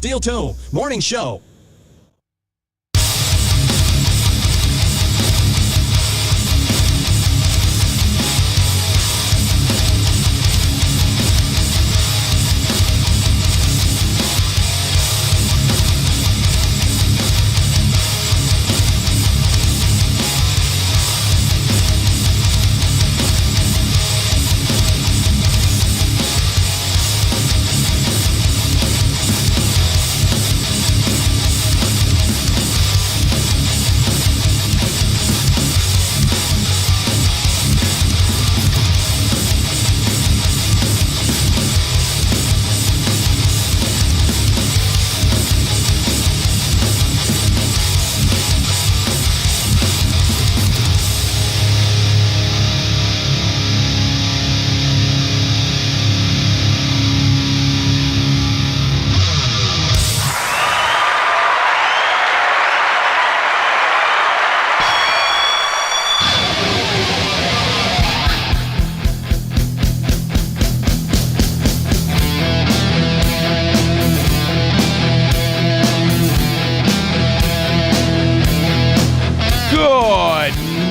Steel Toe Morning Show.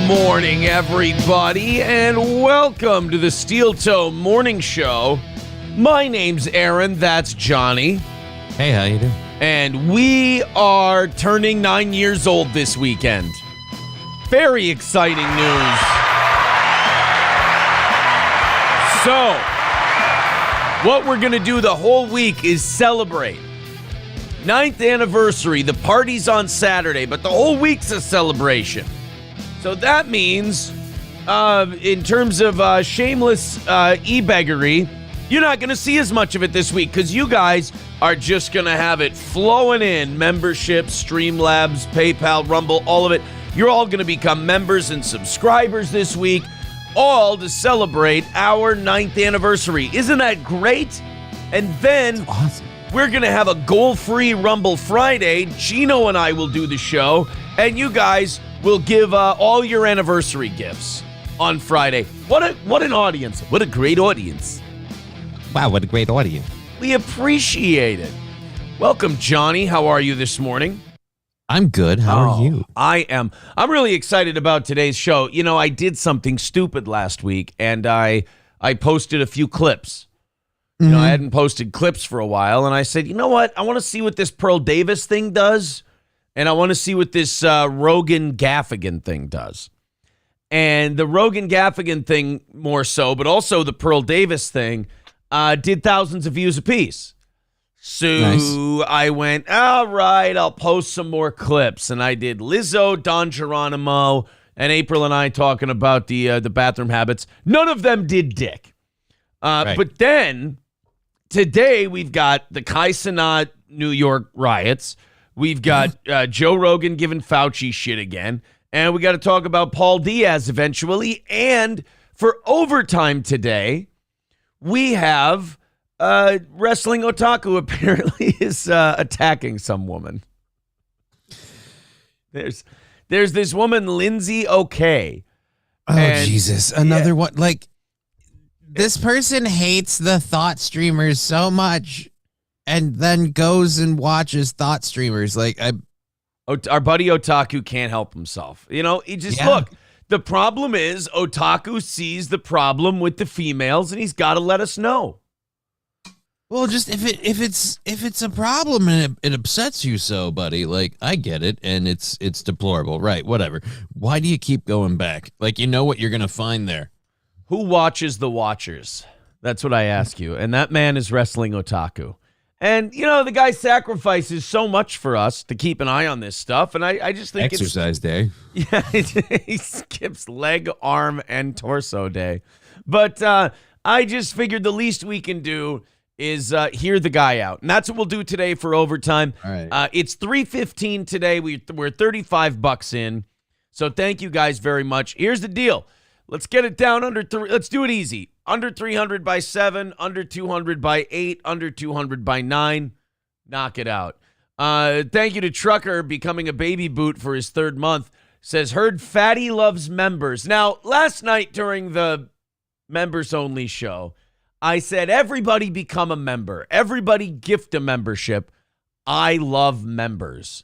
Morning, everybody, and welcome to the Steel Toe Morning Show. My name's Aaron, that's Johnny. Hey, how you doing? And we are turning 9 years old this weekend. Very exciting news. So, what we're going to do the whole week is celebrate. 9th anniversary, the party's on Saturday, but the whole week's a celebration. So that means, in terms of shameless e-beggery, you're not going to see as much of it this week because you guys are just going to have it flowing in. Memberships, Streamlabs, PayPal, Rumble, all of it. You're all going to become members and subscribers this week, all to celebrate our 9th anniversary. Isn't that great? And then Awesome. We're going to have a goal-free Rumble Friday. Gino and I will do the show, and you guys will give all your anniversary gifts on Friday. What an audience. What a great audience. Wow, what a great audience. We appreciate it. Welcome, Johnny. How are you this morning? I'm good. How are you? I'm really excited about today's show. You know, I did something stupid last week, and I posted a few clips. You know, I hadn't posted clips for a while, and I said, you know what? I want to see what this Pearl Davis thing does, and I want to see what this Rogan Gaffigan thing does. And the Rogan Gaffigan thing more so, but also the Pearl Davis thing did thousands of views apiece. So nice. I went, all right, I'll post some more clips. And I did Lizzo, Don Geronimo, and April and I talking about the bathroom habits. None of them did dick. Right. But then today we've got the Kai Cenat New York riots. We've got Joe Rogan giving Fauci shit again. And we got to talk about Paul Diaz eventually. And for overtime today, we have Wrestling Otaku apparently is attacking some woman. There's this woman, Lindsay OK. Oh, Jesus. Another one. Like, this person hates the thought streamers so much and then goes and watches thought streamers. Like, our buddy Otaku can't help himself. You know, he just look. The problem is Otaku sees the problem with the females, and he's got to let us know. Well, just if it's a problem and it upsets you so, buddy, like, I get it, and it's deplorable, right? Whatever. Why do you keep going back? Like, you know what you're gonna find there. Who watches the watchers? That's what I ask you. And that man is Wrestling Otaku. And, you know, the guy sacrifices so much for us to keep an eye on this stuff. And I just think Exercise day. Yeah, he skips leg, arm, and torso day. But I just figured the least we can do is hear the guy out. And that's what we'll do today for overtime. All right. It's 3:15 today. We're $35 in. So thank you guys very much. Here's the deal. Let's get it down under three. Let's do it easy. Under 300 by 7, under 200 by 8, under 200 by 9. Knock it out. Thank you to Trucker becoming a baby boot for his 3rd month. Says, heard Fatty loves members. Now, last night during the members only show, I said, everybody become a member. Everybody gift a membership. I love members.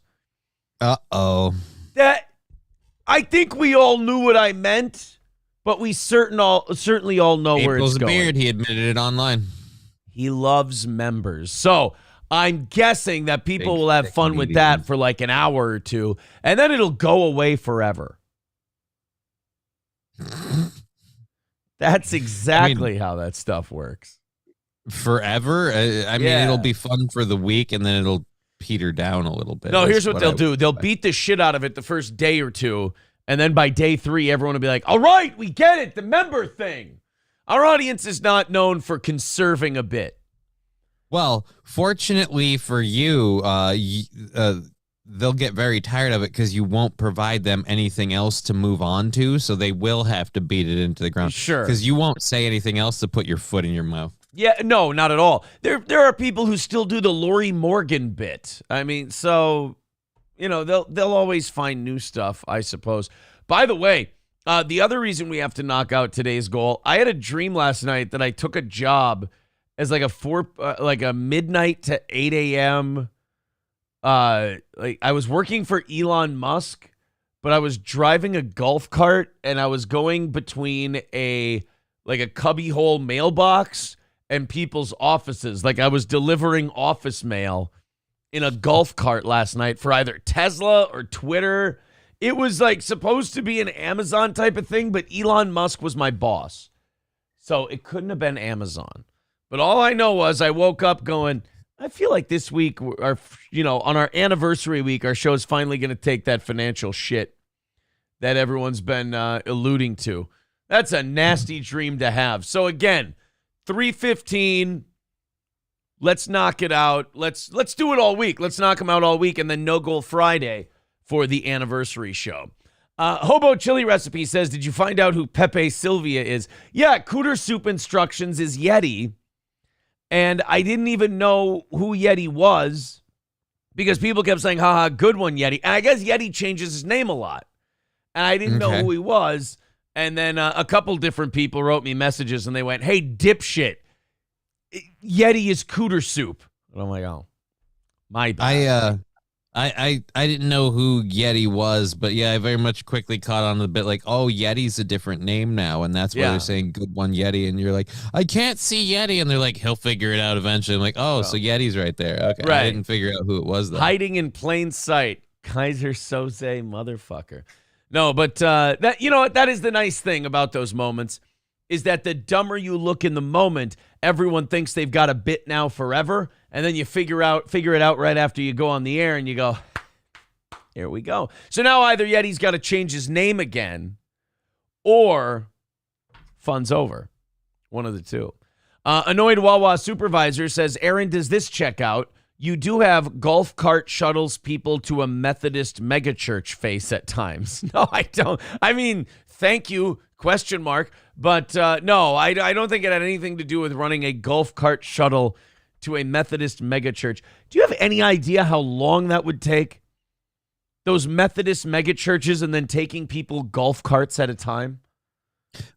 Uh-oh. That I think we all knew what I meant, but we certainly all know where it's going. Beard, he admitted it online. He loves members. So I'm guessing that people will have fun with that for like an hour or two, and then it'll go away forever. That's exactly how that stuff works. Forever? I mean, it'll be fun for the week, and then it'll peter down a little bit. No, here's what they'll do. They'll beat the shit out of it the first day or two, and then by day 3, everyone will be like, all right, we get it, the member thing. Our audience is not known for conserving a bit. Well, fortunately for you, they'll get very tired of it because you won't provide them anything else to move on to, so they will have to beat it into the ground. Sure. Because you won't say anything else to put your foot in your mouth. Yeah, no, not at all. There are people who still do the Lori Morgan bit. I mean, so, you know, they'll always find new stuff, I suppose. By the way, the other reason we have to knock out today's goal, I had a dream last night that I took a job as like a midnight to 8 a.m. Like I was working for Elon Musk, but I was driving a golf cart and I was going between a cubbyhole mailbox and people's offices. Like I was delivering office mail in a golf cart last night for either Tesla or Twitter. It was like supposed to be an Amazon type of thing, but Elon Musk was my boss. So it couldn't have been Amazon. But all I know was I woke up going, I feel like this week, on our anniversary week, our show's finally going to take that financial shit that everyone's been alluding to. That's a nasty dream to have. So again, 3:15. Let's knock it out. Let's do it all week. Let's knock them out all week, and then No Goal Friday for the anniversary show. Hobo Chili Recipe says, did you find out who Pepe Sylvia is? Yeah, Cooter Soup Instructions is Yeti. And I didn't even know who Yeti was because people kept saying, haha, good one, Yeti. And I guess Yeti changes his name a lot. And I didn't know who he was. And then a couple different people wrote me messages and they went, hey, dipshit, Yeti is Cooter Soup. And I'm like, oh, my bad. I didn't know who Yeti was, but yeah, I very much quickly caught on to the bit like, oh, Yeti's a different name now, and that's why they're saying good one Yeti, and you're like, I can't see Yeti, and they're like, he'll figure it out eventually. I'm like, oh, so Yeti's right there. Okay, right. I didn't figure out who it was though. Hiding in plain sight, Kaiser Soze motherfucker. No, but that, you know what, that is the nice thing about those moments, is that the dumber you look in the moment, everyone thinks they've got a bit now forever, and then you figure it out right after you go on the air, and you go, here we go. So now either Yeti's got to change his name again, or fun's over. One of the two. Annoyed Wawa supervisor says, Aaron, does this check out? You do have golf cart shuttles people to a Methodist megachurch face at times. No, I don't. I mean, thank you, ? But no, I don't think it had anything to do with running a golf cart shuttle to a Methodist megachurch. Do you have any idea how long that would take? Those Methodist megachurches and then taking people golf carts at a time?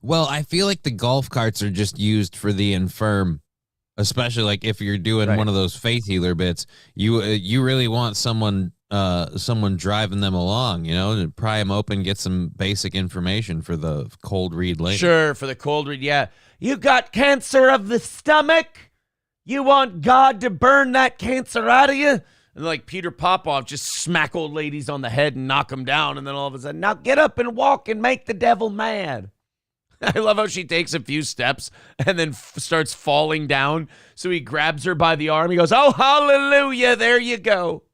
Well, I feel like the golf carts are just used for the infirm, especially like if you're doing one of those faith healer bits. You really want someone driving them along, to pry them open, get some basic information for the cold read later. Sure, for the cold read, yeah. You got cancer of the stomach? You want God to burn that cancer out of you? And like Peter Popoff just smack old ladies on the head and knock them down, and then all of a sudden, now get up and walk and make the devil mad. I love how she takes a few steps and then starts falling down. So he grabs her by the arm. He goes, oh, hallelujah, there you go.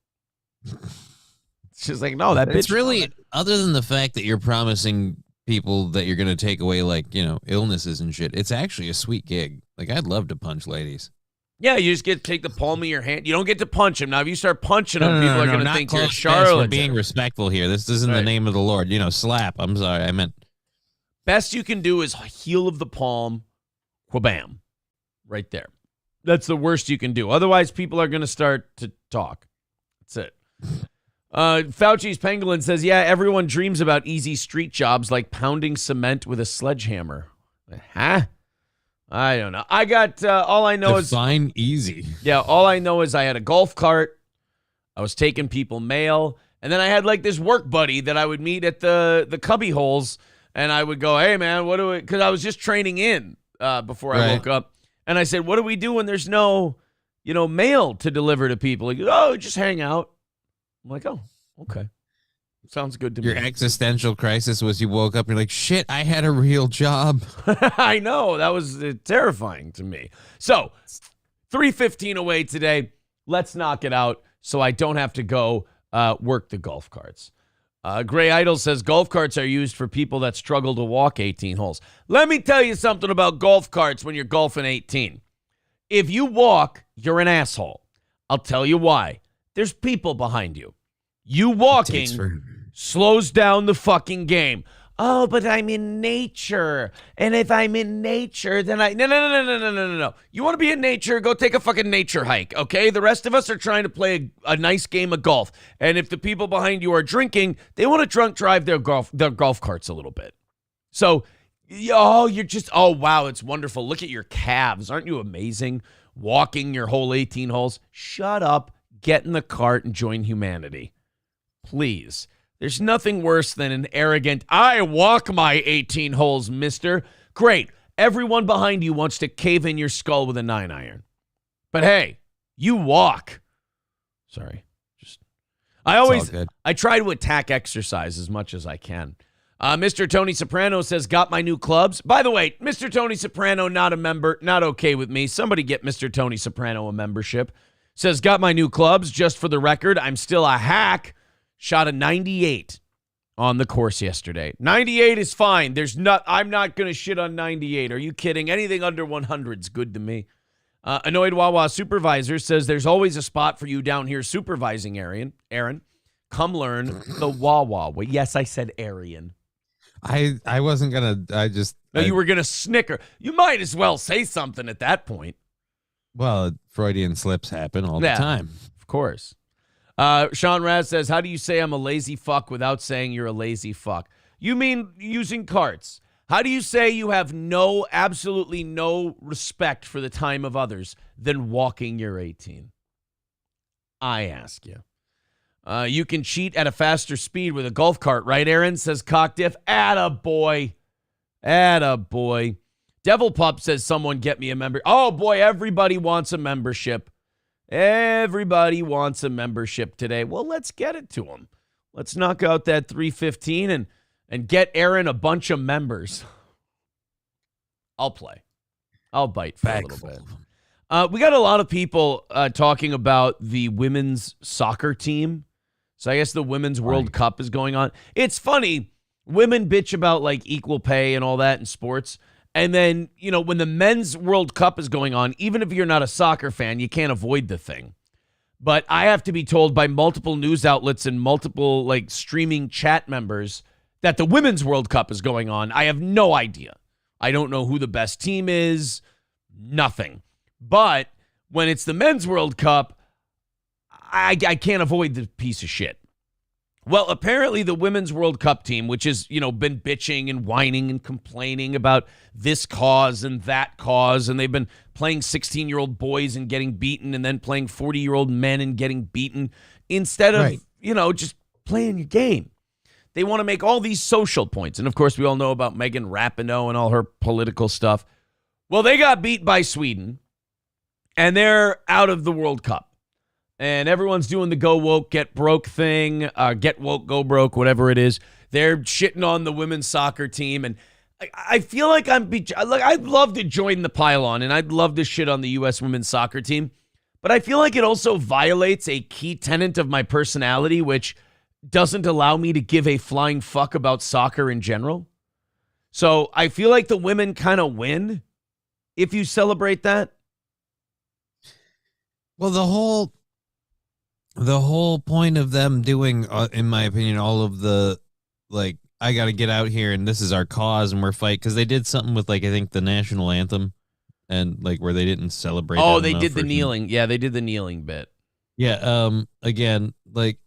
She's like, no, that bitch. It's really, other than the fact that you're promising people that you're going to take away, illnesses and shit, it's actually a sweet gig. Like, I'd love to punch ladies. Yeah, you just get to take the palm of your hand. You don't get to punch them. Now, if you start punching them, people are going to think you're a charlatan. We're being respectful here. This isn't the name of the Lord. Slap. I'm sorry. I meant. Best you can do is heel of the palm, wha-bam, right there. That's the worst you can do. Otherwise, people are going to start to talk. That's it. Fauci's Pangolin says, yeah, everyone dreams about easy street jobs like pounding cement with a sledgehammer. Huh? I don't know. I got, all I know is... Define easy. Yeah, all I know is I had a golf cart. I was taking people mail, and then I had like this work buddy that I would meet at the cubby holes, and I would go, hey, man, what do we – because I was just training in before I woke up. And I said, what do we do when there's no, mail to deliver to people? He goes, oh, just hang out. I'm like, oh, okay. Sounds good to me. Your existential crisis was you woke up and you're like, shit, I had a real job. I know. That was terrifying to me. So 3:15 away today. Let's knock it out so I don't have to go work the golf carts. Gray Idol says golf carts are used for people that struggle to walk 18 holes. Let me tell you something about golf carts when you're golfing 18. If you walk, you're an asshole. I'll tell you why. There's people behind you. You walking slows down the fucking game. Oh, but I'm in nature. And if I'm in nature, then No. You want to be in nature? Go take a fucking nature hike, okay? The rest of us are trying to play a nice game of golf. And if the people behind you are drinking, they want to drunk drive their golf carts a little bit. So, wow, it's wonderful. Look at your calves. Aren't you amazing? Walking your whole 18 holes. Shut up, get in the cart, and join humanity. Please. There's nothing worse than an arrogant, I walk my 18 holes, mister. Great. Everyone behind you wants to cave in your skull with a 9-iron. But hey, you walk. Sorry. I try to attack exercise as much as I can. Mr. Tony Soprano says, got my new clubs. By the way, Mr. Tony Soprano, not a member, not okay with me. Somebody get Mr. Tony Soprano a membership. Says, got my new clubs. Just for the record, I'm still a hack. Shot a 98 on the course yesterday. 98 is fine. I'm not going to shit on 98. Are you kidding? Anything under 100 is good to me. Annoyed Wawa Supervisor says there's always a spot for you down here supervising, Aaron. Come learn the Wawa way. Yes, I said Arian. I wasn't going to, you were going to snicker. You might as well say something at that point. Well, Freudian slips happen all the time. Of course. Sean Raz says, how do you say I'm a lazy fuck without saying you're a lazy fuck? You mean using carts. How do you say you have absolutely no respect for the time of others than walking your 18? I ask you. You can cheat at a faster speed with a golf cart, right, Aaron? Says Cockdiff. Attaboy. Devil Pup says someone get me a member. Oh, boy, everybody wants a membership. Everybody wants a membership today. Well, let's get it to them. Let's knock out that 315 and get Aaron a bunch of members. I'll play. I'll bite for a little bit. We got a lot of people talking about the women's soccer team. So I guess the Women's World Cup is going on. It's funny. Women bitch about like equal pay and all that in sports. And then, when the Men's World Cup is going on, even if you're not a soccer fan, you can't avoid the thing. But I have to be told by multiple news outlets and multiple like streaming chat members that the Women's World Cup is going on. I have no idea. I don't know who the best team is. Nothing. But when it's the Men's World Cup, I can't avoid the piece of shit. Well, apparently the Women's World Cup team, which has, been bitching and whining and complaining about this cause and that cause, and they've been playing 16-year-old boys and getting beaten and then playing 40-year-old men and getting beaten instead of, just playing your game. They want to make all these social points. And, of course, we all know about Megan Rapinoe and all her political stuff. Well, they got beat by Sweden, and they're out of the World Cup. And everyone's doing the go woke, get broke thing, get woke, go broke, whatever it is. They're shitting on the women's soccer team. And I feel like I'd love to join the pylon and I'd love to shit on the U.S. women's soccer team. But I feel like it also violates a key tenet of my personality, which doesn't allow me to give a flying fuck about soccer in general. So I feel like the women kind of win if you celebrate that. Well, the whole point of them doing, in my opinion, all of the, like, I got to get out here and this is our cause and we're fighting, because they did something with, like, I think the national anthem and, like, where they didn't celebrate. Oh, they did the kneeling. Yeah, they did the kneeling bit. Yeah. Again, like,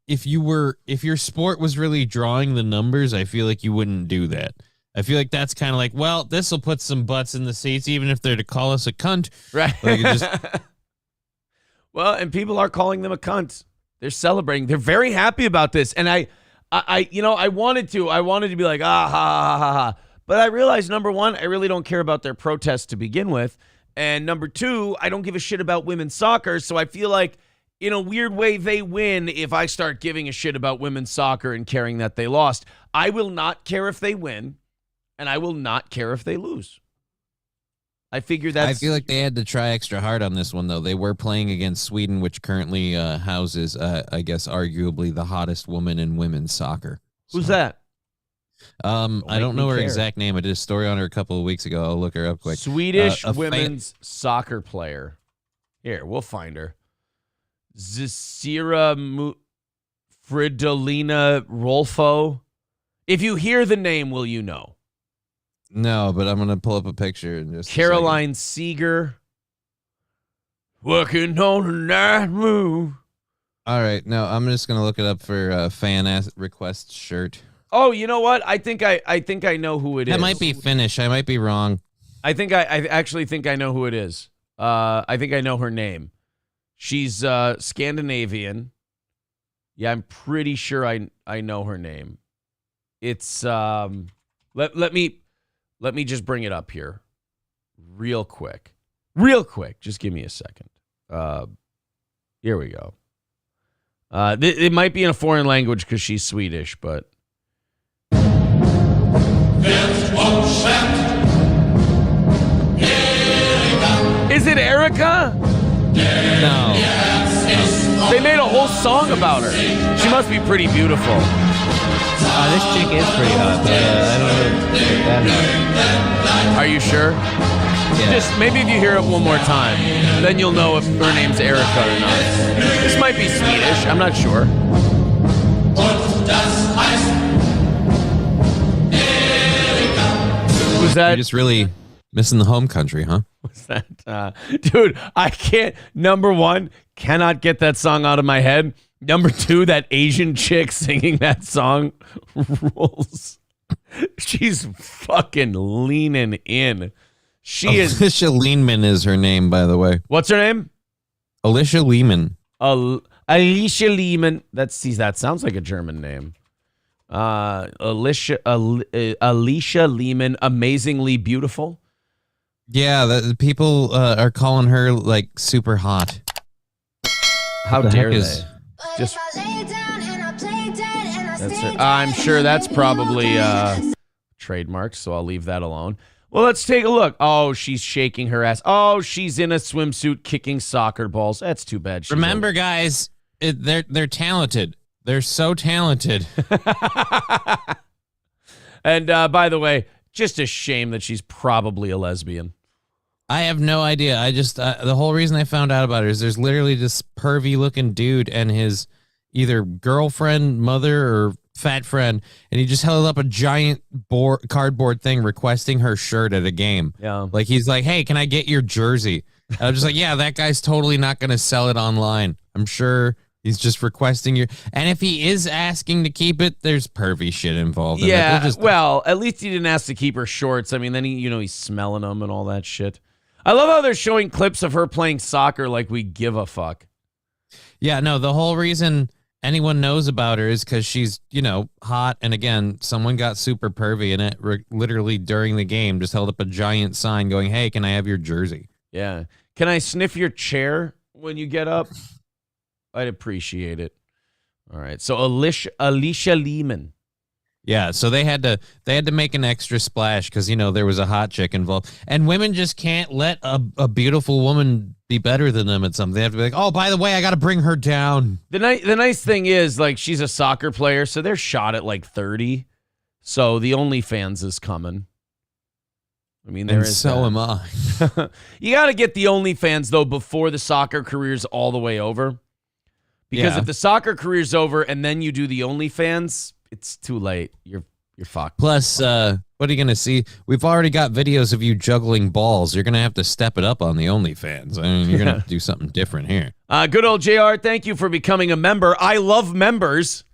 if your sport was really drawing the numbers, I feel like you wouldn't do that. I feel like that's kind of like, well, this will put some butts in the seats, even if they're to call us a cunt. Right. Like, it just... Well, and people are calling them a cunt. They're celebrating. They're very happy about this. And I wanted to be like, ha, ha, ha, ha. But I realized, number one, I really don't care about their protests to begin with. And number two, I don't give a shit about women's soccer. So I feel like, in a weird way, they win if I start giving a shit about women's soccer and caring that they lost. I will not care if they win, and I will not care if they lose. I figure that's... I feel like they had to try extra hard on this one, though. They were playing against Sweden, which currently houses, I guess, arguably the hottest woman in women's soccer. Who's that? I don't know her exact name. I did a story on her a couple of weeks ago. I'll look her up quick. Swedish women's soccer player. Here, we'll find her. Zisira Fridolina Rolfo. If you hear the name, will you know? No, but I'm going to pull up a picture. In just Caroline Seeger. Working on a night move. All right. No, I'm just going to look it up for fan request shirt. Oh, you know what? I think I know who it is. That might be Finnish. I might be wrong. I actually think I know who it is. I think I know her name. She's Scandinavian. Yeah, I'm pretty sure I know her name. It's let me just bring it up here real quick. Just give me a second. Here we go. It might be in a foreign language because she's Swedish, but is it Erica? No. They made a whole song about her. She must be pretty beautiful. This chick is pretty hot, but I don't know if that hot. Are you sure? Yeah. Just maybe if you hear it one more time, then you'll know if her name's Erica or not. This might be Swedish. I'm not sure. Who's that? You're just really missing the home country, huh? What's that? Dude, I can't. Number one, cannot get that song out of my head. Number two, that Asian chick singing that song rules. She's fucking leaning in. She is. Alicia Lehman is her name, by the way. What's her name? Alicia Lehman. Alicia Lehman. That sounds like a German name. Alicia Lehman, amazingly beautiful. Yeah, the people are calling her like super hot. How dare they? Just I'm sure that's probably trademarked, so I'll leave that alone. Well, let's take a look. Oh, she's shaking her ass. Oh, she's in a swimsuit kicking soccer balls. That's too bad. Remember, guys, they're talented. They're so talented. And by the way, just a shame that she's probably a lesbian. I have no idea. I just the whole reason I found out about her is there's literally this pervy looking dude and his either girlfriend, mother, or fat friend, and he just held up a giant cardboard thing requesting her shirt at a game. Yeah, like he's like, "Hey, can I get your jersey?" And I'm just like, "Yeah, that guy's totally not going to sell it online. I'm sure he's just requesting your." And if he is asking to keep it, there's pervy shit involved. Yeah, well, at least he didn't ask to keep her shorts. I mean, then he's smelling them and all that shit. I love how they're showing clips of her playing soccer like we give a fuck. Yeah, no, the whole reason anyone knows about her is because she's, hot. And again, someone got super pervy and it literally during the game just held up a giant sign going, "Hey, can I have your jersey?" Yeah. Can I sniff your chair when you get up? I'd appreciate it. All right. So Alicia Lehman. Yeah, so they had to make an extra splash because there was a hot chick involved, and women just can't let a beautiful woman be better than them at something. They have to be like, "Oh, by the way, I got to bring her down." The nice thing is, like, she's a soccer player, so they're shot at like 30. So the OnlyFans is coming. I mean, there is. So am I. You got to get the OnlyFans though before the soccer career's all the way over, because if the soccer career's over and then you do the OnlyFans, it's too late. You're fucked. Plus, what are you going to see? We've already got videos of you juggling balls. You're going to have to step it up on the OnlyFans. I mean, you're going to have to do something different here. Good old JR, thank you for becoming a member. I love members.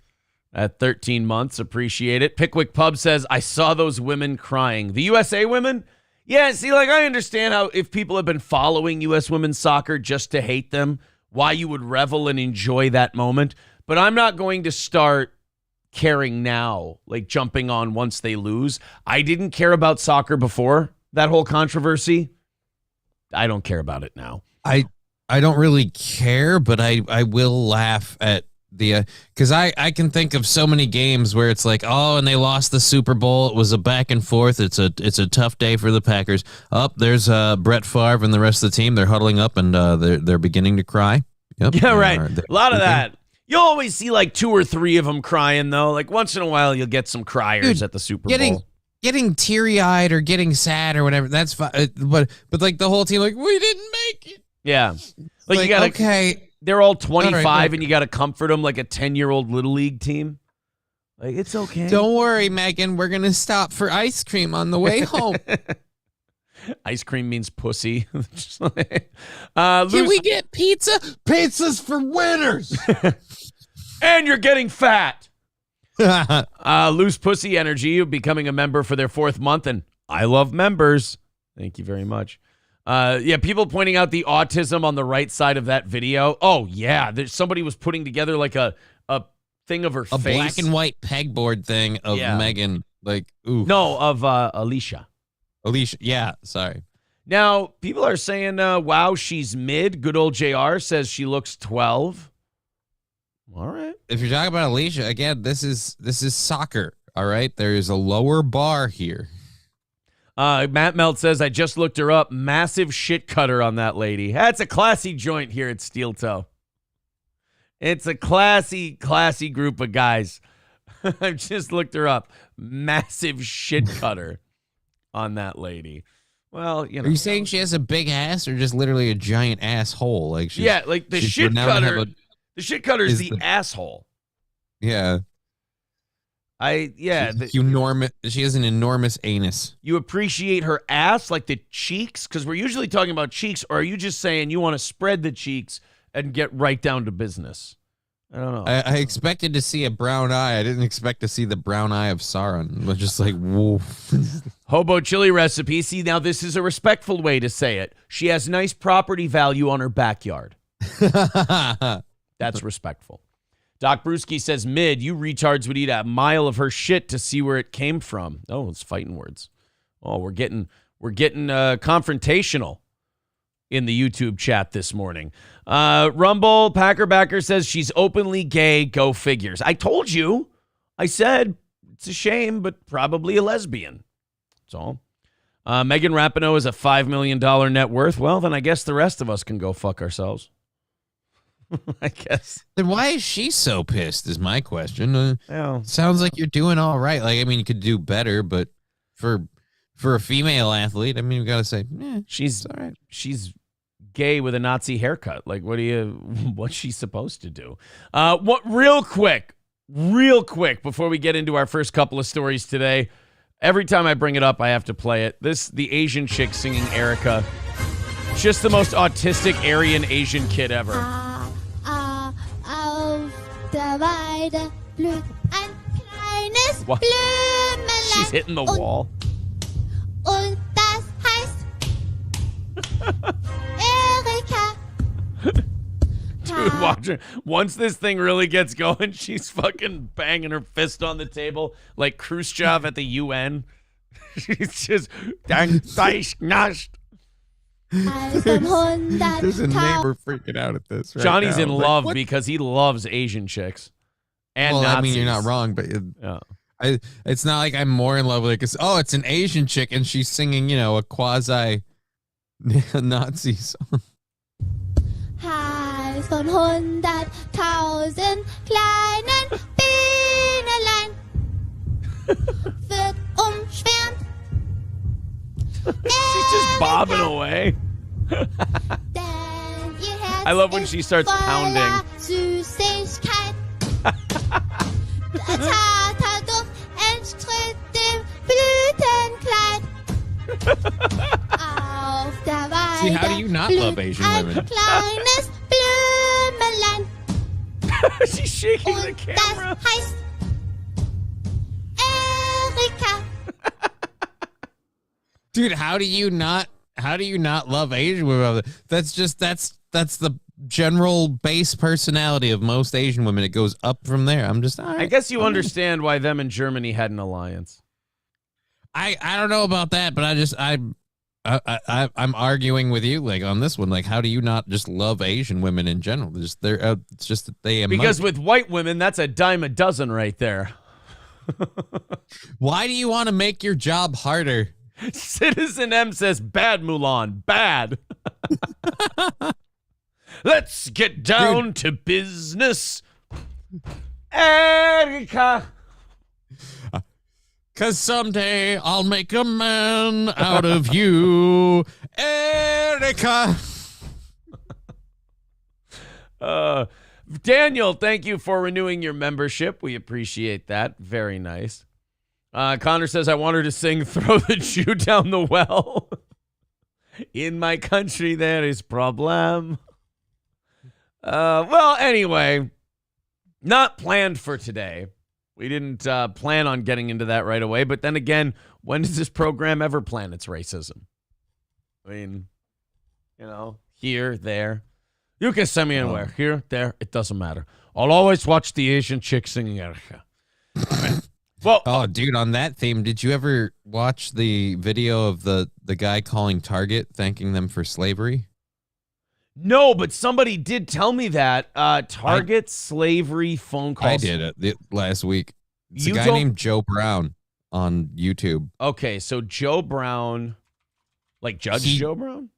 At 13 months, appreciate it. Pickwick Pub says, "I saw those women crying." The USA women? Yeah, see, like, I understand how if people have been following U.S. women's soccer just to hate them, why you would revel and enjoy that moment. But I'm not going to start caring now, like jumping on once they lose. I didn't care about soccer before that whole controversy. I don't care about it now. I don't really care, but I will laugh at the because I can think of so many games where it's like, oh, and they lost the Super Bowl. It was a back and forth. It's a tough day for the Packers. Up there's Brett Favre and the rest of the team. They're huddling up and they're beginning to cry. Yep. Yeah, right. A lot of that. You'll always see like 2 or 3 of them crying though. Like once in a while, you'll get some criers at the Super Bowl. Getting teary-eyed or getting sad or whatever, that's fine. But like the whole team, like, we didn't make it. Yeah. Like you gotta, okay. They're all 25 right. and you got to comfort them like a 10-year-old Little League team. Like, it's okay. Don't worry, Megan. We're going to stop for ice cream on the way home. Ice cream means pussy. Can we get pizza? Pizza's for winners. And you're getting fat. Loose Pussy Energy becoming a member for their 4th month, and I love members. Thank you very much. People pointing out the autism on the right side of that video. Oh yeah, somebody was putting together like a thing of her face, a black and white pegboard thing of Megan. Like, ooh, no, of Alicia. Yeah, sorry. Now people are saying, "Wow, she's mid." Good old JR says she looks 12. All right. If you're talking about Alicia, again, this is soccer. All right, there is a lower bar here. Matt Melt says, I just looked her up. Massive shit cutter on that lady. That's a classy joint here at Steel Toe. It's a classy group of guys. I just looked her up. Massive shit cutter on that lady. Well, you know. Are you saying she has a big ass or just literally a giant asshole? Like like the shit cutter. The shit cutter is the asshole. Yeah. Enormous. She has an enormous anus. You appreciate her ass, like the cheeks? Because we're usually talking about cheeks, or are you just saying you want to spread the cheeks and get right down to business? I don't know. I expected to see a brown eye. I didn't expect to see the brown eye of Sauron. But just like, whoa. Hobo chili recipe. See, now this is a respectful way to say it. She has nice property value on her backyard. That's respectful. Doc Brewski says, mid, you retards would eat a mile of her shit to see where it came from. Oh, it's fighting words. Oh, we're getting confrontational in the YouTube chat this morning. Rumble Packerbacker says she's openly gay. Go figures. I told you. I said it's a shame, but probably a lesbian. That's all. Megan Rapinoe is a $5 million net worth. Well, then I guess the rest of us can go fuck ourselves. I guess. Then why is she so pissed is my question. Sounds like you're doing all right. Like, I mean, you could do better, but for a female athlete, I mean, we got to say, she's all right. She's gay with a Nazi haircut. Like, what's she supposed to do? Real quick, before we get into our first couple of stories today, every time I bring it up, I have to play it. The Asian chick singing Erica. Just the most autistic Aryan Asian kid ever. What? She's hitting the wall. Dude, watch her. Once this thing really gets going, she's fucking banging her fist on the table like Khrushchev at the UN. She's just nashed. There's a neighbor freaking out at this. Right Johnny's now. in love because he loves Asian chicks. And well, Nazis. I mean, you're not wrong, but it's not like I'm more in love with it because it's an Asian chick and she's singing, a quasi Nazi song. 100.000 kleinen Bienenlein wird umschwärmt. She's just bobbing away. I love when she starts pounding. Süßigkeit. Zarterdorf entstritt dem Blütenkleid. Auf der Weide. See, how do you not love Asian women? Ein kleines Blümelein. She's shaking the camera. Das heißt Erika. Dude, how do you not love Asian women? That's the general base personality of most Asian women. It goes up from there. I'm just, all right. I guess you understand why them and Germany had an alliance. I don't know about that, but I'm arguing with you like on this one. Like, how do you not just love Asian women in general? It's just that they because with white women, that's a dime a dozen right there. Why do you want to make your job harder? Citizen M says, "Bad Mulan, bad." Let's get down to business, Erica. 'Cause someday I'll make a man out of you, Erica. Daniel, thank you for renewing your membership. We appreciate that. Very nice. Connor says, I want her to sing Throw the Shoe Down the Well. In my country, there is problem. Well, anyway, not planned for today. We didn't plan on getting into that right away. But then again, when does this program ever plan its racism? I mean, here, there. You can send me anywhere. Here, there, it doesn't matter. I'll always watch the Asian chick singing Erica. Well, oh, dude, on that theme, did you ever watch the video of the guy calling Target, thanking them for slavery? No, but somebody did tell me that. Target slavery phone calls. I did it last week. It's a guy named Joe Brown on YouTube. Okay, so Joe Brown, like Joe Brown?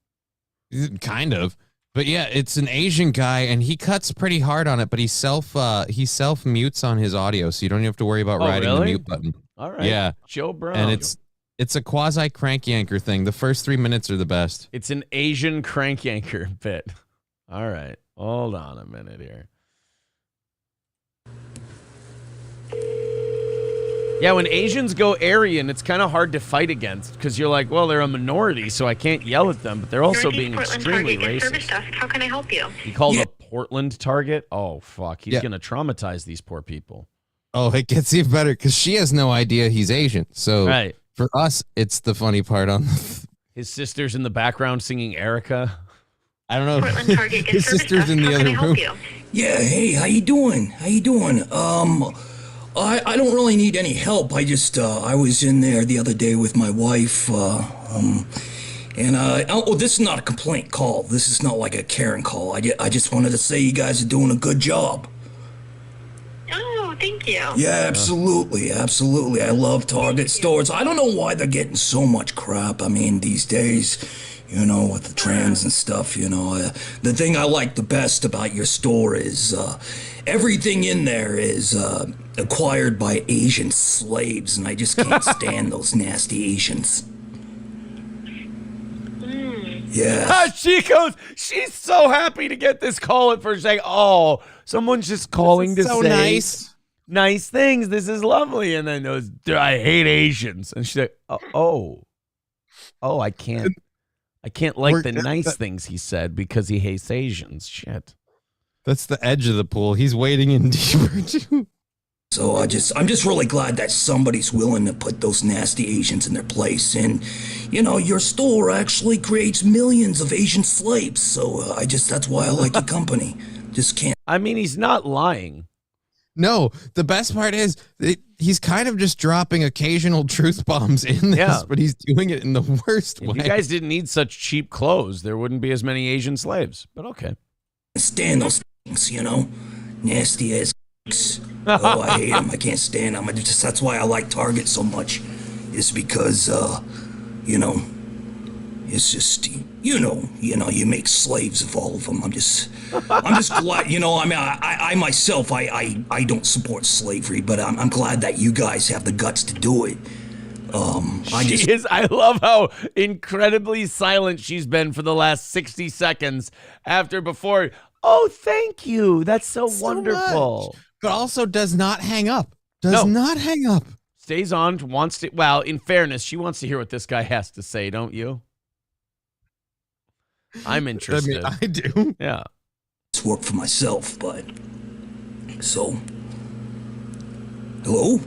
Kind of. But yeah, it's an Asian guy, and he cuts pretty hard on it, but he self mutes on his audio, so you don't have to worry about riding the mute button. All right. Yeah. Joe Brown. And it's a quasi crank yanker thing. The first 3 minutes are the best. It's an Asian crank yanker bit. All right. Hold on a minute here. Yeah, when Asians go Aryan, it's kind of hard to fight against because you're like, well, they're a minority, so I can't yell at them, but they're also being extremely racist. How can I help you? He called a Portland Target? Oh, fuck. He's going to traumatize these poor people. Oh, it gets even better because she has no idea he's Asian. So right. For us, it's the funny part on his sister's in the background singing Erica. I don't know. Portland Target, his sister's in the other room. Yeah, hey, how you doing? I don't really need any help. I was in there the other day with my wife, this is not a complaint call. This is not like a Karen call. I just wanted to say you guys are doing a good job. Oh, thank you. Yeah, absolutely. I love Target stores. I don't know why they're getting so much crap. I mean, these days, with the trans and stuff, the thing I like the best about your store is, everything in there is, acquired by Asian slaves, and I just can't stand those nasty Asians. Yeah. She's so happy to get this call at first, like, oh, someone's just calling to say nice things. This is lovely. And then goes, I hate Asians. And she's like, oh, I can't like the nice things he said because he hates Asians. Shit. That's the edge of the pool. He's wading in deeper too. So I'm just really glad that somebody's willing to put those nasty Asians in their place. And, your store actually creates millions of Asian slaves. So that's why I like your company. Just can't. I mean, he's not lying. No, the best part is he's kind of just dropping occasional truth bombs in this, but he's doing it in the worst way. If you guys didn't need such cheap clothes, there wouldn't be as many Asian slaves. But okay. Stand those things, nasty ass. Oh, I hate them. I can't stand them. That's why I like Target so much. It's because, it's just, you make slaves of all of them. I'm just glad, I myself, I don't support slavery, but I'm glad that you guys have the guts to do it. I love how incredibly silent she's been for the last 60 seconds before. Oh, thank you. That's so wonderful. Much. But also does not hang up. Not hang up. Stays on, wants to. Well, in fairness, she wants to hear what this guy has to say, don't you? I'm interested. I do. Yeah. It's work for myself, but so. Hello?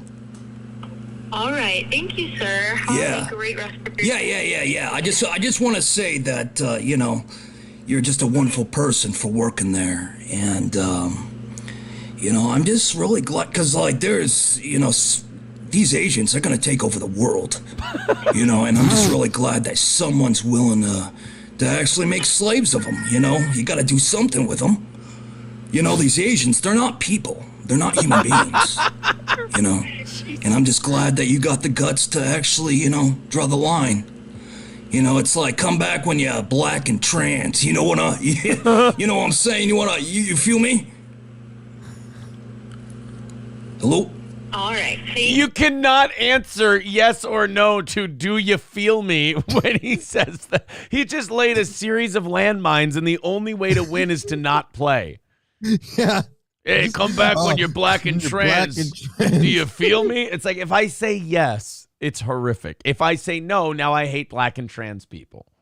All right. Thank you, sir. Have a great rest of your day. Yeah. I just want to say that, you're just a wonderful person for working there. And, I'm just really glad, because, there's, these Asians are going to take over the world, and I'm just really glad that someone's willing to actually make slaves of them, You got to do something with them. These Asians, they're not people. They're not human beings, And I'm just glad that you got the guts to actually, draw the line. It's like, come back when you're black and trans. You know what I'm saying? You feel me? Hello? All right. See? You cannot answer yes or no to "Do you feel me?" when he says that. He just laid a series of landmines, and the only way to win is to not play. Yeah. Hey, come back when you're black and trans. Do you feel me? It's like, if I say yes, it's horrific. If I say no, now I hate black and trans people.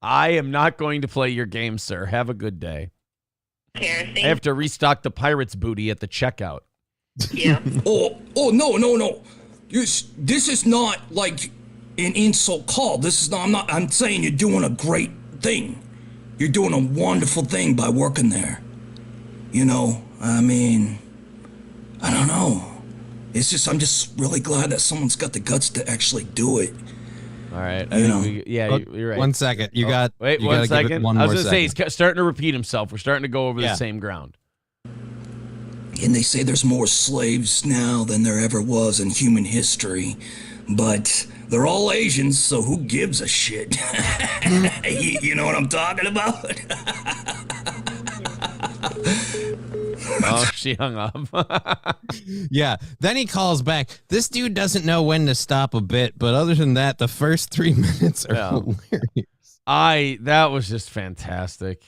I am not going to play your game, sir. Have a good day. Care, I have to restock the Pirates booty at the checkout. Yeah. Oh, no. This is not like an insult call. I'm saying you're doing a great thing. You're doing a wonderful thing by working there. I don't know. I'm just really glad that someone's got the guts to actually do it. All right. Oh, You're right. 1 second. You got. Wait, you 1 gotta give it second. one I was more going to say, second. he's starting to repeat himself. We're starting to go over the same ground. And they say there's more slaves now than there ever was in human history. But they're all Asians, so who gives a shit? You know what I'm talking about? Oh, she hung up. Yeah. Then he calls back. This dude doesn't know when to stop a bit, but other than that, the first 3 minutes are hilarious. That was just fantastic.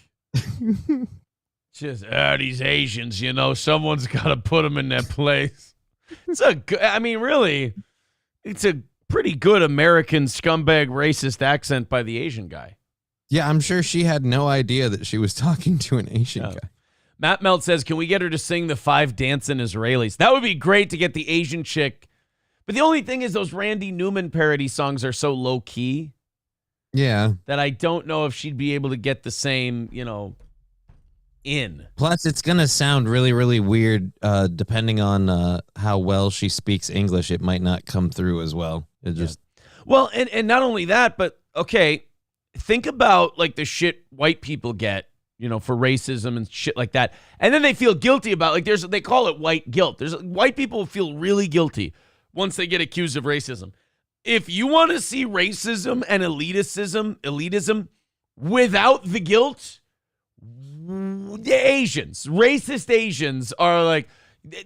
Just these Asians, someone's got to put them in their place. Really, it's a pretty good American scumbag racist accent by the Asian guy. Yeah, I'm sure she had no idea that she was talking to an Asian guy. Matt Melt says, can we get her to sing the 5 Dancing Israelis? That would be great to get the Asian chick. But the only thing is those Randy Newman parody songs are so low key. Yeah. That I don't know if she'd be able to get the same, in. Plus, it's going to sound really, really weird depending on how well she speaks English. It might not come through as well. Well, and not only that, but, okay, think about, the shit white people get, for racism and shit like that. And then they feel guilty about, they call it white guilt. White people feel really guilty once they get accused of racism. If you want to see racism and elitism without the guilt, the Asians, racist Asians are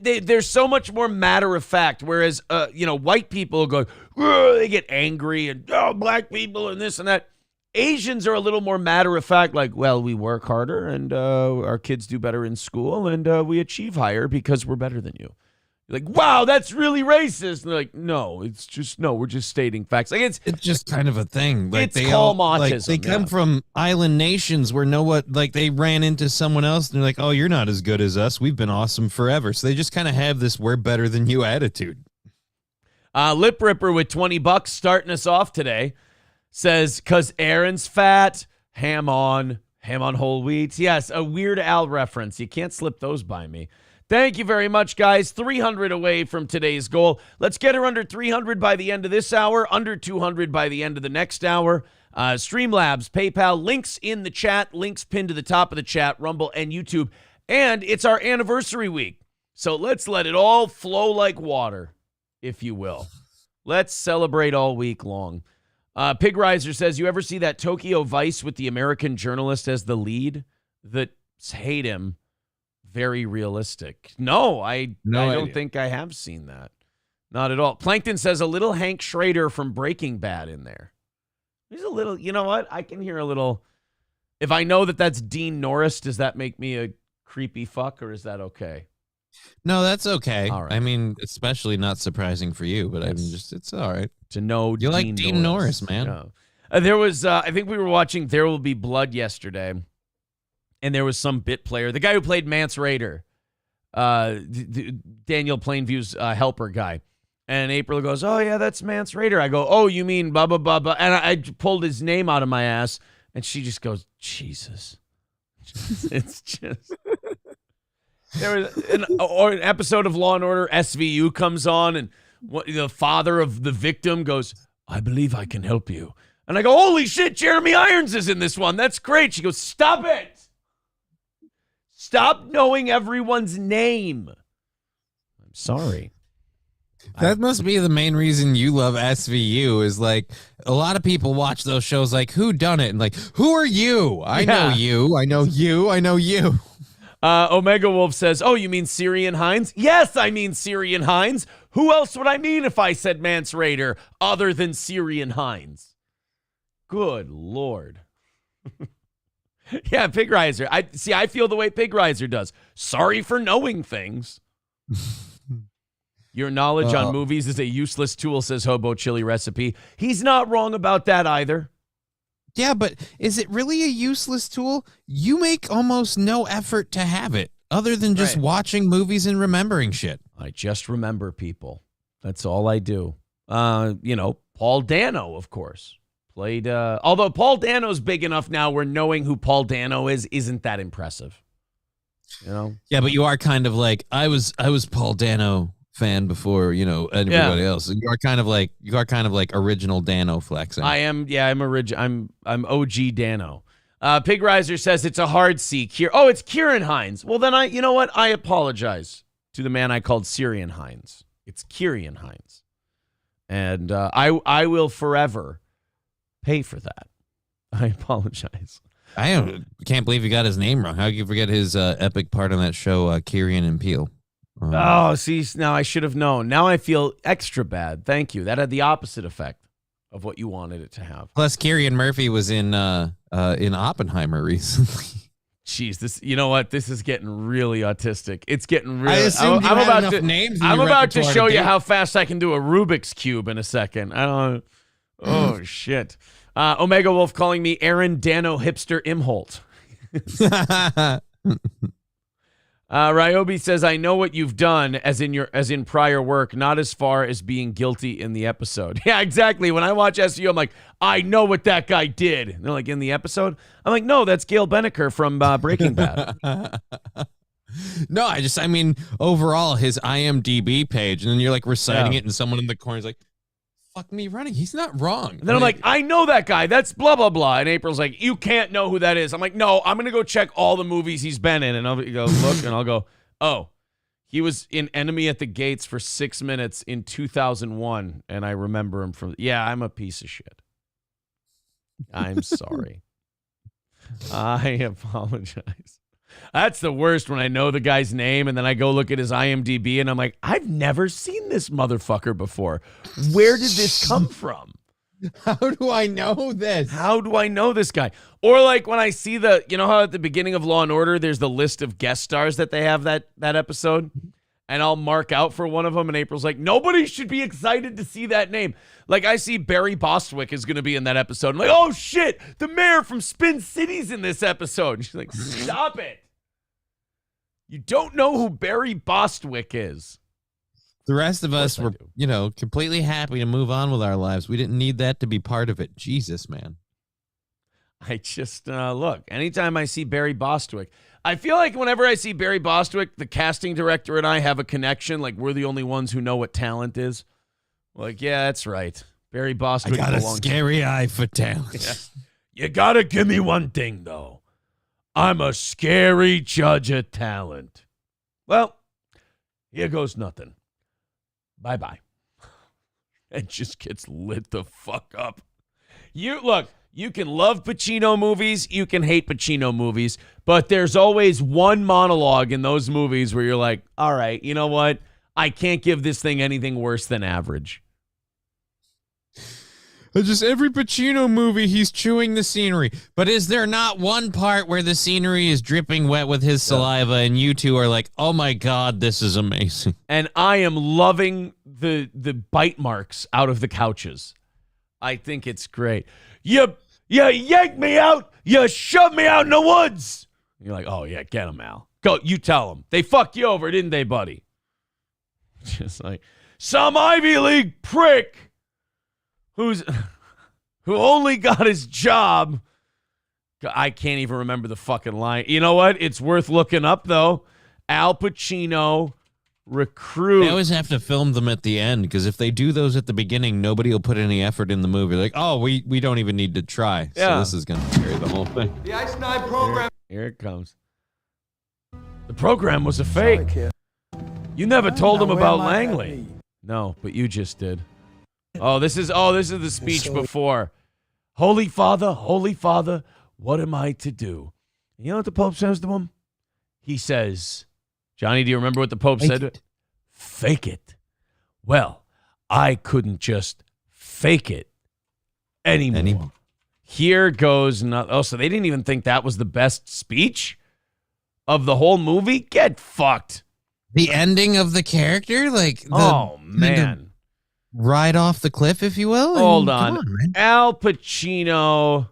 they're so much more matter of fact. Whereas, white people go, they get angry and black people and this and that. Asians are a little more matter of fact, we work harder and our kids do better in school and we achieve higher because we're better than you. You're like, wow, that's really racist. And they're like, no, we're just stating facts. It's just kind of a thing. It's calm autism. They come from island nations where they ran into someone else and they're like, oh, you're not as good as us. We've been awesome forever. So they just kind of have this we're better than you attitude. Lip Ripper with $20 starting us off today. Says, because Aaron's fat, ham on whole wheat. Yes, a Weird Al reference. You can't slip those by me. Thank you very much, guys. 300 away from today's goal. Let's get her under 300 by the end of this hour, under 200 by the end of the next hour. Streamlabs, PayPal, links in the chat, links pinned to the top of the chat, Rumble and YouTube. And it's our anniversary week. So let's let it all flow like water, if you will. Let's celebrate all week long. Pig Riser says, you ever see that Tokyo Vice with the American journalist as the lead? That hate him. Very realistic. No, I don't think I have seen that. Not at all. Plankton says a little Hank Schrader from Breaking Bad in there. There's a little, you know what? I can hear a little. If I know that that's Dean Norris, does that make me a creepy fuck or is that okay? No, that's okay. All right. I mean, especially not surprising for you, but it's all right. To know you like Dean Norris, man. Yeah. There was, I think we were watching There Will Be Blood yesterday, and there was some bit player, the guy who played Mance Rayder, Daniel Plainview's helper guy. And April goes, oh, yeah, that's Mance Rayder. I go, oh, you mean blah, blah, blah, blah. And I pulled his name out of my ass. And she just goes, Jesus. It's just. There was an episode of Law and Order SVU comes on, and the father of the victim goes, I believe I can help you. And I go, holy shit, Jeremy Irons is in this one. That's great. She goes, stop it. Stop knowing everyone's name. I'm sorry. That must be the main reason you love SVU is like a lot of people watch those shows like who done it and like who are you? I know you. I know you. I know you. Omega Wolf says, oh, you mean Syrian Hines? Yes, I mean Syrian Hines. Who else would I mean if I said Mance Raider other than Syrian Hines? Good Lord. Yeah, Pig Riser. I feel the way Pig Riser does. Sorry for knowing things. Your knowledge on movies is a useless tool, says Hobo Chili Recipe. He's not wrong about that either. Yeah, but is it really a useless tool? You make almost no effort to have it other than just watching movies and remembering shit. I just remember people. That's all I do. Paul Dano, of course, played. Although Paul Dano's big enough now where knowing who Paul Dano is isn't that impressive. Yeah, but you are kind of like I was Paul Dano fan before anybody else. You are kind of like original Dano flexing. I am. Yeah, I'm original. I'm OG Dano. Pig Riser says it's a hard C. It's Kieran Hines. Well, then you know what? I apologize to the man I called Syrian Hines. It's Kieran Hines, and I will forever pay for that. I apologize. I can't believe you got his name wrong. How could you forget his epic part on that show, Kieran and Peele? See, now I should have known. Now I feel extra bad. Thank you. That had the opposite effect of what you wanted it to have. Plus, Cillian Murphy was in Oppenheimer recently. Jeez, this. You know what? This is getting really autistic. It's getting really. I assumed I'm had enough names. I'm about to show you how fast I can do a Rubik's Cube in a second. I don't. Oh shit. Omega Wolf calling me Aaron Dano Hipster Imholt. Ryobi says, I know what you've done as in prior work, not as far as being guilty in the episode. Yeah, exactly. When I watch SU, I'm like, I know what that guy did. And they're like, in the episode? I'm like, no, that's Gail Beneker from Breaking Bad. No, I mean, overall, his IMDb page, and then you're like reciting it, and someone in the corner is like, fuck me running. He's not wrong. And then I'm like, I know that guy. That's blah, blah, blah. And April's like, you can't know who that is. I'm like, no, I'm going to go check all the movies he's been in. And I'll go look, and I'll go, oh, he was in Enemy at the Gates for 6 minutes in 2001. And I remember him from, I'm a piece of shit. I'm sorry. I apologize. That's the worst when I know the guy's name and then I go look at his IMDb and I'm like, I've never seen this motherfucker before. Where did this come from? How do I know this? How do I know this guy? Or like when I see how at the beginning of Law and Order, there's the list of guest stars that they have that episode. And I'll mark out for one of them. And April's like, nobody should be excited to see that name. Like I see Barry Bostwick is going to be in that episode. I'm like, oh shit, the mayor from Spin City's in this episode. And she's like, stop it. You don't know who Barry Bostwick is. The rest of us were, completely happy to move on with our lives. We didn't need that to be part of it. Jesus, man. I just, look, anytime I see Barry Bostwick, I feel like whenever I see Barry Bostwick, the casting director and I have a connection. Like we're the only ones who know what talent is. Like, yeah, that's right. Barry Bostwick. I got a scary eye for talent. Yeah. You got to give me one thing, though. I'm a scary judge of talent. Well, here goes nothing. Bye-bye. It just gets lit the fuck up. You can love Pacino movies, you can hate Pacino movies, but there's always one monologue in those movies where you're like, all right, you know what? I can't give this thing anything worse than average. Just every Pacino movie, he's chewing the scenery. But is there not one part where the scenery is dripping wet with his saliva and you two are like, oh my God, this is amazing. And I am loving the bite marks out of the couches. I think it's great. You yanked me out. You shoved me out in the woods. You're like, oh yeah, get him, Al. Go, you tell him. They fucked you over, didn't they, buddy? Just like some Ivy League prick who only got his job I can't even remember the fucking line. You know what? It's worth looking up, though. Al Pacino, recruit. They always have to film them at the end, because if they do those at the beginning, nobody will put any effort in the movie. Like, oh, we don't even need to try. Yeah. So this is going to carry the whole thing. The Ice Nine program. Here it comes. The program was a fake. You never told him about Langley. No, but you just did. Oh, this is the speech before. Holy Father, what am I to do? You know what the Pope says to him? He says, Johnny, do you remember what the Pope said? Fake it. Well, I couldn't just fake it anymore. Here goes so they didn't even think that was the best speech of the whole movie? Get fucked. The ending of the character? Like, Oh, man. Ride off the cliff, if you will? Hold Come on. man. Al Pacino,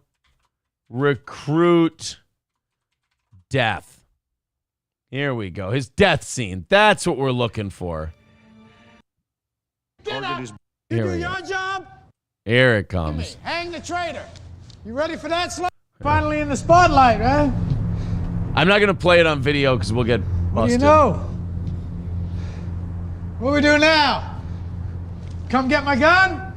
recruit, death. Here we go. His death scene. That's what we're looking for. Get up. Here You we do go. your job. Here it comes. Hang the traitor. You ready for that, Slug? Finally in the spotlight, huh? I'm not going to play it on video because we'll get busted. What do you know? What we do now? Come get my gun?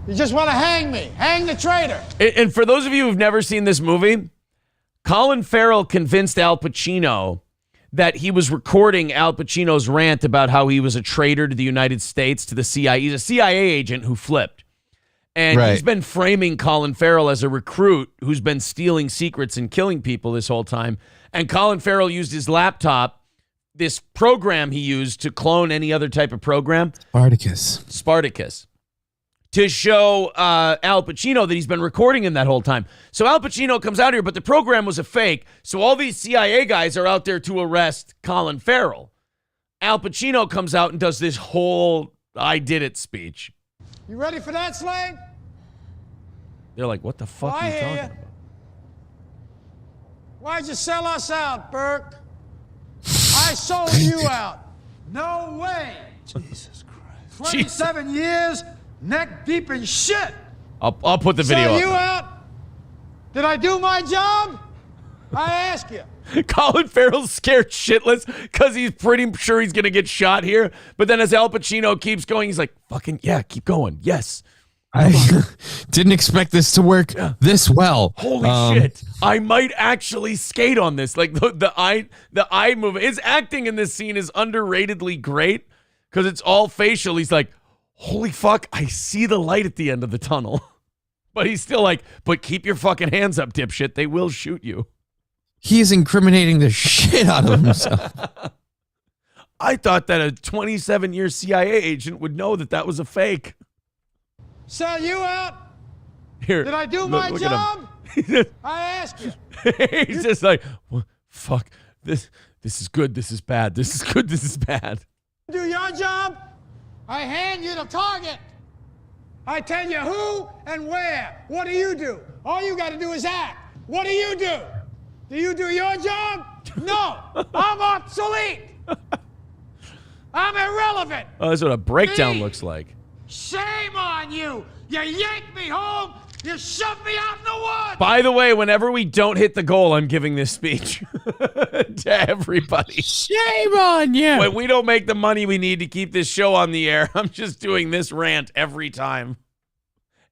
You just want to hang me. Hang the traitor. And for those of you who've never seen this movie, Colin Farrell convinced Al Pacino that he was recording Al Pacino's rant about how he was a traitor to the United States, to the CIA. He's a CIA agent who flipped. And he's been framing Colin Farrell as a recruit who's been stealing secrets and killing people this whole time. And Colin Farrell used his laptop, this program he used to clone any other type of program. Spartacus. To show Al Pacino that he's been recording him that whole time. So Al Pacino comes out here, but the program was a fake. So all these CIA guys are out there to arrest Colin Farrell. Al Pacino comes out and does this whole I did it speech. You ready for that, Slade? They're like, what the fuck Oh, are I you hear talking ya. about? Why'd you sell us out, Burke? I sold you out. No way. Jesus Christ. 27 years, neck deep in shit. I'll put the video Sell you up. out? Did I do my job? I ask you. Colin Farrell's scared shitless because he's pretty sure he's going to get shot here. But then as Al Pacino keeps going, he's like, fucking, yeah, keep going. Yes. I didn't expect this to work this well. Holy shit. I might actually skate on this. Like the eye movement. His acting in this scene is underratedly great because it's all facial. He's like, holy fuck, I see the light at the end of the tunnel. But he's still like, but keep your fucking hands up, dipshit. They will shoot you. He's incriminating the shit out of himself. I thought that a 27-year CIA agent would know that that was a fake. Sell you out? Here, Did I do look- my look at him. job? I ask you. He's just like, well, fuck, this is good, this is bad, this is good, this is bad. Do your job? I hand you the target. I tell you who and where. What do you do? All you got to do is act. What do you do? Do you do your job? No, I'm obsolete. I'm irrelevant. Oh, that's what a breakdown Me? looks like. Shame on you. You yanked me home. You shoved me out in the woods. By the way, whenever we don't hit the goal, I'm giving this speech to everybody. Shame on you. When we don't make the money we need to keep this show on the air, I'm just doing this rant every time.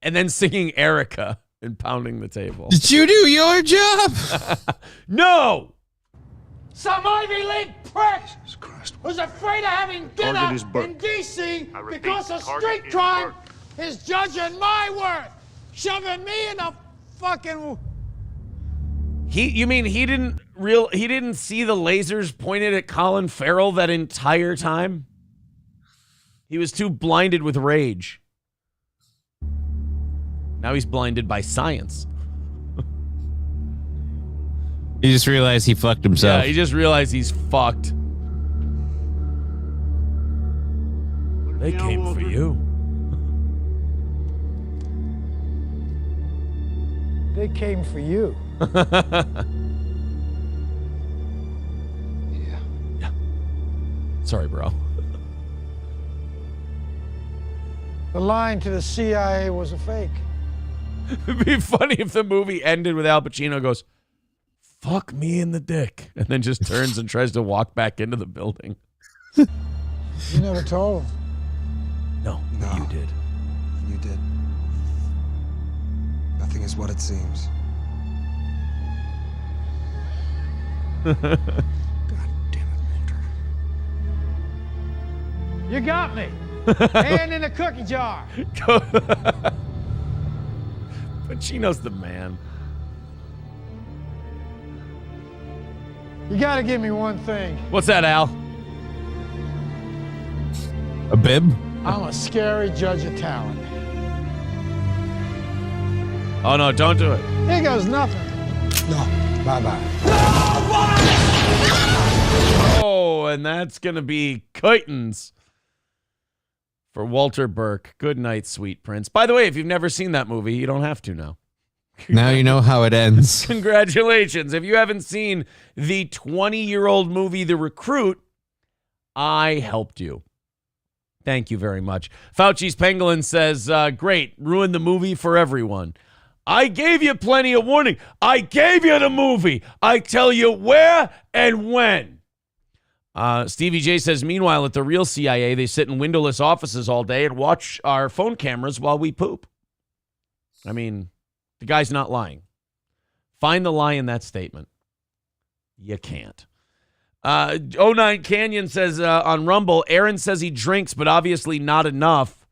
And then singing Erica and pounding the table. Did you do your job? No! Some Ivy League prick who's afraid of having dinner Target is Burke. in D.C. I repeat, because of target street is crime Burke. is judging my worth. Shoving me in the fucking... You mean he didn't see the lasers pointed at Colin Farrell that entire time? He was too blinded with rage. Now he's blinded by science. He just realized he fucked himself. Yeah, he just realized he's fucked. They came for you. They came for you. Sorry, bro. The line to the CIA was a fake. It'd be funny if the movie ended with Al Pacino goes, "Fuck me in the dick," and then just turns and tries to walk back into the building. You never told him. No, you did. You did. Nothing is what it seems. God damn it, Walter. You got me. Hand in the cookie jar. Pacino's the man. You got to give me one thing. What's that, Al? A bib? I'm a scary judge of talent. Oh, no, don't do it. Here goes nothing. No. Bye-bye. Oh, and that's going to be curtains for Walter Burke. Good night, sweet prince. By the way, if you've never seen that movie, you don't have to now. Now you know how it ends. Congratulations. If you haven't seen the 20-year-old movie The Recruit, I helped you. Thank you very much. Fauci's Pangolin says, great, ruined the movie for everyone. I gave you plenty of warning. I gave you the movie. I tell you where and when. Stevie J says, meanwhile, at the real CIA, they sit in windowless offices all day and watch our phone cameras while we poop. I mean, the guy's not lying. Find the lie in that statement. You can't. 09 Canyon says on Rumble, Aaron says he drinks, but obviously not enough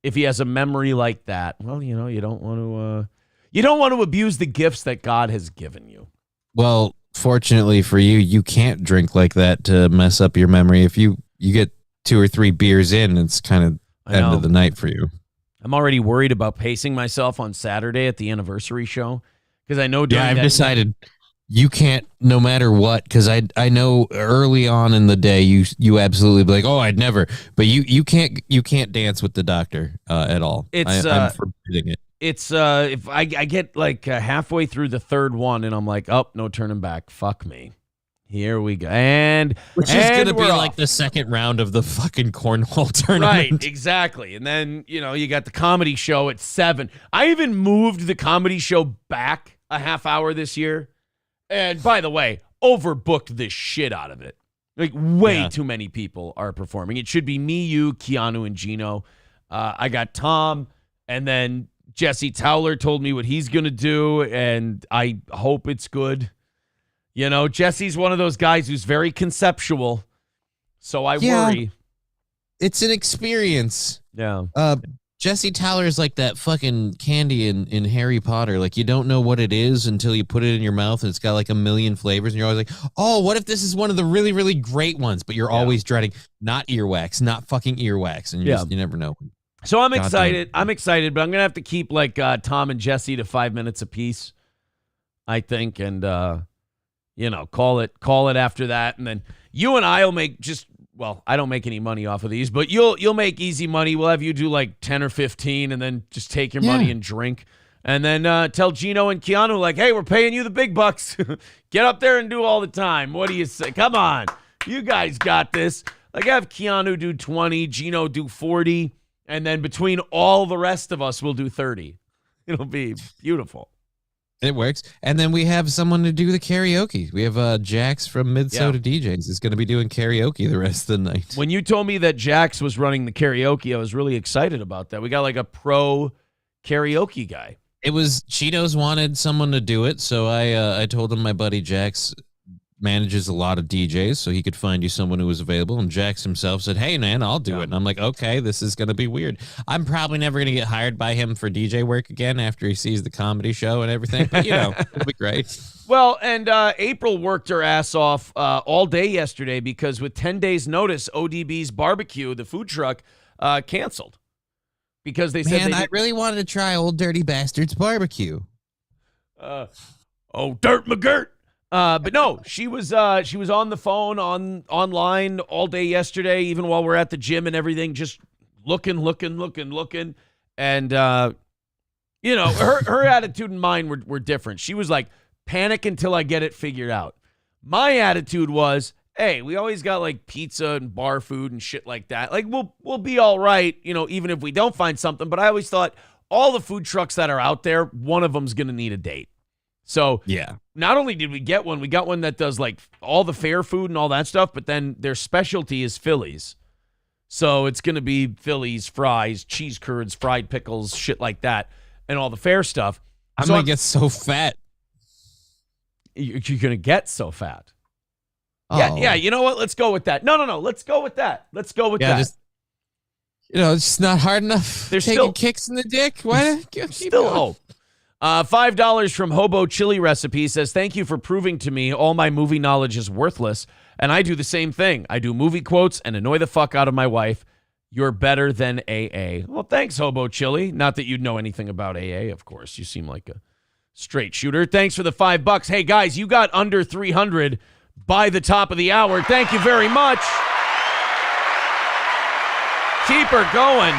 if he has a memory like that. Well, you know, you don't want to abuse the gifts that God has given you. Well, fortunately for you, you can't drink like that to mess up your memory. If you get 2 or 3 beers in, it's kind of end of the night for you. I'm already worried about pacing myself on Saturday at the anniversary show because I know. Yeah, I've decided you can't, no matter what, because I know early on in the day you absolutely be like, oh, I'd never, but you can't dance with the doctor at all. I'm forbidding it. It's if I get like halfway through the third one and I'm like, oh, no turning back. Fuck me. Here we go. Which is going to be like the second round of the fucking cornhole tournament. Right, exactly. And then, you got the comedy show at 7. I even moved the comedy show back a half hour this year. And by the way, overbooked the shit out of it. Like way too many people are performing. It should be me, you, Keanu, and Gino. I got Tom, and then Jesse Towler told me what he's going to do, and I hope it's good. Jesse's one of those guys who's very conceptual, so I worry. It's an experience. Yeah. Jesse Towler is like that fucking candy in Harry Potter. Like, you don't know what it is until you put it in your mouth, and it's got like a million flavors, and you're always like, oh, what if this is one of the really, really great ones? But you're always dreading not earwax, not fucking earwax, and you never know. So I'm excited. I'm excited, but I'm going to have to keep like Tom and Jesse to 5 minutes apiece, I think, and call it after that, and then you and I will make I don't make any money off of these, but you'll make easy money. We'll have you do like 10 or 15 and then just take your money and drink. And then tell Gino and Keanu, like, hey, we're paying you the big bucks. Get up there and do all the time. What do you say? Come on. You guys got this. Like, have Keanu do 20, Gino do 40, and then between all the rest of us, we'll do 30. It'll be beautiful. It works. And then we have someone to do the karaoke. We have Jax from Mid-Soda DJs is going to be doing karaoke the rest of the night. When you told me that Jax was running the karaoke, I was really excited about that. We got like a pro karaoke guy. It was Cheetos wanted someone to do it, so I told him my buddy Jax manages a lot of DJs, so he could find you someone who was available. And Jax himself said, hey, man, I'll do it. And I'm like, okay, this is going to be weird. I'm probably never going to get hired by him for DJ work again after he sees the comedy show and everything. But, it'll be great. Well, and April worked her ass off all day yesterday because with 10 days notice, ODB's barbecue, the food truck, canceled. Because they said I really wanted to try Old Dirty Bastard's barbecue. Dirt McGirt. But no, she was on the phone online all day yesterday, even while we're at the gym and everything, just looking. And, her attitude and mine were different. She was like, panic until I get it figured out. My attitude was, hey, we always got like pizza and bar food and shit like that. Like we'll be all right, even if we don't find something. But I always thought all the food trucks that are out there, one of them's going to need a date. So Yeah. not only did we got one that does like all the fair food and all that stuff, but then their specialty is Phillies. So it's going to be Phillies, fries, cheese curds, fried pickles, shit like that, and all the fair stuff. I'm going to get so fat. You're going to get so fat. Oh. Yeah, you know what? Let's go with that. No. Let's go with that. Let's go with that. Just, it's just not hard enough. There's taking still kicks in the dick. Why? Still hope. $5 from Hobo Chili Recipe says, thank you for proving to me all my movie knowledge is worthless. And I do the same thing. I do movie quotes and annoy the fuck out of my wife. You're better than AA. Well, thanks, Hobo Chili. Not that you'd know anything about AA, of course. You seem like a straight shooter. Thanks for the $5. Hey, guys, you got under 300 by the top of the hour. Thank you very much. Keep her going.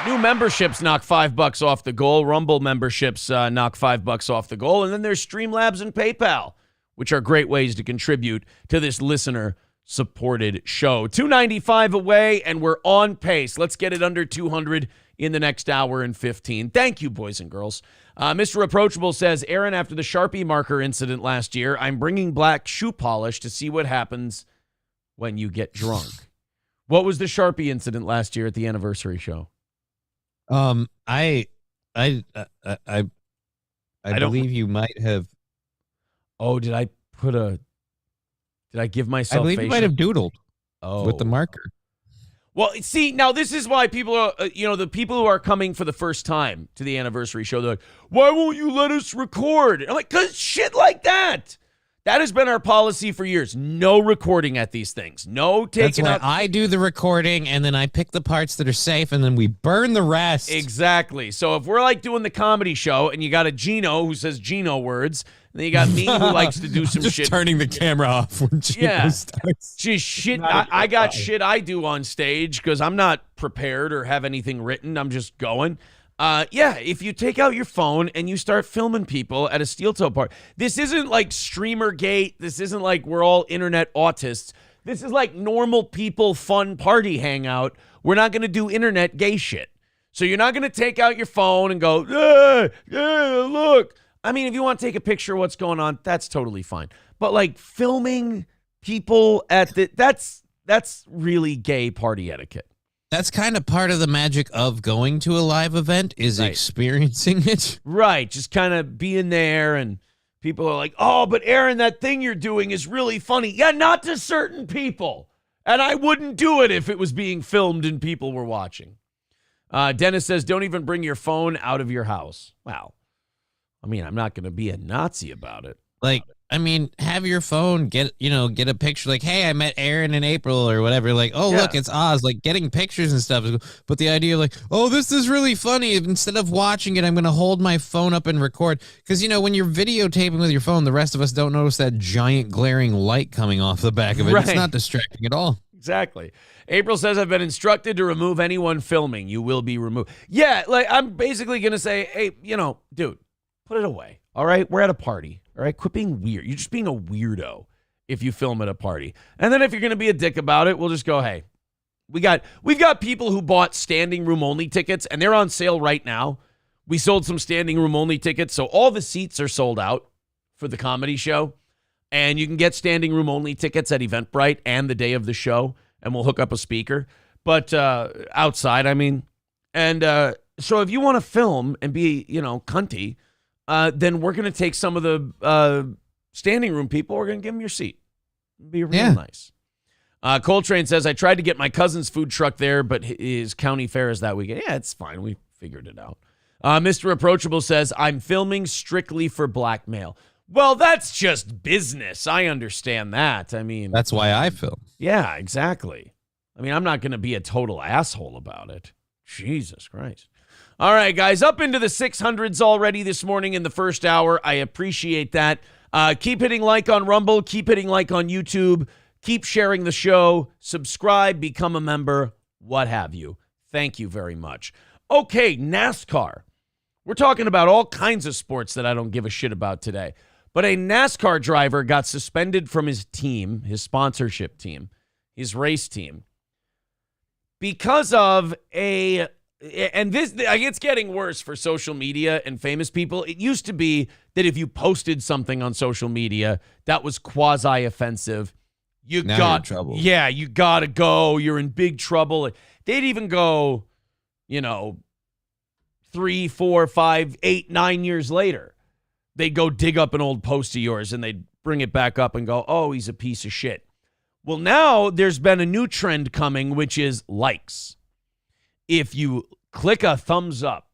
New memberships knock $5 off the goal. Rumble memberships knock $5 off the goal. And then there's Streamlabs and PayPal, which are great ways to contribute to this listener-supported show. $295 away, and we're on pace. Let's get it under 200 in the next hour and 15. Thank you, boys and girls. Mr. Approachable says, Aaron, after the Sharpie marker incident last year, I'm bringing black shoe polish to see what happens when you get drunk. What was the Sharpie incident last year at the anniversary show? I believe you might have. Oh, did I give myself? I believe you might have doodled. With the marker. Well, see, now this is why people are, the people who are coming for the first time to the anniversary show, they're like, why won't you let us record? I'm like, because shit like that. That has been our policy for years. No recording at these things. No taking That's why I do the recording, and then I pick the parts that are safe, and then we burn the rest. Exactly. So if we're like doing the comedy show, and you got a Gino who says Gino words, and then you got me who likes to do some just shit. Turning the camera off when Gino starts. Just shit. I got shit I do on stage because I'm not prepared or have anything written. I'm just going. If you take out your phone and you start filming people at a steel toe party, this isn't like Streamergate. This isn't like we're all internet autists. This is like normal people, fun party hangout. We're not going to do internet gay shit. So you're not going to take out your phone and go, look. I mean, if you want to take a picture of what's going on, that's totally fine. But like filming people that's really gay party etiquette. That's kind of part of the magic of going to a live event is experiencing it. Right. Just kind of being there and people are like, oh, but Aaron, that thing you're doing is really funny. Yeah, not to certain people. And I wouldn't do it if it was being filmed and people were watching. Dennis says, don't even bring your phone out of your house. Wow. I mean, I'm not going to be a Nazi about it. Like, I mean, have your phone get a picture like, hey, I met Aaron in April or whatever. Like, oh, look, it's Oz. Like getting pictures and stuff. But the idea of like, oh, this is really funny. Instead of watching it, I'm going to hold my phone up and record. Because, when you're videotaping with your phone, the rest of us don't notice that giant glaring light coming off the back of it. Right. It's not distracting at all. Exactly. April says, I've been instructed to remove anyone filming. You will be removed. Yeah, like I'm basically going to say, hey, dude, put it away. All right? We're at a party. All right? Quit being weird. You're just being a weirdo if you film at a party. And then if you're going to be a dick about it, we'll just go, hey, we've got people who bought standing room only tickets, and they're on sale right now. We sold some standing room only tickets, so all the seats are sold out for the comedy show. And you can get standing room only tickets at Eventbrite and the day of the show, and we'll hook up a speaker. But outside, I mean. And so if you want to film and be, cunty, then we're going to take some of the standing room people. We're going to give them your seat. It'll be real nice. Coltrane says, I tried to get my cousin's food truck there, but his county fair is that weekend. Yeah, it's fine. We figured it out. Mr. Approachable says, I'm filming strictly for blackmail. Well, that's just business. I understand that. I mean, that's why I film. Yeah, exactly. I mean, I'm not going to be a total asshole about it. Jesus Christ. All right, guys, up into the 600s already this morning in the first hour. I appreciate that. Keep hitting like on Rumble. Keep hitting like on YouTube. Keep sharing the show. Subscribe, become a member, what have you. Thank you very much. Okay, NASCAR. We're talking about all kinds of sports that I don't give a shit about today. But a NASCAR driver got suspended from his team, his sponsorship team, his race team, because of a and this, it's getting worse for social media and famous people. It used to be that if you posted something on social media that was quasi-offensive, Now you're in trouble. Yeah, you got to go. You're in big trouble. They'd even go, 3, 4, 5, 8, 9 years later. They'd go dig up an old post of yours and they'd bring it back up and go, oh, he's a piece of shit. Well, now there's been a new trend coming, which is likes. If you click a thumbs up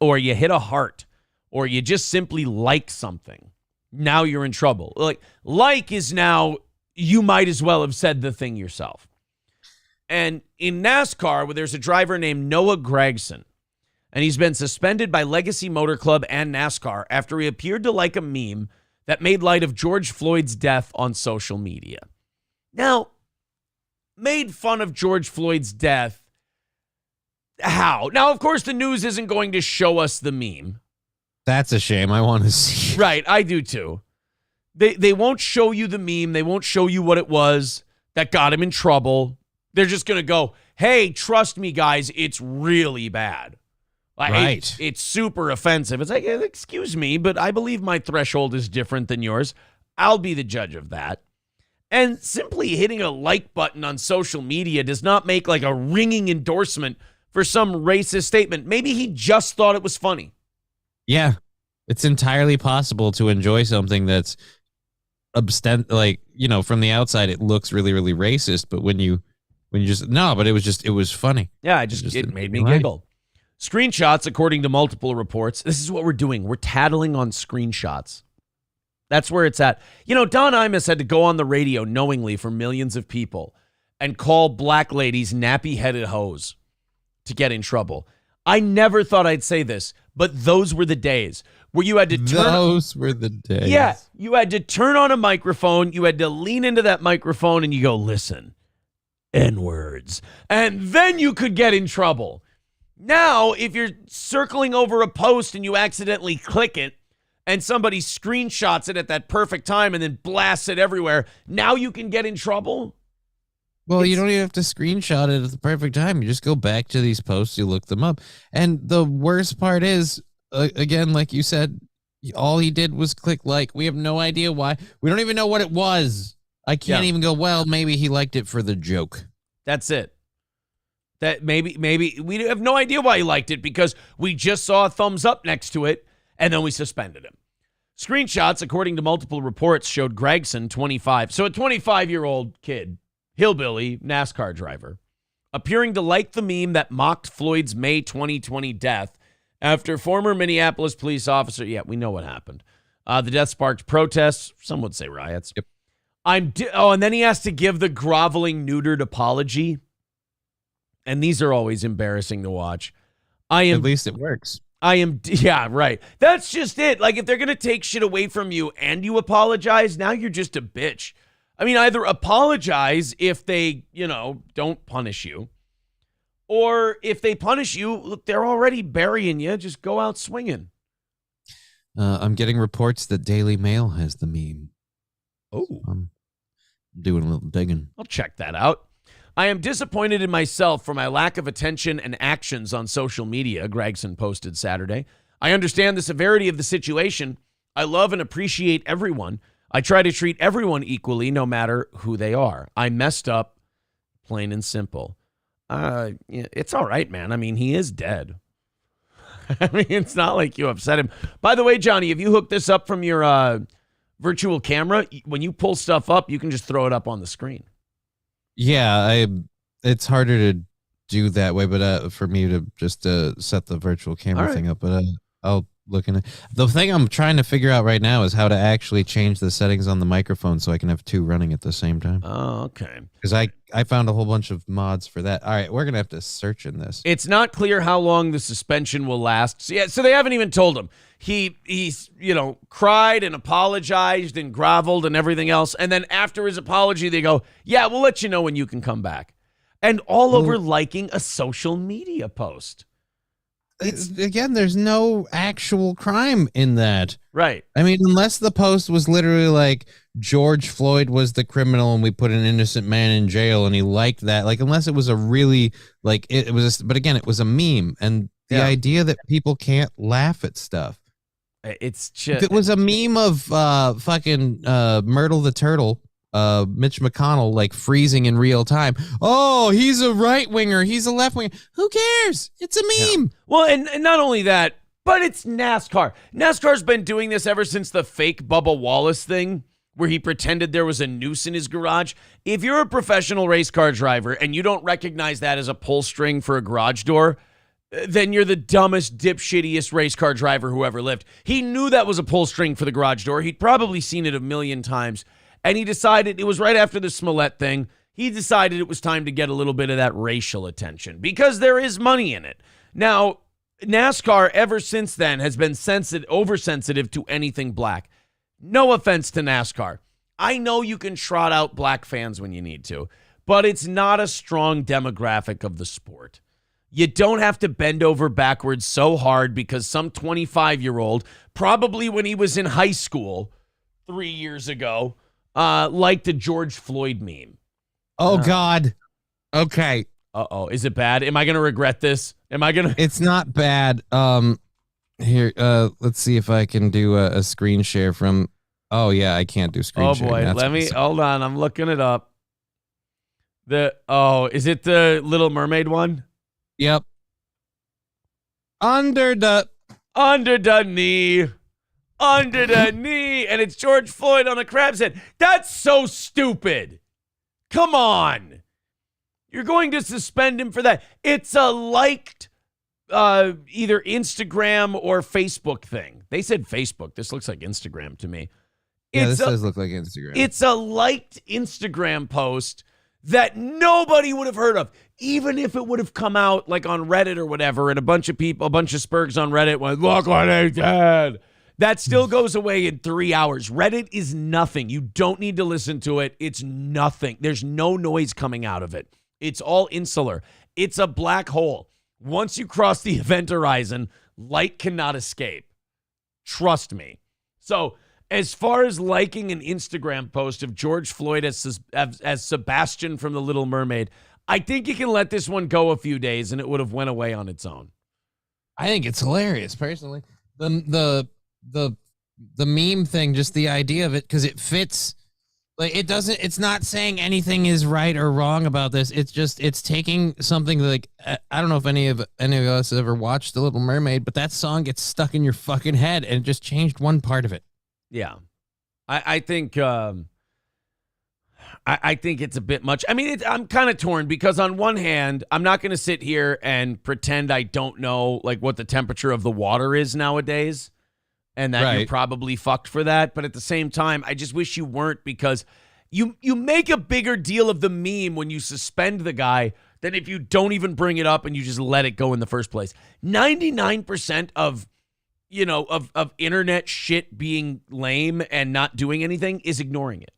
or you hit a heart or you just simply like something, now you're in trouble. Like is now, you might as well have said the thing yourself. And in NASCAR, where there's a driver named Noah Gragson, and he's been suspended by Legacy Motor Club and NASCAR after he appeared to like a meme that made light of George Floyd's death on social media. Now, made fun of George Floyd's death. How? Now, of course, the news isn't going to show us the meme. That's a shame. I want to see it. Right, I do too. They won't show you the meme. They won't show you what it was that got him in trouble. They're just going to go, hey, trust me, guys, it's really bad. Right. It's super offensive. It's like, excuse me, but I believe my threshold is different than yours. I'll be the judge of that. And simply hitting a like button on social media does not make like a ringing endorsement for some racist statement. Maybe he just thought it was funny. Yeah. It's entirely possible to enjoy something that's from the outside, it looks really, really racist. But when you it was funny. Yeah, it made me giggle. Screenshots, according to multiple reports, this is what we're doing. We're tattling on screenshots. That's where it's at. Don Imus had to go on the radio knowingly for millions of people and call black ladies nappy-headed hoes to get in trouble. I never thought I'd say this, but those were the days where you had to turn. Those were the days. Yeah, you had to turn on a microphone. You had to lean into that microphone and you go, listen, N-words. And then you could get in trouble. Now, if you're circling over a post and you accidentally click it and somebody screenshots it at that perfect time and then blasts it everywhere, now you can get in trouble? Well, you don't even have to screenshot it at the perfect time. You just go back to these posts, you look them up. And the worst part is, again, like you said, all he did was click like. We have no idea why. We don't even know what it was. I can't even go, well, maybe he liked it for the joke. That's it. That maybe we have no idea why he liked it because we just saw a thumbs up next to it and then we suspended him. Screenshots, according to multiple reports, showed Gragson, 25. So a 25-year-old kid, hillbilly, NASCAR driver, appearing to like the meme that mocked Floyd's May 2020 death after former Minneapolis police officer, we know what happened. The death sparked protests, some would say riots. Yep. And then he has to give the groveling, neutered apology. And these are always embarrassing to watch. At least it works. Right. That's just it. Like, if they're going to take shit away from you and you apologize, now you're just a bitch. I mean, either apologize if they, don't punish you, or if they punish you, look, they're already burying you. Just go out swinging. I'm getting reports that Daily Mail has the meme. Oh. I'm doing a little digging. I'll check that out. I am disappointed in myself for my lack of attention and actions on social media, Gragson posted Saturday. I understand the severity of the situation. I love and appreciate everyone. I try to treat everyone equally, no matter who they are. I messed up, plain and simple. It's all right, man. I mean, he is dead. I mean, it's not like you upset him. By the way, Johnny, if you hook this up from your virtual camera, when you pull stuff up, you can just throw it up on the screen. Yeah, it's harder to do that way, but for me to just set the virtual camera thing up, but I'll look in it. The thing I'm trying to figure out right now is how to actually change the settings on the microphone so I can have two running at the same time. Oh, okay. Because I found a whole bunch of mods for that. All right, we're going to have to search in this. It's not clear how long the suspension will last. So they haven't even told him. He's cried and apologized and groveled and everything else. And then after his apology, they go, yeah, we'll let you know when you can come back. And all over liking a social media post. Again, there's no actual crime in that. Right. I mean, unless the post was literally like, George Floyd was the criminal and we put an innocent man in jail, and he liked that. Like, unless it was a really like it was, but again, it was a meme, and the idea that people can't laugh at stuff. It's just, If it was a meme of fucking Myrtle the Turtle, Mitch McConnell, like freezing in real time. Oh, he's a right winger. He's a left winger. Who cares? It's a meme. Well, and not only that, but it's NASCAR. NASCAR's been doing this ever since the fake Bubba Wallace thing, where he pretended there was a noose in his garage. If you're a professional race car driver and you don't recognize that as a pull string for a garage door, then you're the dumbest, dipshittiest race car driver who ever lived. He knew that was a pull string for the garage door. He'd probably seen it a million times. And he decided, it was right after the Smollett thing, he decided it was time to get a little bit of that racial attention because there is money in it. Now, NASCAR ever since then has been oversensitive to anything black. No offense to NASCAR. I know you can trot out black fans when you need to, but it's not a strong demographic of the sport. You don't have to bend over backwards so hard because some 25-year-old, probably when he was in high school 3 years ago, liked a George Floyd meme. Oh, God. Okay. Uh-oh. Is it bad? Am I going to regret this? It's not bad. Here, let's see if I can do a screen share from. Oh yeah, I can't do screen share. Oh boy, hold on. I'm looking it up. Is it the Little Mermaid one? Yep. Under the knee, and it's George Floyd on a crab's head. That's so stupid. Come on. You're going to suspend him for that. It's a liked either Instagram or Facebook thing. They said Facebook. This looks like Instagram to me. This does look like Instagram. It's a liked Instagram post that nobody would have heard of, even if it would have come out like on Reddit or whatever, and a bunch of spurgs on Reddit went, look what they did. That still goes away in 3 hours. Reddit is nothing. You don't need to listen to it. It's nothing. There's no noise coming out of it. It's all insular. It's a black hole. Once you cross the event horizon, light cannot escape. Trust me. So as far as liking an Instagram post of George Floyd as Sebastian from The Little Mermaid, I think you can let this one go a few days and it would have went away on its own. I think it's hilarious, personally. The meme thing, just the idea of it, because it fits. Like, it's not saying anything is right or wrong about this. It's taking something like, I don't know if any of us ever watched The Little Mermaid, but that song gets stuck in your fucking head and it just changed one part of it. Yeah. I think I think it's a bit much. I mean, I'm kind of torn because on one hand, I'm not going to sit here and pretend I don't know like what the temperature of the water is nowadays. And that you're probably fucked for that. But at the same time, I just wish you weren't, because you make a bigger deal of the meme when you suspend the guy than if you don't even bring it up and you just let it go in the first place. 99% of internet shit being lame and not doing anything is ignoring it.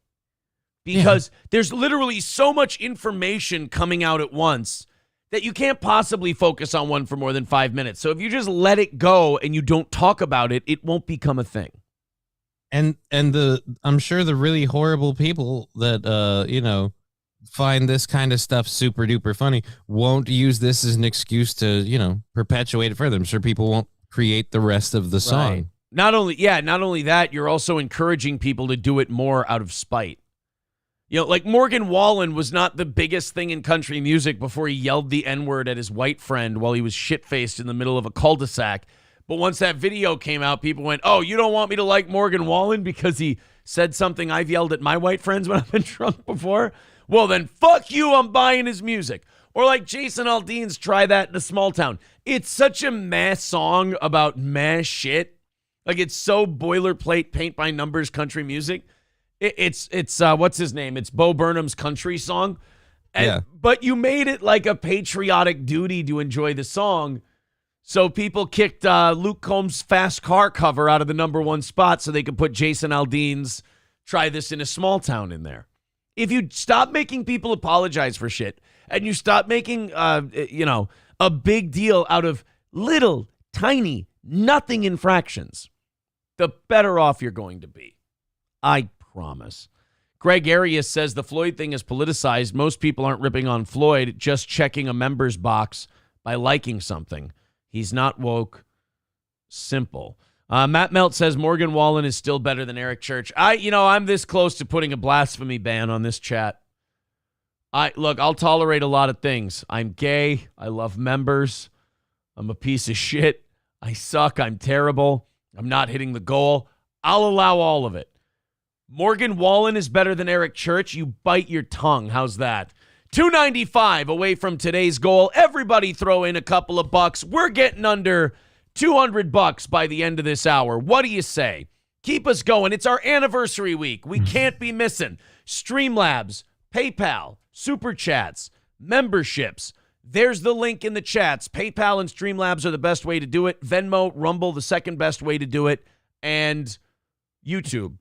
Because there's literally so much information coming out at once that you can't possibly focus on one for more than 5 minutes. So if you just let it go and you don't talk about it, it won't become a thing. And I'm sure the really horrible people that find this kind of stuff super duper funny won't use this as an excuse to, perpetuate it further. I'm sure people won't create the rest of the song. Right. Not only that, you're also encouraging people to do it more out of spite. Like Morgan Wallen was not the biggest thing in country music before he yelled the N-word at his white friend while he was shit-faced in the middle of a cul-de-sac. But once that video came out, people went, oh, you don't want me to like Morgan Wallen because he said something I've yelled at my white friends when I've been drunk before? Well, then fuck you, I'm buying his music. Or like Jason Aldean's Try That in a Small Town. It's such a mass song about mass shit. Like, it's so boilerplate, paint-by-numbers country music. It's what's his name? It's Bo Burnham's country song. But you made it like a patriotic duty to enjoy the song. So people kicked Luke Combs' Fast Car cover out of the #1 spot so they could put Jason Aldean's Try This in a Small Town in there. If you stop making people apologize for shit and you stop making, a big deal out of little, tiny, nothing infractions, the better off you're going to be. I promise. Greg Arias says the Floyd thing is politicized. Most people aren't ripping on Floyd, just checking a members box by liking something. He's not woke. Simple. Matt Melt says Morgan Wallen is still better than Eric Church. I'm this close to putting a blasphemy ban on this chat. I'll tolerate a lot of things. I'm gay. I love members. I'm a piece of shit. I suck. I'm terrible. I'm not hitting the goal. I'll allow all of it. Morgan Wallen is better than Eric Church. You bite your tongue. How's that? $295 away from today's goal. Everybody throw in a couple of bucks. We're getting under $200 by the end of this hour. What do you say? Keep us going. It's our anniversary week. We can't be missing Streamlabs, PayPal, Super Chats, memberships. There's the link in the chats. PayPal and Streamlabs are the best way to do it. Venmo, Rumble, the second best way to do it. And YouTube,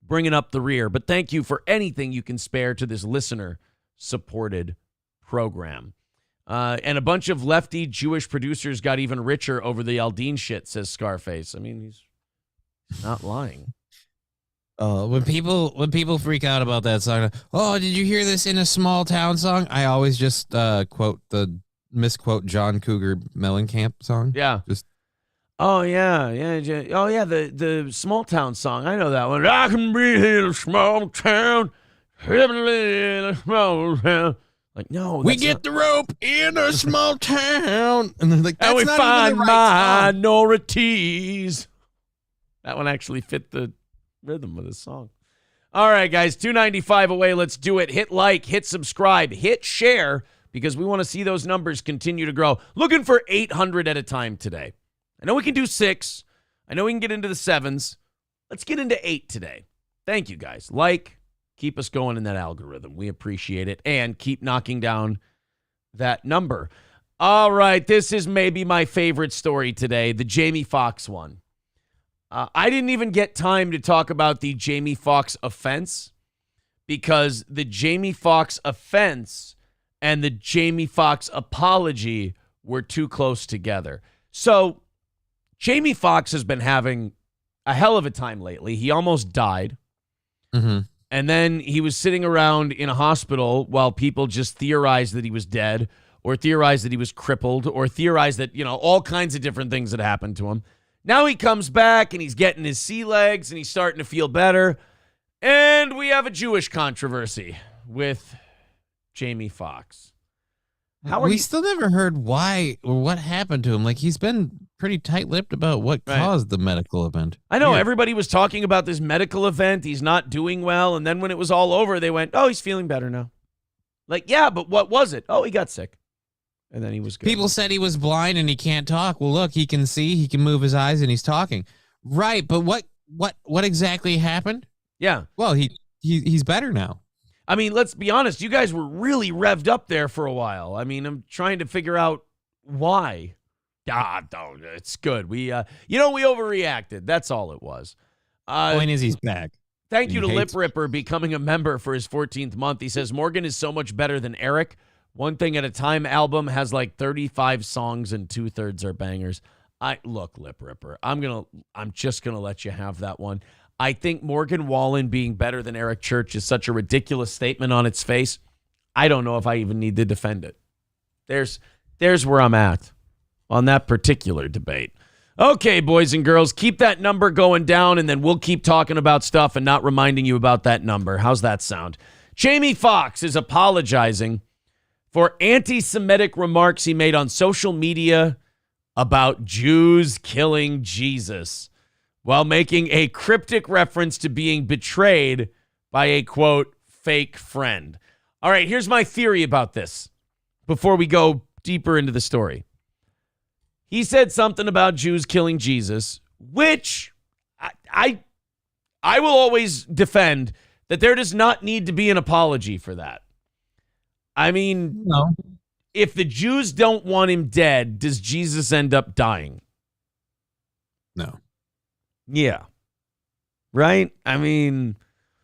bringing up the rear. But thank you for anything you can spare to this listener-supported program. And a bunch of lefty Jewish producers got even richer over the Aldine shit, says Scarface. I mean, he's not lying. When people freak out about that song, oh, did you hear this in a small town song? I always just misquote John Cougar Mellencamp song. Yeah. Just oh yeah. The small town song. I know that one. I can be in a small town, heavenly in a small town. Like, no, we get the rope in a small town, and they're like, that's and we not find even the right song. minorities. That one actually fit the rhythm of the song. All right, guys, $295 away. Let's do it. Hit like, hit subscribe, hit share, because we want to see those numbers continue to grow. Looking for 800 at a time today. I know we can do 6. I know we can get into the 7s. Let's get into 8 today. Thank you, guys. Like, keep us going in that algorithm. We appreciate it. And keep knocking down that number. All right, this is maybe my favorite story today, the Jamie Foxx one. I didn't even get time to talk about the Jamie Foxx offense because the Jamie Foxx offense and the Jamie Foxx apology were too close together. So Jamie Foxx has been having a hell of a time lately. He almost died. Mm-hmm. And then he was sitting around in a hospital while people just theorized that he was dead or theorized that he was crippled or theorized that, all kinds of different things had happened to him. Now he comes back and he's getting his sea legs and he's starting to feel better. And we have a Jewish controversy with Jamie Foxx. We still never heard why or what happened to him. Like, he's been pretty tight-lipped about what caused the medical event. I know. Everybody was talking about this medical event. He's not doing well. And then when it was all over, they went, oh, he's feeling better now. Like, yeah, but what was it? Oh, he got sick. And then he was good. People said he was blind and he can't talk. Well, look, he can see, he can move his eyes, and he's talking. Right, but what exactly happened? Yeah. Well, he's better now. I mean, let's be honest. You guys were really revved up there for a while. I mean, I'm trying to figure out why. No, it's good. We overreacted. That's all it was. Point is, he's back. Thank you to Lip Ripper becoming a member for his 14th month. He says, Morgan is so much better than Eric. One Thing at a Time album has like 35 songs and 2/3 are bangers. Look, Lip Ripper, I'm just gonna let you have that one. I think Morgan Wallen being better than Eric Church is such a ridiculous statement on its face. I don't know if I even need to defend it. There's where I'm at on that particular debate. Okay, boys and girls, keep that number going down, and then we'll keep talking about stuff and not reminding you about that number. How's that sound? Jamie Foxx is apologizing for anti-Semitic remarks he made on social media about Jews killing Jesus, while making a cryptic reference to being betrayed by a, quote, fake friend. All right, here's my theory about this before we go deeper into the story. He said something about Jews killing Jesus, which I will always defend that there does not need to be an apology for that. I mean, no. If the Jews don't want him dead, does Jesus end up dying? No. Yeah. Right? I mean,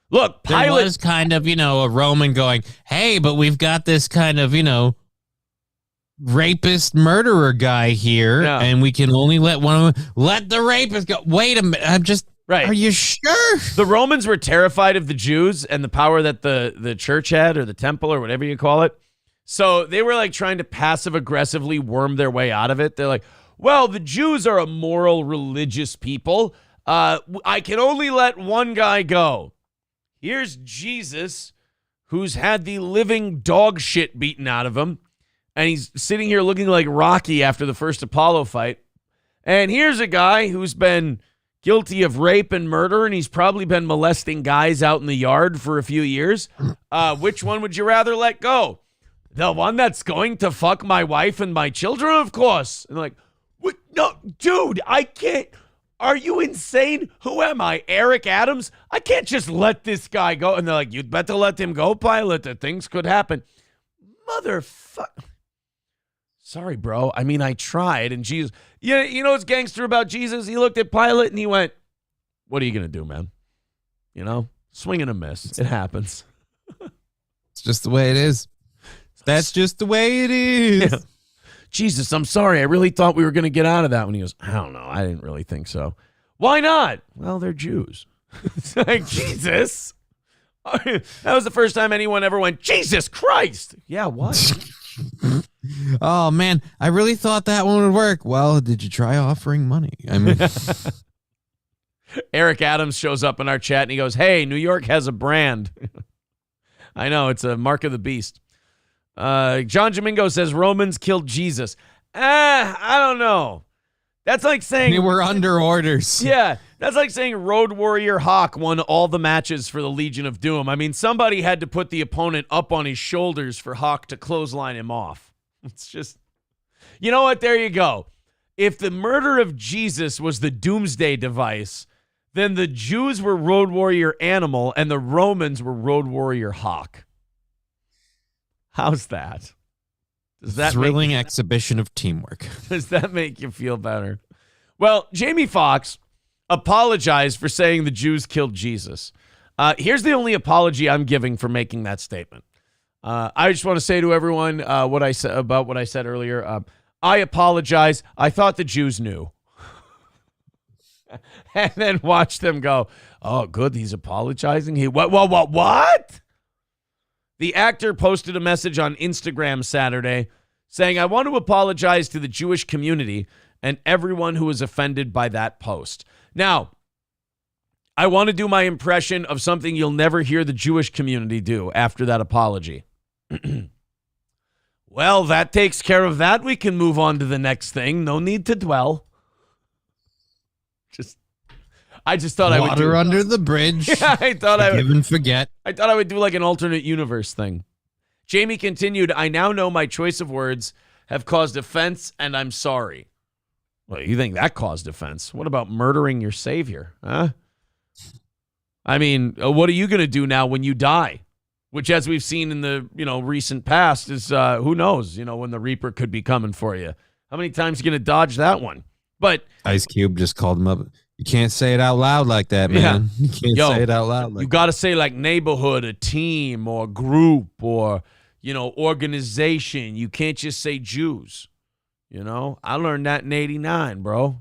look, Pilate... There was kind of, a Roman going, hey, but we've got this kind of, rapist murderer guy here, and we can only let the rapist go. Wait a minute. Right. Are you sure? The Romans were terrified of the Jews and the power that the church had, or the temple, or whatever you call it. So they were like trying to passive aggressively worm their way out of it. They're like, well, the Jews are a moral, religious people. I can only let one guy go. Here's Jesus, who's had the living dog shit beaten out of him. And he's sitting here looking like Rocky after the first Apollo fight. And here's a guy who's been guilty of rape and murder, and he's probably been molesting guys out in the yard for a few years. Which one would you rather let go? The one that's going to fuck my wife and my children, of course. And like, what? No, dude, I can't. Are you insane? Who am I, Eric Adams? I can't just let this guy go. And they're like, you'd better let him go, Pilate, that things could happen. Motherfucker. Sorry, bro. I mean, I tried. And Jesus, you know what's gangster about Jesus? He looked at Pilate and he went, what are you going to do, man? You know, swing and a miss. It happens. It's just the way it is. That's just the way it is. Yeah. Jesus, I'm sorry. I really thought we were going to get out of that one. He goes, I don't know. I didn't really think so. Why not? Well, they're Jews. It's like, Jesus. That was the first time anyone ever went, Jesus Christ. Yeah, what? Oh, man. I really thought that one would work. Well, did you try offering money? I mean, Eric Adams shows up in our chat and he goes, hey, New York has a brand. I know. It's a mark of the beast. John Domingo says Romans killed Jesus. I don't know. That's like saying they were under orders. Yeah, that's like saying Road Warrior Hawk won all the matches for the Legion of Doom. I mean, somebody had to put the opponent up on his shoulders for Hawk to clothesline him off. It's just, you know what? There you go. If the murder of Jesus was the doomsday device, then the Jews were Road Warrior Animal and the Romans were Road Warrior Hawk. How's that? Does that thrilling exhibition of teamwork? Does that make you feel better? Well, Jamie Foxx apologized for saying the Jews killed Jesus. Here's the only apology I'm giving for making that statement. I just want to say to everyone what I said about what I said earlier. I apologize. I thought the Jews knew. And then watch them go, oh, good, he's apologizing. What? The actor posted a message on Instagram Saturday saying, I want to apologize to the Jewish community and everyone who was offended by that post. Now, I want to do my impression of something you'll never hear the Jewish community do after that apology. Well, that takes care of that. We can move on to the next thing. No need to dwell. I just thought I would do water under the bridge. Yeah, I thought I would give and forget. I thought I would do like an alternate universe thing. Jamie continued, I now know my choice of words have caused offense and I'm sorry. Well, you think that caused offense? What about murdering your savior? Huh? I mean, what are you going to do now when you die? Which, as we've seen in the recent past, is who knows? When the Reaper could be coming for you. How many times are you going to dodge that one? But Ice Cube just called him up. You can't say it out loud like that, man. Yeah. You can't say it out loud. You got to say like neighborhood, a team, or group, or organization. You can't just say Jews. I learned that in '89, bro.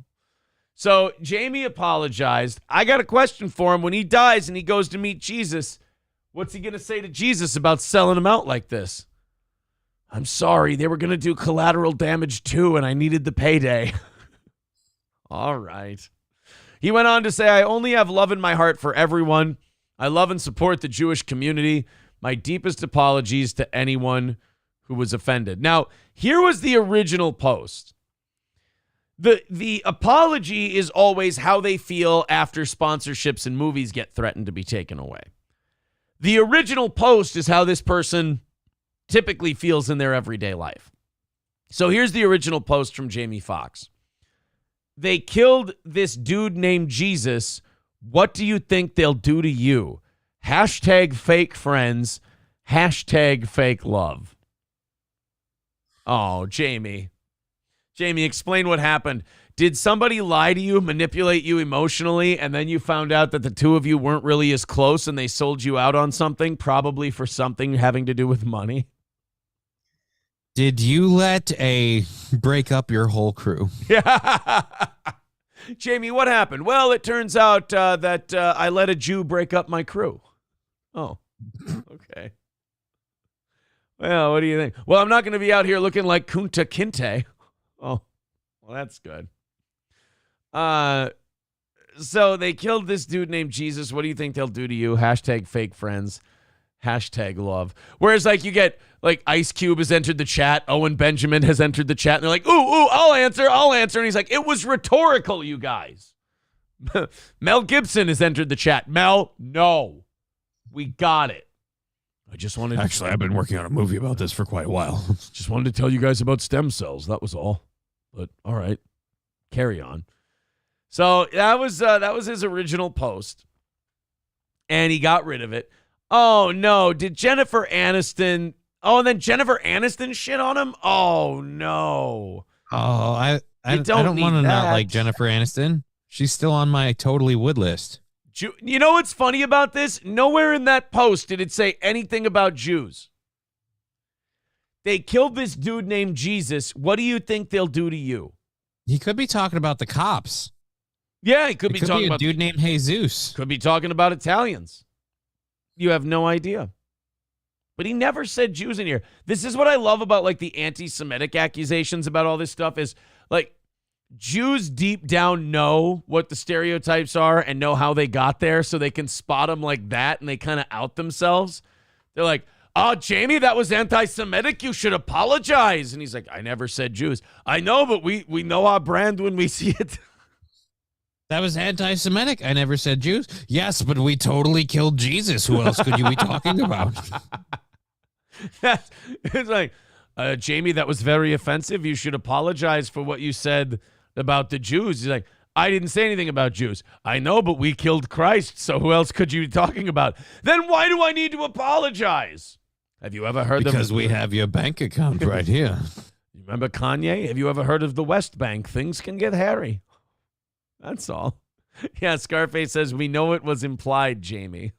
So Jamie apologized. I got a question for him. When he dies and he goes to meet Jesus, what's he going to say to Jesus about selling him out like this? I'm sorry. They were going to do collateral damage too, and I needed the payday. All right. He went on to say, I only have love in my heart for everyone. I love and support the Jewish community. My deepest apologies to anyone who was offended. Now, here was the original post. The apology is always how they feel after sponsorships and movies get threatened to be taken away. The original post is how this person typically feels in their everyday life. So here's the original post from Jamie Foxx. They killed this dude named Jesus. What do you think they'll do to you? Hashtag fake friends. Hashtag fake love. Oh, Jamie. Jamie, explain what happened. Did somebody lie to you, manipulate you emotionally, and then you found out that the two of you weren't really as close and they sold you out on something, probably for something having to do with money? Did you let a break up your whole crew? Yeah. Jamie, what happened? Well, it turns out that I let a Jew break up my crew. Oh, okay. Well, what do you think? Well, I'm not going to be out here looking like Kunta Kinte. Oh, well, that's good. So they killed this dude named Jesus. What do you think they'll do to you? Hashtag fake friends. Hashtag love. Whereas, like, you get, like, Ice Cube has entered the chat. Owen Benjamin has entered the chat. And they're like, ooh, I'll answer. And he's like, it was rhetorical, you guys. Mel Gibson has entered the chat. Mel, no. We got it. I just wanted Actually, I've been working on a movie about this for quite a while. Just wanted to tell you guys about stem cells. That was all. But, all right. Carry on. So that was his original post. And he got rid of it. Oh, no. Did Jennifer Aniston... Oh, and then Jennifer Aniston shit on him? Oh, no. Oh, I don't don't want to need not that. like Jennifer Aniston. She's still on my totally would list. You know what's funny about this? Nowhere in that post did it say anything about Jews. They killed this dude named Jesus. What do you think they'll do to you? He could be talking about the cops. Yeah, he could be talking a about... dude named Jesus. Could be talking about Italians. You have no idea. But he never said Jews in here. This is what I love about, like, the anti-Semitic accusations about all this stuff is, like, Jews deep down know what the stereotypes are and know how they got there, so they can spot them like that, and they kind of out themselves. They're like, oh, Jamie, that was anti-Semitic. You should apologize. And he's like, I never said Jews. I know, but we know our brand when we see it. That was anti-Semitic. I never said Jews. Yes, but we totally killed Jesus. Who else could you be talking about? It's like, Jamie, that was very offensive. You should apologize for what you said about the Jews. He's like, I didn't say anything about Jews. I know, but we killed Christ, so who else could you be talking about? Then why do I need to apologize? Have you ever heard Because we have your bank account right here. You remember Kanye? Have you ever heard of the West Bank? Things can get hairy. That's all. Yeah, Scarface says, we know it was implied, Jamie.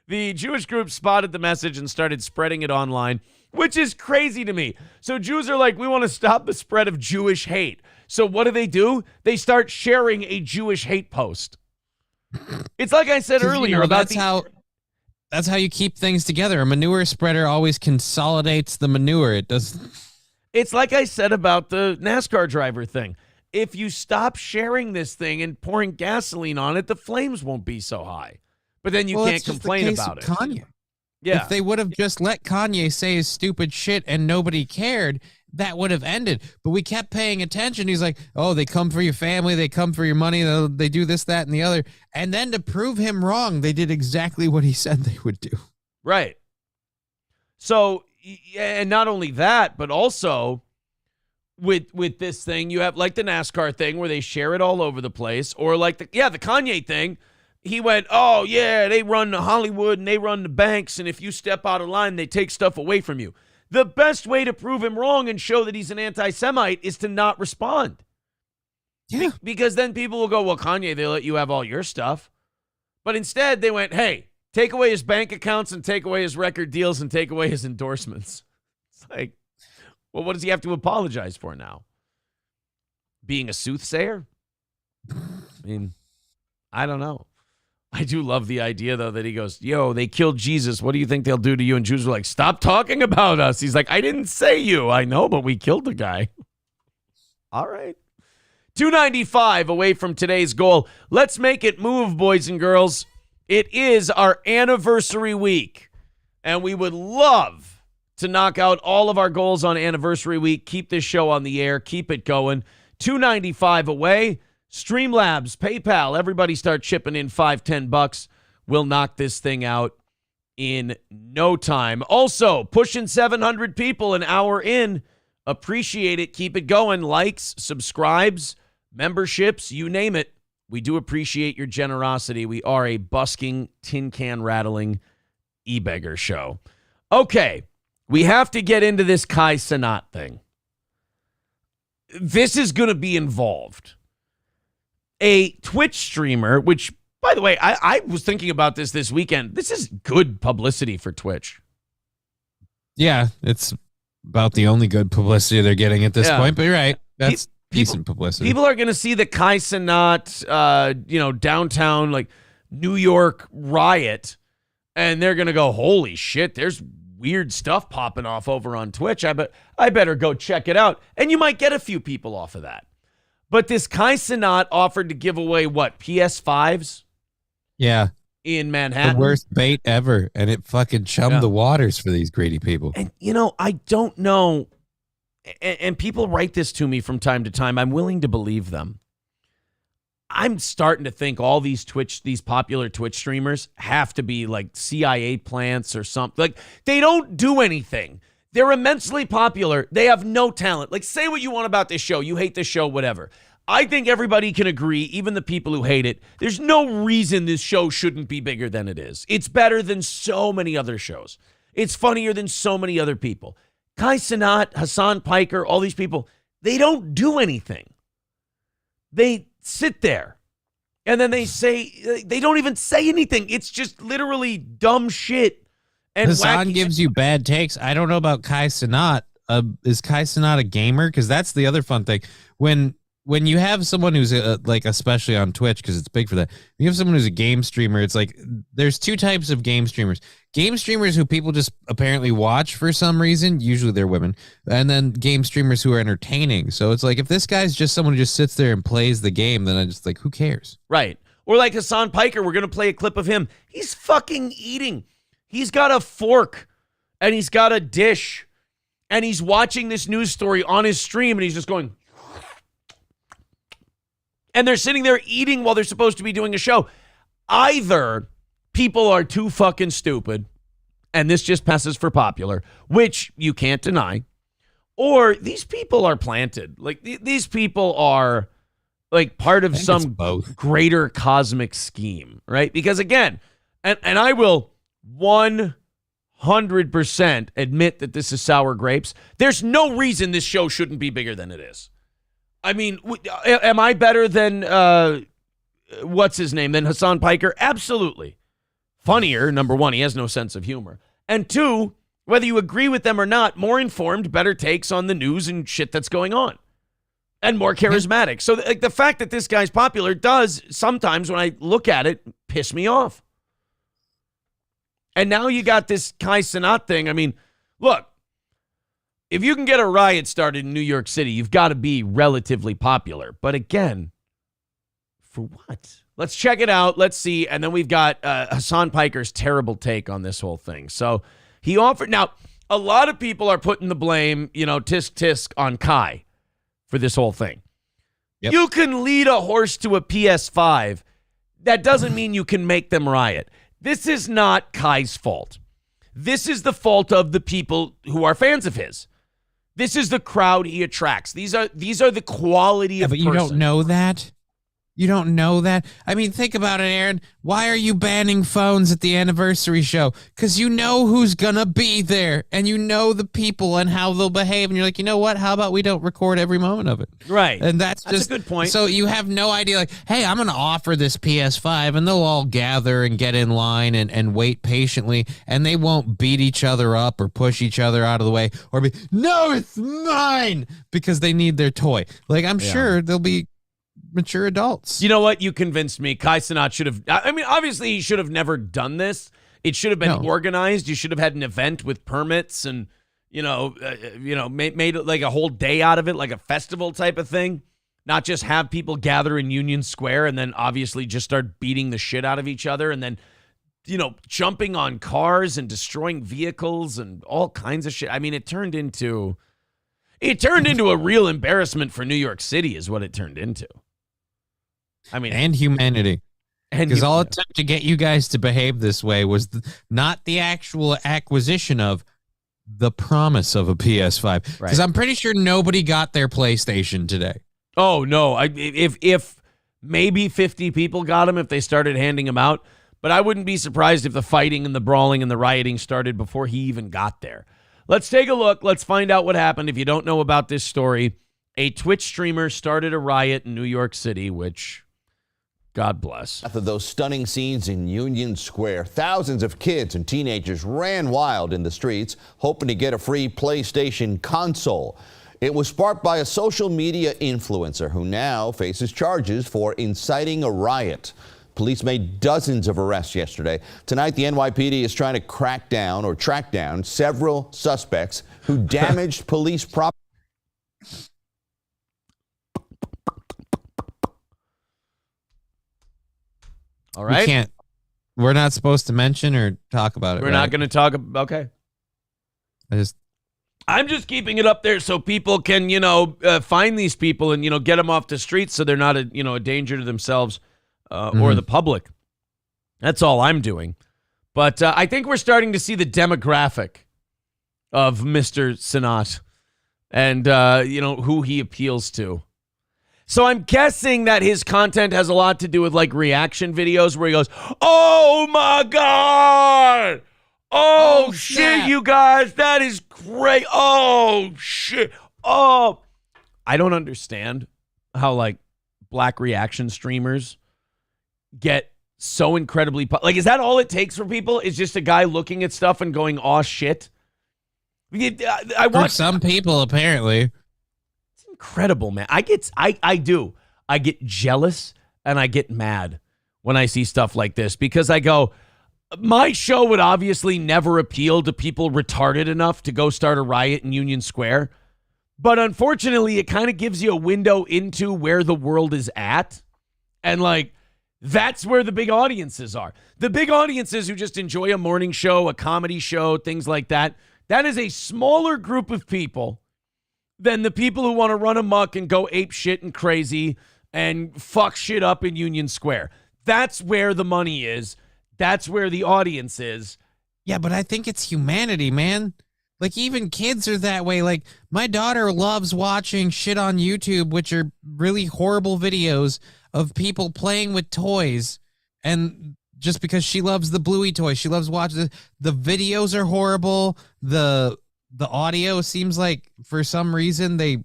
The Jewish group spotted the message and started spreading it online, which is crazy to me. So Jews are like, we want to stop the spread of Jewish hate. So what do? They start sharing a Jewish hate post. It's like I said earlier about that's how you keep things together. A manure spreader always consolidates the manure. It does. It's like I said about the NASCAR driver thing. If you stop sharing this thing and pouring gasoline on it, the flames won't be so high. But then you can't complain about it. Kanye. Yeah. If they would have just let Kanye say his stupid shit and nobody cared, that would have ended. But we kept paying attention. He's like, oh, they come for your family. They come for your money. They do this, that, and the other. And then to prove him wrong, they did exactly what he said they would do. Right. So, and not only that, but also with this thing, you have like the NASCAR thing where they share it all over the place, or like the Kanye thing. He went, oh, yeah, they run the Hollywood and they run the banks, and if you step out of line, they take stuff away from you. The best way to prove him wrong and show that he's an anti-Semite is to not respond. Yeah. Because then people will go, well, Kanye, they let you have all your stuff. But instead, they went, hey, take away his bank accounts and take away his record deals and take away his endorsements. It's like, well, what does he have to apologize for now? Being a soothsayer? I mean, I don't know. I do love the idea, though, that he goes, yo, they killed Jesus. What do you think they'll do to you? And Jews are like, stop talking about us. He's like, I didn't say you. I know, but we killed the guy. All right. 295 away from today's goal. Let's make it move, boys and girls. It is our anniversary week, and we would love to knock out all of our goals on anniversary week. Keep this show on the air. Keep it going. 295 away. Streamlabs, PayPal, everybody start chipping in $5-10. We'll knock this thing out in no time. Also, pushing 700 people an hour in. Appreciate it. Keep it going. Likes, subscribes, memberships, you name it. We do appreciate your generosity. We are a busking, tin can rattling e-beggar show. Okay, we have to get into this Kai Cenat thing. This is going to be involved. A Twitch streamer, which, by the way, I was thinking about this weekend. This is good publicity for Twitch. Yeah, it's about the only good publicity they're getting at this point, but you're right. decent publicity. People are going to see the Kai Cenat, downtown, like, New York riot, and they're going to go, holy shit, there's weird stuff popping off over on Twitch. I better go check it out. And you might get a few people off of that. But this Kai Cenat offered to give away, what, PS5s? Yeah. In Manhattan. The worst bait ever. And it fucking chummed the waters for these greedy people. And, I don't know. And people write this to me from time to time. I'm willing to believe them. I'm starting to think all these popular Twitch streamers have to be like CIA plants or something. Like, they don't do anything. They're immensely popular. They have no talent. Like, say what you want about this show. You hate this show, whatever. I think everybody can agree, even the people who hate it, there's no reason this show shouldn't be bigger than it is. It's better than so many other shows. It's funnier than so many other people. Kai Cenat, Hasan Piker, all these people, they don't do anything. They sit there, and then they don't even say anything. It's just literally dumb shit. And Hasan gives you bad takes. I don't know about Kai Cenat. Is Kai Cenat a gamer? Because that's the other fun thing. When you have someone who's like, especially on Twitch, because it's big for that, you have someone who's a game streamer. It's like there's two types of game streamers. Game streamers who people just apparently watch for some reason. Usually they're women. And then game streamers who are entertaining. So it's like, if this guy's just someone who just sits there and plays the game, then I just like, who cares? Right. Or like Hasan Piker, we're going to play a clip of him. He's fucking eating. He's got a fork and he's got a dish and he's watching this news story on his stream and he's just going. And they're sitting there eating while they're supposed to be doing a show. Either people are too fucking stupid and this just passes for popular, which you can't deny, or these people are planted. Like, these people are like part of some greater cosmic scheme, right? Because again, and I will 100% admit that this is sour grapes. There's no reason this show shouldn't be bigger than it is. I mean, am I better than, what's his name, than Hasan Piker? Absolutely. Funnier, number one, he has no sense of humor. And two, whether you agree with them or not, more informed, better takes on the news and shit that's going on. And more charismatic. So like, the fact that this guy's popular does sometimes, when I look at it, piss me off. And now you got this Kai Cenat thing. I mean, look. If you can get a riot started in New York City, you've got to be relatively popular. But again, for what? Let's check it out. Let's see. And then we've got Hasan Piker's terrible take on this whole thing. So he offered. Now, a lot of people are putting the blame, tisk tisk on Kai for this whole thing. Yep. You can lead a horse to a PS5. That doesn't mean you can make them riot. This is not Kai's fault. This is the fault of the people who are fans of his. This is the crowd he attracts. These are the quality of person. But you don't know that. You don't know that. I mean, think about it, Aaron. Why are you banning phones at the anniversary show? Because you know who's gonna be there, and you know the people and how they'll behave, and you're like, you know what? How about we don't record every moment of it? Right. And that's just a good point. So you have no idea, like, hey, I'm gonna offer this PS5, and they'll all gather and get in line and wait patiently, and they won't beat each other up or push each other out of the way or be, no, it's mine, because they need their toy. Like, I'm sure they'll be mature adults. You know what? You convinced me. Kai Cenat should have. I mean, obviously, he should have never done this. It should have been organized. You should have had an event with permits and, made it like a whole day out of it, like a festival type of thing. Not just have people gather in Union Square and then obviously just start beating the shit out of each other and then, jumping on cars and destroying vehicles and all kinds of shit. I mean, it turned into a real embarrassment for New York City, is what it turned into. I mean, and humanity. Because all it took to get you guys to behave this way was not the actual acquisition of, the promise of a PS5. Because I'm pretty sure nobody got their PlayStation today. Oh, no. If maybe 50 people got them if they started handing them out. But I wouldn't be surprised if the fighting and the brawling and the rioting started before he even got there. Let's take a look. Let's find out what happened. If you don't know about this story, a Twitch streamer started a riot in New York City, which... God bless. After those stunning scenes in Union Square, thousands of kids and teenagers ran wild in the streets, hoping to get a free PlayStation console. It was sparked by a social media influencer who now faces charges for inciting a riot. Police made dozens of arrests yesterday. Tonight, the NYPD is trying to track down several suspects who damaged police property. All right. We're not supposed to mention or talk about it. We're not going to talk about. Okay. I'm just keeping it up there so people can, find these people and, get them off the streets so they're not a danger to themselves or the public. That's all I'm doing. But I think we're starting to see the demographic of Mr. Cenat and, who he appeals to. So I'm guessing that his content has a lot to do with like reaction videos where he goes, "Oh my God. Oh shit, you guys, that is great. Oh shit. Oh." I don't understand how like black reaction streamers get so incredibly like, is that all it takes for people? Is just a guy looking at stuff and going, "Oh shit." I For some people, apparently. Incredible, man. I get jealous and I get mad when I see stuff like this because I go, my show would obviously never appeal to people retarded enough to go start a riot in Union Square. But unfortunately, it kind of gives you a window into where the world is at. And like, that's where the big audiences are. The big audiences who just enjoy a morning show, a comedy show, things like that. That is a smaller group of people than the people who want to run amok and go ape shit and crazy and fuck shit up in Union Square. That's where the money is. That's where the audience is. Yeah, but I think it's humanity, man. Like, even kids are that way. Like, my daughter loves watching shit on YouTube, which are really horrible videos of people playing with toys. And just because she loves the Bluey toys, she loves watching the videos are horrible. The audio seems like for some reason they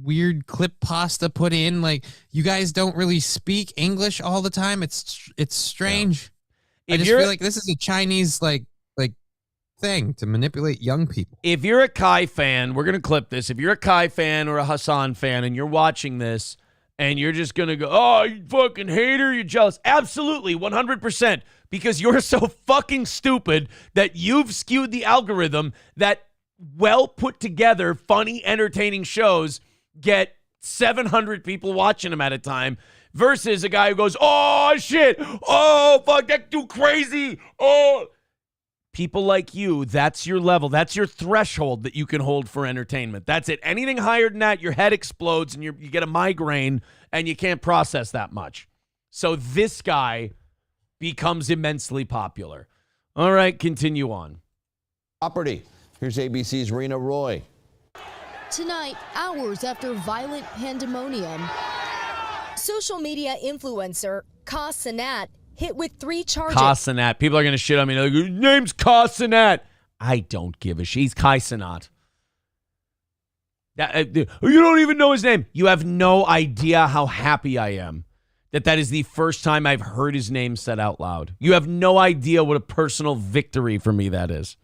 weird clip pasta put in. Like, you guys don't really speak English all the time. It's strange. Yeah. I just feel like this is a Chinese like thing to manipulate young people. If you're a Kai fan, we're gonna clip this. If you're a Kai fan or a Hasan fan and you're watching this and you're just gonna go, "Oh, you fucking hater, you're jealous." Absolutely, 100%, because you're so fucking stupid that you've skewed the algorithm that well put together, funny, entertaining shows get 700 people watching them at a time versus a guy who goes, "Oh shit, oh fuck, that's too crazy, oh." People like you, that's your level, that's your threshold that you can hold for entertainment. That's it. Anything higher than that, your head explodes and you get a migraine and you can't process that much. So this guy becomes immensely popular. All right, continue on. Property. Here's ABC's Rena Roy. Tonight, hours after violent pandemonium, social media influencer Kai Cenat hit with 3 charges. Kai Cenat. People are going to shit on me. They're like, "Name's Kai Cenat." I don't give a shit. He's Kai Cenat. You don't even know his name. You have no idea how happy I am that is the first time I've heard his name said out loud. You have no idea what a personal victory for me that is.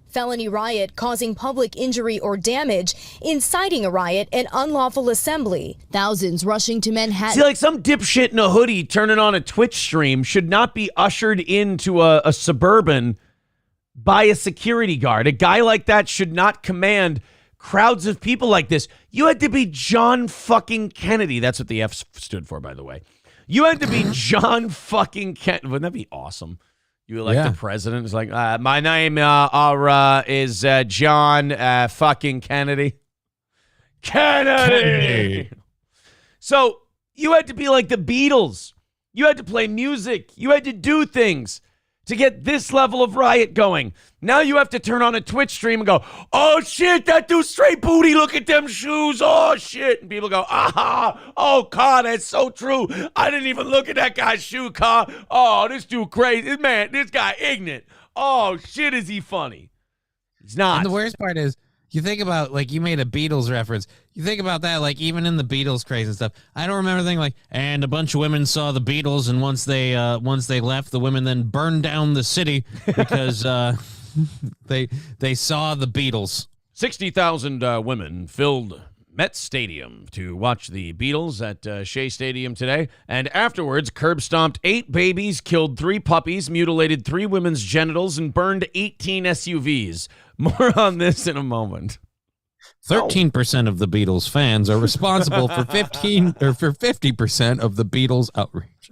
Felony riot causing public injury or damage, inciting a riot, and unlawful assembly. Thousands rushing to Manhattan. See, like some dipshit in a hoodie turning on a Twitch stream should not be ushered into a Suburban by a security guard. A guy like that should not command crowds of people like this. You had to be John fucking Kennedy. That's what the F stood for, by the way. You had to be John fucking Kennedy. Wouldn't that be awesome? You elect the president. It's like, my name is John fucking Kennedy. Kennedy. So you had to be like the Beatles. You had to play music. You had to do things to get this level of riot going. Now you have to turn on a Twitch stream and go, "Oh shit, that dude's straight booty. Look at them shoes. Oh shit." And people go, "Aha. Oh, Ka, that's so true. I didn't even look at that guy's shoe, Ka. Oh, this dude crazy. Man, this guy ignorant. Oh shit, is he funny?" He's not. And the worst part is, you think about, like, you made a Beatles reference. You think about that, like, even in the Beatles craze and stuff. I don't remember thinking, like, and a bunch of women saw the Beatles, and once they left, the women then burned down the city because they saw the Beatles. 60,000 women filled Met Stadium to watch the Beatles at Shea Stadium today, and afterwards curb stomped 8 babies, killed 3 puppies, mutilated 3 women's genitals, and burned 18 SUVs. More on this in a moment. 13% of the Beatles fans are responsible for 50% of the Beatles outrage.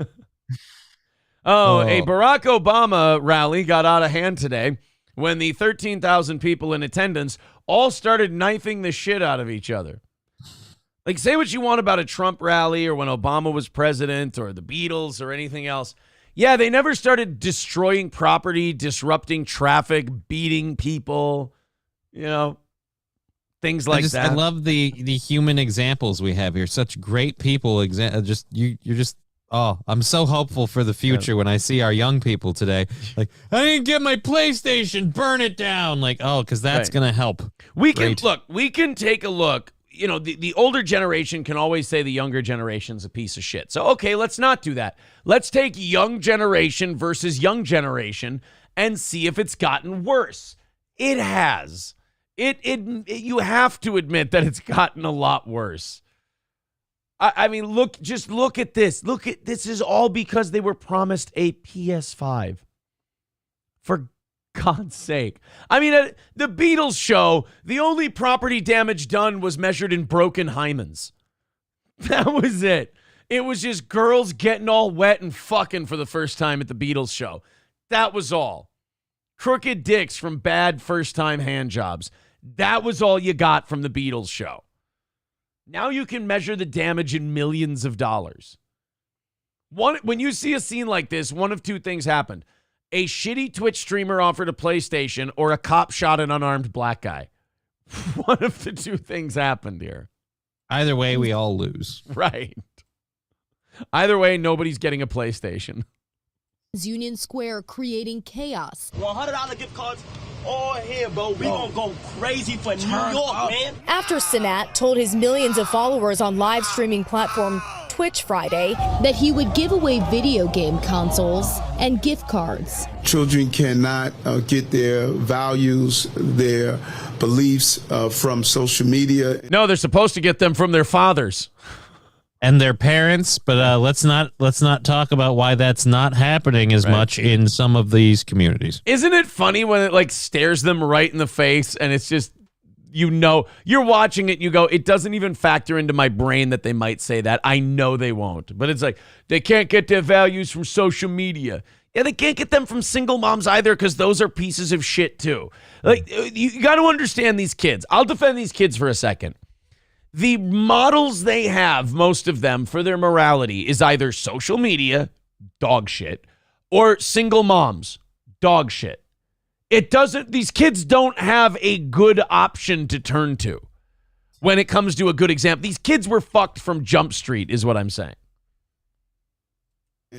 A Barack Obama rally got out of hand today when the 13,000 people in attendance all started knifing the shit out of each other. Like, say what you want about a Trump rally or when Obama was president or the Beatles or anything else. Yeah, they never started destroying property, disrupting traffic, beating people, things like that. I love the human examples we have here. Such great people. I'm so hopeful for the future when I see our young people today. Like, I didn't get my PlayStation, burn it down. Like, because that's going to help. We can take a look. The older generation can always say the younger generation's a piece of shit. So, okay, let's not do that. Let's take young generation versus young generation and see if it's gotten worse. It has. You have to admit that it's gotten a lot worse. I mean, look at this. This is all because they were promised a PS5. For God's sake. I mean, at the Beatles show, the only property damage done was measured in broken hymens. That was it. It was just girls getting all wet and fucking for the first time at the Beatles show. That was all. Crooked dicks from bad first-time hand jobs. That was all you got from the Beatles show. Now you can measure the damage in millions of dollars. When you see a scene like this, one of two things happened. A shitty Twitch streamer offered a PlayStation or a cop shot an unarmed black guy. One of the two things happened here. Either way, we all lose. Right. Either way, nobody's getting a PlayStation. Union Square creating chaos. $100 gift cards all here, bro. We gonna go crazy for New York, man. After Cenat told his millions of followers on live streaming platform Twitch Friday that he would give away video game consoles and gift cards. Children cannot get their values, their beliefs from social media. No, they're supposed to get them from their fathers. And their parents, but let's not talk about why that's not happening as much in some of these communities. Isn't it funny when it stares them right in the face and it's just, you're watching it and you go, it doesn't even factor into my brain that they might say that. I know they won't. But it's like, they can't get their values from social media. Yeah, they can't get them from single moms either because those are pieces of shit too. You got to understand these kids. I'll defend these kids for a second. The models they have, most of them, for their morality is either social media, dog shit, or single moms, dog shit. These kids don't have a good option to turn to when it comes to a good example. These kids were fucked from Jump Street, is what I'm saying.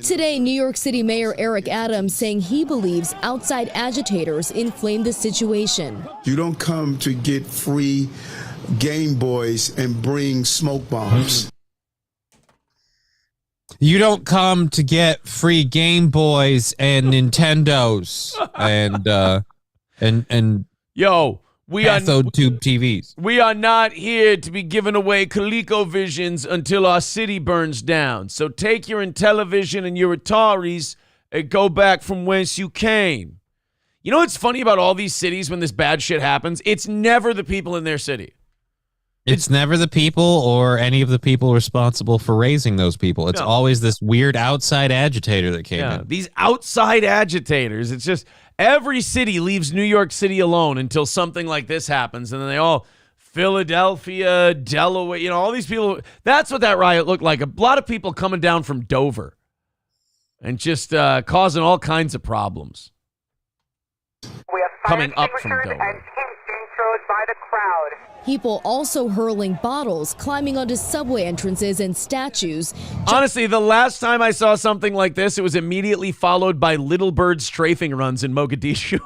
Today, New York City Mayor Eric Adams saying he believes outside agitators inflamed the situation. You don't come to get free Game Boys and bring smoke bombs. You don't come to get free Game Boys and Nintendos and cathode tube TVs. We are not here to be giving away ColecoVisions until our city burns down. So take your Intellivision and your Ataris and go back from whence you came. You know what's funny about all these cities when this bad shit happens? It's never the people in their city. It's never the people or any of the people responsible for raising those people. It's always this weird outside agitator that came in. These outside agitators. It's just every city leaves New York City alone until something like this happens. And then they all, Philadelphia, Delaware, all these people. That's what that riot looked like. A lot of people coming down from Dover and just causing all kinds of problems. Coming up from Dover. By the crowd. People also hurling bottles, climbing onto subway entrances and statues. Honestly, the last time I saw something like this, it was immediately followed by little bird strafing runs in Mogadishu.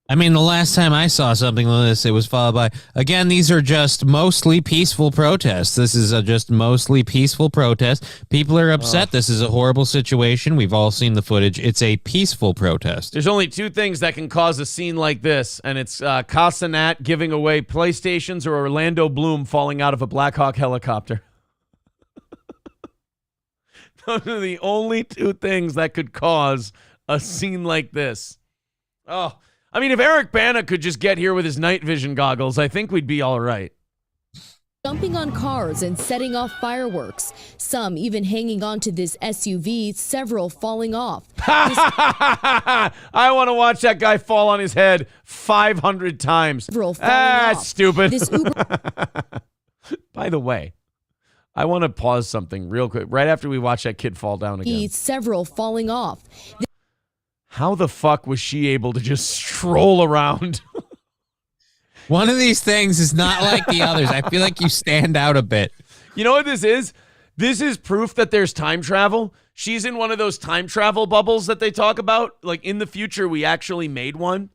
I mean, the last time I saw something like this, it was followed by, again, these are just mostly peaceful protests. This is just mostly peaceful protest. People are upset. This is a horrible situation. We've all seen the footage. It's a peaceful protest. There's only two things that can cause a scene like this, and it's Kai Cenat giving away PlayStations or Orlando Bloom falling out of a Black Hawk helicopter. Those are the only two things that could cause a scene like this. Oh, I mean, if Eric Bana could just get here with his night vision goggles, I think we'd be all right. Jumping on cars and setting off fireworks. Some even hanging onto this SUV, several falling off. I want to watch that guy fall on his head 500 times. Off. Stupid. This Uber By the way, I want to pause something real quick right after we watch that kid fall down again. Several falling off. How the fuck was she able to just stroll around? One of these things is not like the others. I feel like you stand out a bit. You know what this is? This is proof that there's time travel. She's in one of those time travel bubbles that they talk about. Like in the future, we actually made one.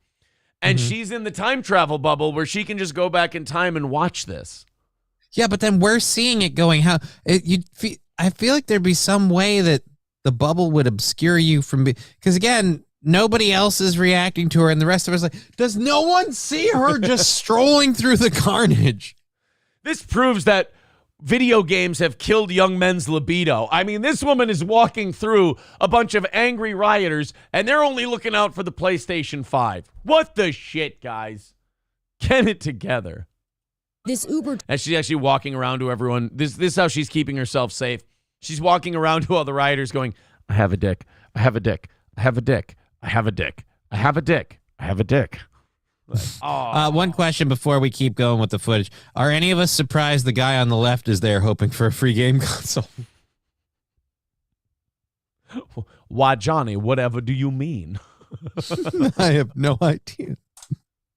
And she's in the time travel bubble where she can just go back in time and watch this. Yeah, but then we're seeing it going. I feel like there'd be some way that the bubble would obscure you from because again, nobody else is reacting to her, and the rest of us like, does no one see her just strolling through the carnage? This proves that video games have killed young men's libido. I mean, this woman is walking through a bunch of angry rioters, and they're only looking out for the PlayStation 5. What the shit, guys? Get it together. This Uber. And she's actually walking around to everyone. This is how she's keeping herself safe. She's walking around to all the rioters going, I have a dick. I have a dick. I have a dick. I have a dick. I have a dick. I have a dick. Like, one question before we keep going with the footage. Are any of us surprised the guy on the left is there hoping for a free game console? Why, Johnny, whatever do you mean? I have no idea.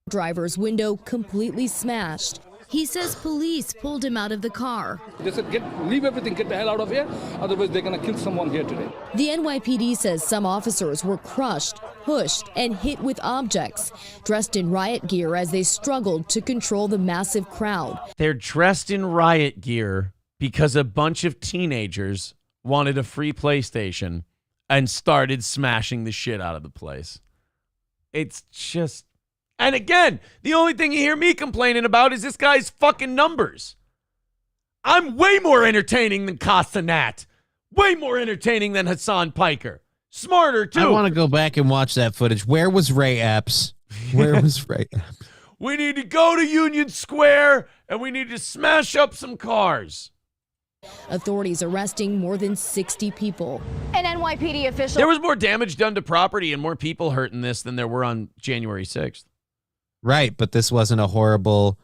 Driver's window completely smashed. He says police pulled him out of the car. They said, leave everything, get the hell out of here, otherwise they're going to kill someone here today. The NYPD says some officers were crushed, pushed, and hit with objects, dressed in riot gear as they struggled to control the massive crowd. They're dressed in riot gear because a bunch of teenagers wanted a free PlayStation and started smashing the shit out of the place. It's just... And again, the only thing you hear me complaining about is this guy's fucking numbers. I'm way more entertaining than Kai Cenat. Way more entertaining than Hasan Piker. Smarter, too. I want to go back and watch that footage. Where was Ray Epps? Where was Ray Epps? We need to go to Union Square, and we need to smash up some cars. Authorities arresting more than 60 people. An NYPD official... There was more damage done to property and more people hurt in this than there were on January 6th. Right, but this wasn't a horrible,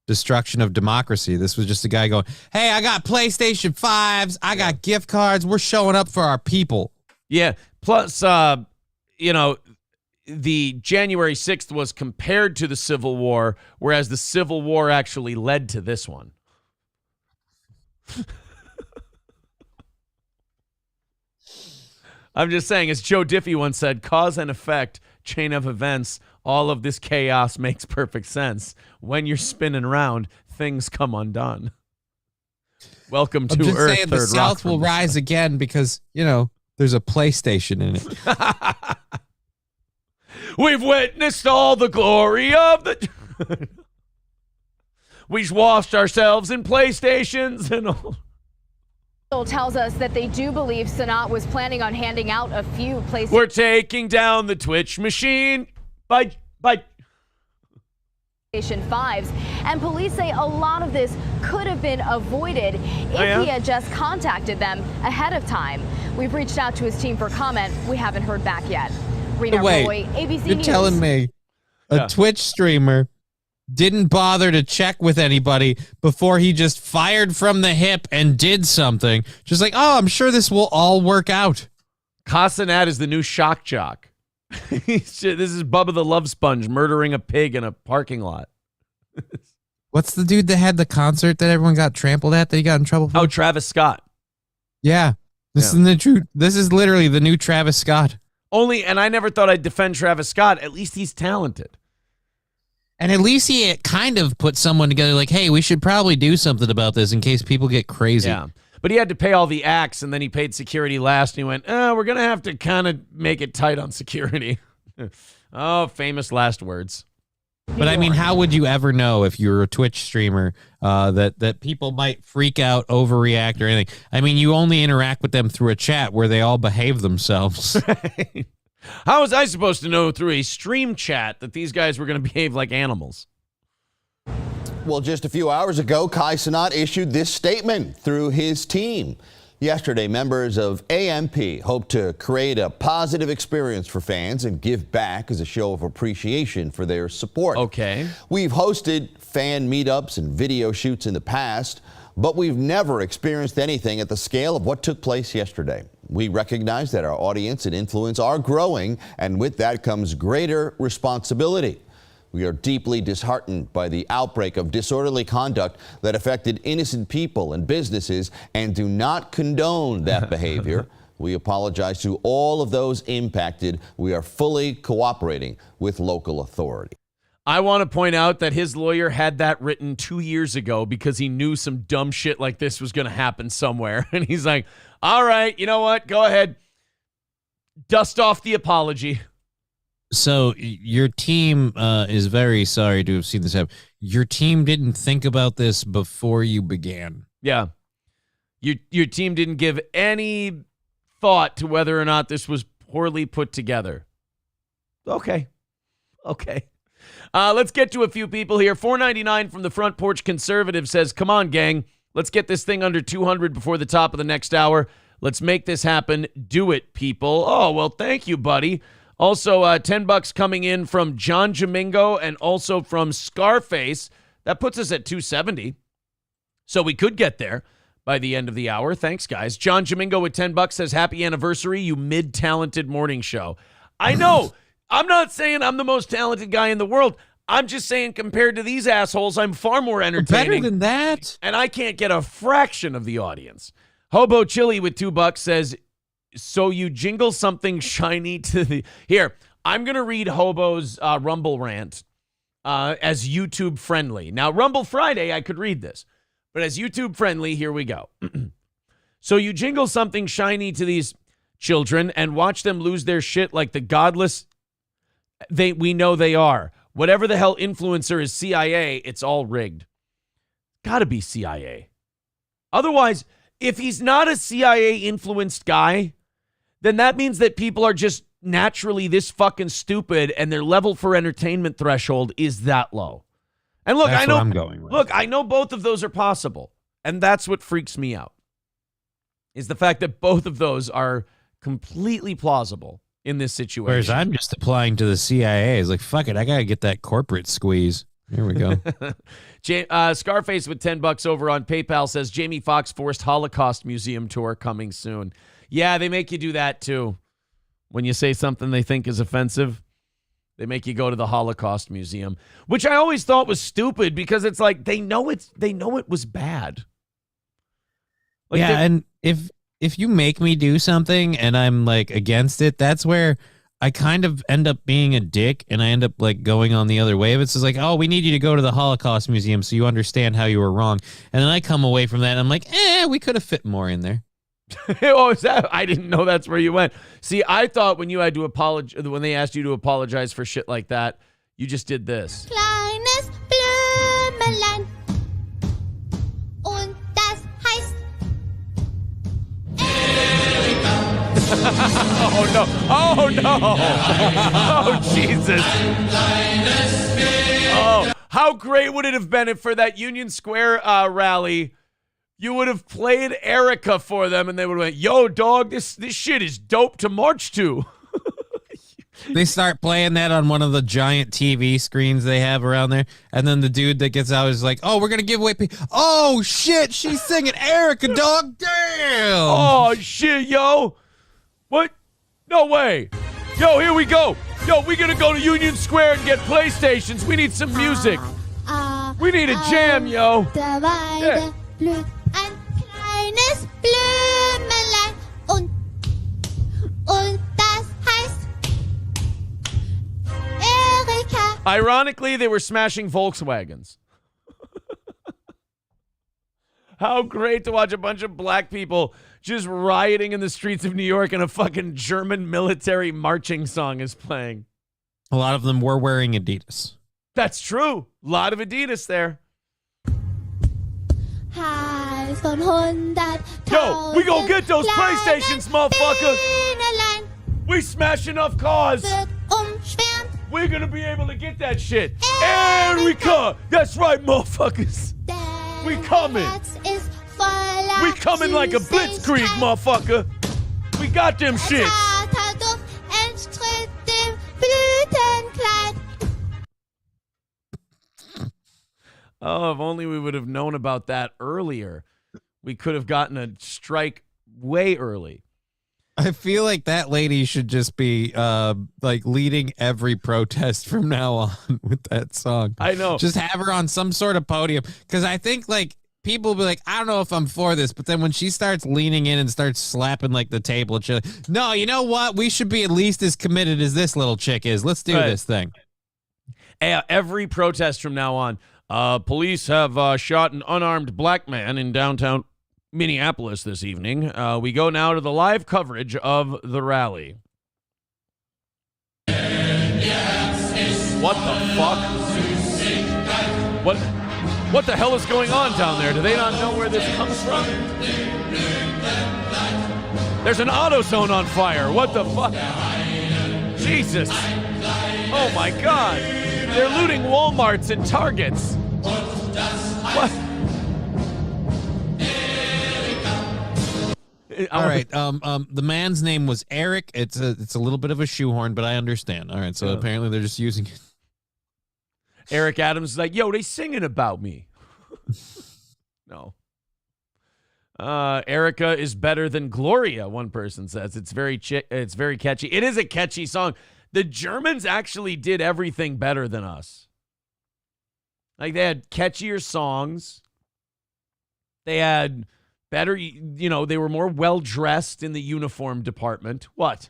destruction of democracy. This was just a guy going, hey, I got PlayStation 5s, I got gift cards, we're showing up for our people. Yeah, plus, the January 6th was compared to the Civil War, whereas the Civil War actually led to this one. I'm just saying, as Joe Diffie once said, cause and effect, chain of events, all of this chaos makes perfect sense. When you're spinning around, things come undone. Welcome to Earth. Saying the South will rise again because, there's a PlayStation in it. We've witnessed all the glory of the... We've washed ourselves in PlayStations and all... tells us that they do believe Cenat was planning on handing out a few PlayStation. We're taking down the Twitch machine by PlayStation 5s, and police say a lot of this could have been avoided if he had just contacted them ahead of time. We've reached out to his team for comment. We haven't heard back yet. Rena Roy, ABC You're News. telling me a Twitch streamer didn't bother to check with anybody before he just fired from the hip and did something. Just like, I'm sure this will all work out. Kai Cenat is the new shock jock. This is Bubba the Love Sponge murdering a pig in a parking lot. What's the dude that had the concert that everyone got trampled at that he got in trouble for? Oh, Travis Scott. Yeah. This is literally the new Travis Scott. And I never thought I'd defend Travis Scott. At least he's talented. And at least he kind of put someone together like, hey, we should probably do something about this in case people get crazy. Yeah. But he had to pay all the acts, and then he paid security last, and he went, we're going to have to kind of make it tight on security. Oh, famous last words. But I mean, how would you ever know if you're a Twitch streamer that people might freak out, overreact, or anything? I mean, you only interact with them through a chat where they all behave themselves. How was I supposed to know through a stream chat that these guys were going to behave like animals? Well, just a few hours ago, Kai Cenat issued this statement through his team. Yesterday, members of AMP hope to create a positive experience for fans and give back as a show of appreciation for their support. Okay. We've hosted fan meetups and video shoots in the past, but we've never experienced anything at the scale of what took place yesterday. We recognize that our audience and influence are growing, and with that comes greater responsibility. We are deeply disheartened by the outbreak of disorderly conduct that affected innocent people and businesses and do not condone that behavior. We apologize to all of those impacted. We are fully cooperating with local authority. I want to point out that his lawyer had that written 2 years ago because he knew some dumb shit like this was going to happen somewhere. And he's like, all right, you know what? Go ahead. Dust off the apology. So your team is very sorry to have seen this happen. Your team didn't think about this before you began. Yeah. Your team didn't give any thought to whether or not this was poorly put together. Okay. Let's get to a few people here. $4.99 from the Front Porch Conservative says, come on, gang. Let's get this thing under 200 before the top of the next hour. Let's make this happen. Do it, people. Oh, well, thank you, buddy. Also, $10 coming in from John Jamingo and also from Scarface. That puts us at 270. So we could get there by the end of the hour. Thanks, guys. John Jamingo with $10 says, happy anniversary, you mid-talented morning show. I know. I'm not saying I'm the most talented guy in the world. I'm just saying compared to these assholes, I'm far more entertaining. Better than that. And I can't get a fraction of the audience. Hobo Chili with $2 says, so you jingle something shiny to the... Here, I'm going to read Hobo's Rumble rant as YouTube friendly. Now, Rumble Friday, I could read this. But as YouTube friendly, here we go. So you jingle something shiny to these children and watch them lose their shit like the godless we know they are. Whatever the hell influencer is CIA, it's all rigged. Gotta be CIA. Otherwise, if he's not a CIA-influenced guy, then that means that people are just naturally this fucking stupid and their level for entertainment threshold is that low. And look, That's I know what I'm going with. Look, I know both of those are possible. And that's what freaks me out. Is the fact that both of those are completely plausible in this situation. Whereas I'm just applying to the CIA. It's like, fuck it, I got to get that corporate squeeze. Here we go. Scarface with $10 over on PayPal says Jamie Foxx forced Holocaust Museum tour coming soon. Yeah, they make you do that too. When you say something they think is offensive, they make you go to the Holocaust Museum, which I always thought was stupid because it's like they know it was bad. Like yeah, and if you make me do something and I'm like against it, that's where I kind of end up being a dick and I end up like going on the other way of it. So it's like, oh, we need you to go to the Holocaust Museum so you understand how you were wrong. And then I come away from that and I'm like, we could have fit more in there. Oh, is that? I didn't know that's where you went. See, I thought when you had to apologize, when they asked you to apologize for shit like that, you just did this. Kleines Blümelein. Und das heißt Oh, no. Oh, no. Oh, Jesus. Oh, how great would it have been if for that Union Square rally, you would have played Erica for them and they would have went, yo, dog, this shit is dope to march to. They start playing that on one of the giant TV screens they have around there. And then the dude that gets out is like, oh, we're going to give away. Oh, shit. She's singing Erica, dog. Damn. Oh, shit, yo. What? No way. Yo, here we go. Yo, we going to go to Union Square and get PlayStations. We need some music. We need a jam, yo. Der Weide blüht ein kleines Blümelein und das heißt Ironically, they were smashing Volkswagens. How great to watch a bunch of black people just rioting in the streets of New York and a fucking German military marching song is playing. A lot of them were wearing Adidas. That's true. A lot of Adidas there. Yo, we gonna get those PlayStations, motherfucker. We smash enough cars. We're gonna be able to get that shit. Erica! That's right, motherfuckers. We coming. We coming like a blitzkrieg, motherfucker. We got them shits. Oh, if only we would have known about that earlier. We could have gotten a strike way early. I feel like that lady should just be like leading every protest from now on with that song. I know. Just have her on some sort of podium. Because I think like people will be like, I don't know if I'm for this. But then when she starts leaning in and starts slapping like the table, she's like, no, you know what? We should be at least as committed as this little chick is. Let's do this thing. Every protest from now on. Police have shot an unarmed black man in downtown Minneapolis this evening. We go now to the live coverage of the rally. What the fuck? What the hell is going on down there? Do they not know where this comes from? There's an AutoZone on fire. What the fuck? Jesus. Oh my God. They're looting Walmarts and Targets. What? All right. The man's name was Eric. It's a little bit of a shoehorn, but I understand. All right. So apparently they're just using it. Eric Adams is like, yo, they singing about me. No. Erica is better than Gloria, one person says. It's very catchy. It is a catchy song. The Germans actually did everything better than us. Like, they had catchier songs. They had better, they were more well-dressed in the uniform department. What?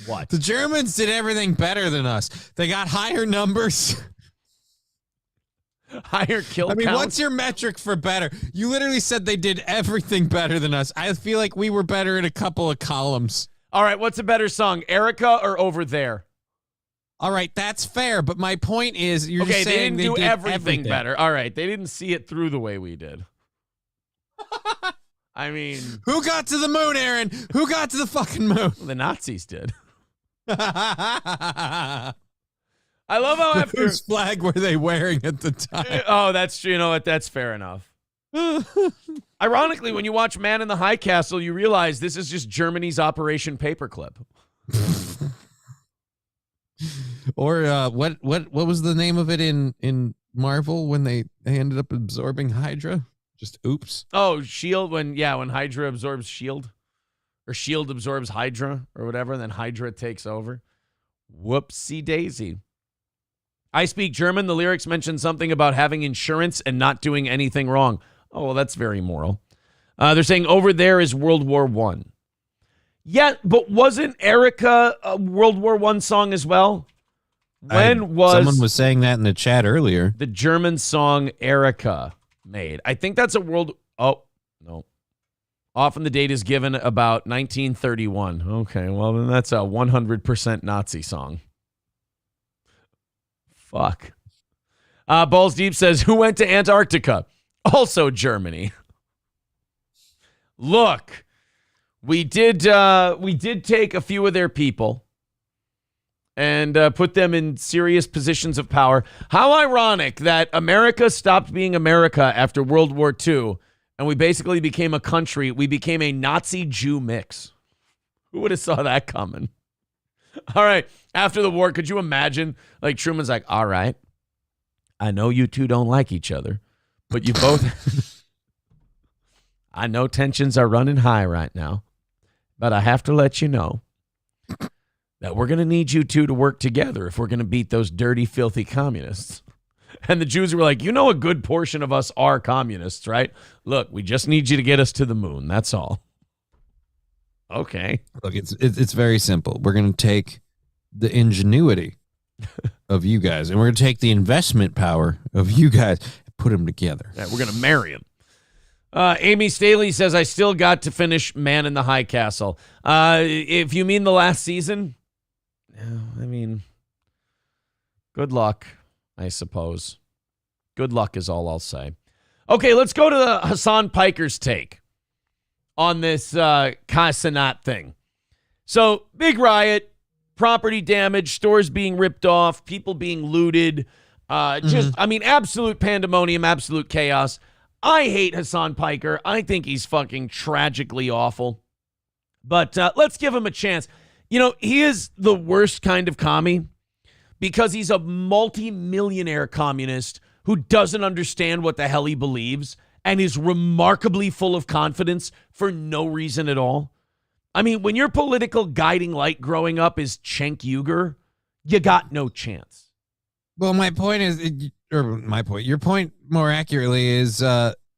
The Germans did everything better than us. They got higher numbers. Higher kill count. What's your metric for better? You literally said they did everything better than us. I feel like we were better in a couple of columns. All right, what's a better song, Erica or Over There? All right, that's fair, but my point is you're just saying they didn't do everything better. All right, they didn't see it through the way we did. I mean... Who got to the moon, Aaron? Who got to the fucking moon? The Nazis did. I love how after... Whose flag were they wearing at the time? Oh, that's true. You know what? That's fair enough. Ironically, when you watch Man in the High Castle, you realize this is just Germany's Operation Paperclip. Or what was the name of it in Marvel when they ended up absorbing Hydra? Just oops. Oh, S.H.I.E.L.D. when Hydra absorbs S.H.I.E.L.D. Or S.H.I.E.L.D. absorbs Hydra or whatever, and then Hydra takes over. Whoopsie daisy. I speak German. The lyrics mention something about having insurance and not doing anything wrong. Oh, well, that's very moral. They're saying Over There is World War I. Yeah, but wasn't Erica a World War I song as well? Someone was saying that in the chat earlier. The German song Erica made? I think that's a world... Oh, no. Often the date is given about 1931. Okay, well, then that's a 100% Nazi song. Fuck. Balls Deep says, who went to Antarctica? Also Germany. Look, we did take a few of their people and put them in serious positions of power. How ironic that America stopped being America after World War II, and we basically became a country. We became a Nazi-Jew mix. Who would have saw that coming? All right, after the war, could you imagine? Like, Truman's like, all right, I know you two don't like each other, but you both... I know tensions are running high right now, but I have to let you know that we're going to need you two to work together if we're going to beat those dirty, filthy communists. And the Jews were like, a good portion of us are communists, right? Look, we just need you to get us to the moon. That's all. Okay. Look, it's very simple. We're going to take the ingenuity of you guys, and we're going to take the investment power of you guys and put them together. Yeah, we're going to marry him. Amy Staley says, I still got to finish Man in the High Castle. If you mean the last season, I mean, good luck, I suppose. Good luck is all I'll say. Okay, let's go to the Hasan Piker's take on this Kai Cenat thing. So, big riot, property damage, stores being ripped off, people being looted. Absolute pandemonium, absolute chaos. I hate Hasan Piker. I think he's fucking tragically awful. But let's give him a chance. You know, he is the worst kind of commie because he's a multi-millionaire communist who doesn't understand what the hell he believes and is remarkably full of confidence for no reason at all. I mean, when your political guiding light growing up is Cenk Uygur, you got no chance. Well, your point more accurately is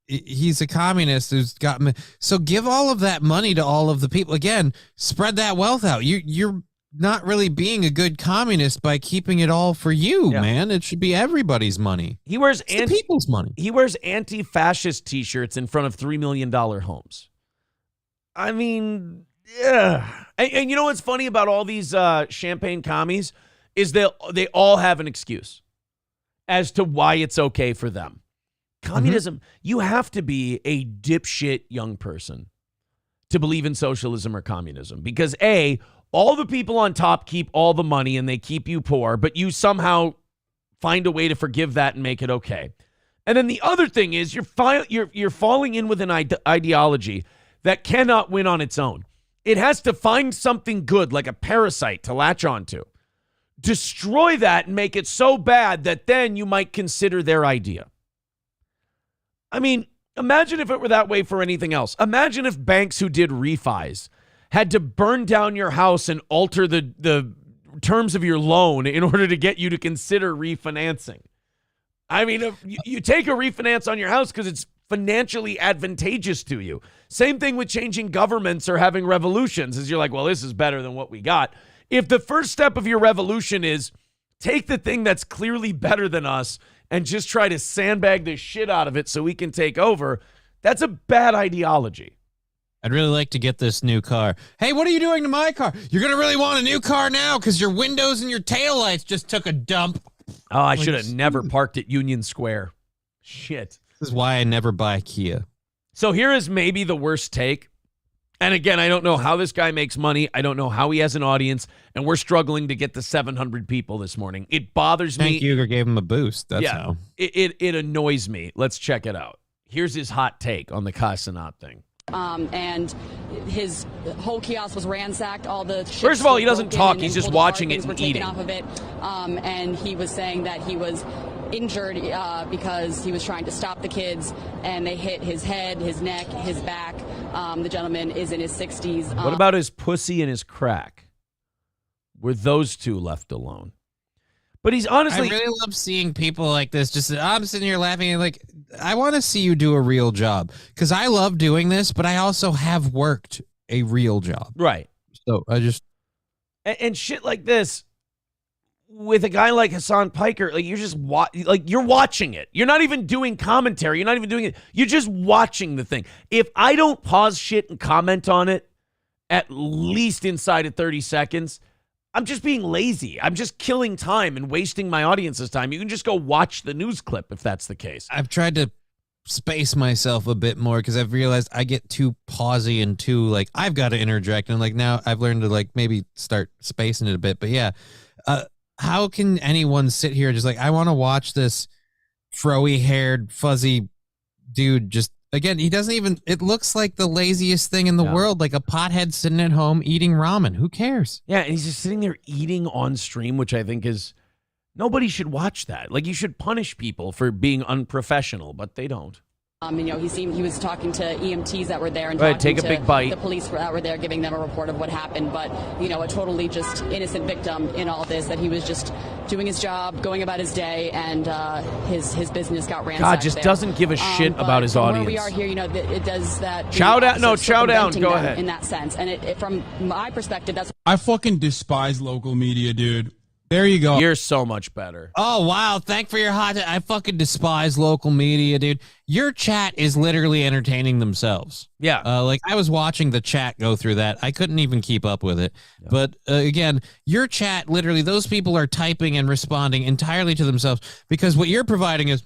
he's a communist who's got. So give all of that money to all of the people. Again, spread that wealth out. You're not really being a good communist by keeping it all for you, man. It should be everybody's money. He wears the people's money. He wears anti-fascist T-shirts in front of $3 million homes. I mean, yeah. And you know what's funny about all these champagne commies is they all have an excuse as to why it's okay for them. Communism, you have to be a dipshit young person to believe in socialism or communism because A, all the people on top keep all the money and they keep you poor, but you somehow find a way to forgive that and make it okay. And then the other thing is you're falling in with an ideology that cannot win on its own. It has to find something good like a parasite to latch onto. Destroy that and make it so bad that then you might consider their idea. I mean, imagine if it were that way for anything else. Imagine if banks who did refis had to burn down your house and alter the terms of your loan in order to get you to consider refinancing. I mean, if you take a refinance on your house because it's financially advantageous to you. Same thing with changing governments or having revolutions, is you're like, well, this is better than what we got. If the first step of your revolution is take the thing that's clearly better than us and just try to sandbag the shit out of it so we can take over, that's a bad ideology. I'd really like to get this new car. Hey, what are you doing to my car? You're going to really want a new car now because your windows and your taillights just took a dump. Oh, I should have never parked at Union Square. Shit. This is why I never buy Kia. So here is maybe the worst take. And again, I don't know how this guy makes money. I don't know how he has an audience. And we're struggling to get to 700 people this morning. It bothers me. Cenk Uygur gave him a boost. That's how. It annoys me. Let's check it out. Here's his hot take on the Kai Cenat thing. And his whole kiosk was ransacked. All the first of all, he doesn't talk. He's just watching it and eating. Off of it. And he was saying that he was injured because he was trying to stop the kids, and they hit his head, his neck, his back. The gentleman is in his 60s. What about his pussy and his crack? Were those two left alone? But he's honestly... I really love seeing people like this. Just I'm sitting here laughing and like, I want to see you do a real job because I love doing this, but I also have worked a real job. Right. So I just... And shit like this, with a guy like Hasan Piker, like you're just you're watching it. You're not even doing commentary. You're not even doing it. You're just watching the thing. If I don't pause shit and comment on it, at least inside of 30 seconds... I'm just being lazy. I'm just killing time and wasting my audience's time. You can just go watch the news clip if that's the case. I've tried to space myself a bit more because I've realized I get too pausey and too like I've got to interject. And like now I've learned to like maybe start spacing it a bit. But yeah, how can anyone sit here just like I want to watch this froey haired fuzzy dude just again, he doesn't even, it looks like the laziest thing in the world, like a pothead sitting at home eating ramen. Who cares? Yeah, and he's just sitting there eating on stream, which I think is, nobody should watch that. Like, you should punish people for being unprofessional, but they don't. You know, he was talking to EMTs that were there and right, talking take a to big bite. The police that were there, giving them a report of what happened. But you know, a totally just innocent victim in all this. That he was just doing his job, going about his day, and his business got ransacked. God just doesn't give a shit about his audience. Where we are here, you know, it does that. Chow down, no, chow down. Go ahead. In that sense, and it from my perspective, that's. I fucking despise local media, dude. There you go. You're so much better. Oh, wow. Thank for your hot. I fucking despise local media, dude. Your chat is literally entertaining themselves. Yeah. Like, I was watching the chat go through that. I couldn't even keep up with it. Yeah. But, again, your chat, literally, those people are typing and responding entirely to themselves because what you're providing is,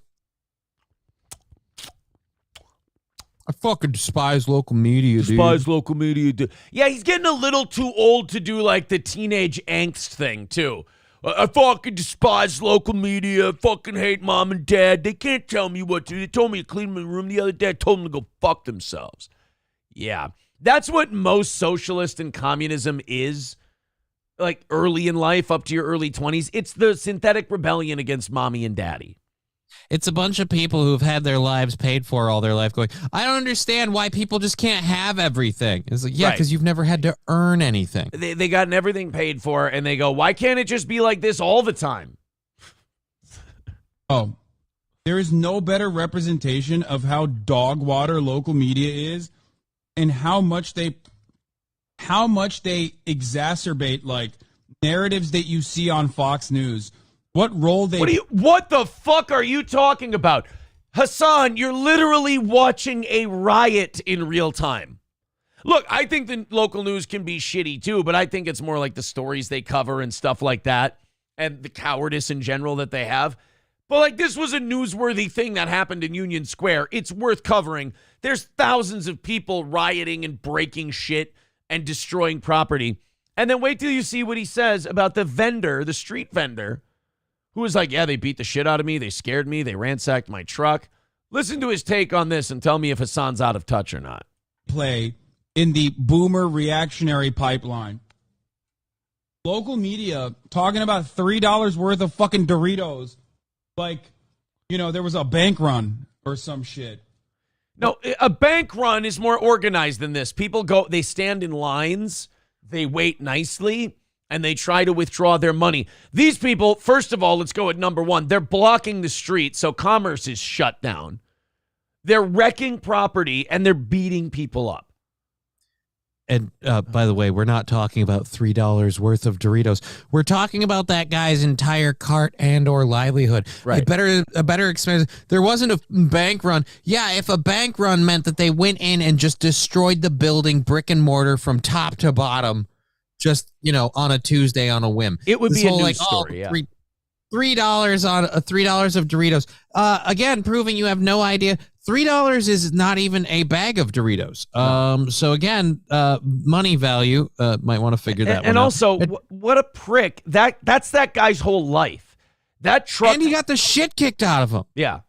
I fucking despise local media, dude. Despise local media, dude. Yeah, he's getting a little too old to do, like, the teenage angst thing, too. I fucking despise local media. I fucking hate mom and dad. They can't tell me what to do. They told me to clean my room the other day. I told them to go fuck themselves. Yeah. That's what most socialist and communism is, like, early in life, up to your early 20s. It's the synthetic rebellion against mommy and daddy. It's a bunch of people who've had their lives paid for all their life going, I don't understand why people just can't have everything. It's like, yeah, because you've never had to earn anything. They gotten everything paid for, and they go, why can't it just be like this all the time? Oh, there is no better representation of how dog water local media is and how much they exacerbate, like, narratives that you see on Fox News. What role they... What the fuck are you talking about? Hasan, you're literally watching a riot in real time. Look, I think the local news can be shitty too, but I think it's more like the stories they cover and stuff like that and the cowardice in general that they have. But, like, this was a newsworthy thing that happened in Union Square. It's worth covering. There's thousands of people rioting and breaking shit and destroying property. And then wait till you see what he says about the vendor, the street vendor, who was like, yeah, they beat the shit out of me. They scared me. They ransacked my truck. Listen to his take on this and tell me if Hasan's out of touch or not. Play in the boomer reactionary pipeline. Local media talking about $3 worth of fucking Doritos. Like, you know, there was a bank run or some shit. No, a bank run is more organized than this. People go, they stand in lines. They wait nicely. And they try to withdraw their money. These people, first of all, let's go at number one. They're blocking the street, so commerce is shut down. They're wrecking property, and they're beating people up. And by the way, we're not talking about $3 worth of Doritos. We're talking about that guy's entire cart and or livelihood. Right. A better expense. There wasn't a bank run. Yeah, if a bank run meant that they went in and just destroyed the building, brick and mortar from top to bottom, just, you know, on a Tuesday on a whim. It would be a news story, yeah. $3 on $3 of Doritos. Again, proving you have no idea. $3 is not even a bag of Doritos. So again, money value. Might want to figure that one out. And also, what a prick. That's that guy's whole life. That truck. And he got the shit kicked out of him. Yeah.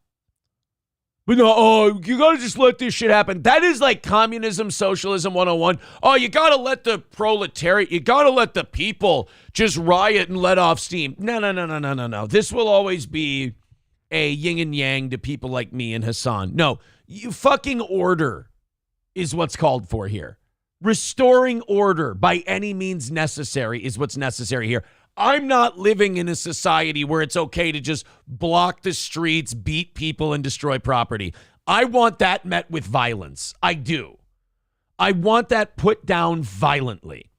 But no, you got to just let this shit happen. That is like communism, socialism 101. Oh, you got to let the proletariat, you got to let the people just riot and let off steam. No. This will always be a yin and yang to people like me and Hasan. No, you fucking order is what's called for here. Restoring order by any means necessary is what's necessary here. I'm not living in a society where it's okay to just block the streets, beat people, and destroy property. I want that met with violence. I do. I want that put down violently.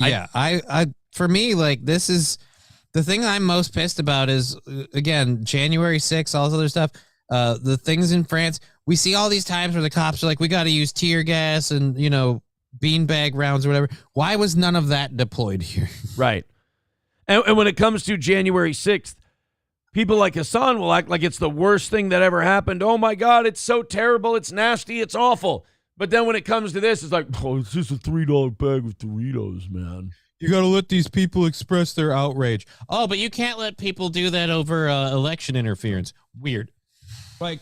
Yeah, I for me, like, this is the thing I'm most pissed about is, again, January 6th, all this other stuff, the things in France. We see all these times where the cops are like, we got to use tear gas and, you know, beanbag rounds or whatever. Why was none of that deployed here? Right. And when it comes to January 6th, people like Hasan will act like it's the worst thing that ever happened. Oh, my God, it's so terrible. It's nasty. It's awful. But then when it comes to this, it's like, oh, it's just a $3 bag of Doritos, man. You got to let these people express their outrage. Oh, but you can't let people do that over election interference. Weird. Like,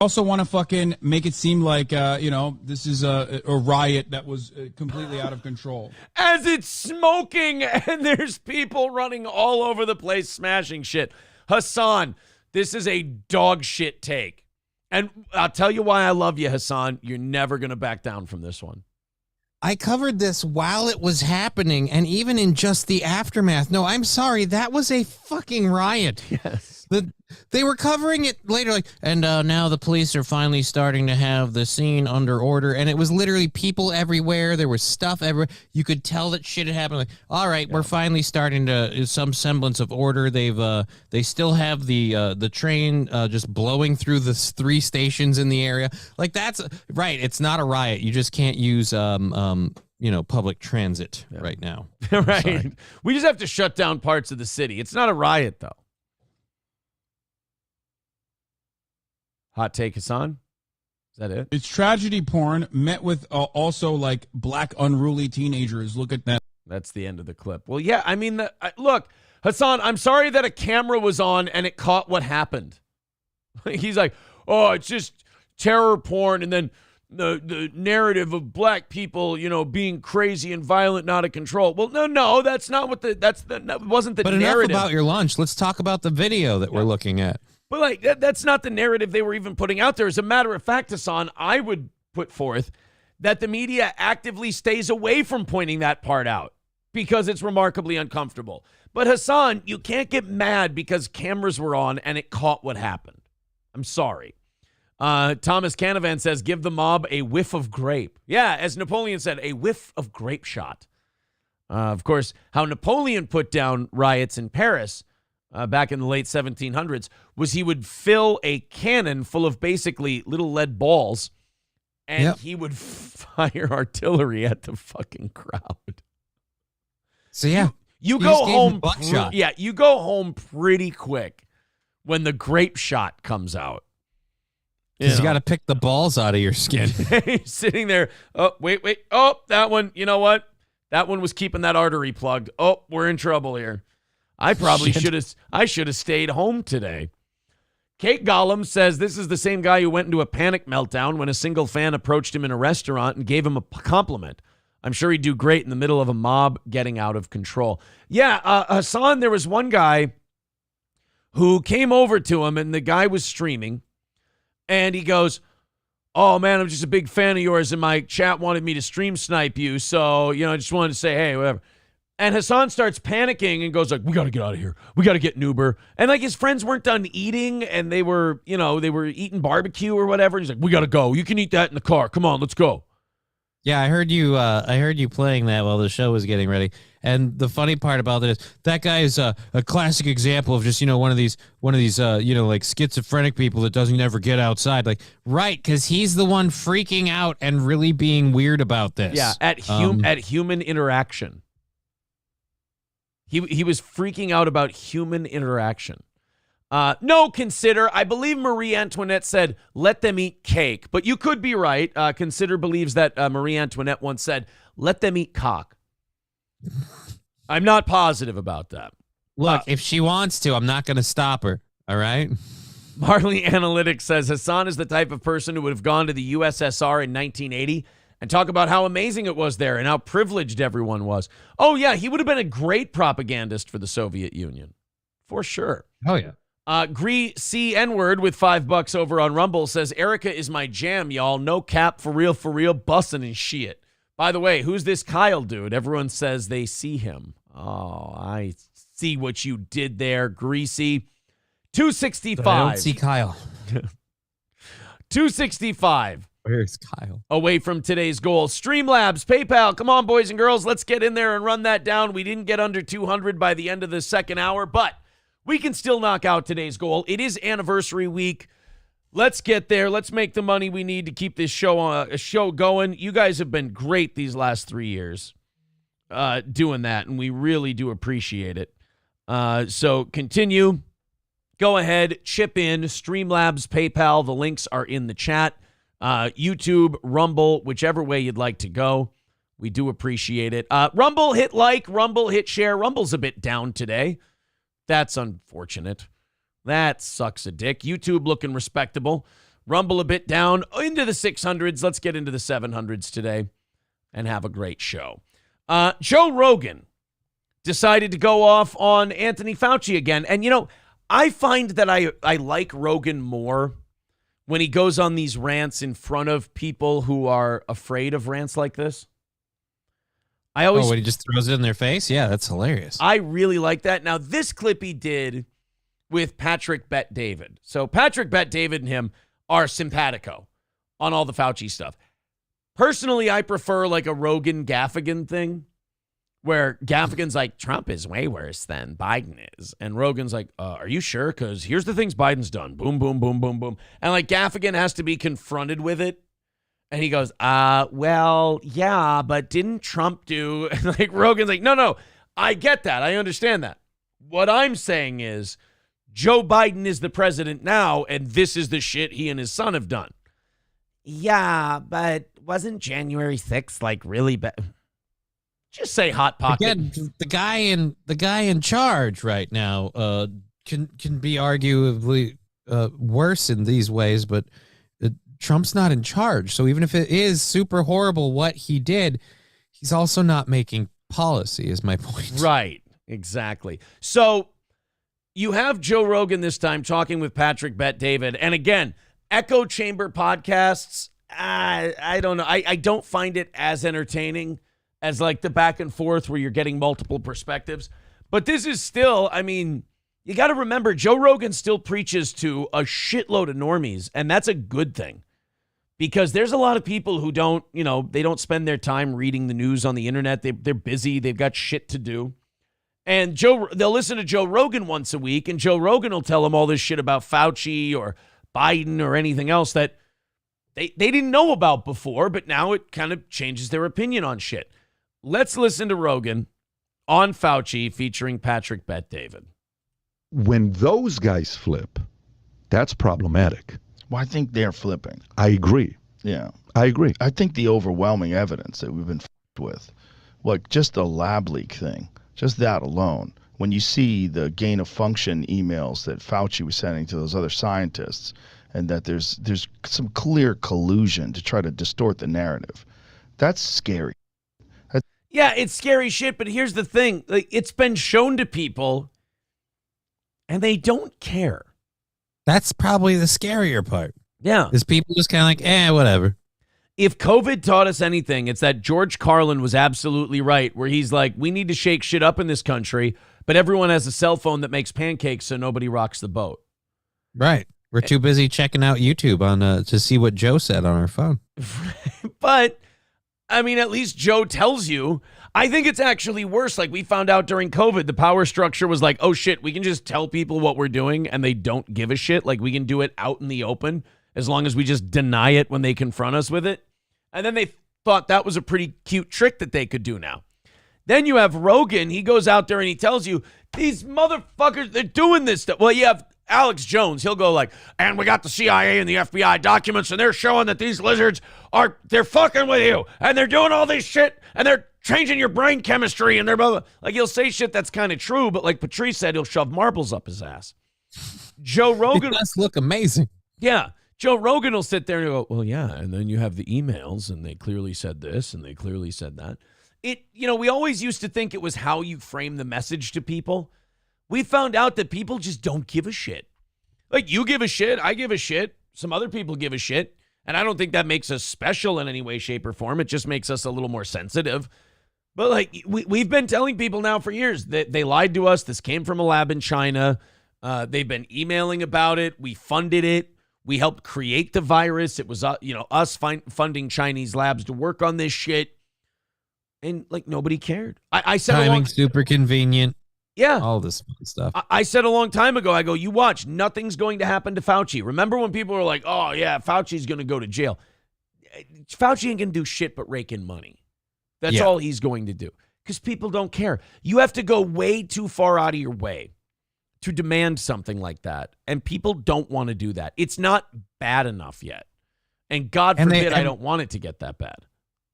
also want to fucking make it seem like, you know, this is a riot that was completely out of control. As it's smoking and there's people running all over the place smashing shit. Hasan, this is a dog shit take. And I'll tell you why I love you, Hasan. You're never going to back down from this one. I covered this while it was happening and even in just the aftermath. No, I'm sorry. That was a fucking riot. Yes. They were covering it later, like, and now the police are finally starting to have the scene under order. And it was literally people everywhere. There was stuff everywhere. You could tell that shit had happened. Like, all right, we're finally starting to some semblance of order. They still have the train just blowing through the 3 stations in the area. Like, that's right. It's not a riot. You just can't use public transit right now. Right. Sorry. We just have to shut down parts of the city. It's not a riot, though. Hot take, Hasan? Is that it? It's tragedy porn met with also like black unruly teenagers. Look at that. That's the end of the clip. Well, yeah, I mean, look, Hasan, I'm sorry that a camera was on and it caught what happened. He's like, oh, it's just terror porn, and then the narrative of black people, being crazy and violent and out of control. Well, no, that's not what that wasn't the narrative. Enough about your lunch. Let's talk about the video that we're looking at. But that's not the narrative they were even putting out there. As a matter of fact, Hasan, I would put forth that the media actively stays away from pointing that part out because it's remarkably uncomfortable. But Hasan, you can't get mad because cameras were on and it caught what happened. I'm sorry. Thomas Canavan says, give the mob a whiff of grape. Yeah, as Napoleon said, a whiff of grape shot. Of course, how Napoleon put down riots in Paris back in the late 1700s was he would fill a cannon full of basically little lead balls, and he would fire artillery at the fucking crowd. So yeah, you go home. You go home pretty quick when the grape shot comes out. You got to pick the balls out of your skin. He's sitting there. Oh, wait. Oh, that one. You know what? That one was keeping that artery plugged. Oh, we're in trouble here. I probably should have stayed home today. Kate Gollum says this is the same guy who went into a panic meltdown when a single fan approached him in a restaurant and gave him a compliment. I'm sure he'd do great in the middle of a mob getting out of control. Yeah, Hasan, there was one guy who came over to him, and the guy was streaming, and he goes, oh, man, I'm just a big fan of yours, and my chat wanted me to stream snipe you, so, I just wanted to say, hey, whatever. And Hasan starts panicking and goes like, we got to get out of here. We got to get an Uber. And like his friends weren't done eating, and they were eating barbecue or whatever. And he's like, we got to go. You can eat that in the car. Come on, let's go. Yeah, I heard you playing that while the show was getting ready. And the funny part about it is that guy is a classic example of just, one of these like schizophrenic people that doesn't ever get outside. Like, right, because he's the one freaking out and really being weird about this. Yeah, at human interaction. He was freaking out about human interaction. I believe Marie Antoinette said, let them eat cake. But you could be right. Consider believes that Marie Antoinette once said, let them eat cock. I'm not positive about that. Look, if she wants to, I'm not going to stop her. All right? Marley Analytics says, Hasan is the type of person who would have gone to the USSR in 1980 and talk about how amazing it was there and how privileged everyone was. Oh, yeah, he would have been a great propagandist for the Soviet Union. For sure. Oh, yeah. Gree C N-word with $5 over on Rumble says, Erica is my jam, y'all. No cap, for real, bussin' and shit. By the way, who's this Kyle dude? Everyone says they see him. Oh, I see what you did there, Greasy. 265. I don't see Kyle. 265. Where's Kyle? Away from today's goal. Streamlabs, PayPal. Come on, boys and girls. Let's get in there and run that down. We didn't get under 200 by the end of the second hour, but we can still knock out today's goal. It is anniversary week. Let's get there. Let's make the money we need to keep this show going. You guys have been great these last 3 years doing that, and we really do appreciate it. So continue. Go ahead, chip in. Streamlabs, PayPal. The links are in the chat. YouTube, Rumble, whichever way you'd like to go. We do appreciate it. Rumble, hit like. Rumble, hit share. Rumble's a bit down today. That's unfortunate. That sucks a dick. YouTube looking respectable. Rumble a bit down into the 600s. Let's get into the 700s today and have a great show. Joe Rogan decided to go off on Anthony Fauci again. And, I find that I like Rogan more when he goes on these rants in front of people who are afraid of rants like this. When he just throws it in their face? Yeah, that's hilarious. I really like that. Now, this clip he did with Patrick Bet-David. So Patrick Bet-David and him are simpatico on all the Fauci stuff. Personally, I prefer like a Rogan-Gaffigan thing where Gaffigan's like, Trump is way worse than Biden is. And Rogan's like, are you sure? Because here's the things Biden's done. Boom, boom, boom, boom, boom. And like Gaffigan has to be confronted with it. And he goes, well, yeah, but didn't Trump do? And like Rogan's like, no, I get that. I understand that. What I'm saying is Joe Biden is the president now, and this is the shit he and his son have done. Yeah, but wasn't January 6th like really bad? Just say Hot Pocket. Again, the guy in charge right now can be arguably worse in these ways, but Trump's not in charge. So even if it is super horrible what he did, he's also not making policy, is my point. Right, exactly. So you have Joe Rogan this time talking with Patrick Bet-David. And again, echo chamber podcasts, I don't know. I don't find it as entertaining as like the back and forth where you're getting multiple perspectives. But this is still, I mean, you got to remember, Joe Rogan still preaches to a shitload of normies, and that's a good thing. Because there's a lot of people who don't, they don't spend their time reading the news on the internet. They're busy. They've got shit to do. And they'll listen to Joe Rogan once a week, and Joe Rogan will tell them all this shit about Fauci or Biden or anything else that they didn't know about before, but now it kind of changes their opinion on shit. Let's listen to Rogan on Fauci featuring Patrick Bet-David. When those guys flip, that's problematic. Well, I think they're flipping. I agree. Yeah. I agree. I think the overwhelming evidence that we've been with, like just the lab leak thing, just that alone, when you see the gain of function emails that Fauci was sending to those other scientists, and that there's some clear collusion to try to distort the narrative, that's scary. Yeah, it's scary shit, but here's the thing. Like, it's been shown to people, and they don't care. That's probably the scarier part. Yeah. Is people just kind of like, whatever. If COVID taught us anything, it's that George Carlin was absolutely right, where he's like, we need to shake shit up in this country, but everyone has a cell phone that makes pancakes, so nobody rocks the boat. Right. We're too busy checking out YouTube on to see what Joe said on our phone. But, I mean, at least Joe tells you. I think it's actually worse. Like we found out during COVID, the power structure was like, oh shit, we can just tell people what we're doing and they don't give a shit. Like we can do it out in the open as long as we just deny it when they confront us with it. And then they thought that was a pretty cute trick that they could do now. Then you have Rogan. He goes out there and he tells you, these motherfuckers, they're doing this stuff. Well, you have Alex Jones. He'll go like, and we got the CIA and the FBI documents and they're showing that these lizards they're fucking with you and they're doing all this shit and they're changing your brain chemistry and they're blah, blah. Like he'll say shit that's kind of true, but like Patrice said, he'll shove marbles up his ass. Joe Rogan. It does look amazing. Yeah. Joe Rogan will sit there and go, well, yeah. And then you have the emails and they clearly said this and they clearly said that. We always used to think it was how you frame the message to people. We found out that people just don't give a shit. Like you give a shit, I give a shit, some other people give a shit. And I don't think that makes us special in any way, shape, or form. It just makes us a little more sensitive. But like we've been telling people now for years that they lied to us. This came from a lab in China. They've been emailing about it. We funded it. We helped create the virus. It was us funding Chinese labs to work on this shit. And like nobody cared. I said timing super convenient. Yeah. All this stuff. I said a long time ago, I go, you watch, nothing's going to happen to Fauci. Remember when people were like, oh, yeah, Fauci's going to go to jail. Fauci ain't going to do shit but rake in money. That's all he's going to do. Because people don't care. You have to go way too far out of your way to demand something like that. And people don't want to do that. It's not bad enough yet. And God forbid I don't want it to get that bad.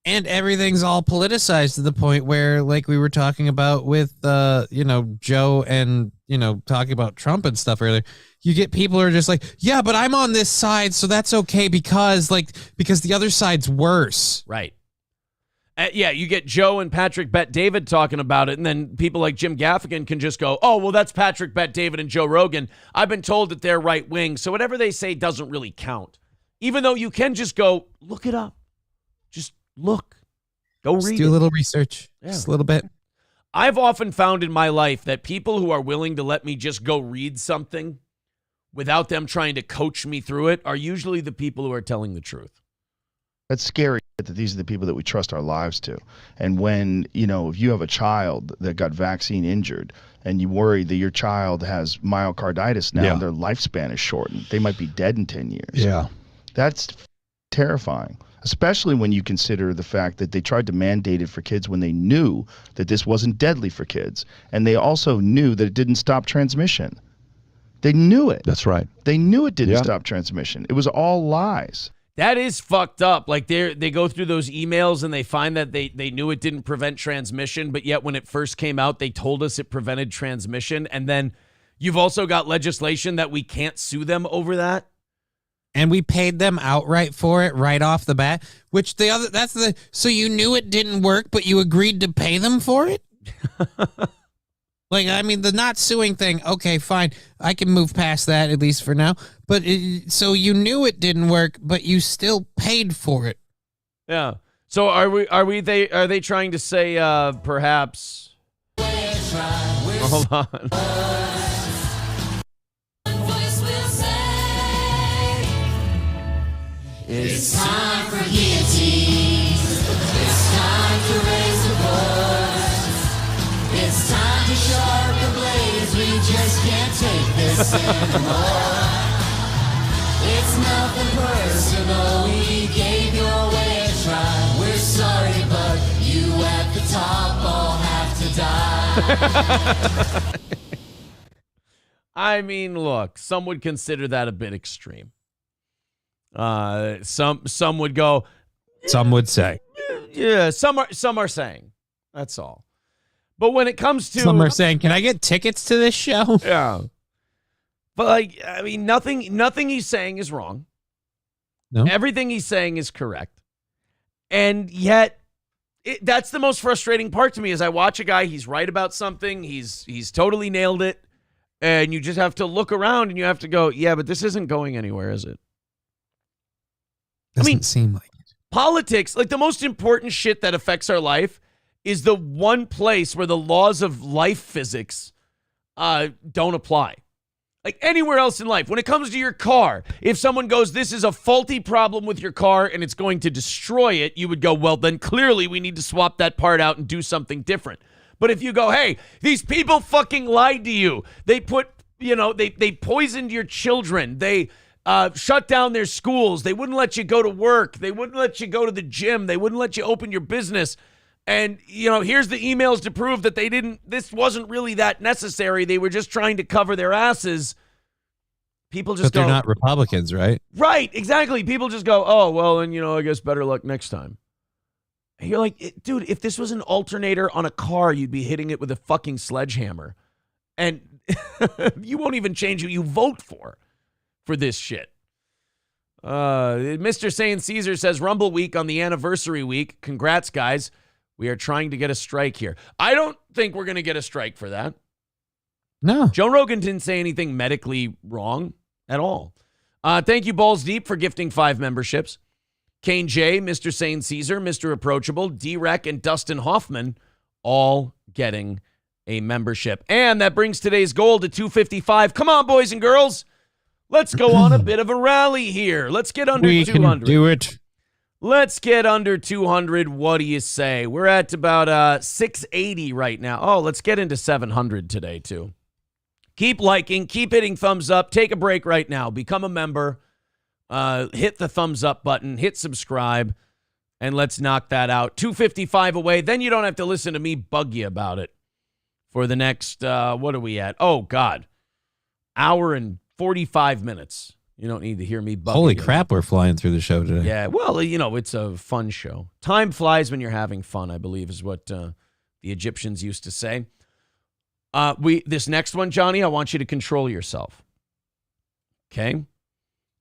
And everything's all politicized to the point where, like we were talking about with, Joe and, talking about Trump and stuff earlier, you get people who are just like, yeah, but I'm on this side, so that's okay because the other side's worse. Right. You get Joe and Patrick Bet-David talking about it, and then people like Jim Gaffigan can just go, oh, well, that's Patrick Bet-David and Joe Rogan. I've been told that they're right wing, so whatever they say doesn't really count. Even though you can just go, look it up. Just look. Go read do a little research. Just a little bit. I've often found in my life that people who are willing to let me just go read something without them trying to coach me through it are usually the people who are telling the truth. That's scary that these are the people that we trust our lives to. And when, if you have a child that got vaccine injured and you worry that your child has myocarditis now and their lifespan is shortened, they might be dead in 10 years. Yeah. That's terrifying, especially when you consider the fact that they tried to mandate it for kids when they knew that this wasn't deadly for kids. And they also knew that it didn't stop transmission. They knew it. That's right. They knew it didn't stop transmission. It was all lies. That is fucked up. Like they go through those emails and they find that they knew it didn't prevent transmission, but yet when it first came out, they told us it prevented transmission. And then you've also got legislation that we can't sue them over that. And we paid them outright for it right off the bat, which so you knew it didn't work, but you agreed to pay them for it? Like, I mean, the not suing thing, okay, fine. I can move past that, at least for now. But so you knew it didn't work, but you still paid for it. Yeah. So are they trying to say perhaps hold on. It's time for guillotines. It's time to raise the boys. It's time to sharpen blades. We just can't take this anymore. It's nothing personal. We gave your way a try. We're sorry, but you at the top all have to die. I mean, look, some would consider that a bit extreme. Some would go. Some would say. Yeah, some are saying. That's all. But when it comes to some are saying, can I get tickets to this show? Yeah. But like, I mean, nothing he's saying is wrong. No. Everything he's saying is correct. And yet that's the most frustrating part to me is I watch a guy, he's right about something, he's totally nailed it, and you just have to look around and you have to go, yeah, but this isn't going anywhere, is it? Doesn't seem like it. Politics, like the most important shit that affects our life is the one place where the laws of life physics don't apply. Like anywhere else in life, when it comes to your car, if someone goes, this is a faulty problem with your car and it's going to destroy it, you would go, well, then clearly we need to swap that part out and do something different. But if you go, hey, these people fucking lied to you. They put, they poisoned your children. They shut down their schools. They wouldn't let you go to work. They wouldn't let you go to the gym. They wouldn't let you open your business. And, here's the emails to prove that this wasn't really that necessary. They were just trying to cover their asses. People just But they're not Republicans, right? Right, exactly. People just go, oh, well, and, I guess better luck next time. And you're like, dude, if this was an alternator on a car, you'd be hitting it with a fucking sledgehammer. And you won't even change who you vote for this shit. Mr. Saying Caesar says, Rumble Week on the anniversary week. Congrats, guys. We are trying to get a strike here. I don't think we're going to get a strike for that. No. Joe Rogan didn't say anything medically wrong at all. Thank you, Balls Deep, for gifting 5 memberships. Kane J, Mr. Sane Caesar, Mr. Approachable, D-Rec, and Dustin Hoffman all getting a membership. And that brings today's goal to 255. Come on, boys and girls. Let's go on a bit of a rally here. Let's get under 200. We can do it. Let's get under 200. What do you say? We're at about 680 right now. Oh, let's get into 700 today, too. Keep liking. Keep hitting thumbs up. Take a break right now. Become a member. Hit the thumbs up button. Hit subscribe. And let's knock that out. 255 away. Then you don't have to listen to me bug you about it for the next, what are we at? Oh, God. Hour and 45 minutes. You don't need to hear me bug. Holy crap, we're flying through the show today. Yeah, well, it's a fun show. Time flies when you're having fun, I believe, is what the Egyptians used to say. This next one, Johnny, I want you to control yourself. Okay?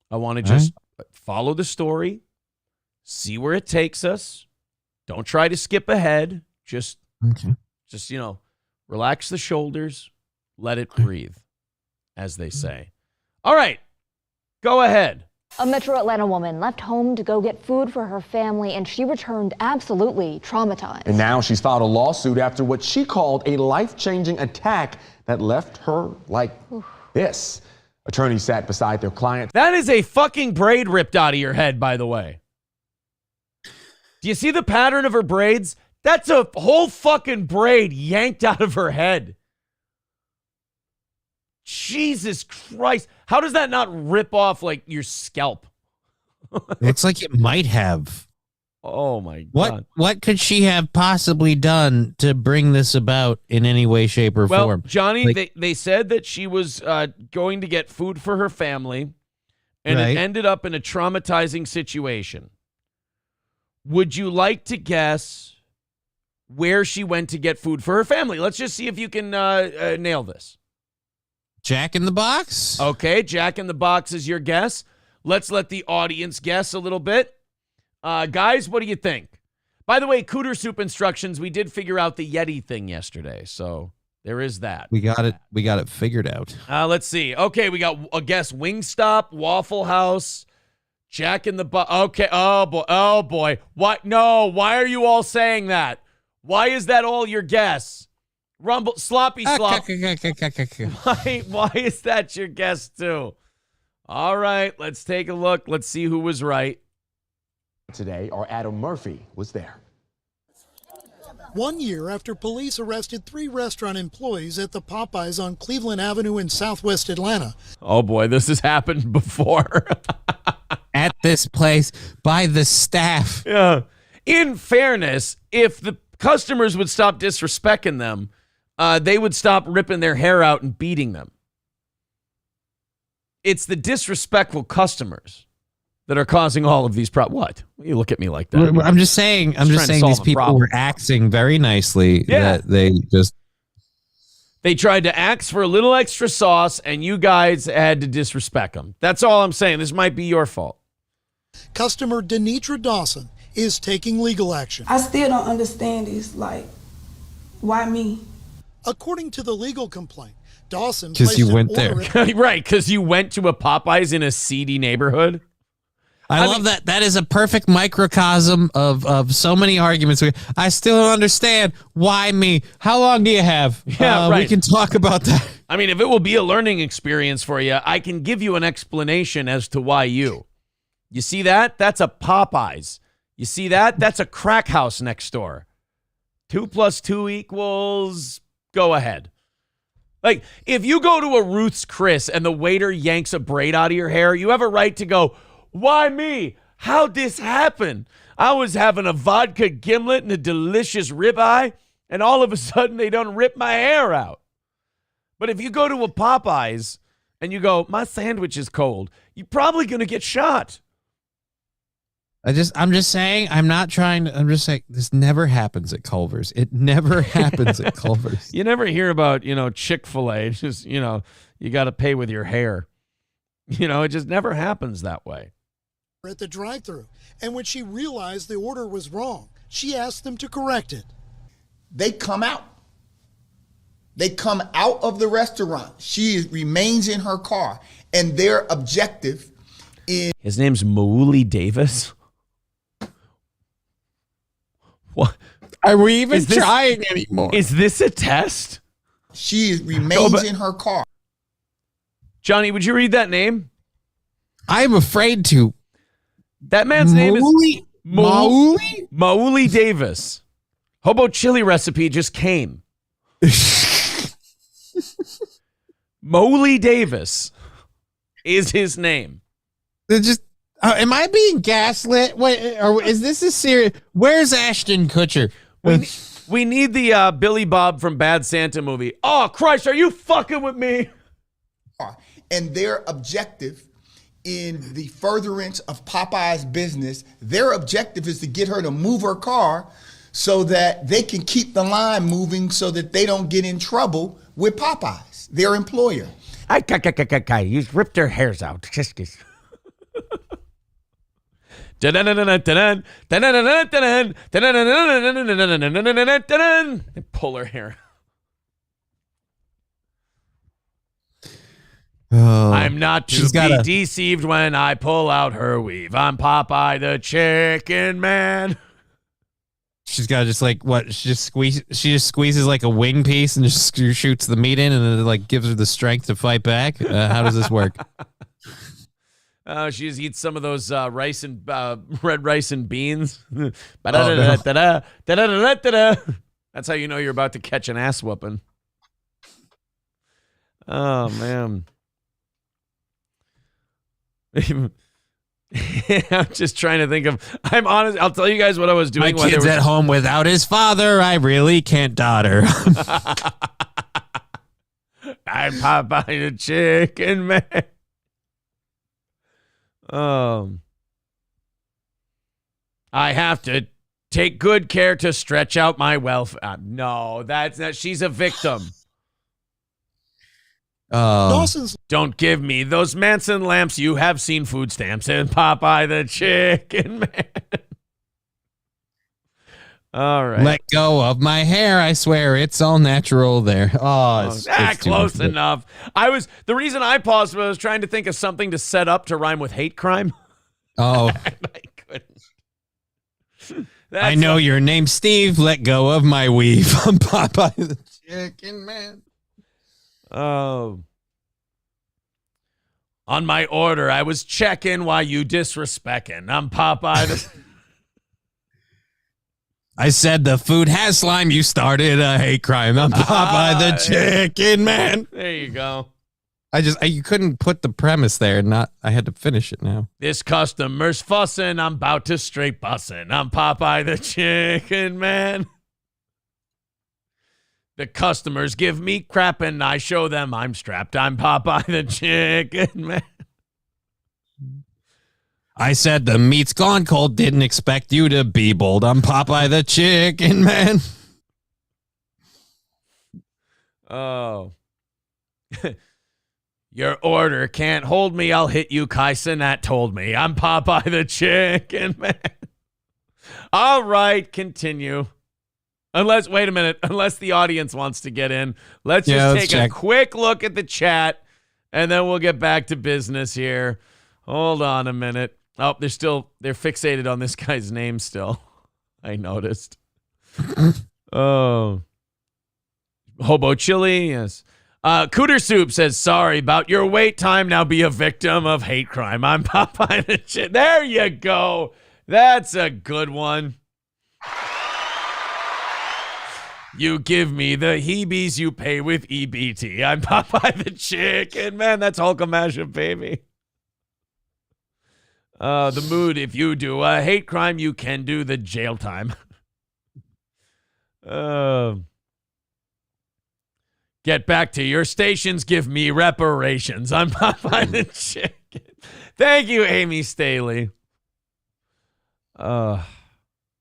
I want to just follow the story, see where it takes us. Don't try to skip ahead. Just relax the shoulders, let it breathe, as they say. All right. Go ahead. A Metro Atlanta woman left home to go get food for her family, and she returned absolutely traumatized. And now she's filed a lawsuit after what she called a life-changing attack that left her like this. Attorneys sat beside their client. That is a fucking braid ripped out of your head, by the way. Do you see the pattern of her braids? That's a whole fucking braid yanked out of her head. Jesus Christ. How does that not rip off like your scalp? Looks like it might have. Oh my God. What could she have possibly done to bring this about in any way, shape, or form? Johnny, they said that she was going to get food for her family, and it ended up in a traumatizing situation. Would you like to guess where she went to get food for her family? Let's just see if you can nail this. Jack in the Box? Okay, Jack in the Box is your guess. Let's let the audience guess a little bit. Guys, what do you think? By the way, Cooter Soup instructions, we did figure out the Yeti thing yesterday, so there is that. We got it figured out. Let's see. Okay, we got a guess. Wingstop, Waffle House, Jack in the Box. Okay, oh boy. What? No, why are you all saying that? Why is that all your guess? Rumble, Sloppy Slop. Why is that your guess too? All right, let's take a look. Let's see who was right. Today, or Adam Murphy was there. 1 year after police arrested 3 restaurant employees at the Popeyes on Cleveland Avenue in southwest Atlanta. Oh boy, this has happened before. At this place by the staff. Yeah. In fairness, if the customers would stop disrespecting them, they would stop ripping their hair out and beating them. It's the disrespectful customers that are causing all of these problems. What? You look at me like that. I'm just saying these people were acting very nicely. Yeah. That they tried to ask for a little extra sauce, and you guys had to disrespect them. That's all I'm saying. This might be your fault. Customer Denitra Dawson is taking legal action. I still don't understand this. Like, why me? According to the legal complaint, Dawson because you went there. Right, because you went to a Popeyes in a seedy neighborhood. I love that. That is a perfect microcosm of so many arguments. I still don't understand. Why me? How long do you have? Yeah, right. We can talk about that. I mean, if it will be a learning experience for you, I can give you an explanation as to why you. You see that? That's a Popeyes. You see that? That's a crack house next door. 2 + 2 equals... Go ahead. Like, if you go to a Ruth's Chris and the waiter yanks a braid out of your hair, you have a right to go, why me? How'd this happen? I was having a vodka gimlet and a delicious ribeye, and all of a sudden they done rip my hair out. But if you go to a Popeyes and you go, my sandwich is cold, you're probably going to get shot. I'm just saying, I'm just saying this never happens at Culver's. It never happens at Culver's. You never hear about, Chick-fil-A. It's just, you got to pay with your hair. It just never happens that way. At the drive-thru, and when she realized the order was wrong, she asked them to correct it. They come out. They come out of the restaurant. She remains in her car, and their objective is... His name's Mauli Davis? What? Are we even trying anymore? Is this a test? She remains in her car. Johnny, would you read that name? I'm afraid to. That man's name is Mauli? Mauli Davis. Hobo chili recipe just came. Mauli Davis is his name. Am I being gaslit? Wait, or is this a serious? Where's Ashton Kutcher? We need the Billy Bob from Bad Santa movie. Oh, Christ, are you fucking with me? And their objective in the furtherance of Popeye's business, their objective is to get her to move her car so that they can keep the line moving so that they don't get in trouble with Popeyes, their employer. You ripped their hairs out. Pull her hair. Oh. I'm not to be deceived when I pull out her weave. I'm Popeye the Chicken Man. She's got just like what? She just squeezes like a wing piece and just shoots the meat in, and it like gives her the strength to fight back. How does this work? She just eats some of those rice and red rice and beans. That's how you know you're about to catch an ass whooping. Oh man. I'm just trying to think of. I'm honest. I'll tell you guys what I was doing. My kid's at home without his father. I really can't daughter. I'm Popeye the Chicken Man. I have to take good care to stretch out my wealth. No, that's not. She's a victim. Dawson's. Don't give me those Manson lamps. You have seen food stamps and Popeye the Chicken Man. All right. Let go of my hair. I swear it's all natural there. It's close enough. The reason I paused was I was trying to think of something to set up to rhyme with hate crime. Oh. I couldn't. I know your name's Steve. Let go of my weave. I'm Popeye the Chicken Man. Oh. On my order, I was checking while you disrespecting. I'm Popeye the... I said the food has slime. You started a hate crime. I'm Popeye the Chicken Man. There you go. You couldn't put the premise there. I had to finish it now. This customer's fussing. I'm about to straight bussin'. I'm Popeye the Chicken Man. The customers give me crap and I show them I'm strapped. I'm Popeye the Chicken Man. I said the meat's gone cold. Didn't expect you to be bold. I'm Popeye the Chicken Man. Oh. Your order can't hold me. I'll hit you. Kai Cenat told me. I'm Popeye the Chicken Man. All right, continue. Wait a minute. Unless the audience wants to get in. Let's take a quick look at the chat, and then we'll get back to business here. Hold on a minute. Oh, they're fixated on this guy's name still. I noticed. Oh. Hobo Chili, yes. Cooter Soup says, sorry about your wait time. Now be a victim of hate crime. I'm Popeye the Chicken. There you go. That's a good one. You give me the heebies, you pay with EBT. I'm Popeye the Chicken Man. That's Hulkamania, baby. The mood, if you do a hate crime, you can do the jail time. Get back to your stations. Give me reparations. I'm Popeye the Chicken. Thank you, Amy Staley.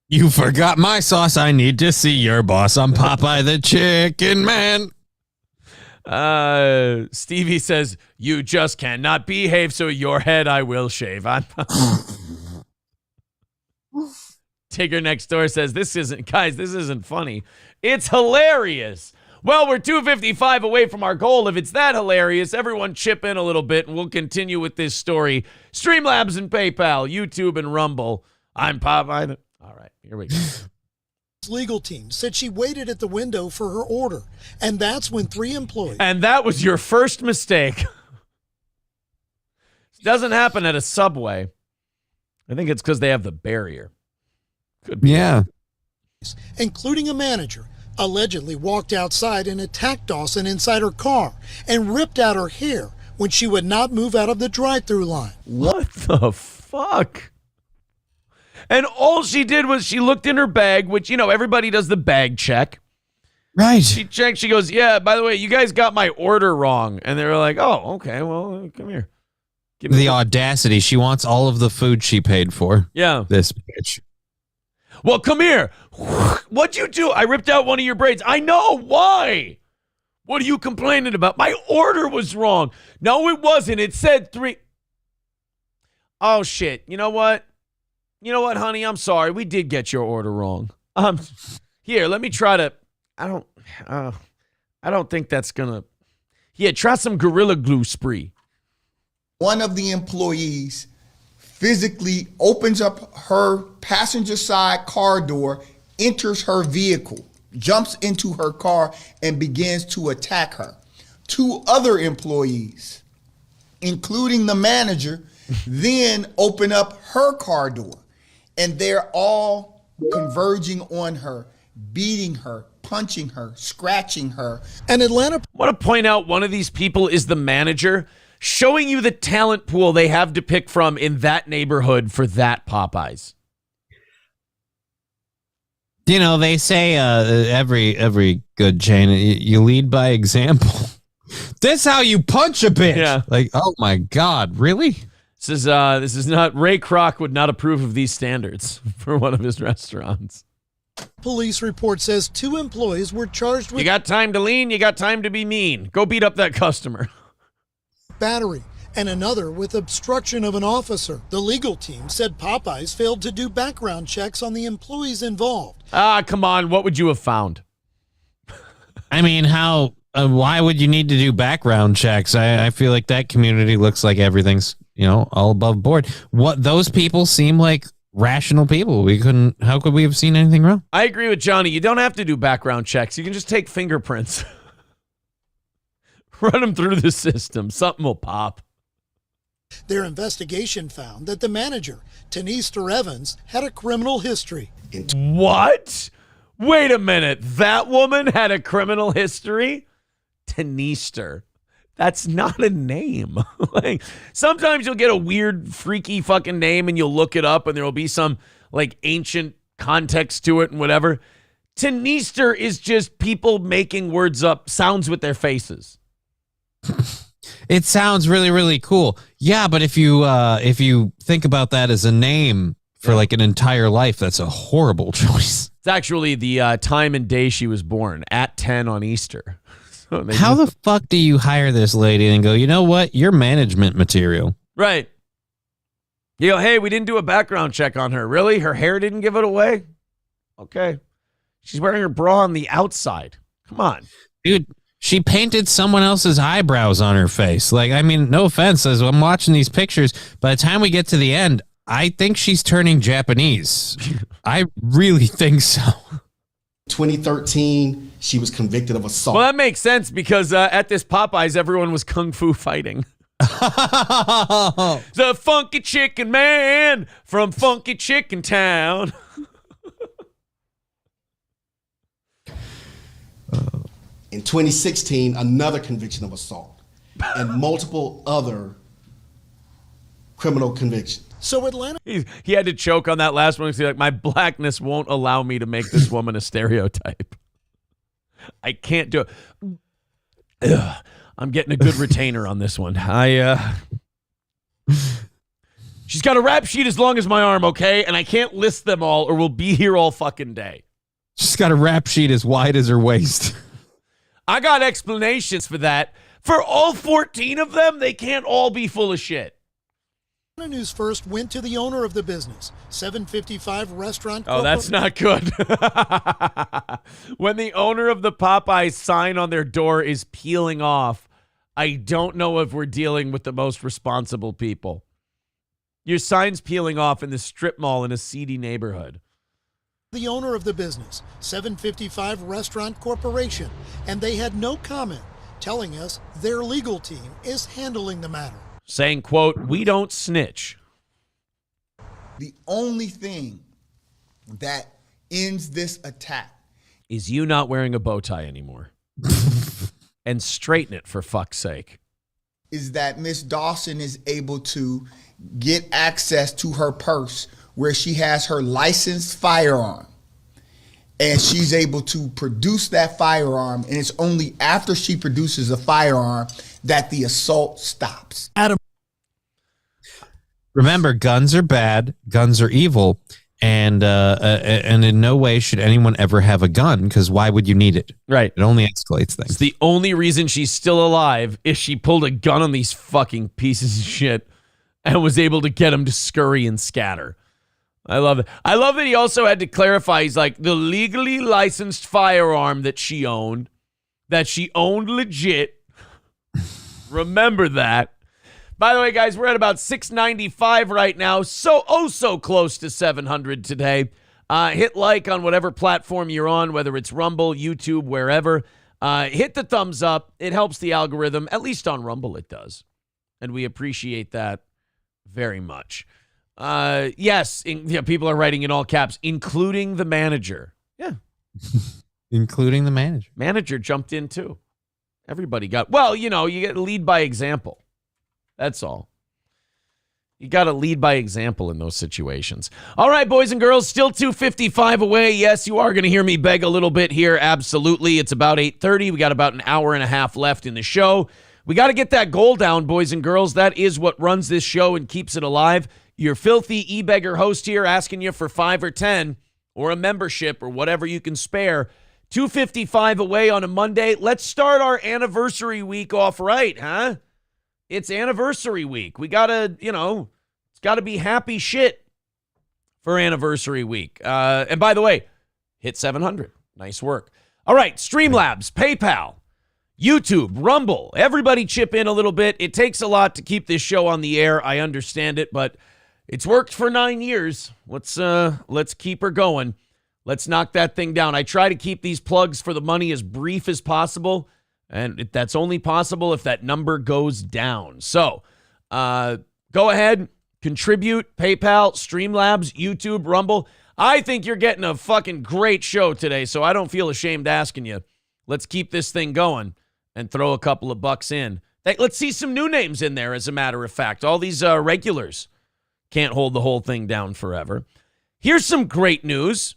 You forgot my sauce. I need to see your boss. I'm Popeye the Chicken Man. Stevie says, you just cannot behave, so your head I will shave. Tigger next door says, this isn't funny. It's hilarious. Well, we're 255 away from our goal. If it's that hilarious, everyone chip in a little bit, and we'll continue with this story. Streamlabs and PayPal, YouTube and Rumble. I'm Popeye. All right, here we go. Legal team said she waited at the window for her order, and that's when 3 employees. And that was your first mistake. It doesn't happen at a Subway. I think it's because they have the barrier. Could be. Yeah. Including a manager, allegedly walked outside and attacked Dawson inside her car and ripped out her hair when she would not move out of the drive-through line. What the fuck? And all she did was she looked in her bag, which, everybody does the bag check. Right. She checked. She goes, yeah, by the way, you guys got my order wrong. And they were like, oh, okay, well, come here. Give me the audacity. She wants all of the food she paid for. Yeah. This bitch. Well, come here. What'd you do? I ripped out one of your braids. I know. Why? What are you complaining about? My order was wrong. No, it wasn't. It said 3. Oh, shit. You know what? You know what, honey? I'm sorry. We did get your order wrong. Here, let me try to. I don't think that's gonna. Yeah, try some Gorilla Glue spray. One of the employees physically opens up her passenger side car door, enters her vehicle, jumps into her car, and begins to attack her. 2 other employees, including the manager, then open up her car door, and they're all converging on her, beating her, punching her, scratching her. And Atlanta. I want to point out one of these people is the manager, showing you the talent pool they have to pick from in that neighborhood for that Popeyes. You know, they say every good chain, you lead by example. That's how you punch a bitch. Yeah. Like, oh my God, really? This is not, Ray Kroc would not approve of these standards for one of his restaurants. Police report says 2 employees were charged with You got time to lean, you got time to be mean. Go beat up that customer. battery and another with obstruction of an officer. The legal team said Popeyes failed to do background checks on the employees involved. Come on. What would you have found? I mean, why would you need to do background checks? I feel like that community looks like everything's, all above board. What those people seem like rational people. How could we have seen anything wrong? I agree with Johnny. You don't have to do background checks. You can just take fingerprints. Run them through the system. Something will pop. Their investigation found that the manager, Tanista Evans, had a criminal history. What? Wait a minute. That woman had a criminal history? Tanista. That's not a name. Like, sometimes you'll get a weird, freaky fucking name and you'll look it up and there will be some like ancient context to it and whatever. Tanista is just people making words up, sounds with their faces. It sounds really, really cool. Yeah, but if you think about that as a name for like an entire life, that's a horrible choice. It's actually the time and day she was born, at 10 on Easter. So how the fuck do you hire this lady and go, you know what? You're management material. Right. You go, hey, we didn't do a background check on her. Really? Her hair didn't give it away? Okay. She's wearing her bra on the outside. Come on. Dude, she painted someone else's eyebrows on her face. Like, I mean, no offense, as I'm watching these pictures, by the time we get to the end, I think she's turning Japanese. I really think so. 2013, she was convicted of assault. Well, that makes sense because at this Popeyes, everyone was kung fu fighting. The Funky Chicken Man from Funky Chicken Town. In 2016, another conviction of assault and multiple other criminal convictions. So Atlanta. He had to choke on that last one. He's like, my blackness won't allow me to make this woman a stereotype. I can't do it. Ugh, I'm getting a good retainer on this one. She's got a rap sheet as long as my arm, okay? And I can't list them all or we'll be here all fucking day. She's got a rap sheet as wide as her waist. I got explanations for that. For all 14 of them, they can't all be full of shit. News first went to the owner of the business, 755 Restaurant. Oh, that's not good. When the owner of the Popeyes sign on their door is peeling off, I don't know if we're dealing with the most responsible people. Your sign's peeling off in the strip mall in a seedy neighborhood. The owner of the business, 755 Restaurant Corporation, and they had no comment, telling us their legal team is handling the matter. Saying, quote, we don't snitch. The only thing that ends this attack is you not wearing a bow tie anymore. And straighten it, for fuck's sake. Is that Miss Dawson is able to get access to her purse where she has her licensed firearm. And she's able to produce that firearm. And it's only after she produces a firearm that the assault stops. Adam. Remember, guns are bad, guns are evil, and in no way should anyone ever have a gun, because why would you need it? Right. It only escalates things. It's the only reason she's still alive is she pulled a gun on these fucking pieces of shit and was able to get them to scurry and scatter. I love it. I love that he also had to clarify, he's like, the legally licensed firearm that she owned legit. Remember that. By the way, guys, we're at about 695 right now. So close to 700 today. Hit like on whatever platform you're on, whether it's Rumble, YouTube, wherever. Hit the thumbs up. It helps the algorithm. At least on Rumble it does. And we appreciate that very much. Yes, people are writing in all caps, including the manager. Yeah. Including the manager. Manager jumped in too. Everybody got, well, you get lead by example. That's all. You got to lead by example in those situations. All right, boys and girls, still 2:55 away. Yes, you are going to hear me beg a little bit here. Absolutely. It's about 8:30. We got about an hour and a half left in the show. We got to get that goal down, boys and girls. That is what runs this show and keeps it alive. Your filthy e-beggar host here asking you for 5 or 10 or a membership or whatever you can spare. 2:55 away on a Monday. Let's start our anniversary week off right, huh? It's anniversary week. We got to, it's got to be happy shit for anniversary week. And by the way, hit 700. Nice work. All right, Streamlabs, PayPal, YouTube, Rumble. Everybody chip in a little bit. It takes a lot to keep this show on the air. I understand it, but it's worked for 9 years. Let's keep her going. Let's knock that thing down. I try to keep these plugs for the money as brief as possible, and that's only possible if that number goes down. So go ahead, contribute, PayPal, Streamlabs, YouTube, Rumble. I think you're getting a fucking great show today, so I don't feel ashamed asking you. Let's keep this thing going and throw a couple of bucks in. Let's see some new names in there, as a matter of fact. All these regulars can't hold the whole thing down forever. Here's some great news.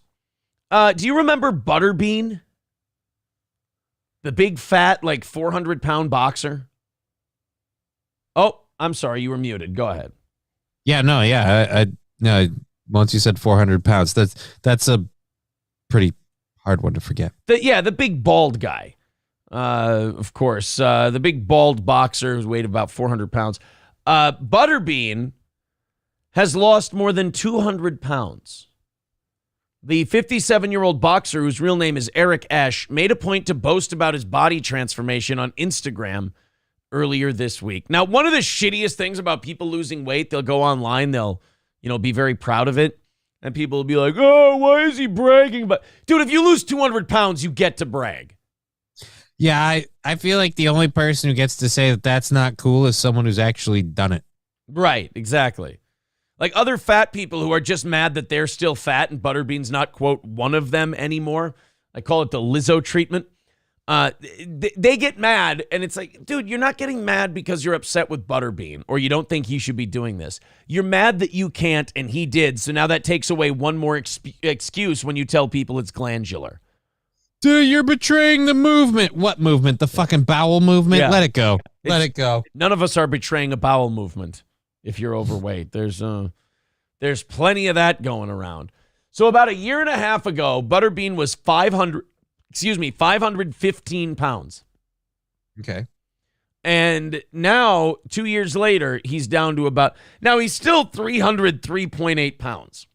Do you remember Butterbean? The big, fat, 400-pound boxer? Oh, I'm sorry. You were muted. Go ahead. Yeah, no, yeah. No, once you said 400 pounds, that's a pretty hard one to forget. The big bald guy. Of course. The big bald boxer who weighed about 400 pounds. Butterbean has lost more than 200 pounds. The 57-year-old boxer, whose real name is Eric Esch, made a point to boast about his body transformation on Instagram earlier this week. Now, one of the shittiest things about people losing weight, they'll go online, they'll, be very proud of it, and people will be like, oh, why is he bragging? But, dude, if you lose 200 pounds, you get to brag. Yeah, I feel like the only person who gets to say that that's not cool is someone who's actually done it. Right, exactly. Like other fat people who are just mad that they're still fat and Butterbean's not, quote, one of them anymore. I call it the Lizzo treatment. They get mad, and it's like, dude, you're not getting mad because you're upset with Butterbean or you don't think he should be doing this. You're mad that you can't and he did, so now that takes away one more excuse when you tell people it's glandular. Dude, you're betraying the movement. What movement? The fucking bowel movement? Yeah. Let it go. Let it go. None of us are betraying a bowel movement. If you're overweight, there's plenty of that going around. So about a year and a half ago, Butterbean was 515 pounds. Okay. And now, 2 years later, he's down to now he's still 303.8 pounds.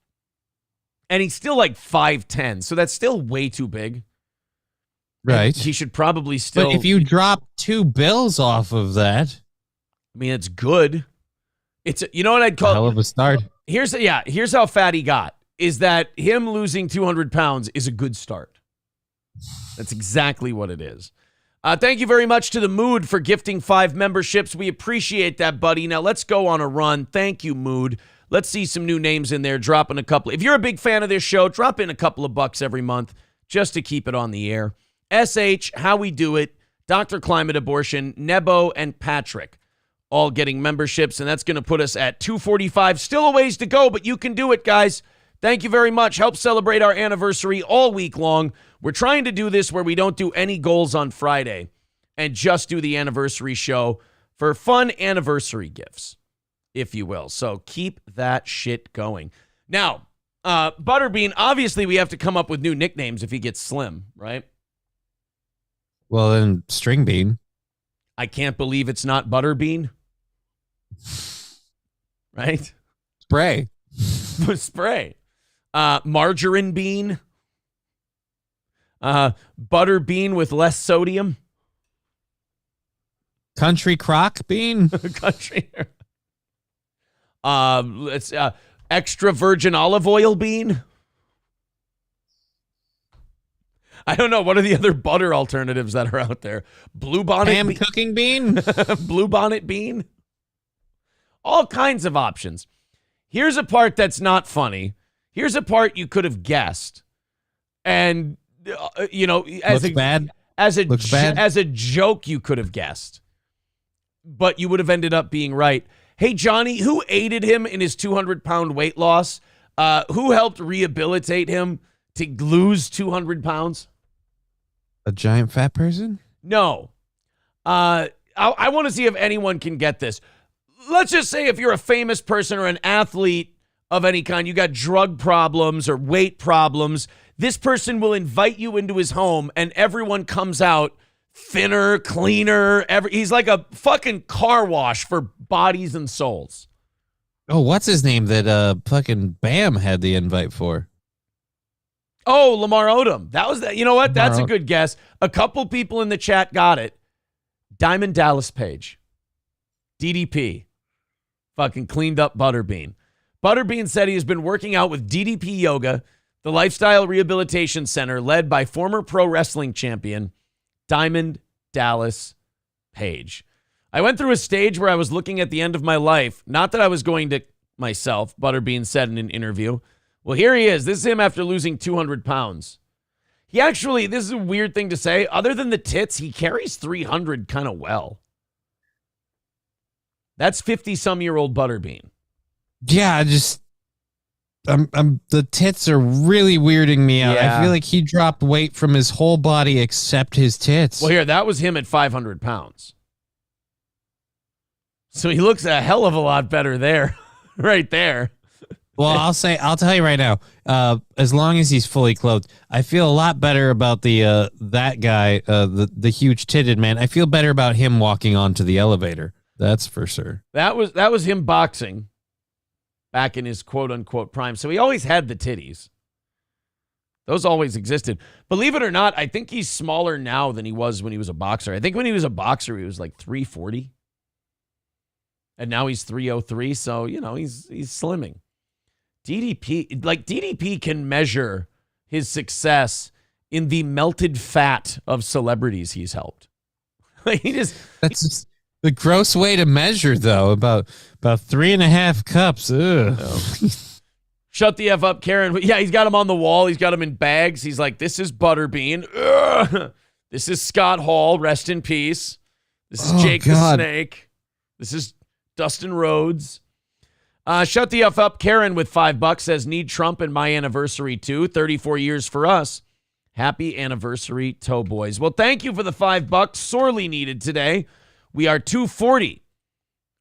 And he's still 5'10", so that's still way too big. Right. And he should probably still. But if you drop $2 bills off of that, I mean, it's good. It's you know what I'd call hell of a start. Here's how fat he got. Is that him losing 200 pounds is a good start. That's exactly what it is. Thank you very much to The Mood for gifting 5 memberships. We appreciate that, buddy. Now let's go on a run. Thank you, Mood. Let's see some new names in there. Dropping a couple. If you're a big fan of this show, drop in a couple of bucks every month just to keep it on the air. SH, How We Do It, Dr. Climate Abortion, Nebo, and Patrick. All getting memberships, and that's going to put us at 245. Still a ways to go, but you can do it, guys. Thank you very much. Help celebrate our anniversary all week long. We're trying to do this where we don't do any goals on Friday and just do the anniversary show for fun anniversary gifts, if you will. So keep that shit going. Now, Butterbean, obviously we have to come up with new nicknames if he gets slim, right? Well, then String Bean. I can't believe it's not Butterbean. Right? Spray. Spray. Margarine bean. Butter bean with less sodium. Country crock bean? Country. Let's extra virgin olive oil bean. I don't know. What are the other butter alternatives that are out there? Blue bonnet cooking bean? Blue bonnet bean? All kinds of options. Here's a part that's not funny. Here's a part you could have guessed. And, as a joke, you could have guessed. But you would have ended up being right. Hey, Johnny, who aided him in his 200-pound weight loss? Who helped rehabilitate him to lose 200 pounds? A giant fat person? No. I want to see if anyone can get this. Let's just say if you're a famous person or an athlete of any kind, you got drug problems or weight problems, this person will invite you into his home and everyone comes out thinner, cleaner. He's like a fucking car wash for bodies and souls. Oh, what's his name that fucking Bam had the invite for? Oh, Lamar Odom. That was that. You know what? That's a good guess. A couple people in the chat got it. Diamond Dallas Page. DDP. Fucking cleaned up Butterbean. Butterbean said he has been working out with DDP Yoga, the lifestyle rehabilitation center led by former pro wrestling champion Diamond Dallas Page. I went through a stage where I was looking at the end of my life. Not that I was going to myself, Butterbean said in an interview. Well, here he is. This is him after losing 200 pounds. He actually, this is a weird thing to say. Other than the tits, he carries 300 kind of well. That's 50-some-year-old Butterbean. Yeah, the tits are really weirding me out. Yeah. I feel like he dropped weight from his whole body except his tits. Well, here, that was him at 500 pounds. So he looks a hell of a lot better there. Right there. Well, I'll tell you right now, as long as he's fully clothed, I feel a lot better about that guy, the huge titted man. I feel better about him walking onto the elevator. That's for sure. That was him boxing back in his quote unquote prime. So he always had the titties. Those always existed. Believe it or not, I think he's smaller now than he was when he was a boxer. I think when he was a boxer, he was like 340. And now he's 303. So, he's slimming. DDP can measure his success in the melted fat of celebrities he's helped. That's just the gross way to measure, though. About 3.5 cups. Ugh. Shut the F up, Karen. Yeah, he's got him on the wall. He's got him in bags. He's like, this is Butterbean. Ugh. This is Scott Hall. Rest in peace. This is Jake the Snake. This is Dustin Rhodes. Shut the F up, Karen with $5 says, need Trump and my anniversary too. 34 years for us. Happy anniversary, Toe Boys. Well, thank you for the $5. Sorely needed today. We are 240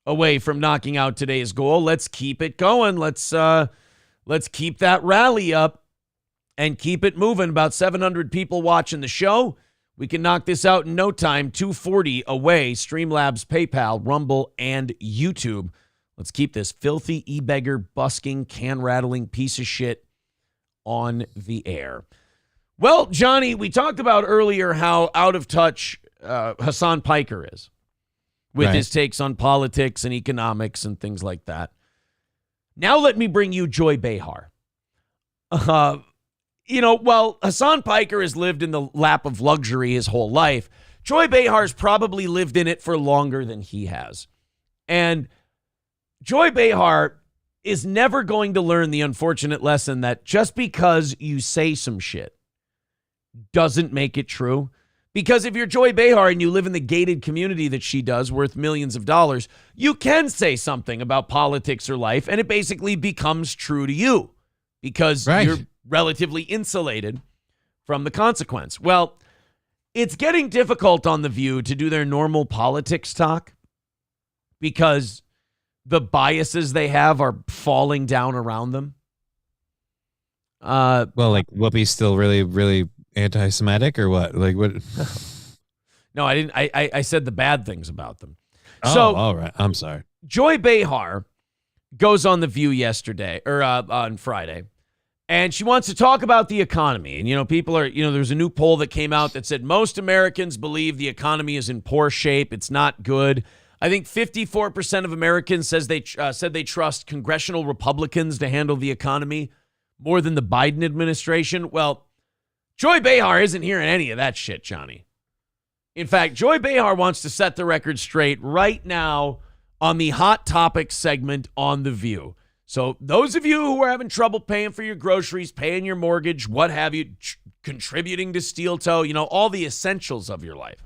away from knocking out today's goal. Let's keep it going. Let's keep that rally up and keep it moving. About 700 people watching the show. We can knock this out in no time. 240 away. Streamlabs, PayPal, Rumble, and YouTube. Let's keep this filthy, e-beggar, busking, can-rattling piece of shit on the air. Well, Johnny, we talked about earlier how out of touch Hasan Piker is with his takes on politics and economics and things like that. Now let me bring you Joy Behar. Hasan Piker has lived in the lap of luxury his whole life. Joy Behar's probably lived in it for longer than he has. And Joy Behar is never going to learn the unfortunate lesson that just because you say some shit doesn't make it true. Because if you're Joy Behar and you live in the gated community that she does, worth millions of dollars, you can say something about politics or life, and it basically becomes true to you because you're relatively insulated from the consequence. Well, it's getting difficult on The View to do their normal politics talk because the biases they have are falling down around them. Well, like Whoopi's still really, really anti-Semitic or what? Like what? No, I didn't. I said the bad things about them. Oh, so, all right. I'm sorry. Joy Behar goes on The View yesterday or on Friday, And she wants to talk about the economy. And, people are, there's a new poll that came out that said most Americans believe the economy is in poor shape. It's not good. I think 54% of Americans said they trust congressional Republicans to handle the economy more than the Biden administration. Well, Joy Behar isn't hearing any of that shit, Johnny. In fact, Joy Behar wants to set the record straight right now on the Hot Topics segment on The View. So those of you who are having trouble paying for your groceries, paying your mortgage, what have you, contributing to Steel Toe, all the essentials of your life.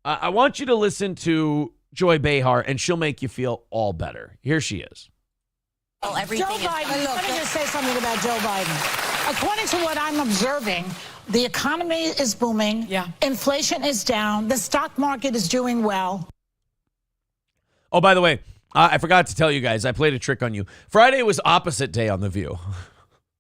I want you to listen to Joy Behar, and she'll make you feel all better. Here she is. Joe Biden, let me just say something about Joe Biden. According to what I'm observing, the economy is booming. Yeah. Inflation is down. The stock market is doing well. Oh, by the way, I forgot to tell you guys, I played a trick on you. Friday was opposite day on The View.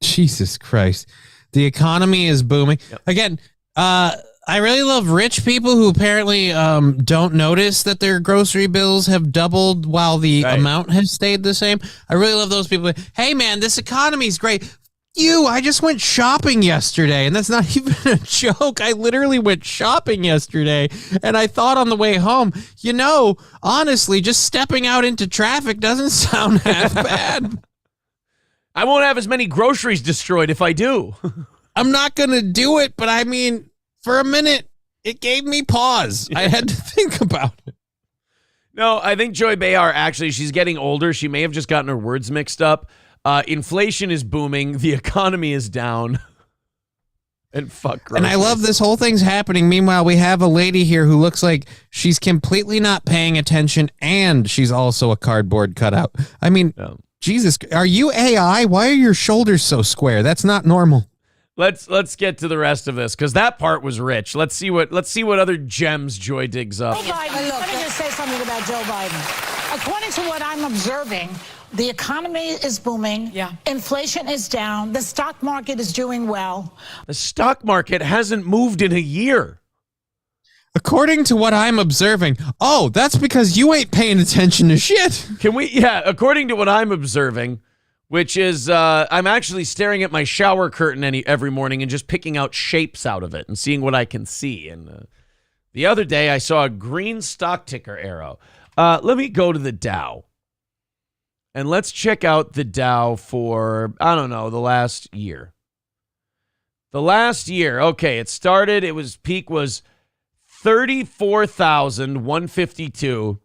Jesus Christ. The economy is booming. Yep. Again, I really love rich people who apparently don't notice that their grocery bills have doubled while the amount has stayed the same. I really love those people. Hey, man, this economy is great. I just went shopping yesterday, and that's not even a joke. I literally went shopping yesterday, and I thought on the way home, honestly, just stepping out into traffic doesn't sound half bad. I won't have as many groceries destroyed if I do. I'm not going to do it, but I mean, for a minute, it gave me pause. I had to think about it. No, I think Joy Behar, actually, she's getting older. She may have just gotten her words mixed up. Inflation is booming. The economy is down. And fuck groceries. And I love this whole thing's happening. Meanwhile, we have a lady here who looks like she's completely not paying attention, and she's also a cardboard cutout. I mean, Jesus, are you AI? Why are your shoulders so square? That's not normal. Let's get to the rest of this, because that part was rich. Let's see what other gems Joy digs up. Joe Biden, let me just say something about Joe Biden. According to what I'm observing, the economy is booming. Yeah. Inflation is down. The stock market is doing well. The stock market hasn't moved in a year. According to what I'm observing. Oh, that's because you ain't paying attention to shit. According to what I'm observing, which is I'm actually staring at my shower curtain every morning and just picking out shapes out of it and seeing what I can see. And the other day I saw a green stock ticker arrow. Let me go to the Dow. And let's check out the Dow for, I don't know, the last year. The last year, okay, peak was 34,152.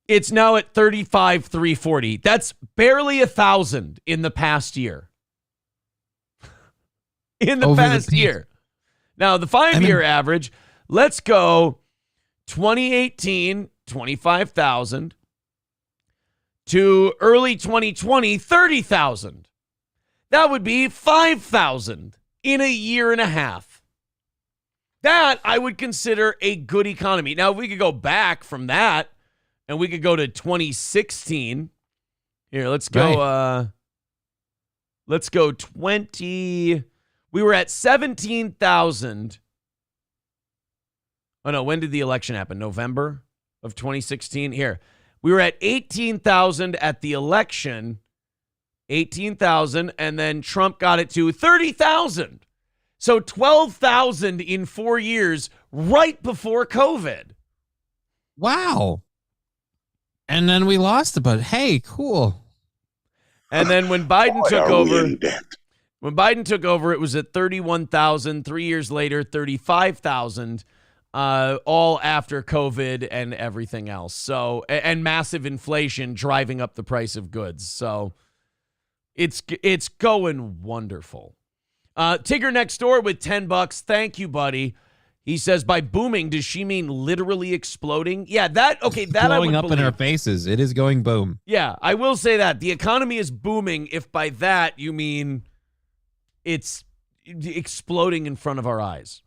It's now at 35,340. That's barely 1,000 in the past year. Year. Now, the 5-year average, let's go 2018, 25,000. To early 2020, 30,000. That would be 5,000 in a year and a half. That I would consider a good economy. Now, if we could go back from that and we could go to 2016. Here, let's go. Let's go 20. We were at 17,000. Oh, no. When did the election happen? November of 2016? Here. We were at 18,000 at the election, 18,000, and then Trump got it to 30,000. So 12,000 in 4 years right before COVID. Wow. And then we lost it, but hey, cool. And then when Biden took over, it was at 31,000. 3 years later, 35,000. All after COVID and everything else. So, and massive inflation driving up the price of goods. So it's going wonderful. Tigger next door with $10. Thank you, buddy. He says, by booming, does she mean literally exploding? Yeah, that blowing up in our faces. It is going boom. Yeah, I will say that. The economy is booming if by that you mean it's exploding in front of our eyes.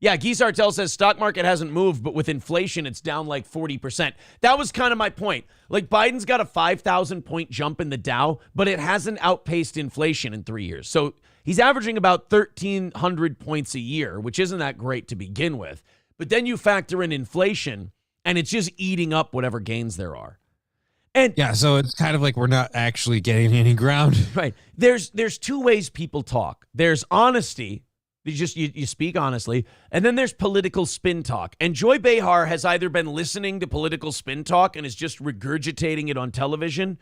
Yeah, Guy Sartell says stock market hasn't moved, but with inflation, it's down like 40%. That was kind of my point. Like Biden's got a 5,000 point jump in the Dow, but it hasn't outpaced inflation in 3 years. So he's averaging about 1,300 points a year, which isn't that great to begin with. But then you factor in inflation, and it's just eating up whatever gains there are. And yeah, so it's kind of like we're not actually getting any ground. Right. There's two ways people talk. There's honesty. You speak honestly. And then there's political spin talk. And Joy Behar has either been listening to political spin talk and is just regurgitating it on television,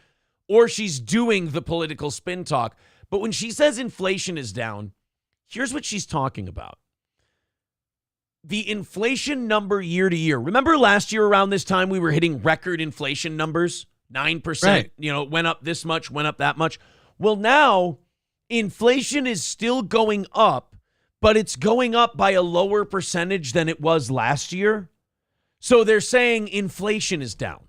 or she's doing the political spin talk. But when she says inflation is down, here's what she's talking about. The inflation number year to year. Remember last year around this time, we were hitting record inflation numbers, 9%, right. It went up this much, went up that much. Well, now inflation is still going up, but it's going up by a lower percentage than it was last year. So they're saying inflation is down.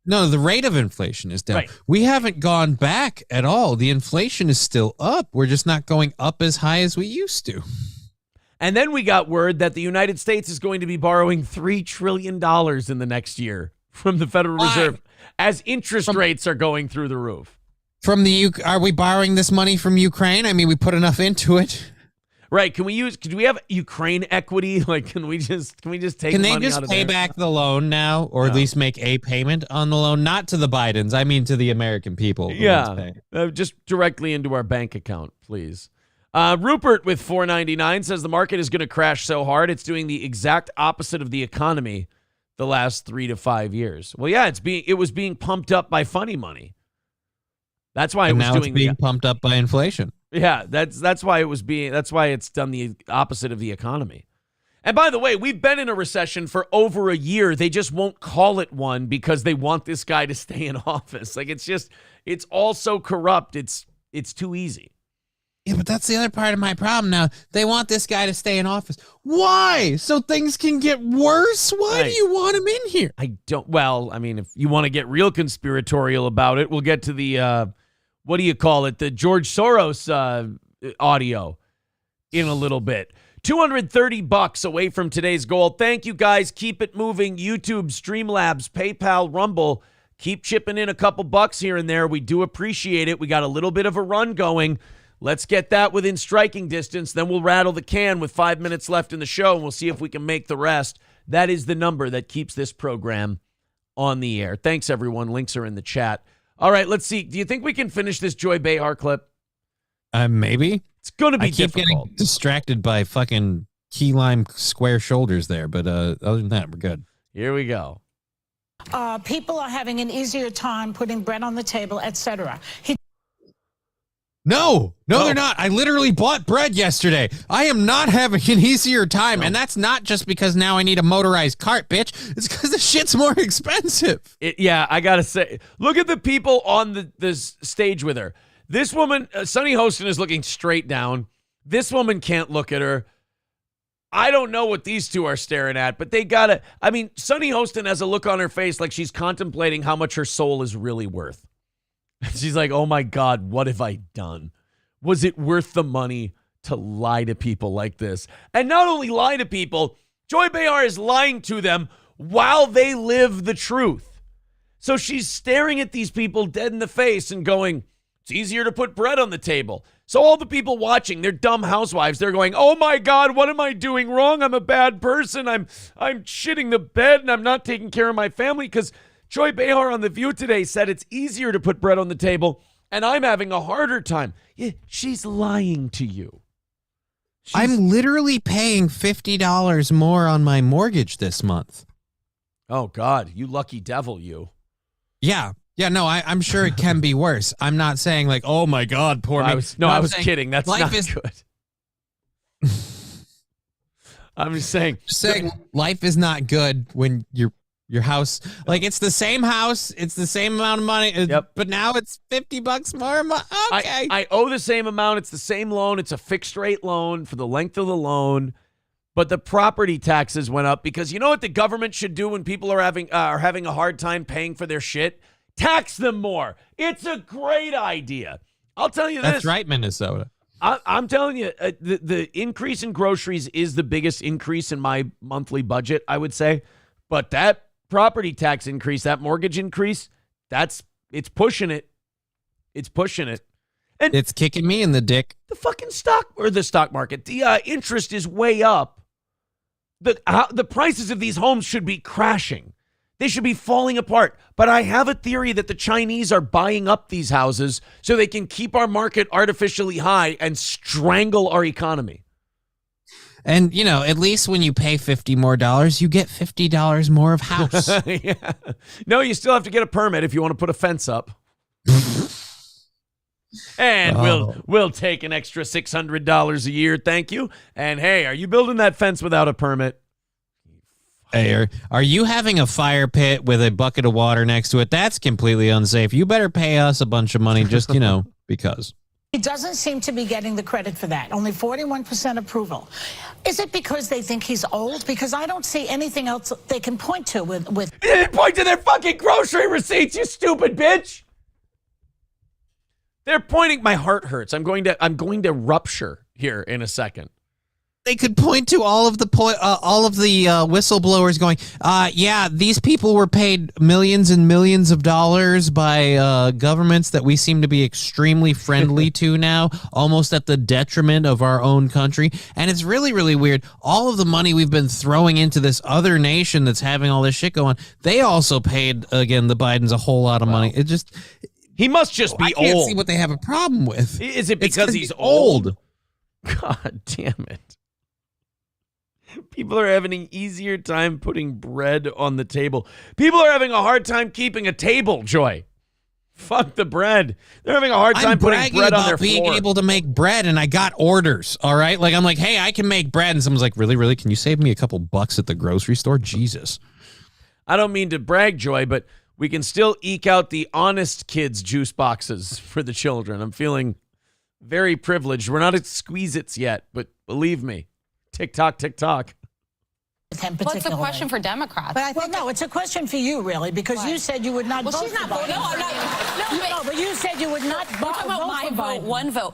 No, the rate of inflation is down. Right. We haven't gone back at all. The inflation is still up. We're just not going up as high as we used to. And then we got word that the United States is going to be borrowing $3 trillion in the next year from the Federal Reserve as interest rates are going through the roof. Are we borrowing this money from Ukraine? I mean, we put enough into it. Right. Could we have Ukraine equity? Like, can we just take Can they money just out of pay there? back the loan now, or at least make a payment on the loan? Not to the Bidens. I mean, to the American people. Yeah. Just directly into our bank account, please. Rupert with $4.99 says the market is going to crash so hard it's doing the exact opposite of the economy the last 3 to 5 years. Well, yeah, it was being pumped up by funny money. That's why it's being pumped up by inflation. Yeah, that's why it's done the opposite of the economy. And by the way, we've been in a recession for over a year. They just won't call it one because they want this guy to stay in office. Like it's all so corrupt. It's too easy. Yeah, but that's the other part of my problem now. They want this guy to stay in office. Why? So things can get worse? Why do you want him in here? Well, I mean, if you want to get real conspiratorial about it, we'll get to the, what do you call it? The George Soros audio in a little bit. $230 away from today's goal. Thank you, guys. Keep it moving. YouTube, Streamlabs, PayPal, Rumble. Keep chipping in a couple bucks here and there. We do appreciate it. We got a little bit of a run going. Let's get that within striking distance. Then we'll rattle the can with 5 minutes left in the show, and we'll see if we can make the rest. That is the number that keeps this program on the air. Thanks, everyone. Links are in the chat. All right, let's see. Do you think we can finish this Joy Behar clip? Maybe. It's going to be difficult. Getting distracted by fucking key lime square shoulders there, but other than that, we're good. Here we go. People are having an easier time putting bread on the table, etc. No, they're not. I literally bought bread yesterday. I am not having an easier time. And that's not just because now I need a motorized cart, bitch. It's because the shit's more expensive. Yeah, I got to say, look at the people on the stage with her. This woman, Sunny Hostin, is looking straight down. This woman can't look at her. I don't know what these two are staring at, but they got to. I mean, Sunny Hostin has a look on her face like she's contemplating how much her soul is really worth. She's like, oh my God, what have I done? Was it worth the money to lie to people like this? And not only lie to people, Joy Behar is lying to them while they live the truth. So she's staring at these people dead in the face and going, it's easier to put bread on the table. So all the people watching, they're dumb housewives. They're going, oh my God, what am I doing wrong? I'm a bad person. I'm shitting the bed and I'm not taking care of my family because Joy Behar on The View today said it's easier to put bread on the table, and I'm having a harder time. Yeah, she's lying to you. I'm literally paying $50 more on my mortgage this month. Oh, God, you lucky devil, you. Yeah, no, I'm sure it can be worse. I'm not saying like, oh my God, poor me. I was kidding. That's not good. I'm just saying. Life is not good when your house, like it's the same house, it's the same amount of money, but now it's $50 more. Okay, I owe the same amount. It's the same loan. It's a fixed rate loan for the length of the loan, but the property taxes went up because you know what the government should do when people are having a hard time paying for their shit? Tax them more. It's a great idea. I'll tell you this. That's right, Minnesota. I'm telling you, the increase in groceries is the biggest increase in my monthly budget, I would say, but that property tax increase, that mortgage increase, it's pushing it. It's pushing it. And it's kicking me in the dick. The fucking stock market, the interest is way up. The prices of these homes should be crashing. They should be falling apart. But I have a theory that the Chinese are buying up these houses so they can keep our market artificially high and strangle our economy. And, at least when you pay $50 more, you get $50 more of house. Yeah. No, you still have to get a permit if you want to put a fence up. And we'll take an extra $600 a year. Thank you. And hey, are you building that fence without a permit? Hey, are you having a fire pit with a bucket of water next to it? That's completely unsafe. You better pay us a bunch of money just, because. He doesn't seem to be getting the credit for that. Only 41% approval. Is it because they think he's old? Because I don't see anything else they can point to with. They didn't point to their fucking grocery receipts, you stupid bitch. They're pointing. My heart hurts. I'm going to rupture here in a second. They could point to all of the whistleblowers going, yeah, these people were paid millions and millions of dollars by governments that we seem to be extremely friendly to now, almost at the detriment of our own country. And it's really, really weird. All of the money we've been throwing into this other nation that's having all this shit going, they also paid, again, the Bidens a whole lot of money. It just... He must just be old. I can't see what they have a problem with. Is it because he's old? God damn it. People are having an easier time putting bread on the table. People are having a hard time keeping a table, Joy. Fuck the bread. They're having a hard time putting bread on their floor. Being able to make bread, and I got orders, all right? Like, I'm like, hey, I can make bread. And someone's like, really, really? Can you save me a couple bucks at the grocery store? Jesus. I don't mean to brag, Joy, but we can still eke out the honest kids' juice boxes for the children. I'm feeling very privileged. We're not at Squeeze-Its yet, but believe me, tick-tock, tick-tock. What's the question for Democrats? But I think no, it's a question for you, really, because you said you would not vote for Biden. No, I'm not. No, but you said you would not vote for my vote, one vote.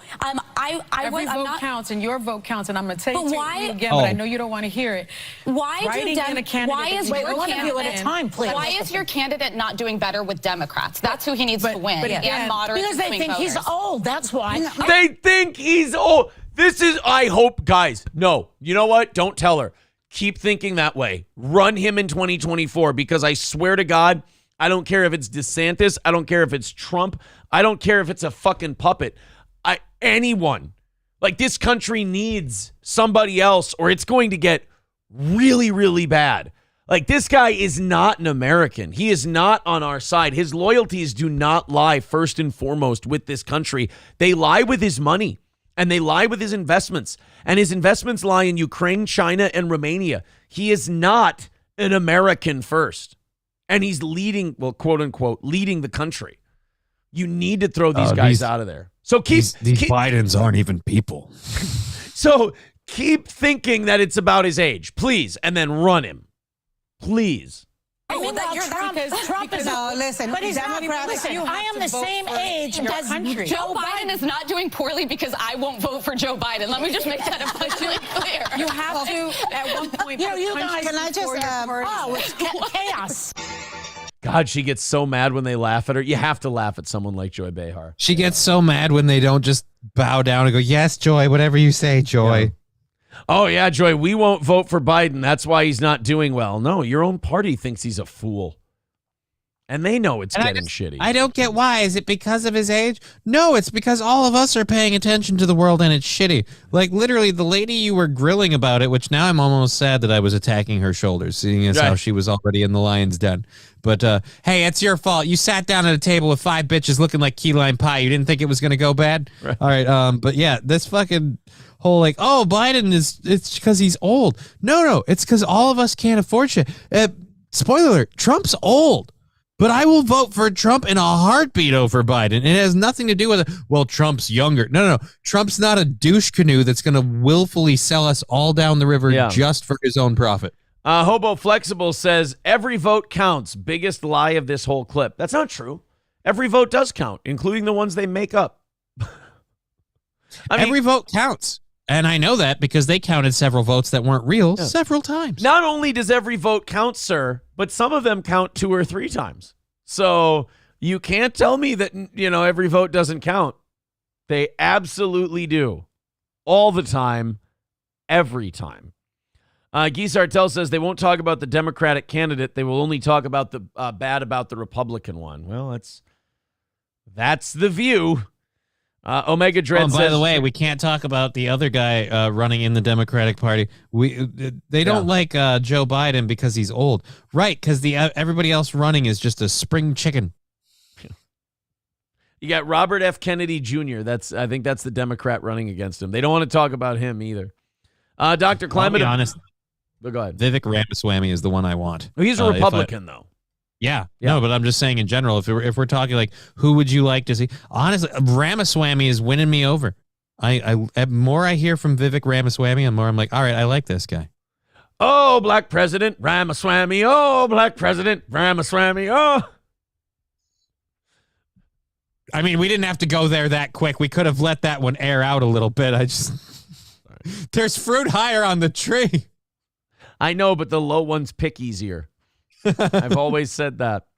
Every vote counts, and your vote counts, and I'm going to say it to you again, but I know you don't want to hear it. Why is one of you at a time, please? Why is your candidate not doing better with Democrats? That's who he needs to win. And moderate because they think he's old. That's why. They think he's old. This is, I hope, guys. No, you know what? Don't tell her. Keep thinking that way. Run him in 2024 because I swear to God, I don't care if it's DeSantis. I don't care if it's Trump. I don't care if it's a fucking puppet. Anyone. Like, this country needs somebody else or it's going to get really, really bad. Like, this guy is not an American. He is not on our side. His loyalties do not lie first and foremost with this country. They lie with his money. And they lie with his investments. And his investments lie in Ukraine, China, and Romania. He is not an American first. And he's leading, well, quote unquote, leading the country. You need to throw these guys out of there. So these Bidens aren't even people. So keep thinking that it's about his age, please, and then run him. Please. I mean, Trump is listen, but he's listen, I am the same age as country. Joe Biden is not doing poorly because I won't vote for Joe Biden. Let me just make that abundantly clear. You have to, at one point, you guys, can I just, it's chaos. God, she gets so mad when they laugh at her. You have to laugh at someone like Joy Behar. She gets so mad when they don't just bow down and go, yes, Joy, whatever you say, Joy. Yeah. Oh, yeah, Joy, we won't vote for Biden. That's why he's not doing well. No, your own party thinks he's a fool. And they know it's getting shitty. I don't get why. Is it because of his age? No, it's because all of us are paying attention to the world and it's shitty. Like, literally, the lady you were grilling about it, which now I'm almost sad that I was attacking her shoulders, seeing as how she was already in the lion's den. But, hey, it's your fault. You sat down at a table with 5 bitches looking like key lime pie. You didn't think it was going to go bad? Right. All right, but yeah, this fucking whole like, oh, Biden it's because he's old. No, it's because all of us can't afford shit. Spoiler alert, Trump's old. But I will vote for Trump in a heartbeat over Biden. It has nothing to do with it. Well, Trump's younger. No. Trump's not a douche canoe that's going to willfully sell us all down the river just for his own profit. Hobo Flexible says, every vote counts. Biggest lie of this whole clip. That's not true. Every vote does count, including the ones they make up. Every vote counts. And I know that because they counted several votes that weren't real several times. Not only does every vote count, sir, but some of them count 2 or 3 times. So you can't tell me that, every vote doesn't count. They absolutely do. All the time, every time. Guy Sartell says they won't talk about the Democratic candidate. They will only talk about the bad about the Republican one. Well, that's the view. Omega Dread says, by the way, we can't talk about the other guy running in the Democratic Party. They don't like Joe Biden because he's old, right? Because everybody else running is just a spring chicken. You got Robert F. Kennedy Jr. I think that's the Democrat running against him. They don't want to talk about him either. Dr. Climate. I'll be honest. But go ahead. Vivek Ramaswamy is the one I want. He's a Republican, though. Yeah. No, but I'm just saying in general, if we're talking like, who would you like to see? Honestly, Ramaswamy is winning me over. The more I hear from Vivek Ramaswamy, the more I'm like, all right, I like this guy. Oh, black president Ramaswamy. Oh, black president Ramaswamy. Oh. I mean, we didn't have to go there that quick. We could have let that one air out a little bit. There's fruit higher on the tree. I know, but the low ones pick easier. I've always said that.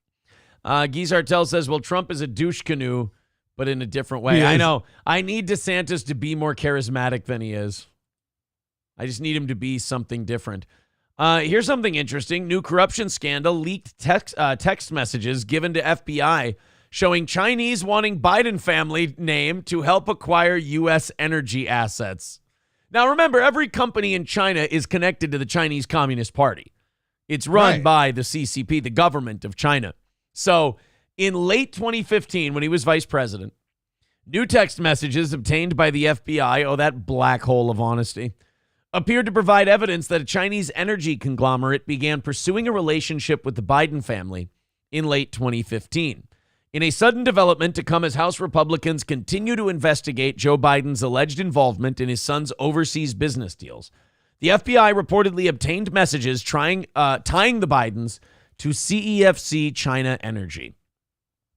Guy Sartell says, well, Trump is a douche canoe, but in a different way. I know. I need DeSantis to be more charismatic than he is. I just need him to be something different. Here's something interesting. New corruption scandal, leaked text messages given to FBI showing Chinese wanting Biden family name to help acquire U.S. energy assets. Now, remember, every company in China is connected to the Chinese Communist Party. It's run by the CCP, the government of China. So in late 2015, when he was vice president, new text messages obtained by the FBI, that black hole of honesty, appeared to provide evidence that a Chinese energy conglomerate began pursuing a relationship with the Biden family in late 2015. In a sudden development to come as House Republicans continue to investigate Joe Biden's alleged involvement in his son's overseas business deals, the FBI reportedly obtained messages tying the Bidens to CEFC China Energy.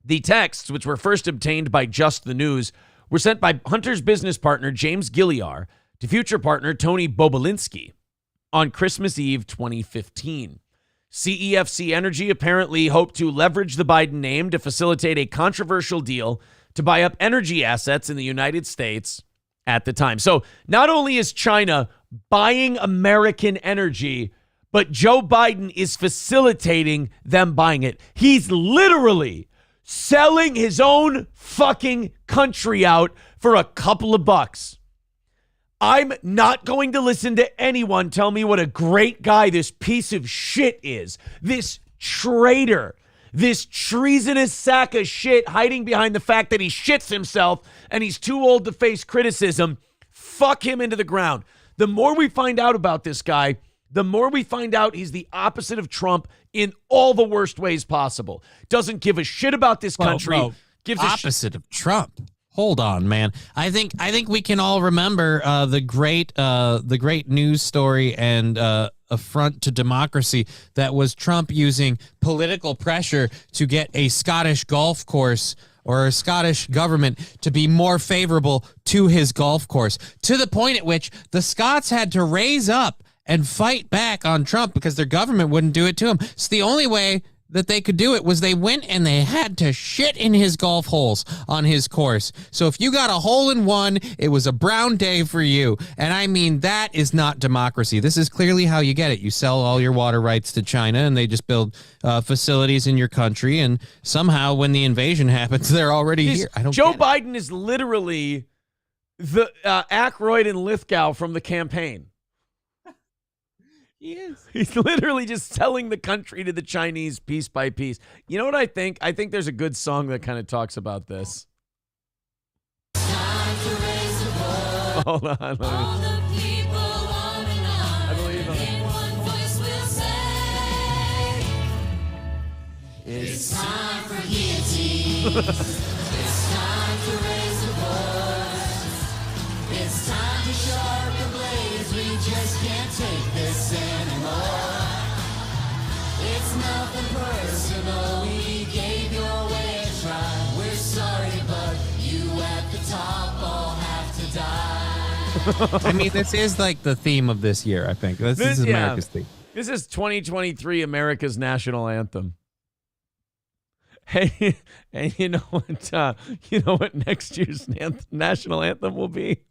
The texts, which were first obtained by Just the News, were sent by Hunter's business partner James Gilliar to future partner Tony Bobulinski on Christmas Eve 2015. CEFC Energy apparently hoped to leverage the Biden name to facilitate a controversial deal to buy up energy assets in the United States at the time. So not only is China buying American energy, but Joe Biden is facilitating them buying it. He's literally selling his own fucking country out for a couple of bucks. I'm not going to listen to anyone tell me what a great guy this piece of shit is. This traitor, this treasonous sack of shit hiding behind the fact that he shits himself and he's too old to face criticism. Fuck him into the ground. The more we find out about this guy, the more we find out he's the opposite of Trump in all the worst ways possible. Doesn't give a shit about this country. Gives opposite of Trump. Hold on, man. I think we can all remember the great news story and affront to democracy that was Trump using political pressure to get a Scottish golf course or a Scottish government to be more favorable to his golf course, to the point at which the Scots had to raise up and fight back on Trump because their government wouldn't do it to him. So the only way that they could do it was they went and they had to shit in his golf holes on his course. So if you got a hole in one, it was a brown day for you. And I mean, that is not democracy. This is clearly how you get it. You sell all your water rights to China and they just build facilities in your country. And somehow when the invasion happens, they're already here. Joe Biden is literally the Aykroyd and Lithgow from the campaign. He is. He's literally just selling the country to the Chinese piece by piece. You know what I think? I think there's a good song that kind of talks about this. Hold on. I believe it's time for guillotine. It's time to raise the voice. It's time to sharp the blades. We just can't take this anymore. It's nothing personal. We gave your way a try. We're sorry, but you at the top all have to die. I mean, this is like the theme of this year, I think. This is America's theme. This is 2023 America's national anthem. Hey, and you know what next year's national anthem will be?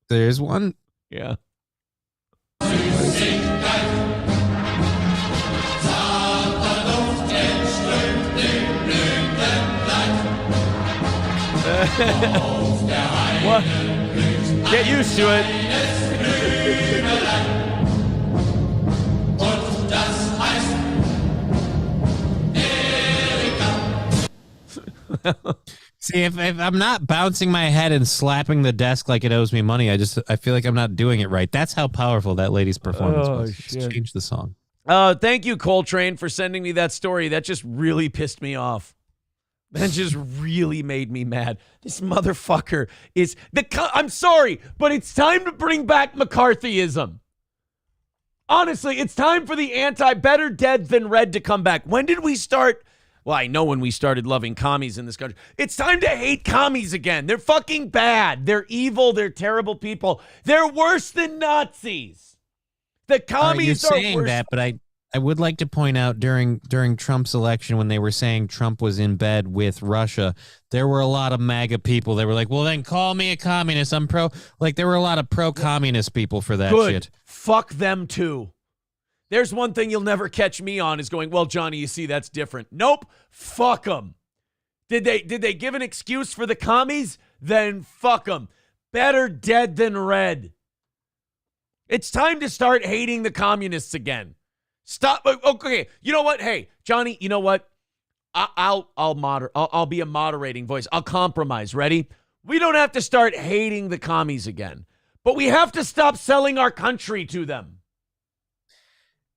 There's one. Yeah. We're What? Get used to it. See, if I'm not bouncing my head and slapping the desk like it owes me money, I feel like I'm not doing it right. That's how powerful that lady's performance was. Shit. Change the song. Thank you, Coltrane, for sending me that story. That just really pissed me off. That just really made me mad. This motherfucker is I'm sorry, but it's time to bring back McCarthyism. Honestly, it's time for the better dead than red to come back. When did we start? Well, I know when we started loving commies in this country. It's time to hate commies again. They're fucking bad. They're evil. They're terrible people. They're worse than Nazis. The commies you're are saying worse. that, but I would like to point out during Trump's election when they were saying Trump was in bed with Russia, there were a lot of MAGA people. They were like, well, then call me a communist. I'm pro. Like, there were a lot of pro-communist people for that Good. shit. Fuck them too. There's one thing you'll never catch me on is going, well, Johnny, you see, that's different. Nope. Fuck them. Did they give an excuse for the commies? Then fuck them. Better dead than red. It's time to start hating the communists again. Stop. Okay. You know what? Hey, Johnny, you know what? I'll be a moderating voice. I'll compromise. Ready? We don't have to start hating the commies again, but we have to stop selling our country to them.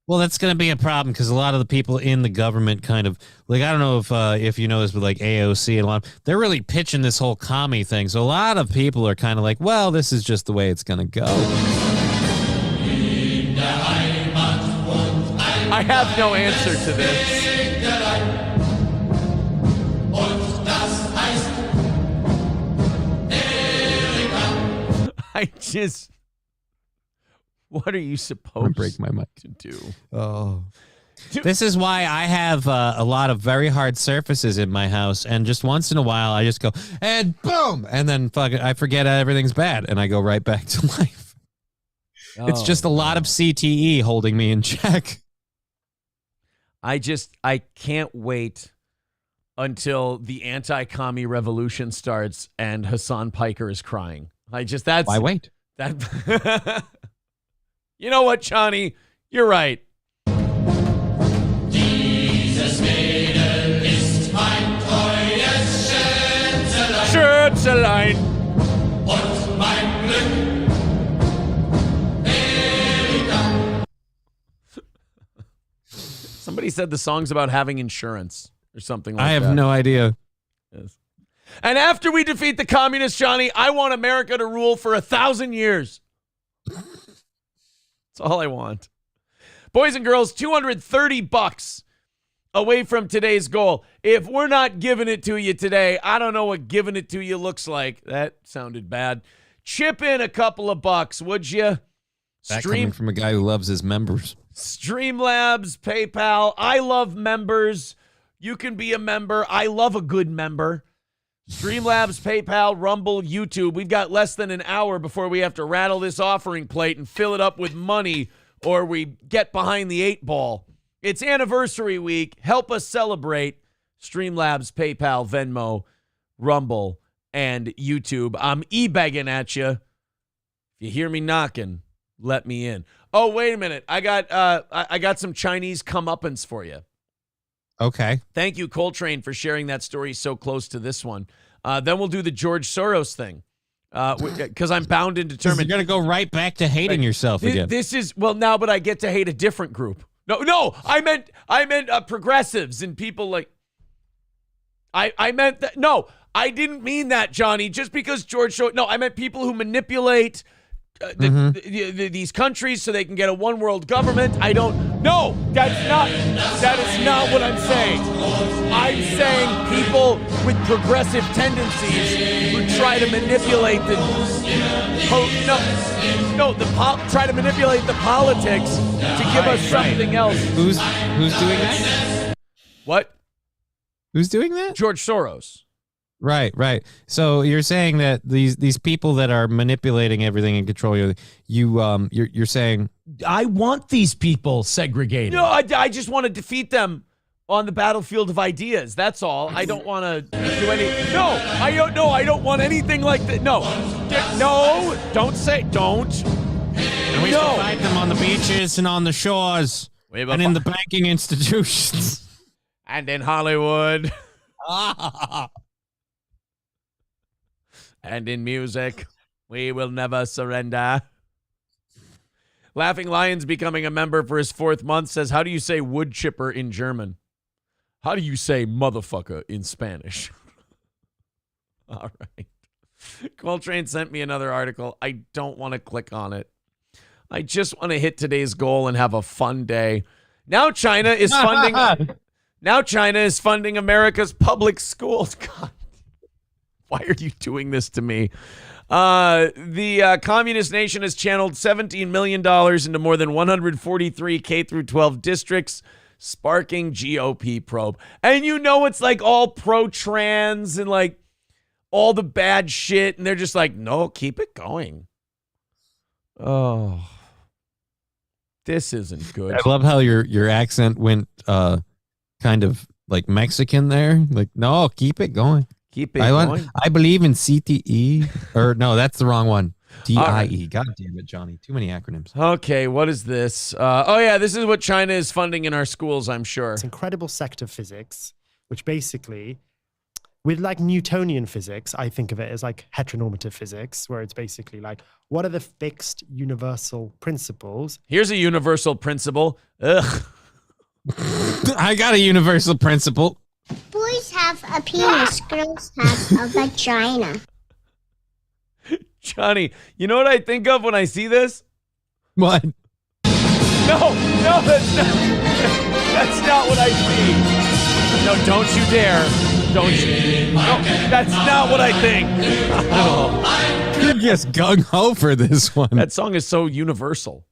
Well, that's going to be a problem because a lot of the people in the government kind of like, I don't know if you know this with like AOC and they're really pitching this whole commie thing. So a lot of people are kind of like, well, this is just the way it's going to go. I have no answer to this. What are you supposed break my mic to do? Oh. This is why I have a lot of very hard surfaces in my house, and just once in a while I just go, and boom, and then I forget everything's bad, and I go right back to life. It's just a lot of CTE holding me in check. I can't wait until the anti-commie revolution starts and Hasan Piker is crying. Why wait? You know what, Johnny? You're right. Jesus Mädel ist mein treues Schätzelein. Und mein Glück. Somebody said the song's about having insurance or something like that. I have no idea. Yes. And after we defeat the communists, Johnny, I want America to rule for 1,000 years. That's all I want. Boys and girls, $230 away from today's goal. If we're not giving it to you today, I don't know what giving it to you looks like. That sounded bad. Chip in a couple of bucks, would you? That coming from a guy who loves his members. Streamlabs, PayPal. I love members. You can be a member. I love a good member. Streamlabs, PayPal, Rumble, YouTube. We've got less than an hour before we have to rattle this offering plate and fill it up with money, or we get behind the 8 ball. It's anniversary week. Help us celebrate. Streamlabs, PayPal, Venmo, Rumble, and YouTube. I'm e-begging at you. If you hear me knocking, let me in. Oh, wait a minute. I got some Chinese comeuppance for you. Okay. Thank you, Coltrane, for sharing that story so close to this one. Then we'll do the George Soros thing because I'm bound and determined. You're going to go right back to hating yourself again. This is, well, now, but I get to hate a different group. No, I meant progressives and people like, I meant that. No, I didn't mean that, Johnny, just because George Soros. No, I meant people who manipulate these countries so they can get a one world government. No, that is not what I'm saying. I'm saying people with progressive tendencies who try to manipulate try to manipulate the politics to give us something else. Who's doing that? What? Who's doing that? George Soros. Right. So you're saying that these people that are manipulating everything and controlling you're saying I want these people segregated. No, I just want to defeat them on the battlefield of ideas. That's all. I don't want to do any. No, I don't. No, I don't want anything like that. No, don't say don't. And we should fight them on the beaches and on the shores and in the banking institutions and in Hollywood. And in music, we will never surrender. Laughing Lion's becoming a member for his 4th month says, how do you say wood chipper in German? How do you say motherfucker in Spanish? All right. Coltrane sent me another article. I don't want to click on it. I just want to hit today's goal and have a fun day. Now China is funding America's public schools. God. Why are you doing this to me? The communist nation has channeled $17 million into more than 143 K-12 districts, sparking GOP probe. And it's like all pro-trans and like all the bad shit. And they're just like, no, keep it going. Oh, this isn't good. I love how your accent went kind of like Mexican there. Like, no, keep it going. Keep it going. I believe in CTE. Or no, that's the wrong one. DIE. Right. God damn it, Johnny. Too many acronyms. Okay, what is this? This is what China is funding in our schools, I'm sure. It's incredible sect of physics, which basically, with like Newtonian physics, I think of it as like heteronormative physics, where it's basically like, what are the fixed universal principles? Here's a universal principle. Ugh. I got a universal principle. Boys have a penis, girls have a vagina. Johnny, you know what I think of when I see this? What? No, that's not what I see. No, don't you dare. Don't you. No, that's not what I think. Oh. You're just gung-ho for this one. That song is so universal.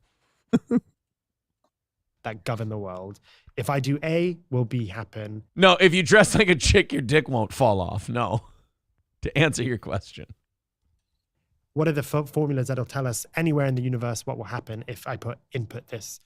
That govern the world. If I do A, will B happen? No, if you dress like a chick, your dick won't fall off. No. To answer your question. What are the formulas that'll tell us anywhere in the universe what will happen if I input this?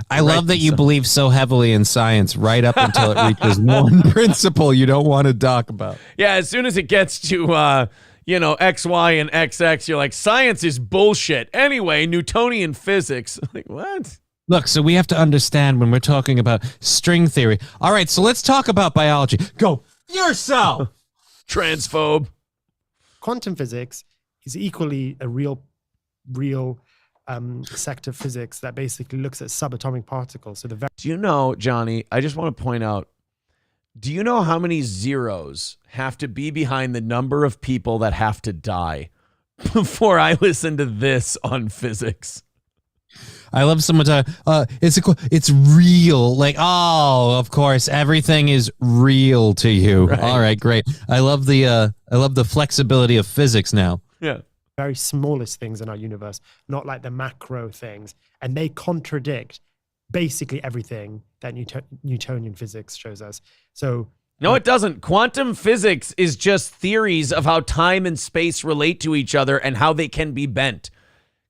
I love that you believe so heavily in science right up until it reaches one principle you don't want to talk about. Yeah, as soon as it gets to, X, Y, and XX, you're like, science is bullshit. Anyway, Newtonian physics. Like, what? Look, so we have to understand when we're talking about string theory. All right, so let's talk about biology. Go yourself. Transphobe. Quantum physics is equally a real sect of physics that basically looks at subatomic particles. So do you know, Johnny, I just want to point out, do you know how many zeros have to be behind the number of people that have to die before I listen to this on physics? I love someone talking, it's real. Like, oh, of course, everything is real to you. Right. All right, great. I love the flexibility of physics now. Yeah. Very smallest things in our universe, not like the macro things. And they contradict basically everything that Newtonian physics shows us. So no, it doesn't. Quantum physics is just theories of how time and space relate to each other and how they can be bent.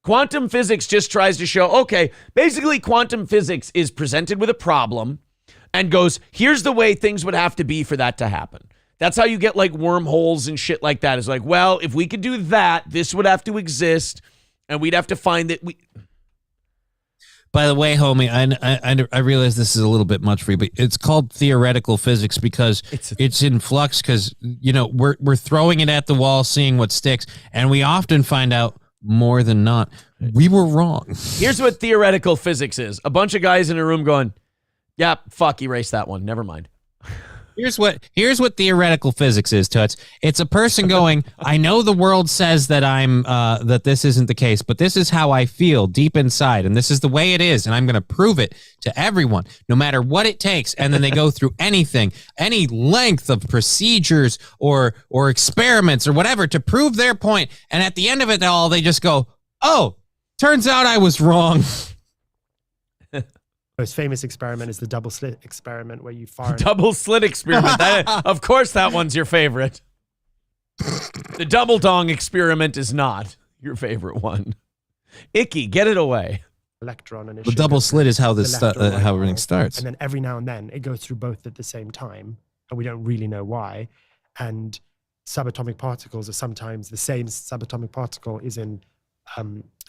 Quantum physics just tries to show, okay, basically quantum physics is presented with a problem and goes, here's the way things would have to be for that to happen. That's how you get like wormholes and shit like that. It's like, well, if we could do that, this would have to exist and we'd have to find that we... By the way, homie, I realize this is a little bit much for you, but it's called theoretical physics because it's in flux because, we're throwing it at the wall, seeing what sticks, and we often find out more than not, we were wrong. Here's what theoretical physics is. A bunch of guys in a room going, yeah, fuck, erase that one. Never mind. Here's what theoretical physics is, Toots. It's a person going, I know the world says that that this isn't the case, but this is how I feel deep inside, and this is the way it is, and I'm going to prove it to everyone, no matter what it takes. And then they go through anything, any length of procedures or experiments or whatever to prove their point. And at the end of it all, they just go, oh, turns out I was wrong. most famous experiment is the double slit experiment, where you fire Double slit experiment. Of course, that one's your favorite. The double dong experiment is not your favorite one. Icky, get it away. Electron and The double slit is how how everything starts. And then every now and then it goes through both at the same time, and we don't really know why. And subatomic particles are sometimes the same subatomic particle is in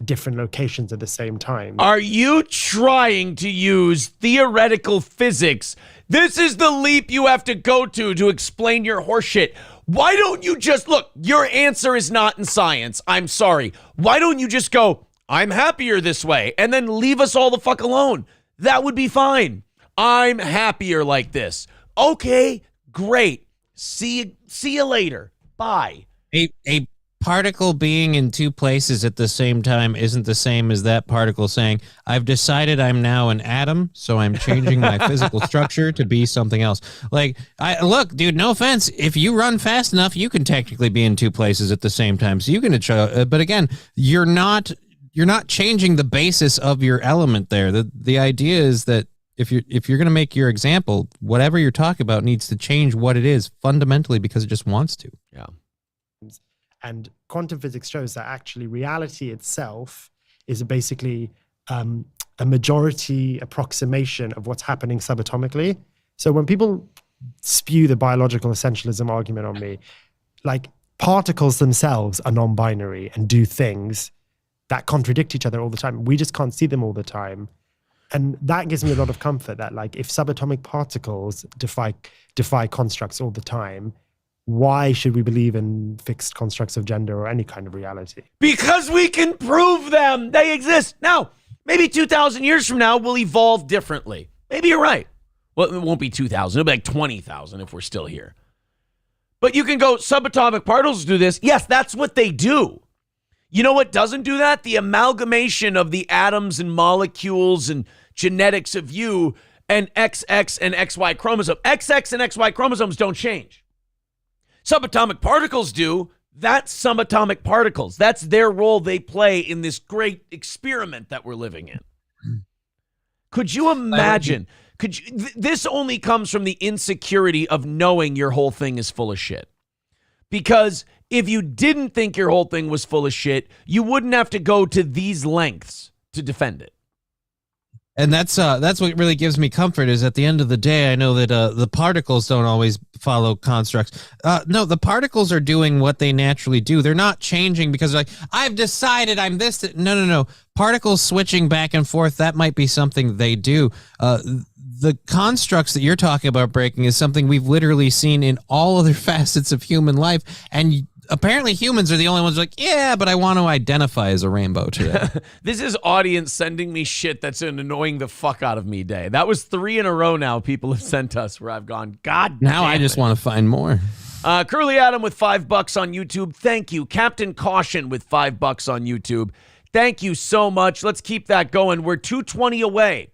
different locations at the same time. Are you trying to use theoretical physics? This is the leap you have to go to explain your horseshit. Why don't you just look? Your answer is not in science. I'm sorry. Why don't you just go, I'm happier this way, and then leave us all the fuck alone? That would be fine. I'm happier like this. Okay, great. See you later. Bye. A particle being in two places at the same time isn't the same as that particle saying, I've decided I'm now an atom, so I'm changing my physical structure to be something else. Like, look, dude, no offense. If you run fast enough, you can technically be in two places at the same time. So you can, but again, you're not changing the basis of your element there. The idea is that if you're going to make your example, whatever you're talking about needs to change what it is fundamentally because it just wants to. Yeah. And quantum physics shows that actually reality itself is basically a majority approximation of what's happening subatomically. So when people spew the biological essentialism argument on me, like particles themselves are non-binary and do things that contradict each other all the time. We just can't see them all the time. And that gives me a lot of comfort that, like, if subatomic particles defy constructs all the time, why should we believe in fixed constructs of gender or any kind of reality? Because we can prove them. They exist. Now, maybe 2,000 years from now, we'll evolve differently. Maybe you're right. Well, it won't be 2,000. It'll be like 20,000 if we're still here. But you can go, subatomic particles do this. Yes, that's what they do. You know what doesn't do that? The amalgamation of the atoms and molecules and genetics of you and XX and XY chromosome. XX and XY chromosomes don't change. Subatomic particles do. That's subatomic particles. That's their role they play in this great experiment that we're living in. Could you imagine? This only comes from the insecurity of knowing your whole thing is full of shit. Because if you didn't think your whole thing was full of shit, you wouldn't have to go to these lengths to defend it. And that's what really gives me comfort is at the end of the day, I know that the particles don't always follow constructs. No, the particles are doing what they naturally do. They're not changing because they're like, I've decided I'm this. No. Particles switching back and forth, that might be something they do. The constructs that you're talking about breaking is something we've literally seen in all other facets of human life. And apparently humans are the only ones like, yeah, but I want to identify as a rainbow today. This is audience sending me shit that's an annoying the fuck out of me day. That was 3 in a row now people have sent us where I've gone, God now damn I just it. want to find more. Curly Adam with $5 on YouTube. Thank you. Captain Caution with $5 on YouTube. Thank you so much. Let's keep that going. We're 220 away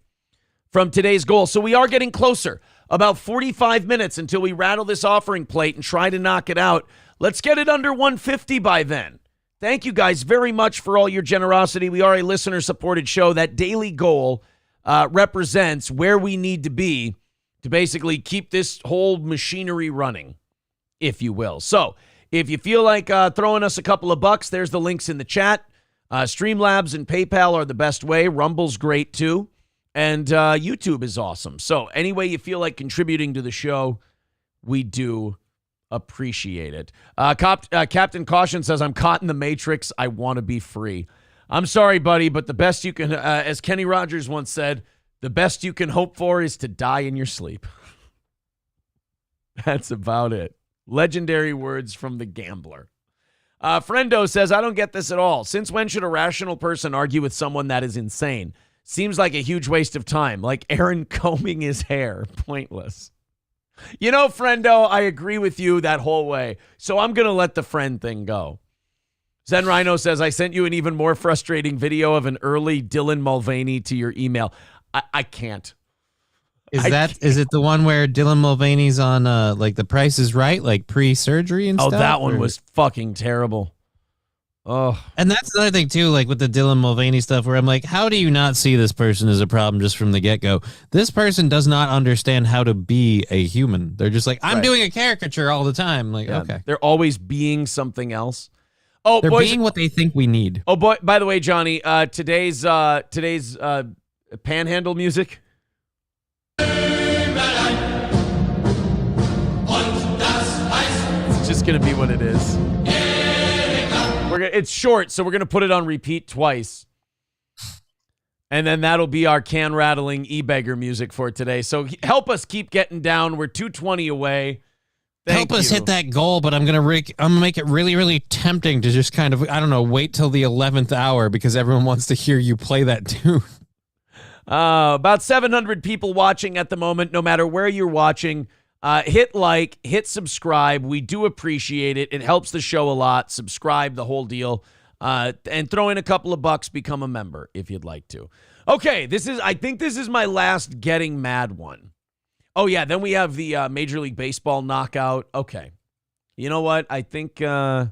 from today's goal. So we are getting closer. About 45 minutes until we rattle this offering plate and try to knock it out. Let's get it under 150 by then. Thank you guys very much for all your generosity. We are a listener-supported show. That daily goal represents where we need to be to basically keep this whole machinery running, if you will. So if you feel like throwing us a couple of bucks, there's the links in the chat. Streamlabs and PayPal are the best way. Rumble's great too. And YouTube is awesome. So any way you feel like contributing to the show, we do appreciate it. Captain Caution says, I'm caught in the Matrix. I want to be free. I'm sorry, buddy, but the best you can, as Kenny Rogers once said, the best you can hope for is to die in your sleep. That's about it. Legendary words from the gambler. Friendo says, I don't get this at all. Since when should a rational person argue with someone that is insane? Seems like a huge waste of time, like Aaron combing his hair. Pointless. You know, Friendo, I agree with you that whole way. So I'm going to let the friend thing go. Zen Rhino says, I sent you an even more frustrating video of an early Dylan Mulvaney to your email. I can't. Is it the one where Dylan Mulvaney's on like The Price is Right, like pre-surgery and stuff? Oh, that one was fucking terrible. Oh, and that's another thing too, like with the Dylan Mulvaney stuff, where I'm like, how do you not see this person as a problem just from the get-go? This person does not understand how to be a human. They're just like, I'm doing a caricature all the time. Like, okay, they're always being something else. Oh, they're boys, being what they think we need. Oh boy! By the way, Johnny, today's panhandle music. It's just gonna be what it is. It's short, so we're gonna put it on repeat twice, and then that'll be our can rattling e-beggar music for today. So help us keep getting down. We're 220 away. Help us hit that goal, but I'm gonna make it really, really tempting to just kind of, I don't know, wait till the 11th hour because everyone wants to hear you play that tune. About 700 people watching at the moment. No matter where you're watching, hit like, hit subscribe. We do appreciate it. It helps the show a lot. Subscribe, the whole deal, and throw in a couple of bucks. Become a member if you'd like to. Okay, I think this is my last getting mad one. Oh, yeah, then we have the Major League Baseball knockout. Okay. You know what? I think this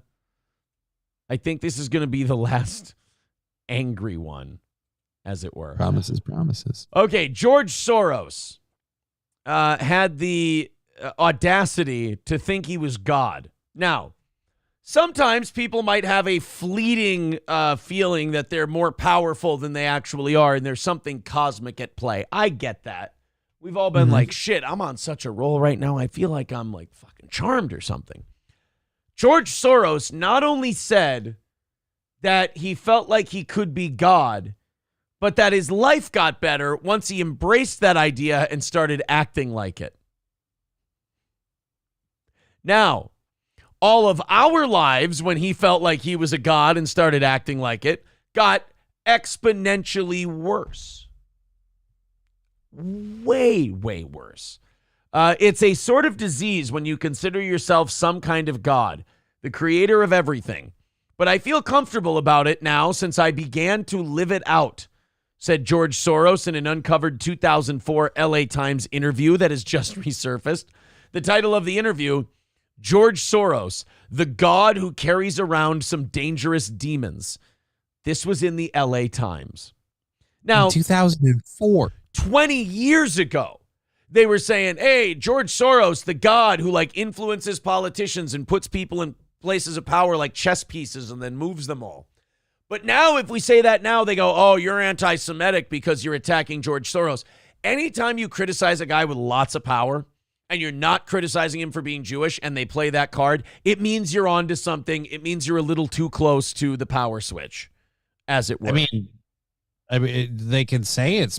is going to be the last angry one, as it were. Promises. Okay, George Soros had the audacity to think he was God. Now, sometimes people might have a fleeting feeling that they're more powerful than they actually are, and there's something cosmic at play. I get that. We've all been like, shit, I'm on such a roll right now. I feel like I'm like fucking charmed or something. George Soros not only said that he felt like he could be God, but that his life got better once he embraced that idea and started acting like it. Now, all of our lives, when he felt like he was a god and started acting like it, got exponentially worse. Way, way worse. It's a sort of disease when you consider yourself some kind of god, the creator of everything. But I feel comfortable about it now since I began to live it out, said George Soros in an uncovered 2004 LA Times interview that has just resurfaced. The title of the interview, George Soros, the god who carries around some dangerous demons. This was in the LA Times. Now, in 2004. 20 years ago, they were saying, hey, George Soros, the god who like influences politicians and puts people in places of power like chess pieces and then moves them all. But now if we say that now, they go, oh, you're anti-Semitic because you're attacking George Soros. Anytime you criticize a guy with lots of power and you're not criticizing him for being Jewish and they play that card, it means you're onto something. It means you're a little too close to the power switch, as it were. I mean, they can say it's.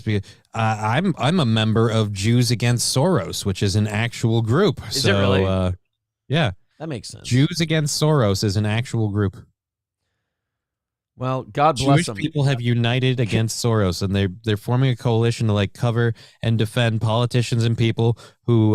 I'm a member of Jews Against Soros, which is an actual group. Is it really? Yeah, that makes sense. Jews Against Soros is an actual group. Well, God bless them. Jewish people have united against Soros, and they're forming a coalition to like cover and defend politicians and people who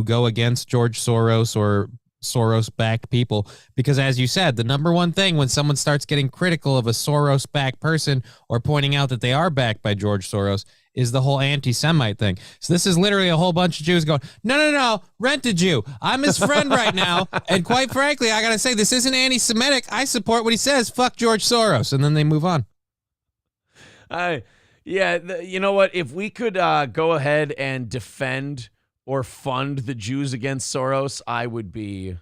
go against George Soros or Soros-backed people, because as you said, the number one thing when someone starts getting critical of a Soros-backed person or pointing out that they are backed by George Soros is the whole anti-Semite thing. So this is literally a whole bunch of Jews going, no, rent a Jew. I'm his friend right now, and quite frankly, I gotta say, this isn't anti-Semitic. I support what he says. Fuck George Soros, and then they move on. You know what? If we could go ahead and defend or fund the Jews Against Soros, I would be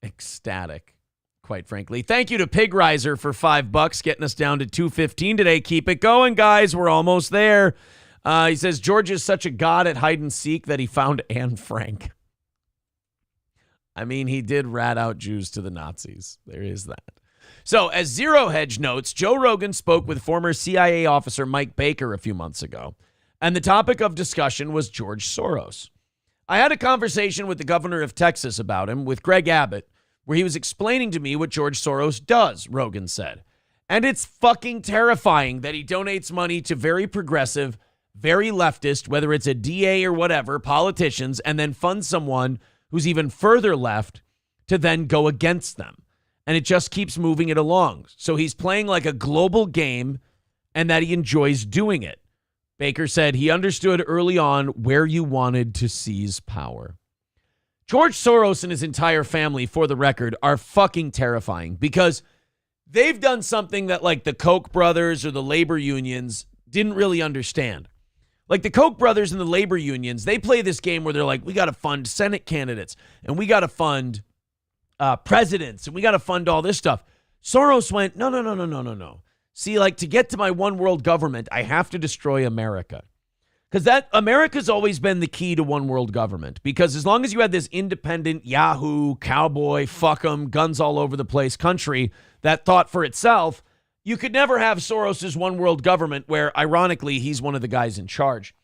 ecstatic, quite frankly. Thank you to Pig Riser for $5, getting us down to 215 today. Keep it going, guys. We're almost there. He says, George is such a god at hide and seek that he found Anne Frank. I mean, he did rat out Jews to the Nazis. There is that. So, as Zero Hedge notes, Joe Rogan spoke with former CIA officer Mike Baker a few months ago, and the topic of discussion was George Soros. I had a conversation with the governor of Texas about him, with Greg Abbott, where he was explaining to me what George Soros does, Rogan said. And it's fucking terrifying that he donates money to very progressive, very leftist, whether it's a DA or whatever, politicians, and then funds someone who's even further left to then go against them. And it just keeps moving it along. So he's playing like a global game and that he enjoys doing it. Baker said he understood early on where you wanted to seize power. George Soros and his entire family, for the record, are fucking terrifying because they've done something that like the Koch brothers or the labor unions didn't really understand. Like the Koch brothers and the labor unions, they play this game where they're like, we got to fund Senate candidates and we got to fund presidents and we got to fund all this stuff. Soros went, no. See, like to get to my one world government, I have to destroy America. Because that America's always been the key to one world government. Because as long as you had this independent Yahoo, cowboy, fuck 'em, guns all over the place country that thought for itself, you could never have Soros's one world government where, ironically, he's one of the guys in charge.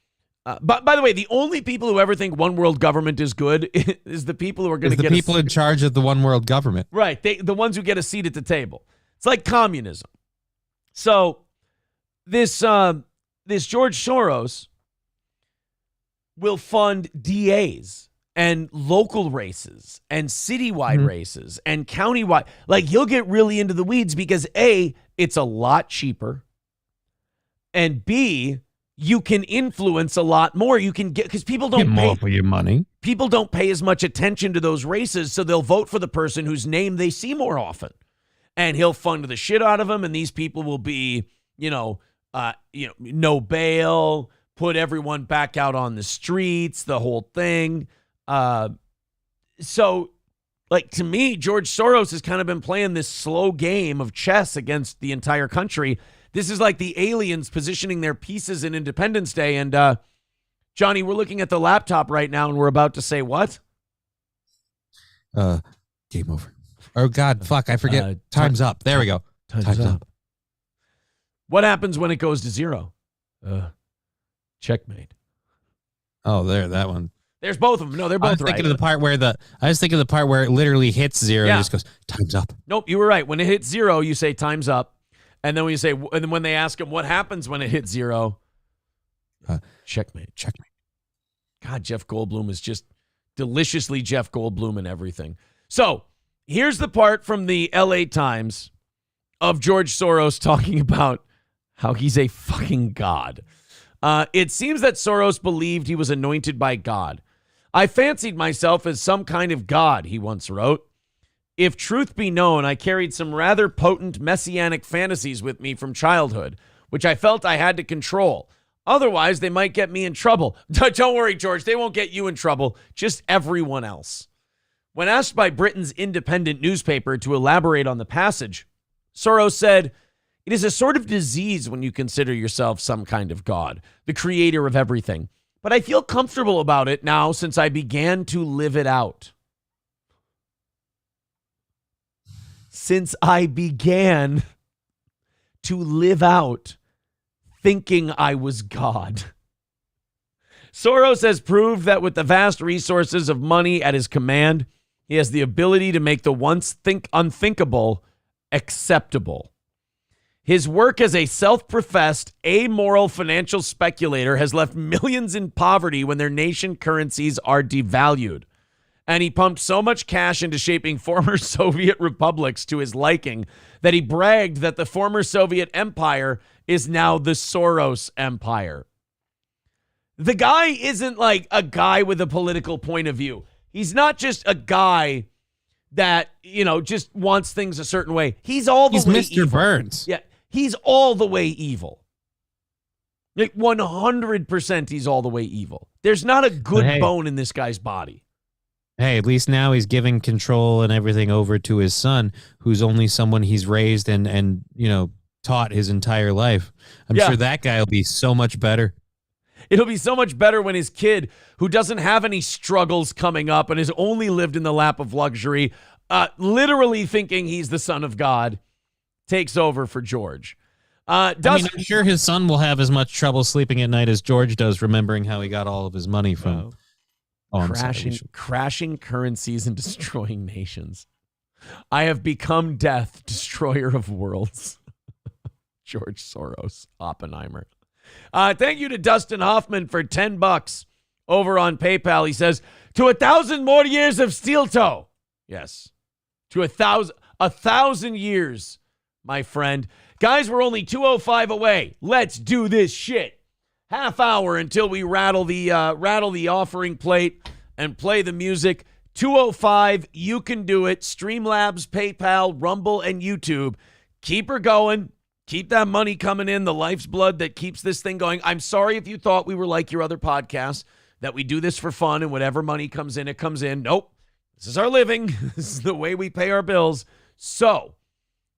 But by the way, the only people who ever think one world government is good is the people who are going to get the people in charge of the one world government. Right. The ones who get a seat at the table. It's like communism. So this George Soros will fund DAs and local races and citywide races and countywide. Like he'll get really into the weeds because A, it's a lot cheaper. And B, you can influence a lot more. You can get, because people don't Get pay more for your money. People don't pay as much attention to those races, so they'll vote for the person whose name they see more often. And he'll fund the shit out of them, and these people will be, no bail, put everyone back out on the streets, the whole thing. So, like, to me, George Soros has kind of been playing this slow game of chess against the entire country. This is like the aliens positioning their pieces in Independence Day. And, Johnny, we're looking at the laptop right now, and we're about to say what? Game over. Oh, God, fuck, I forget. Time's up. There we go. Time's up. What happens when it goes to zero? Checkmate. Oh, that one. There's both of them. No, they're both right. I was thinking of the part where it literally hits zero and just goes, time's up. Nope, you were right. When it hits zero, you say time's up. And then when they ask him what happens when it hits zero, checkmate. God, Jeff Goldblum is just deliciously Jeff Goldblum and everything. So here's the part from the LA Times of George Soros talking about how he's a fucking god. It seems that Soros believed he was anointed by God. I fancied myself as some kind of god, he once wrote. If truth be known, I carried some rather potent messianic fantasies with me from childhood, which I felt I had to control. Otherwise, they might get me in trouble. Don't worry, George. They won't get you in trouble. Just everyone else. When asked by Britain's independent newspaper to elaborate on the passage, Soros said, "It is a sort of disease when you consider yourself some kind of god, the creator of everything. But I feel comfortable about it now since I began to live it out." Since I began to live out thinking I was God. Soros has proved that with the vast resources of money at his command, he has the ability to make the once unthinkable acceptable. His work as a self-professed, amoral financial speculator has left millions in poverty when their nation currencies are devalued. And he pumped so much cash into shaping former Soviet republics to his liking that he bragged that the former Soviet empire is now the Soros empire. The guy isn't like a guy with a political point of view. He's not just a guy that, just wants things a certain way. He's all the way Mr. evil. Burns. Yeah, he's all the way evil. Like 100% he's all the way evil. There's not a good bone in this guy's body. Hey, at least now he's giving control and everything over to his son, who's only someone he's raised and taught his entire life. I'm sure that guy will be so much better. It'll be so much better when his kid, who doesn't have any struggles coming up and has only lived in the lap of luxury, literally thinking he's the son of God, takes over for George. I'm sure his son will have as much trouble sleeping at night as George does, remembering how he got all of his money from... crashing currencies and destroying nations. I have become death, destroyer of worlds. George Soros, Oppenheimer. Thank you to Dustin Hoffman for $10 over on PayPal. He says, to 1,000 more years of steel toe. Yes. To 1,000 years, my friend. Guys, we're only 2:05 away. Let's do this shit. Half hour until we rattle the offering plate and play the music. 2:05, you can do it. Streamlabs, PayPal, Rumble, and YouTube. keep her going. Keep that money coming in, the life's blood that keeps this thing going. I'm sorry if you thought we were like your other podcasts, that we do this for fun and whatever money comes in, it comes in. Nope. This is our living. This is the way we pay our bills. So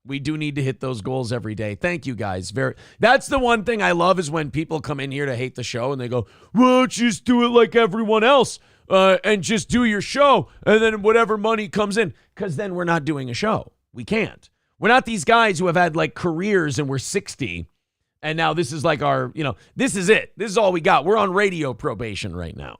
we do need to hit those goals every day. Thank you, guys. That's the one thing I love is when people come in here to hate the show and they go, well, just do it like everyone else and just do your show and then whatever money comes in. Because then we're not doing a show. We can't. We're not these guys who have had like careers and we're 60 and now this is like our, this is it. This is all we got. We're on radio probation right now.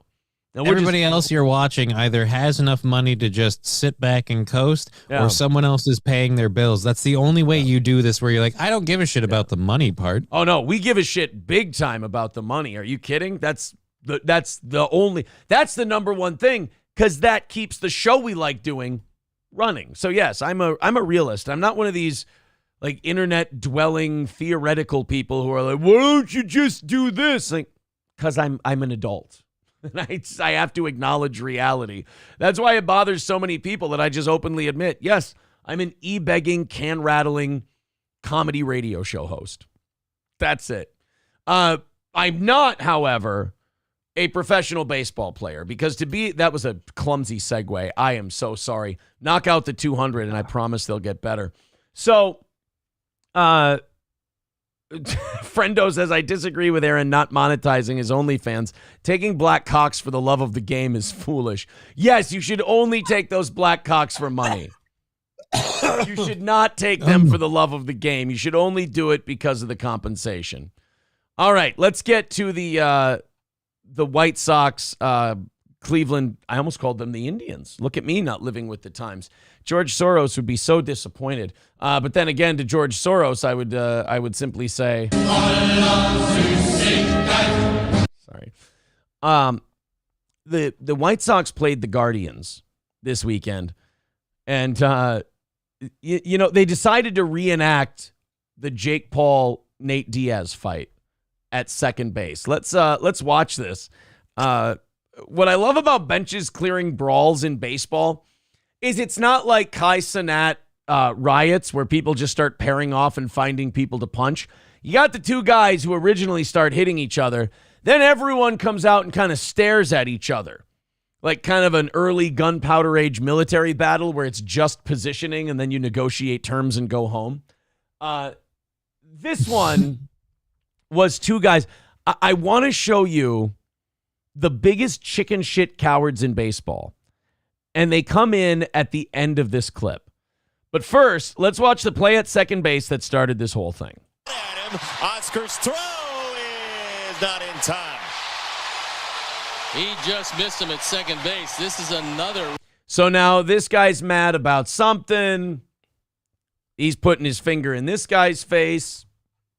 And everybody else you're watching either has enough money to just sit back and coast or someone else is paying their bills. That's the only way you do this where you're like, I don't give a shit about the money part. Oh, no, we give a shit big time about the money. Are you kidding? That's the number one thing because that keeps the show we like doing running. So yes, I'm a realist. I'm not one of these like internet dwelling theoretical people who are like, why don't you just do this? Like, because I'm an adult. And I have to acknowledge reality. That's why it bothers so many people that I just openly admit, yes, I'm an e-begging, can-rattling comedy radio show host. That's it. I'm not, however, a professional baseball player because that was a clumsy segue. I am so sorry. Knock out the 200 and I promise they'll get better. So, Friendo says, I disagree with Aaron not monetizing his OnlyFans. Taking black cocks for the love of the game is foolish. Yes, you should only take those black cocks for money. You should not take them for the love of the game. You should only do it because of the compensation. All right, let's get to the White Sox, Cleveland. I almost called them the Indians. Look at me not living with the times. George Soros would be so disappointed. But then again, to George Soros, I would simply say, sorry. The White Sox played the Guardians this weekend, and they decided to reenact the Jake Paul Nate Diaz fight at second base. Let's watch this. What I love about benches clearing brawls in baseball is it's not like Kai Cenat riots where people just start pairing off and finding people to punch. You got the two guys who originally start hitting each other. Then everyone comes out and kind of stares at each other. Like kind of an early gunpowder age military battle where it's just positioning and then you negotiate terms and go home. This one was two guys. I want to show you the biggest chicken shit cowards in baseball. And they come in at the end of this clip. But first, let's watch the play at second base that started this whole thing. Oscar's throw is not in time. He just missed him at second base. This is another. So now this guy's mad about something. He's putting his finger in this guy's face.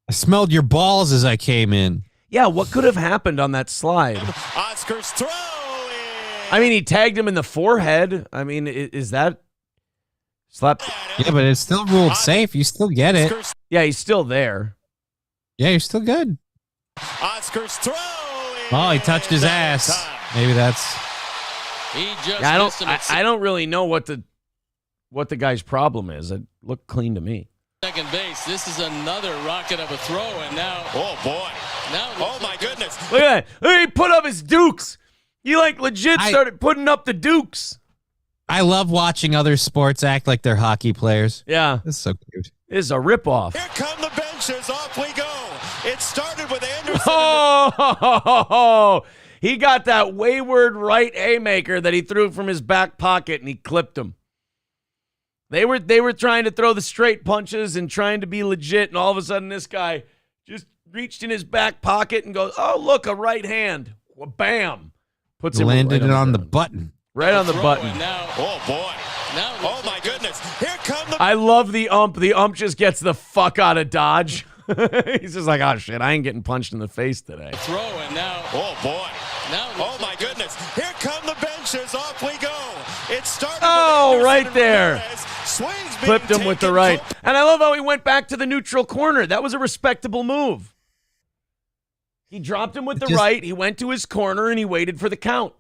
I smelled your balls as I came in. Yeah, what could have happened on that slide? Oscar's throw. I mean, he tagged him in the forehead. I mean, is that slap? Yeah, but it's still ruled safe. You still get it. Yeah, he's still there. Yeah, you're still good. Oscar's throw. Oh, he touched his ass. Maybe that's. He just yeah, I don't really know what the guy's problem is. It looked clean to me. Second base. This is another rocket of a throw, and now. Oh boy! Now, oh my goodness! Look at that! He put up his dukes. He like legit started putting up the dukes. I love watching other sports act like they're hockey players. Yeah, this is so cute. This is a ripoff. Here come the benches. Off we go. It started with Anderson. Oh, he got that wayward right haymaker that he threw from his back pocket, and he clipped him. They were trying to throw the straight punches and trying to be legit, and all of a sudden this guy just reached in his back pocket and goes, "Oh, look, a right hand!" Well, bam, puts him landed it on the button. Right on the button. Now, oh boy! Now, oh my goodness! Here come the. I love the ump. The ump just gets the fuck out of Dodge. He's just like, "Oh shit, I ain't getting punched in the face today." Throw and now. Oh boy! Now, oh my goodness! Here come the benches. Off we go. It started. Oh, right there. Swings clipped him with the right. And I love how he went back to the neutral corner. That was a respectable move. He dropped him with the right. He went to his corner and he waited for the count.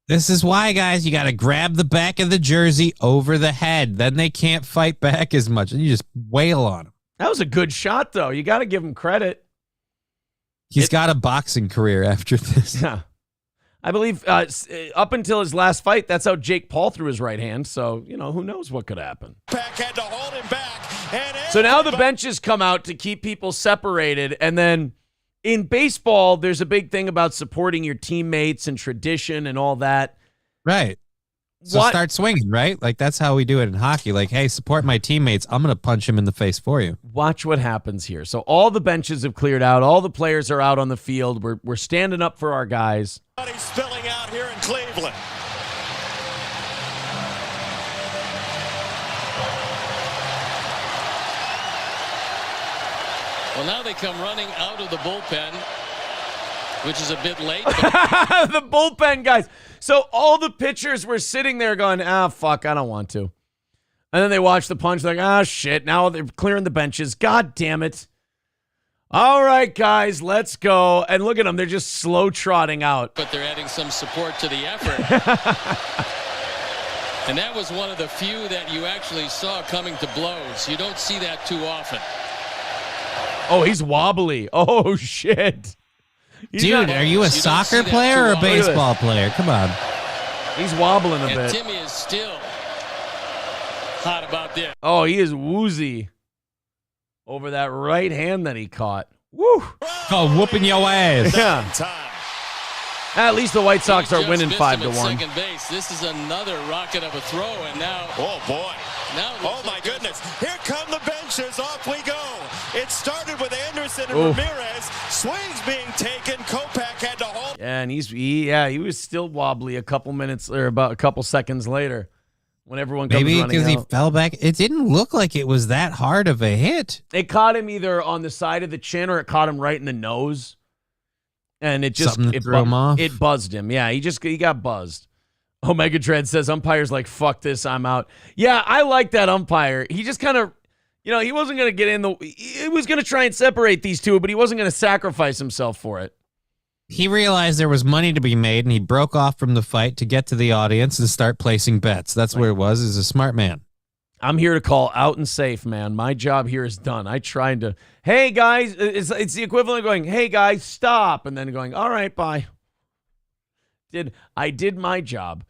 This is why, guys, you got to grab the back of the jersey over the head. Then they can't fight back as much. And you just wail on them. That was a good shot, though. You got to give him credit. He's got a boxing career after this. Yeah. I believe up until his last fight, that's how Jake Paul threw his right hand. So, who knows what could happen. Pack had to hold him back. And so now the benches come out to keep people separated. And then in baseball, there's a big thing about supporting your teammates and tradition and all that. Right. So start swinging, right? Like, that's how we do it in hockey. Like, hey, support my teammates. I'm going to punch him in the face for you. Watch what happens here. So all the benches have cleared out. All the players are out on the field. We're standing up for our guys. He's spilling out here in Cleveland. Well, now they come running out of the bullpen, which is a bit late. The bullpen guys. So all the pitchers were sitting there going, fuck, I don't want to. And then they watch the punch, like, shit, now they're clearing the benches. God damn it. All right, guys, let's go. And look at them. They're just slow trotting out. But they're adding some support to the effort. And that was one of the few that you actually saw coming to blows. You don't see that too often. Oh, he's wobbly. Oh, shit. Dude, are you a soccer player or a baseball player? Come on. He's wobbling a and bit. Timmy is still hot about this. Oh, he is woozy over that right hand that he caught. Woo! Oh, whooping your ass. Yeah. At least the White Sox are winning 5-1. Second base. This is another rocket of a throw, and now. Oh boy! Now, oh my goodness! Here come the benches. Off we go. It started with Anderson and Ramirez. Swings being taken. Kopech had to hold. Yeah, and he was still wobbly a couple minutes or about a couple seconds later when everyone comes maybe running because he out. fell back. It didn't look like it was that hard of a hit. It caught him either on the side of the chin or it caught him right in the nose. And it just threw him off. It buzzed him. Yeah, he got buzzed. Omega Dread says umpire's like, fuck this, I'm out. Yeah, I like that umpire. He just kind of, he wasn't going to get in he was going to try and separate these two, but he wasn't going to sacrifice himself for it. He realized there was money to be made, and he broke off from the fight to get to the audience and start placing bets. That's where it was. He's a smart man. I'm here to call out and safe, man. My job here is done. I tried to, hey, guys, it's the equivalent of going, hey, guys, stop, and then going, all right, bye. I did my job.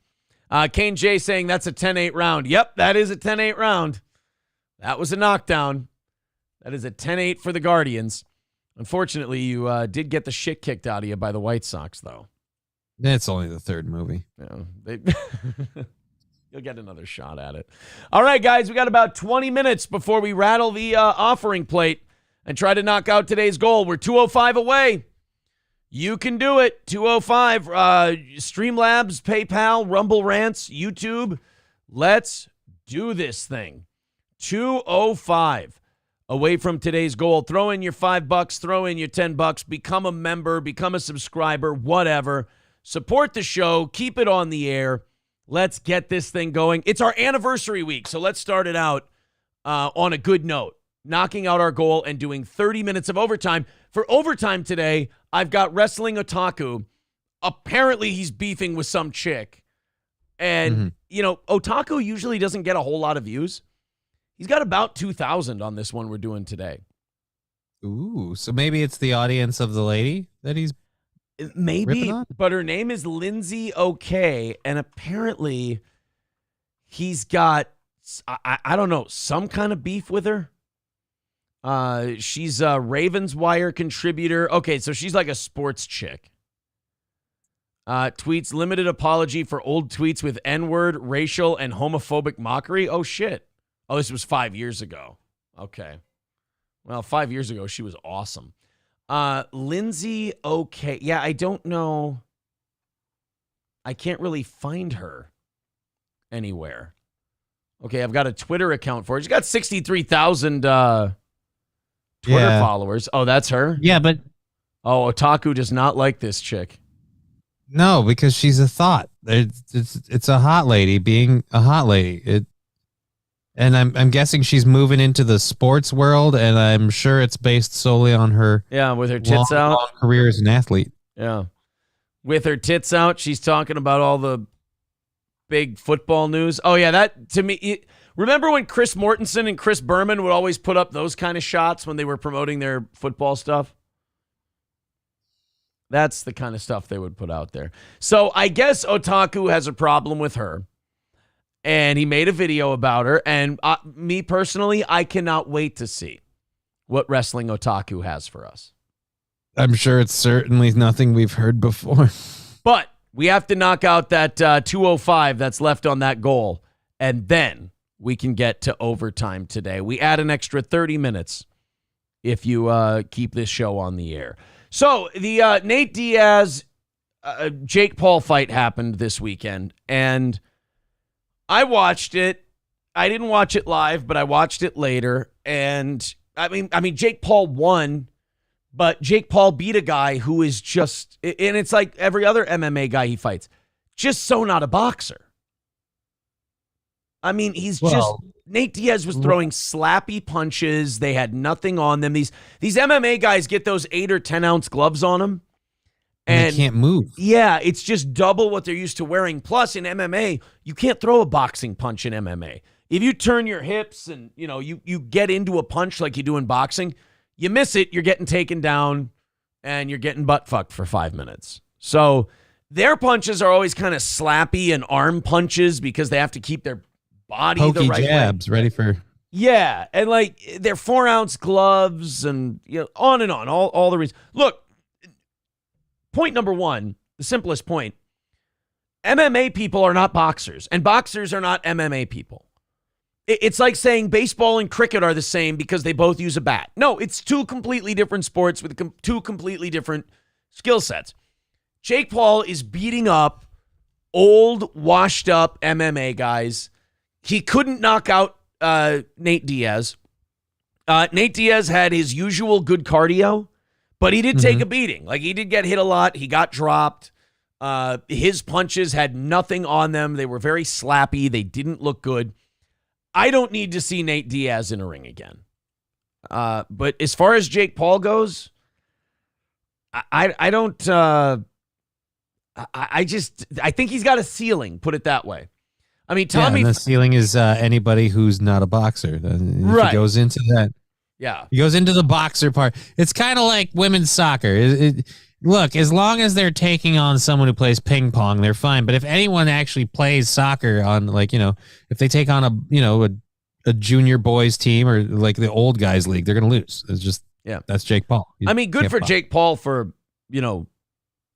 Kane J saying that's a 10-8 round. Yep, that is a 10-8 round. That was a knockdown. That is a 10-8 for the Guardians. Unfortunately, you did get the shit kicked out of you by the White Sox, though. It's only the third movie. Yeah, you'll get another shot at it. All right, guys, we got about 20 minutes before we rattle the offering plate and try to knock out today's goal. We're 205 away. You can do it. 205. Streamlabs, PayPal, Rumble Rants, YouTube. Let's do this thing. 205 away from today's goal. Throw in your $5, throw in your $10, become a member, become a subscriber, whatever. Support the show. Keep it on the air. Let's get this thing going. It's our anniversary week, so let's start it out on a good note. Knocking out our goal and doing 30 minutes of overtime. For overtime today, I've got Wrestling Otaku. Apparently, he's beefing with some chick. And, Otaku usually doesn't get a whole lot of views. He's got about 2,000 on this one we're doing today. Ooh, so maybe it's the audience of the lady that he's maybe, but her name is Lindsay OK, and apparently he's got, I don't know, some kind of beef with her. She's a Ravenswire contributor. Okay, so she's like a sports chick. Tweets, limited apology for old tweets with N-word, racial, and homophobic mockery. Oh, shit. Oh, this was 5 years ago. Okay. Well, 5 years ago, she was awesome. Lindsay, okay. Yeah, I don't know. I can't really find her anywhere. Okay, I've got a Twitter account for her. She's got 63,000 Twitter followers. Oh, that's her? Yeah, but... Oh, Otaku does not like this chick. No, because she's a thought. It's a hot lady being a hot lady. And I'm guessing she's moving into the sports world, and I'm sure it's based solely on her with her tits out long career as an athlete. Yeah. with her tits out. She's talking about all the big football news. Oh, yeah, that to me. Remember when Chris Mortensen and Chris Berman would always put up those kind of shots when they were promoting their football stuff? That's the kind of stuff they would put out there. So I guess Otaku has a problem with her. And he made a video about her. And me personally, I cannot wait to see what Wrestling Otaku has for us. I'm sure it's certainly nothing we've heard before. But we have to knock out that 205 that's left on that goal. And then we can get to overtime today. We add an extra 30 minutes if you keep this show on the air. So the Nate Diaz, Jake Paul fight happened this weekend, and I watched it. I didn't watch it live, but I watched it later. And I mean, Jake Paul won, but Jake Paul beat a guy who is just, and it's like every other MMA guy he fights, just so not a boxer. I mean, Nate Diaz was throwing slappy punches. They had nothing on them. These MMA guys get those 8 or 10 ounce gloves on them. And they can't move. Yeah, it's just double what they're used to wearing. Plus, in MMA, you can't throw a boxing punch in MMA. If you turn your hips and, you get into a punch like you do in boxing, you miss it, you're getting taken down, and you're getting butt fucked for 5 minutes. So their punches are always kind of slappy and arm punches because they have to keep their body Pokey the right jabs, way. ready for... Yeah, and like they're 4 ounce gloves and on and on, all the reasons. Look, point number one, the simplest point, MMA people are not boxers, and boxers are not MMA people. It's like saying baseball and cricket are the same because they both use a bat. No, it's 2 completely different sports with 2 completely different skill sets. Jake Paul is beating up old, washed up MMA guys. He couldn't knock out Nate Diaz. Nate Diaz had his usual good cardio, but he did take a beating. Like, he did get hit a lot. He got dropped. His punches had nothing on them. They were very slappy. They didn't look good. I don't need to see Nate Diaz in a ring again. But as far as Jake Paul goes, I don't. I think he's got a ceiling. Put it that way. I mean, Tommy. Yeah, and the ceiling is anybody who's not a boxer. If he goes into that. Yeah. He goes into the boxer part. It's kind of like women's soccer. Look, as long as they're taking on someone who plays ping pong, they're fine. But if anyone actually plays soccer on, if they take on a junior boys team or like the old guys league, they're going to lose. It's just, that's Jake Paul. Good for Jake Paul for,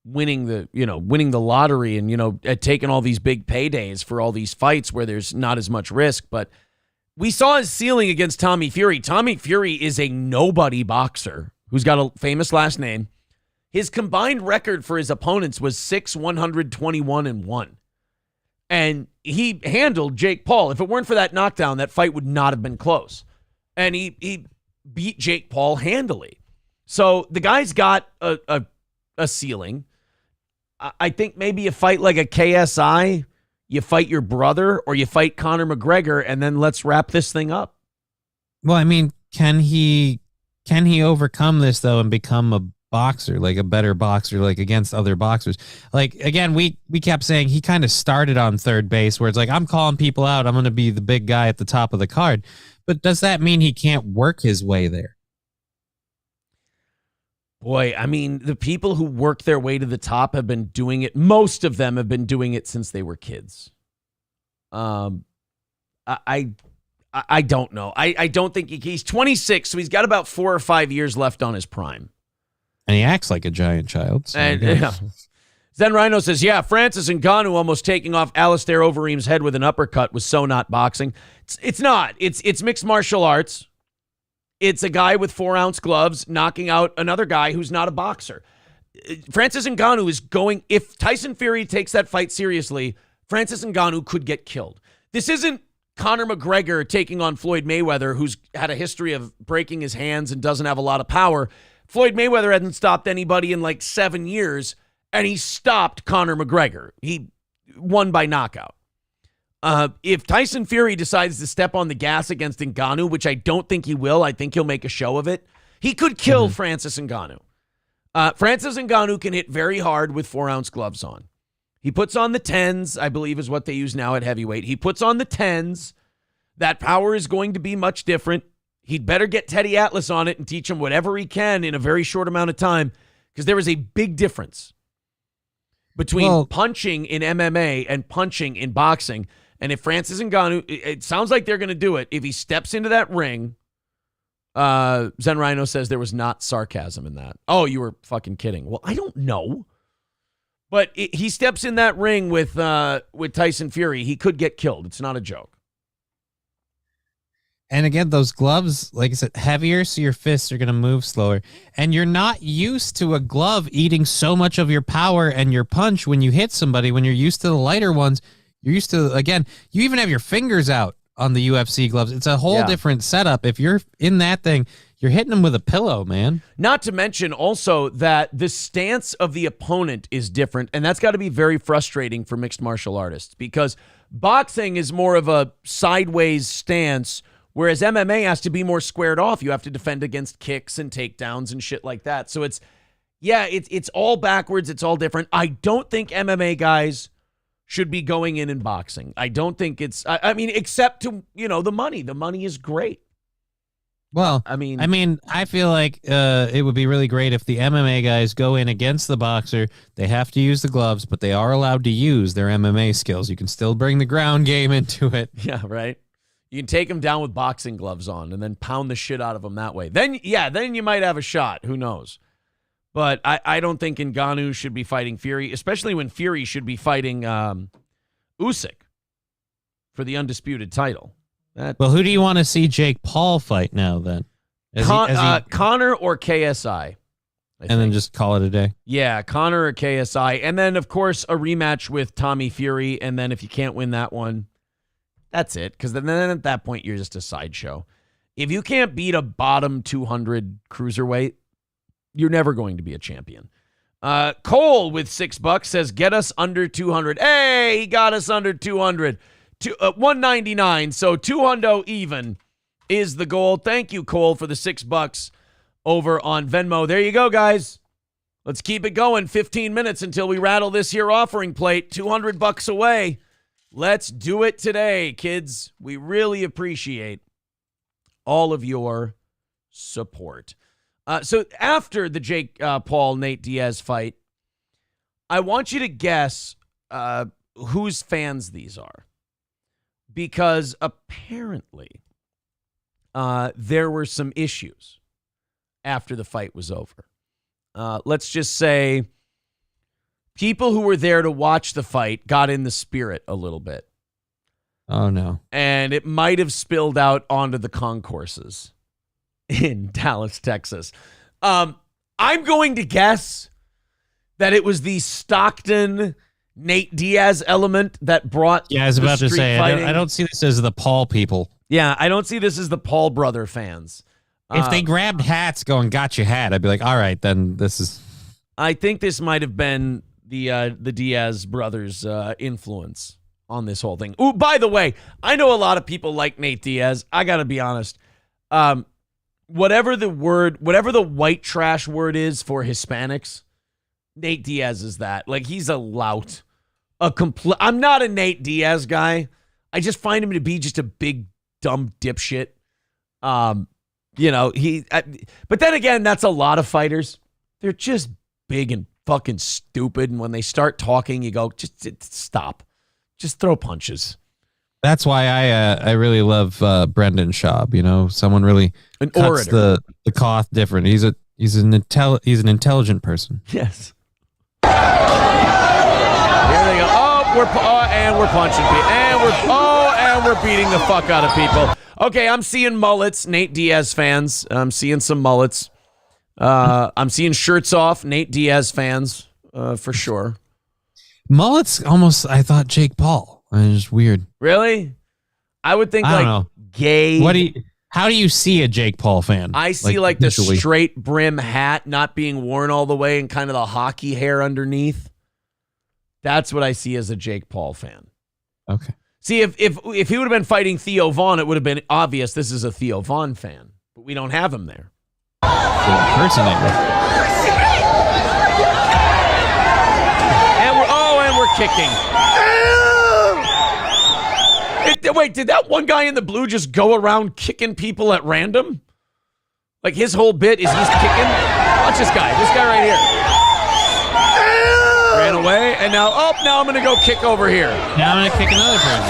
winning the lottery and, taking all these big paydays for all these fights where there's not as much risk. But we saw his ceiling against Tommy Fury. Tommy Fury is a nobody boxer who's got a famous last name. His combined record for his opponents was 6-121-1. And he handled Jake Paul. If it weren't for that knockdown, that fight would not have been close. And he beat Jake Paul handily. So the guy's got a ceiling. I think maybe you fight like a KSI, you fight your brother, or you fight Conor McGregor, and then let's wrap this thing up. Well, I mean, can he overcome this though and become a boxer, like a better boxer, like against other boxers? Like, again, we kept saying he kind of started on third base where it's like, I'm calling people out, I'm going to be the big guy at the top of the card. But does that mean he can't work his way there? Boy, I mean, the people who work their way to the top have been doing it. Most of them have been doing it since they were kids. I don't know. I don't think he's 26, so he's got about 4 or 5 years left on his prime. And he acts like a giant child. So Zen Rhino says, Francis Ngannou almost taking off Alistair Overeem's head with an uppercut was so not boxing. It's not. It's mixed martial arts. It's a guy with 4 ounce gloves knocking out another guy who's not a boxer. Francis Ngannou is going, if Tyson Fury takes that fight seriously, Francis Ngannou could get killed. This isn't Conor McGregor taking on Floyd Mayweather, who's had a history of breaking his hands and doesn't have a lot of power. Floyd Mayweather hasn't stopped anybody in like 7 years, and he stopped Conor McGregor. He won by knockout. If Tyson Fury decides to step on the gas against Ngannou, which I don't think he will, I think he'll make a show of it, he could kill Francis Ngannou. Francis Ngannou can hit very hard with 4-ounce gloves on. He puts on the 10s, I believe is what they use now at heavyweight. He puts on the 10s. That power is going to be much different. He'd better get Teddy Atlas on it and teach him whatever he can in a very short amount of time, because there is a big difference between punching in MMA and punching in boxing. And if Francis Ngannou, it sounds like they're going to do it. If he steps into that ring, Zen Rhino says there was not sarcasm in that. Oh, you were fucking kidding. Well, I don't know. But he steps in that ring with Tyson Fury, he could get killed. It's not a joke. And again, those gloves, like I said, heavier, so your fists are going to move slower. And you're not used to a glove eating so much of your power and your punch when you hit somebody. When you're used to the lighter ones, you're used to, again, you even have your fingers out on the UFC gloves. It's a whole different setup. If you're in that thing, you're hitting them with a pillow, man. Not to mention also that the stance of the opponent is different, and that's got to be very frustrating for mixed martial artists, because boxing is more of a sideways stance, whereas MMA has to be more squared off. You have to defend against kicks and takedowns and shit like that. So it's all backwards. It's all different. I don't think MMA guys should be going in boxing. I don't think I mean, except to, the money. The money is great. Well, I feel like it would be really great if the MMA guys go in against the boxer. They have to use the gloves, but they are allowed to use their MMA skills. You can still bring the ground game into it. Yeah, right. You can take them down with boxing gloves on and then pound the shit out of them that way. Then you might have a shot. Who knows? But I don't think Ngannou should be fighting Fury, especially when Fury should be fighting Usyk for the undisputed title. Well, who do you want to see Jake Paul fight now then? Connor or KSI? Then just call it a day. Yeah, Connor or KSI. And then, of course, a rematch with Tommy Fury. And then if you can't win that one, that's it. Because then at that point, you're just a sideshow. If you can't beat a bottom 200 cruiserweight, you're never going to be a champion. Cole with $6 says, get us under 200. Hey, he got us under 200. 199. So 200 even is the goal. Thank you, Cole, for the $6 over on Venmo. There you go, guys. Let's keep it going. 15 minutes until we rattle this here offering plate. $200 away. Let's do it today, kids. We really appreciate all of your support. So after the Jake Paul, Nate Diaz fight, I want you to guess whose fans these are. Because apparently there were some issues after the fight was over. Let's just say people who were there to watch the fight got in the spirit a little bit. Oh, no. And it might have spilled out onto the concourses in Dallas, Texas. I'm going to guess that it was the Stockton Nate Diaz element that brought. Yeah, I was about to say, I don't see this as the Paul people. Yeah, I don't see this as the Paul brother fans. If they grabbed hats going, got your hat, I'd be like, all right, then this is. I think this might have been the Diaz brothers' influence on this whole thing. Ooh, by the way, I know a lot of people like Nate Diaz. I got to be honest. Whatever the white trash word is for Hispanics, Nate Diaz is that. Like, he's a lout. I'm not a Nate Diaz guy. I just find him to be just a big, dumb dipshit. But then again, that's a lot of fighters. They're just big and fucking stupid. And when they start talking, you go, just stop. Just throw punches. That's why I really love Brendan Schaub. Someone really cuts the cloth different. He's an intelligent person. Yes. Here they go. And we're punching people. And we're beating the fuck out of people. Okay, I'm seeing mullets, Nate Diaz fans. I'm seeing some mullets. I'm seeing shirts off, Nate Diaz fans, for sure. Mullets almost, I thought Jake Paul. It's just weird. Really? I would think I don't know. Gay. How do you see a Jake Paul fan? I see like the straight brim hat not being worn all the way and kind of the hockey hair underneath. That's what I see as a Jake Paul fan. Okay. See, if he would have been fighting Theo Vaughn, it would have been obvious this is a Theo Vaughn fan. But we don't have him there. to impersonate me. And we're kicking. Wait, did that one guy in the blue just go around kicking people at random? Like his whole bit is he's kicking? Watch this guy right here. Ran away, and now I'm gonna go kick over here. Now I'm gonna kick another person.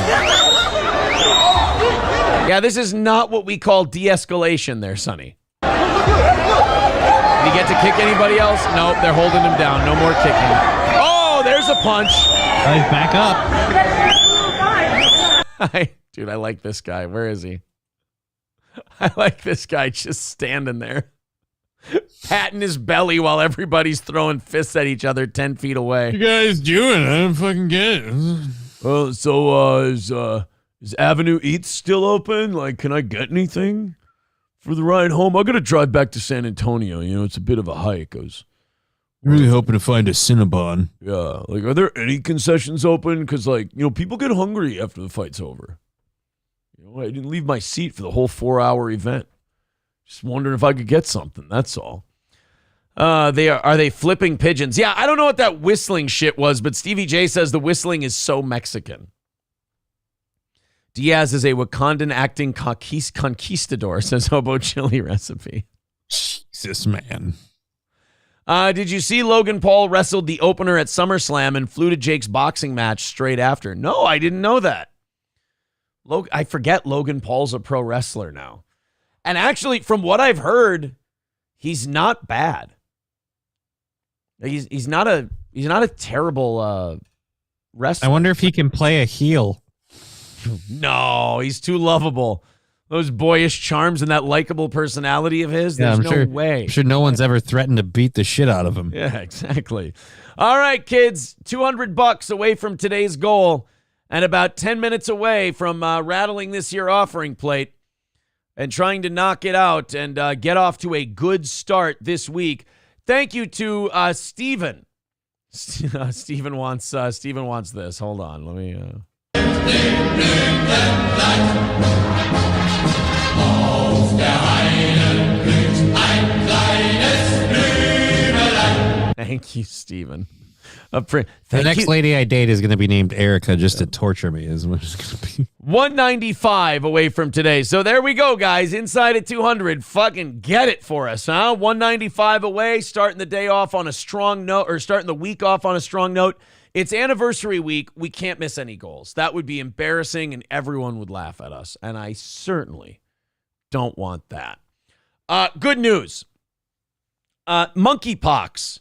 Yeah, this is not what we call de-escalation there, Sonny. Did he get to kick anybody else? Nope, they're holding him down. No more kicking. Oh, there's a punch. He's back up. Dude, I like this guy. Where is he? I like this guy just standing there, patting his belly while everybody's throwing fists at each other 10 feet away. What you guys doing? I don't fucking get it. Well, so is Avenue Eats still open? Like, can I get anything for the ride home? I got to drive back to San Antonio. You know, it's a bit of a hike. I was really hoping to find a Cinnabon. Yeah, like, are there any concessions open? Because, like, you know, people get hungry after the fight's over. You know, I didn't leave my seat for the whole 4-hour event. Just wondering if I could get something. That's all. Are they flipping pigeons? Yeah, I don't know what that whistling shit was, but Stevie J says the whistling is so Mexican. Diaz is a Wakandan acting conquistador, says Hobo Chili Recipe. Jesus, man. Did you see Logan Paul wrestled the opener at SummerSlam and flew to Jake's boxing match straight after? No, I didn't know that. I forget Logan Paul's a pro wrestler now. And actually, from what I've heard, he's not bad. He's not a terrible wrestler. I wonder if he can play a heel. No, he's too lovable. Those boyish charms and that likable personality of his, there's no way. I'm sure no one's ever threatened to beat the shit out of him. Yeah, exactly. All right, kids, $200 away from today's goal and about 10 minutes away from rattling this year offering plate and trying to knock it out and get off to a good start this week. Thank you to Steven. Steven wants this. Hold on. Let me... Thank you, Steven. The next lady I date is going to be named Erica just to torture me. Is what it's going to be. 195 away from today. So there we go, guys. Inside at 200. Fucking get it for us, huh? 195 away. Starting the day off on a strong note, or starting the week off on a strong note. It's anniversary week. We can't miss any goals. That would be embarrassing and everyone would laugh at us. And I certainly don't want that. Good news. Monkeypox.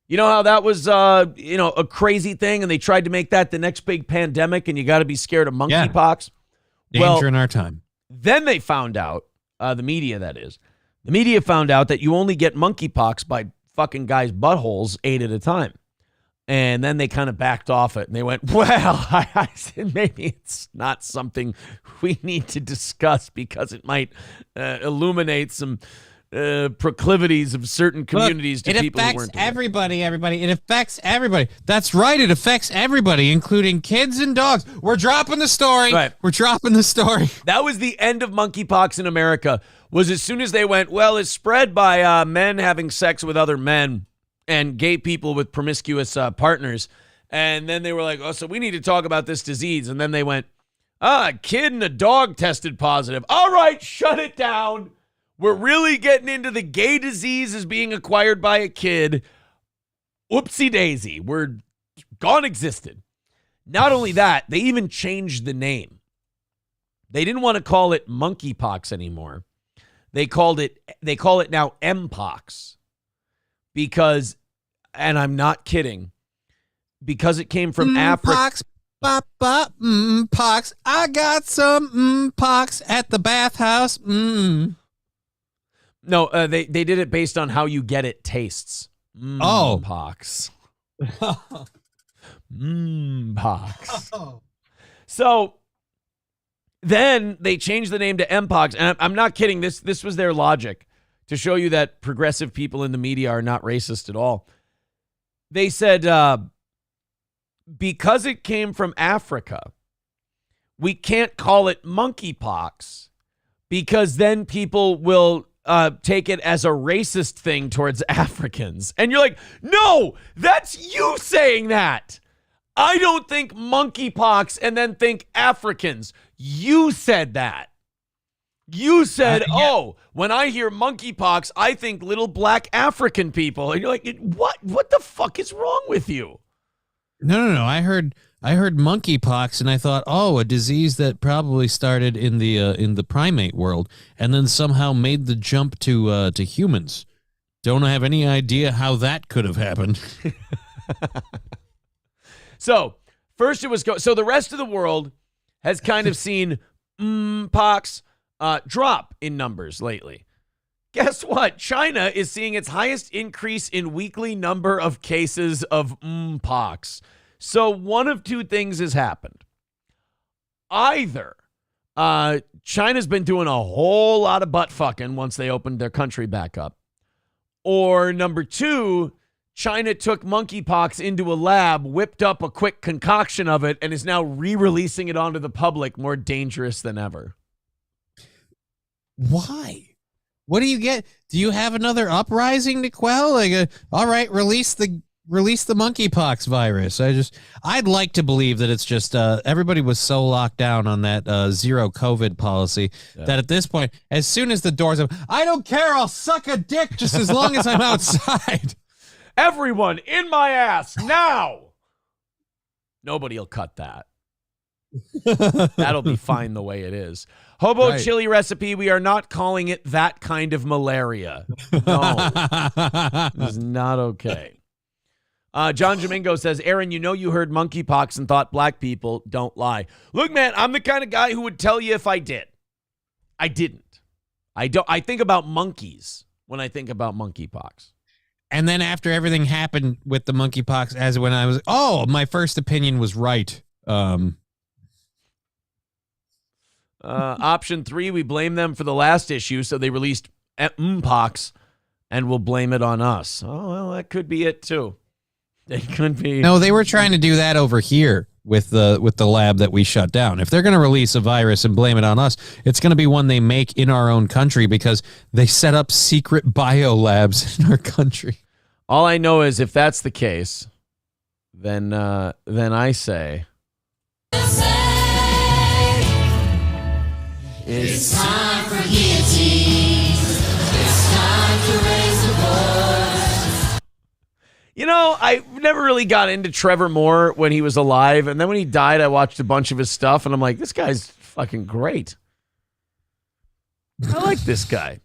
You know how that was, a crazy thing and they tried to make that the next big pandemic and you got to be scared of monkeypox? Yeah. Danger in our time. Then they found out, the media that is, the media found out that you only get monkeypox by fucking guys' buttholes 8 at a time. And then they kind of backed off it and they went, well, I said maybe it's not something we need to discuss because it might illuminate some proclivities of certain communities. Look, to people who weren't. It affects everybody. It affects everybody. That's right. It affects everybody, including kids and dogs. We're dropping the story. Right. We're dropping the story. That was the end of monkeypox in America, was as soon as they went, well, it's spread by men having sex with other men and gay people with promiscuous partners. And then they were like, oh, so we need to talk about this disease. And then they went, a kid and a dog tested positive. All right, shut it down. We're really getting into the gay disease as being acquired by a kid. Oopsie daisy. We're gone existed. Not only that, they even changed the name. They didn't want to call it monkeypox anymore. They call it now Mpox. Because, and I'm not kidding, because it came from Africa. Pox. I got some pox at the bathhouse. No, they did it based on how you get it tastes. Pox. Pox. So then they changed the name to Mpox, and I'm not kidding. This was their logic to show you that progressive people in the media are not racist at all. They said, because it came from Africa, we can't call it monkeypox because then people will take it as a racist thing towards Africans. And you're like, no, that's you saying that. I don't think monkeypox and then think Africans. You said that. You said, oh, when I hear monkeypox, I think little black African people. And you're like, what? What the fuck is wrong with you? No. I heard monkeypox, and I thought, oh, a disease that probably started in the primate world, and then somehow made the jump to humans. Don't have any idea how that could have happened. So first it was so the rest of the world has kind of seen pox drop in numbers lately. Guess what? China is seeing its highest increase in weekly number of cases of pox. So one of two things has happened. Either China's been doing a whole lot of butt fucking once they opened their country back up. Or number two, China took monkeypox into a lab, whipped up a quick concoction of it, and is now re-releasing it onto the public more dangerous than ever. Why? What do you get? Do you have another uprising to quell? Like, all right, release the monkeypox virus. I'd like to believe that it's just everybody was so locked down on that zero COVID policy that at this point, as soon as the doors open, I don't care. I'll suck a dick just as long as I'm outside. Everyone in my ass now. Nobody will cut that. That'll be fine the way it is. Hobo chili recipe. We are not calling it that kind of malaria. No, it's not okay. John Domingo says, Aaron, you know you heard monkeypox and thought black people don't lie. Look, man, I'm the kind of guy who would tell you if I did. I didn't. I think about monkeys when I think about monkeypox. And then after everything happened with the monkeypox, as when I was, my first opinion was right. Option 3, we blame them for the last issue, so they released pox, and we'll blame it on us. Oh, well, that could be it too. It could be. No, they were trying to do that over here with the lab that we shut down. If they're going to release a virus and blame it on us, it's going to be one they make in our own country because they set up secret bio labs in our country. All I know is if that's the case, then I say it's time for guillotine. It's time to raise the boys. You know, I never really got into Trevor Moore when he was alive. And then when he died, I watched a bunch of his stuff. And I'm like, this guy's fucking great. I like this guy.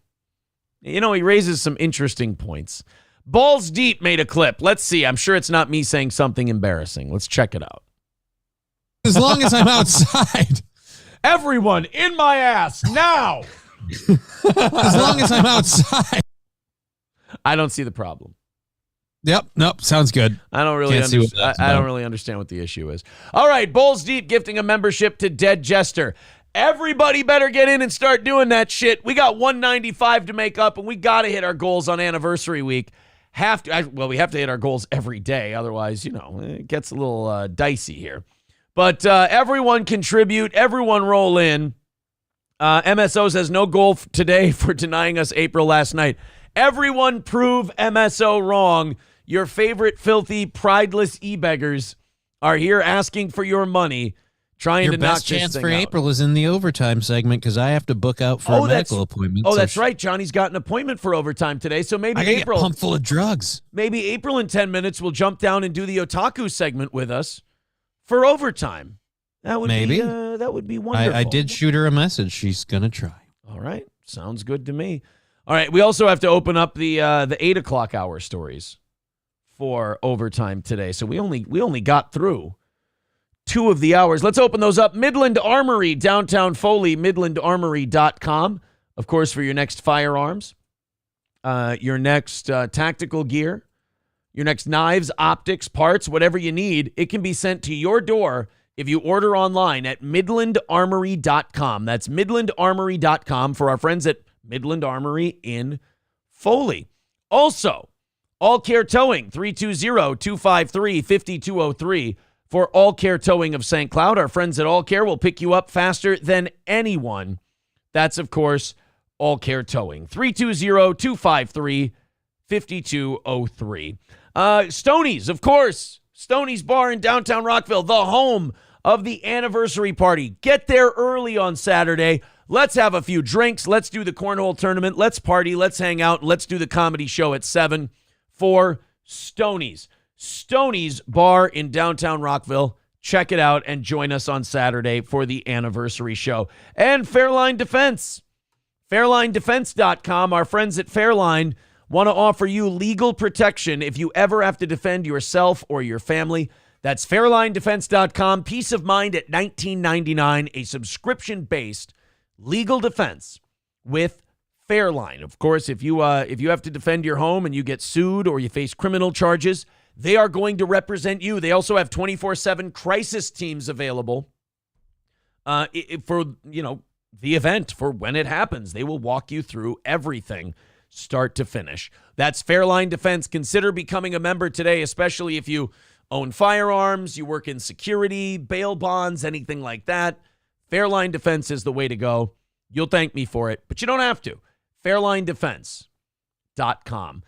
You know, he raises some interesting points. Balls Deep made a clip. Let's see. I'm sure it's not me saying something embarrassing. Let's check it out. As long as I'm outside. Everyone in my ass now. As long as I'm outside. I don't see the problem. Yep. Nope. Sounds good. I don't really understand. I don't really understand what the issue is. All right. Balls Deep gifting a membership to Dead Jester. Everybody better get in and start doing that shit. We got 195 to make up, and we got to hit our goals on anniversary week. We have to hit our goals every day. Otherwise, it gets a little dicey here. But everyone contribute. Everyone roll in. MSO says no goal today for denying us April last night. Everyone prove MSO wrong. Your favorite filthy, prideless e-beggars are here asking for your money, trying to knock this thing out. Your best chance for April is in the overtime segment because I have to book out for a medical appointment. Oh, that's right. Johnny's got an appointment for overtime today. So maybe April, get pumped full of drugs. Maybe April in 10 minutes will jump down and do the otaku segment with us for overtime. That would maybe. That would be wonderful. I did shoot her a message. She's gonna try. All right, sounds good to me. All right, we also have to open up the 8 o'clock hour stories for overtime today. So we only got through 2 of the hours. Let's open those up. Midland Armory, downtown Foley, midlandarmory.com. Of course, for your next firearms, your next tactical gear, your next knives, optics, parts, whatever you need, it can be sent to your door if you order online at midlandarmory.com. That's midlandarmory.com for our friends at Midland Armory in Foley. Also, All Care Towing, 320-253-5203 for All Care Towing of St. Cloud. Our friends at All Care will pick you up faster than anyone. That's, of course, All Care Towing. 320-253-5203. Stoney's, of course. Stoney's Bar in downtown Rockville, the home of the anniversary party. Get there early on Saturday. Let's have a few drinks. Let's do the cornhole tournament. Let's party. Let's hang out. Let's do the comedy show at 7 for Stoney's. Stoney's Bar in downtown Rockville. Check it out and join us on Saturday for the anniversary show. And Fairline Defense. FairlineDefense.com. Our friends at Fairline want to offer you legal protection if you ever have to defend yourself or your family. That's FairlineDefense.com. Peace of mind at $19.99. A subscription-based legal defense with Fairline. Of course, if you have to defend your home and you get sued or you face criminal charges, they are going to represent you. They also have 24/7 crisis teams available for, the event, for when it happens. They will walk you through everything start to finish. That's Fairline Defense. Consider becoming a member today, especially if you own firearms, you work in security, bail bonds, anything like that. Fairline Defense is the way to go. You'll thank me for it, but you don't have to. FairlineDefense.com.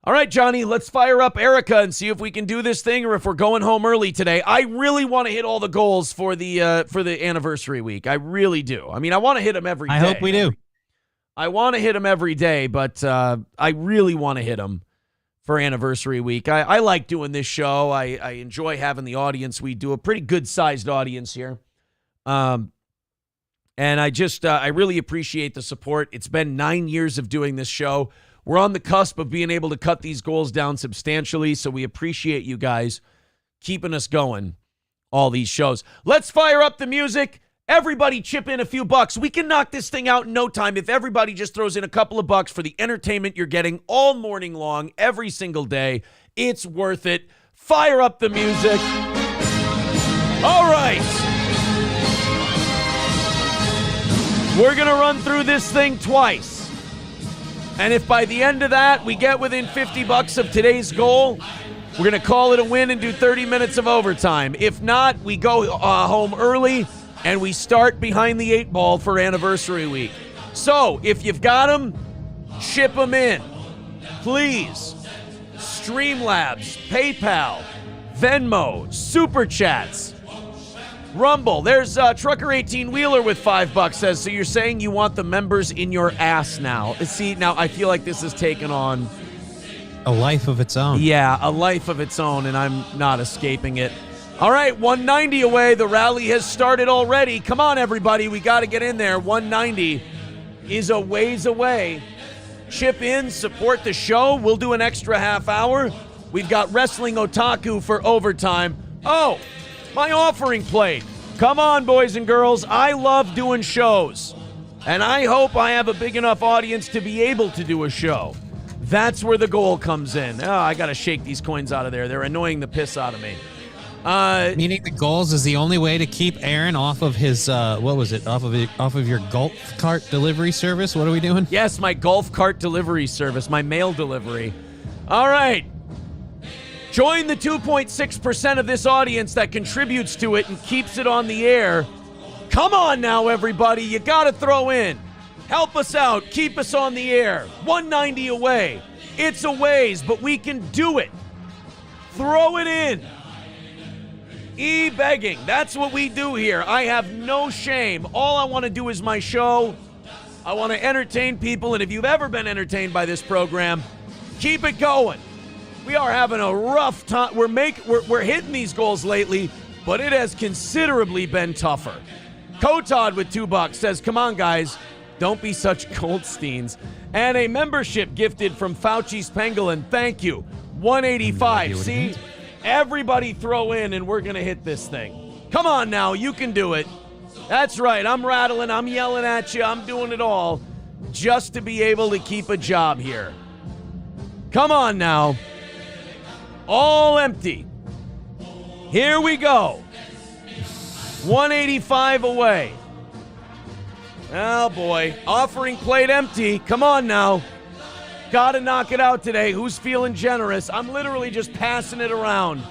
All right, Johnny, let's fire up Erica and see if we can do this thing or if we're going home early today. I really want to hit all the goals for the anniversary week. I really do. I mean, I want to hit them every day. I hope we do. I want to hit them every day, but I really want to hit them for anniversary week. I like doing this show. I enjoy having the audience. We do a pretty good-sized audience here. And I really appreciate the support. It's been 9 years of doing this show. We're on the cusp of being able to cut these goals down substantially, so we appreciate you guys keeping us going all these shows. Let's fire up the music. Everybody chip in a few bucks. We can knock this thing out in no time if everybody just throws in a couple of bucks for the entertainment you're getting all morning long, every single day. It's worth it. Fire up the music. All right. We're going to run through this thing twice. And if by the end of that we get within 50 bucks of today's goal, we're going to call it a win and do 30 minutes of overtime. If not, we go home early and we start behind the 8 ball for anniversary week. So if you've got them, chip them in. Please. Streamlabs, PayPal, Venmo, Super Chats, Rumble. There's Trucker 18-Wheeler with $5 says, so you're saying you want the members in your ass now. See, now I feel like this has taken on a life of its own. Yeah, a life of its own, and I'm not escaping it. All right, 190 away. The rally has started already. Come on, everybody. We got to get in there. 190 is a ways away. Chip in, support the show. We'll do an extra half hour. We've got Wrestling Otaku for overtime. Oh, my offering plate. Come on, boys and girls. I love doing shows, and I hope I have a big enough audience to be able to do a show. That's where the goal comes in. Oh, I got to shake these coins out of there. They're annoying the piss out of me. Meaning the goals is the only way to keep Aaron off of his, off of your golf cart delivery service? What are we doing? Yes, my golf cart delivery service, my mail delivery. All right. Join the 2.6% of this audience that contributes to it and keeps it on the air. Come on now, everybody. You got to throw in. Help us out. Keep us on the air. 190 away. It's a ways, but we can do it. Throw it in. E-begging. That's what we do here. I have no shame. All I want to do is my show. I want to entertain people, and if you've ever been entertained by this program, keep it going. We are having a rough time. We're hitting these goals lately, but it has considerably been tougher. Kotod with $2 says, come on, guys. Don't be such Goldsteins. And a membership gifted from Fauci's Pangolin. Thank you. 185. See? Everybody throw in, and we're going to hit this thing. Come on now. You can do it. That's right. I'm rattling. I'm yelling at you. I'm doing it all just to be able to keep a job here. Come on now. All empty. Here we go. 185 away. Oh, boy. Offering plate empty. Come on now. Got to knock it out today. Who's feeling generous? I'm literally just passing it around.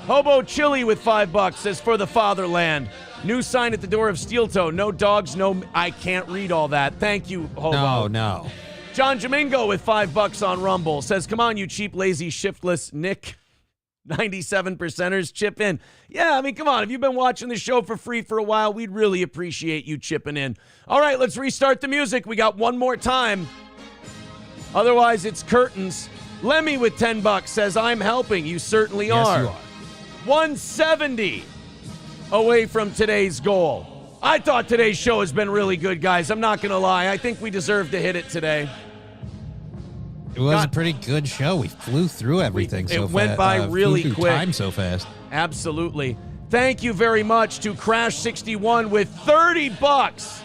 Hobo Chili with $5 says for the fatherland. New sign at the door of Steel Toe. No dogs, no... I can't read all that. Thank you, Hobo. No. John Jamingo with $5 on Rumble says, come on, you cheap, lazy, shiftless Nick. 97%ers chip in. Yeah, I mean, come on. If you've been watching the show for free for a while, we'd really appreciate you chipping in. All right, let's restart the music. We got one more time. Otherwise, it's curtains. Lemmy with $10 says, I'm helping. You certainly are. Yes, you are. 170 away from today's goal. I thought today's show has been really good, guys. I'm not going to lie. I think we deserve to hit it today. It was a pretty good show. We flew through everything so fast. It went by really flew through quick. Time so fast. Absolutely. Thank you very much to Crash61 with $30.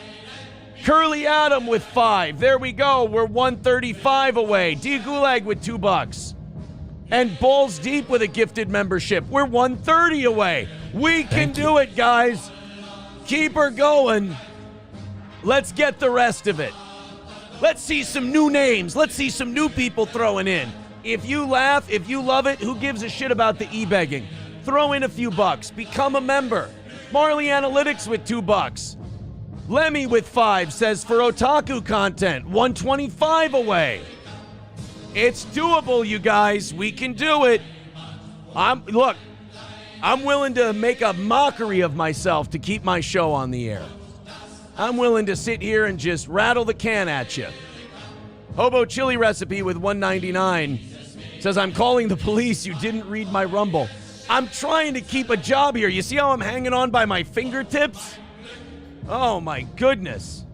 Curly Adam with $5. There we go. We're 135 away. D Gulag with $2. And Balls Deep with a gifted membership. We're 130 away. We can do it, guys. Keep her going. Let's get the rest of it. Let's see some new names. Let's see some new people throwing in. If you laugh, if you love it, who gives a shit about the e-begging? Throw in a few bucks. Become a member. Marley Analytics with $2. Lemmy with $5 says for otaku content, 125 away. It's doable, you guys. We can do it. I'm willing to make a mockery of myself to keep my show on the air. I'm willing to sit here and just rattle the can at you. Hobo Chili Recipe with $1.99 says, I'm calling the police. You didn't read my Rumble. I'm trying to keep a job here. You see how I'm hanging on by my fingertips? Oh, my goodness.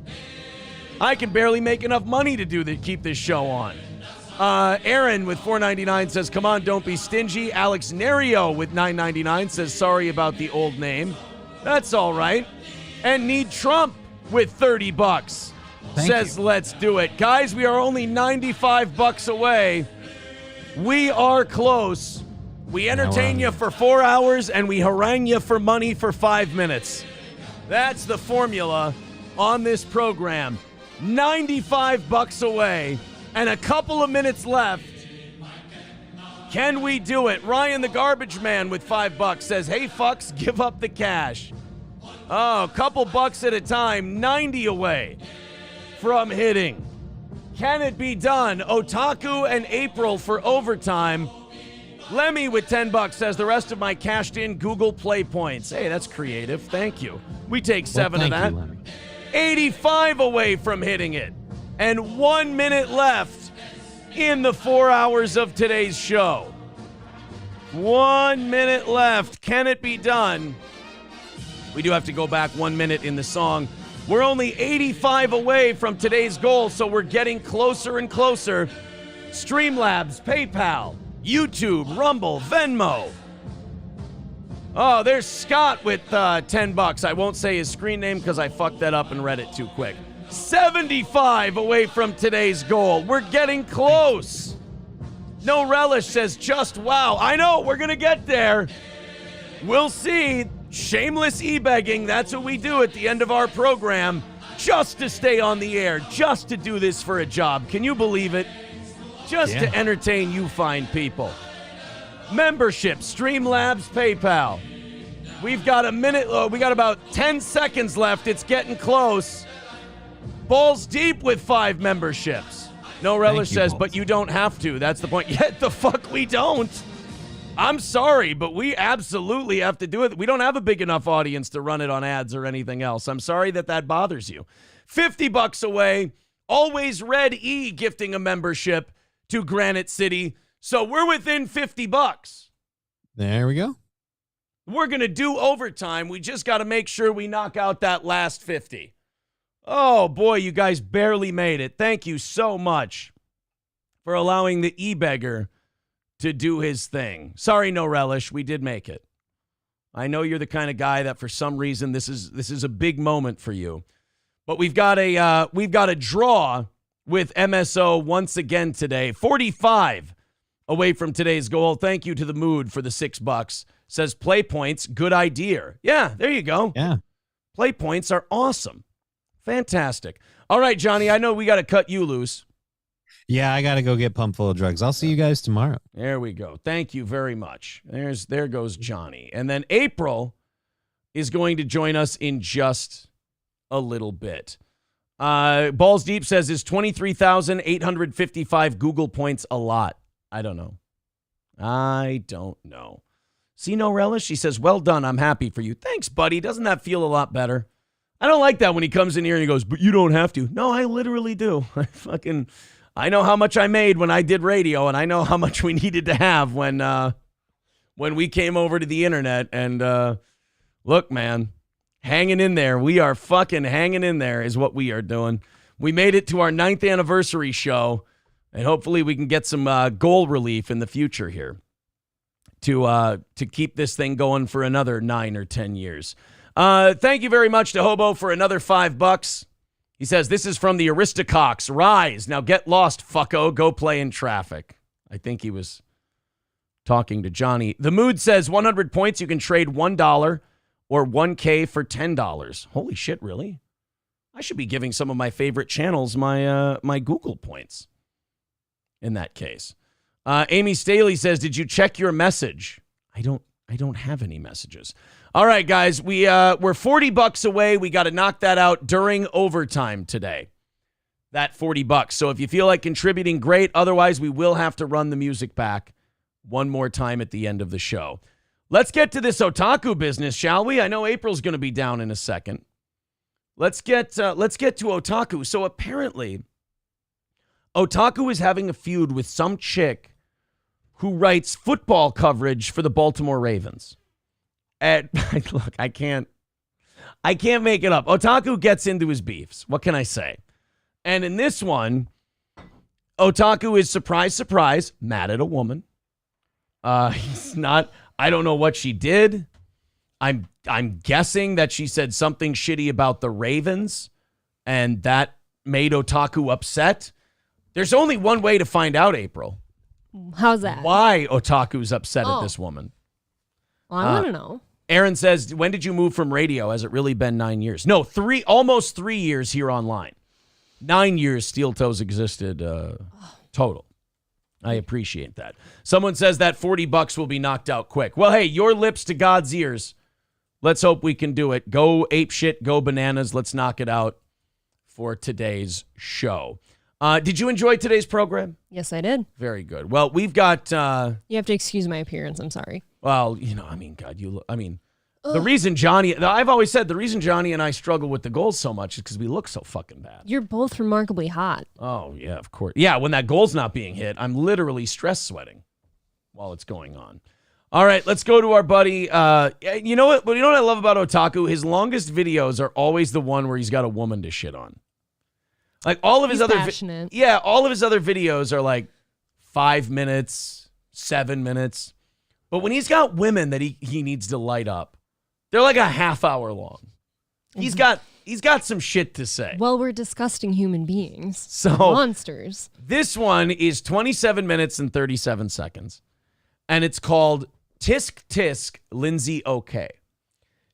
I can barely make enough money to keep this show on. Aaron with $4.99 says, come on, don't be stingy. Alex Nerio with $9.99 says, sorry about the old name. That's all right. And Need Trump with $30 says, let's do it. Guys, we are only $95 away. We are close. We entertain you for 4 hours and we harangue you for money for 5 minutes. That's the formula on this program. $95 away and a couple of minutes left. Can we do it? Ryan the Garbage Man with $5 says, hey, Foxx, give up the cash. Oh, a couple bucks at a time, 90 away from hitting. Can it be done? Otaku and April for overtime. Lemmy with $10 says the rest of my cashed in Google Play points. Hey, that's creative. Thank you. We take 7 of that. 85 away from hitting it. And 1 minute left in the 4 hours of today's show. 1 minute left. Can it be done? We do have to go back 1 minute in the song. We're only 85 away from today's goal, so we're getting closer and closer. Streamlabs, PayPal, YouTube, Rumble, Venmo. Oh, there's Scott with $10. I won't say his screen name because I fucked that up and read it too quick. 75 away from today's goal. We're getting close. No Relish says, just wow. I know, we're going to get there. We'll see. Shameless e-begging, that's what we do at the end of our program, just to stay on the air, just to do this for a job. Can you believe it? Just to entertain you fine people. Membership, Streamlabs, PayPal. We've got a minute, we got about 10 seconds left. It's getting close. Balls Deep with 5 memberships. No Relish says, but you don't have to. That's the point. Yet the fuck we don't. I'm sorry, but we absolutely have to do it. We don't have a big enough audience to run it on ads or anything else. I'm sorry that bothers you. $50 away. Always Red E gifting a membership to Granite City. So we're within $50. There we go. We're going to do overtime. We just got to make sure we knock out that last 50. Oh, boy, you guys barely made it. Thank you so much for allowing the e-beggar to do his thing. Sorry, No Relish. We did make it. I know you're the kind of guy that for some reason this is a big moment for you. But we've got a draw with MSO once again today. 45 away from today's goal. Thank you to the Mood for the $6. Says play points, good idea. Yeah, there you go. Yeah. Play points are awesome. Fantastic. All right, Johnny, I know we got to cut you loose. Yeah, I got to go get pumped full of drugs. I'll see you guys tomorrow. There we go. Thank you very much. There goes Johnny. And then April is going to join us in just a little bit. Balls Deep says, is 23,855 Google points a lot? I don't know. See no relish? She says, well done. I'm happy for you. Thanks, buddy. Doesn't that feel a lot better? I don't like that when he comes in here and he goes, but you don't have to. No, I literally do. I know how much I made when I did radio, and I know how much we needed to have when we came over to the internet. And look, man, hanging in there. We are fucking hanging in there is what we are doing. We made it to our 9th anniversary show, and hopefully we can get some goal relief in the future here to keep this thing going for another 9 or 10 years. Thank you very much to Hobo for another $5. He says, this is from the Aristococks. Rise. Now get lost, fucko. Go play in traffic. I think he was talking to Johnny. The Mood says 100 points. You can trade $1 or $1K for $10. Holy shit, really? I should be giving some of my favorite channels my Google points in that case. Amy Staley says, did you check your message? I don't have any messages. All right, guys, we're $40 away. We got to knock that out during overtime today. That $40. So if you feel like contributing, great. Otherwise, we will have to run the music back one more time at the end of the show. Let's get to this otaku business, shall we? I know April's going to be down in a second. Let's get to otaku. So apparently, otaku is having a feud with some chick who writes football coverage for the Baltimore Ravens. And look, I can't make it up. Otaku gets into his beefs. What can I say? And in this one, Otaku is surprise, mad at a woman. He's not. I don't know what she did. I'm guessing that she said something shitty about the Ravens, and that made Otaku upset. There's only one way to find out, April. How's that? Why Otaku's upset at this woman. Well, I want to know. Aaron says, when did you move from radio? Has it really been 9 years? No, almost 3 years here online. 9 years Steel Toes existed total. I appreciate that. Someone says that $40 will be knocked out quick. Well, hey, your lips to God's ears. Let's hope we can do it. Go ape shit, go bananas. Let's knock it out for today's show. Did you enjoy today's program? Yes, I did. Very good. Well, we've got... you have to excuse my appearance. I'm sorry. Well, the reason Johnny... I've always said the reason Johnny and I struggle with the goals so much is because we look so fucking bad. You're both remarkably hot. Oh, yeah, of course. Yeah, when that goal's not being hit, I'm literally stress sweating while it's going on. All right, let's go to our buddy. You know what I love about Otaku? His longest videos are always the one where he's got a woman to shit on. Like all of his other all of his other videos are like 5 minutes, 7 minutes. But when he's got women that he needs to light up, they're like a half hour long. He's got some shit to say. Well, we're disgusting human beings. So monsters. This one is 27 minutes and 37 seconds. And it's called Tisk Tisk Lindsay OK.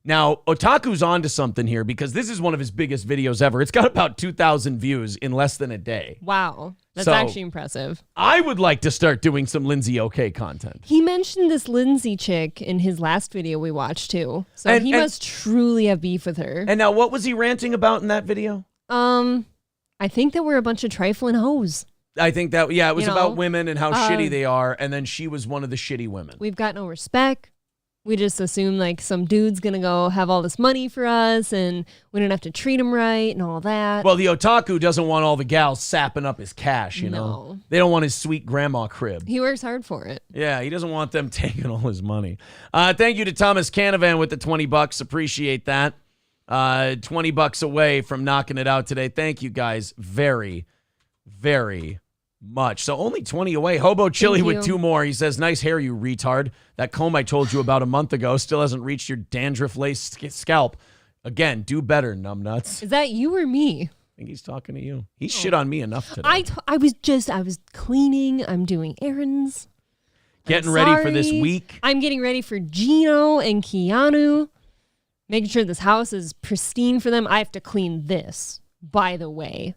Now, Otaku's onto something here because this is one of his biggest videos ever. It's got about 2,000 views in less than a day. Wow. That's actually impressive. I would like to start doing some Lindsay OK content. He mentioned this Lindsay chick in his last video we watched too. So he must truly have beef with her. And now what was he ranting about in that video? I think that we're a bunch of trifling hoes. I think that, it was about women and how shitty they are. And then she was one of the shitty women. We've got no respect. We just assume like some dude's going to go have all this money for us and we don't have to treat him right and all that. Well, the otaku doesn't want all the gals sapping up his cash, you know. They don't want his sweet grandma crib. He works hard for it. Yeah, he doesn't want them taking all his money. Thank you to Thomas Canavan with the $20. Appreciate that. $20 away from knocking it out today. Thank you guys very, very much. So only 20 away. Hobo Chili with 2 more. He says, nice hair, you retard. That comb I told you about a month ago still hasn't reached your dandruff-laced scalp. Again, do better, numbnuts. Is that you or me? I think he's talking to you. He shit on me enough today. I was cleaning. I'm doing errands. Getting ready for this week. I'm getting ready for Gino and Keanu. Making sure this house is pristine for them. I have to clean this, by the way.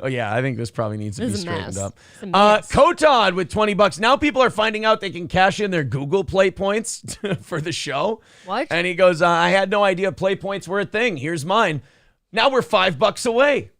Oh yeah, I think this probably needs to be This is a straightened mess. up. It's a mess. Kotod with $20. Now people are finding out they can cash in their Google Play points for the show. What? And he goes, I had no idea Play points were a thing. Here's mine. Now we're $5 away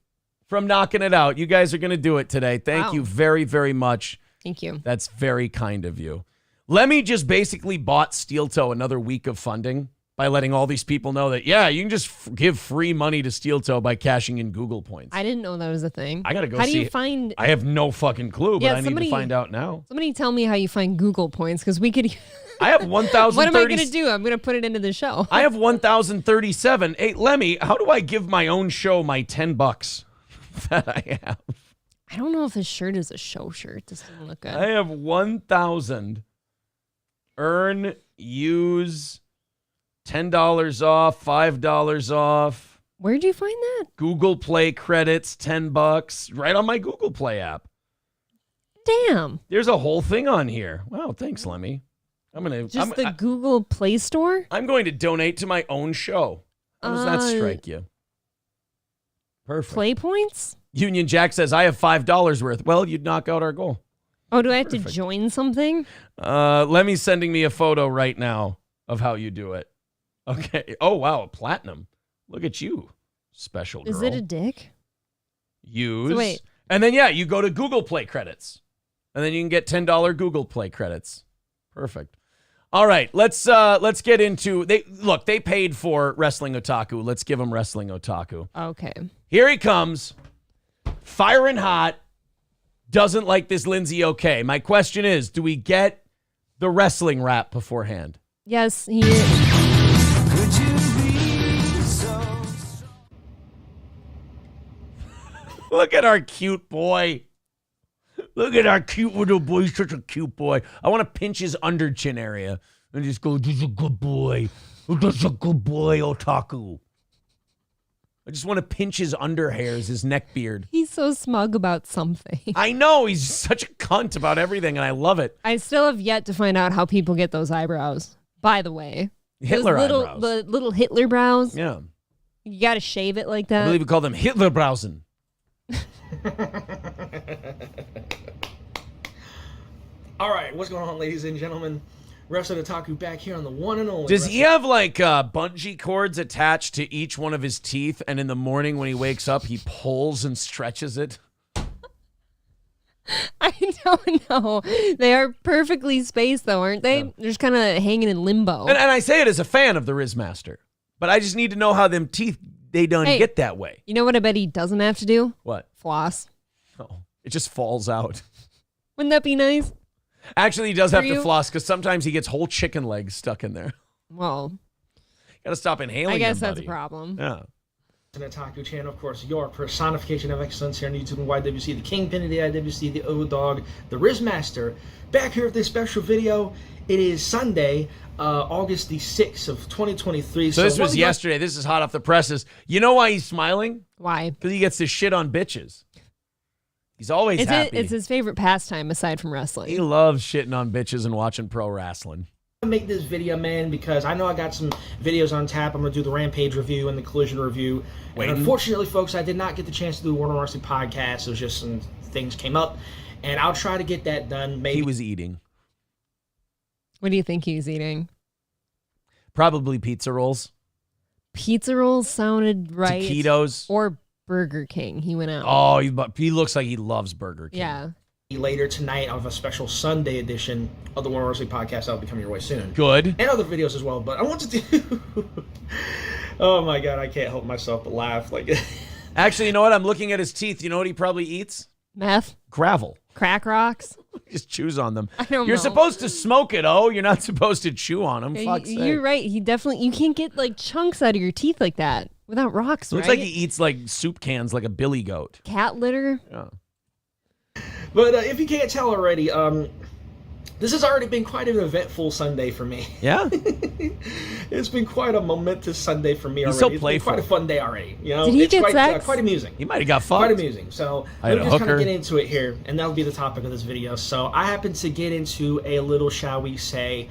from knocking it out. You guys are going to do it today. Thank you very, very much. Thank you. That's very kind of you. Lemmy just basically bought Steel Toe another week of funding by letting all these people know that, yeah, you can just give free money to Steel Toe by cashing in Google points. I didn't know that was a thing. I got to go How see. do you find... I have no fucking clue, but Yeah, I need to find out now. Somebody tell me how you find Google points, because we could... I have 1,030. What am I going to do? I'm going to put it into the show. I have 1,037. Hey, Lemmy, how do I give my own show my $10 that I have? I don't know if this shirt is a show shirt. This doesn't look good. I have 1,000. Earn, use, $10 off, $5 off. Where'd you find that? Google Play credits, $10, right on my Google Play app. Damn. There's a whole thing on here. Wow, thanks, Lemmy. Just the Google Play Store? I'm going to donate to my own show. How does that strike you? Perfect. Play points? Union Jack says, I have $5 worth. Well, you'd knock out our goal. Oh, do I have to join something? Lemmy's sending me a photo right now of how you do it. Okay. Oh, wow. A platinum. Look at you, special girl. Is it a dick? Use. So wait. And then, yeah, you go to Google Play credits. And then you can get $10 Google Play credits. Perfect. All right, let's get into they paid for Wrestling Otaku. Let's give them Wrestling Otaku. Okay. Here he comes. Firing hot. Doesn't like this Lindsay okay. My question is, do we get the wrestling rap beforehand? Yes, he is. Look at our cute boy. Look at our cute little boy. He's such a cute boy. I want to pinch his under chin area and just go, this is a good boy. This is a good boy, Otaku. I just want to pinch his under hairs, his neck beard. He's so smug about something. I know. He's such a cunt about everything, and I love it. I still have yet to find out how people get those eyebrows, by the way. Hitler eyebrows. The little Hitler brows. Yeah. You got to shave it like that. I believe we call them Hitler browsen. All right, what's going on, ladies and gentlemen? Wrestling Otaku back here on the one and only. Does he have like bungee cords attached to each one of his teeth, and in the morning when he wakes up, he pulls and stretches it? I don't know. They are perfectly spaced, though, aren't they? Yeah. They're just kind of hanging in limbo. And I say it as a fan of the Rizmaster, but I just need to know how them teeth, they don't get that way. You know what I bet he doesn't have to do? What? Floss. Oh, it just falls out. Wouldn't that be nice? Actually, he does have to floss because sometimes he gets whole chicken legs stuck in there. Well, got to stop inhaling. I guess them, that's a problem. Yeah. An Otaku channel, of course, your personification of excellence here on YouTube and YWC, the Kingpin of the IWC, the O-Dog, the Rizmaster. Back here with this special video. It is Sunday, August the 6th of 2023. So this was yesterday. This is hot off the presses. You know why he's smiling? Why? Because he gets to shit on bitches. He's always happy. It's his favorite pastime aside from wrestling. He loves shitting on bitches and watching pro wrestling. Make this video, man, because I know I got some videos on tap. I'm going to do the Rampage review and the Collision review. And unfortunately, folks, I did not get the chance to do the Warner Wrestling podcast. It was just some things came up, and I'll try to get that done. Maybe. He was eating. What do you think he's eating? Probably pizza rolls. Pizza rolls sounded right. Taquitos. Or Burger King. He went out. Oh, he looks like he loves Burger King. Yeah. Later tonight, I'll have a special Sunday edition of the Warner Wrestling podcast that'll be coming your way soon. Good. And other videos as well. But I want to do. Oh my God, I can't help myself but laugh. Actually, you know what? I'm looking at his teeth. You know what he probably eats? Meth. Gravel. Crack rocks. Just chews on them. I don't know. You're supposed to smoke it, You're not supposed to chew on them. Fuck's sake. You're right. You can't get like chunks out of your teeth like that without rocks, Looks like he eats like soup cans like a billy goat. Cat litter. Yeah. But if you can't tell already, this has already been quite an eventful Sunday for me. Yeah? It's been quite a momentous Sunday for me He's already. so playful. It's been quite a fun day already. You know, Did he it's get quite, sex? Quite amusing. He might have got fucked. Quite amusing. So I let me just kind of get into it here, and that'll be the topic of this video. So I happen to get into a little, shall we say,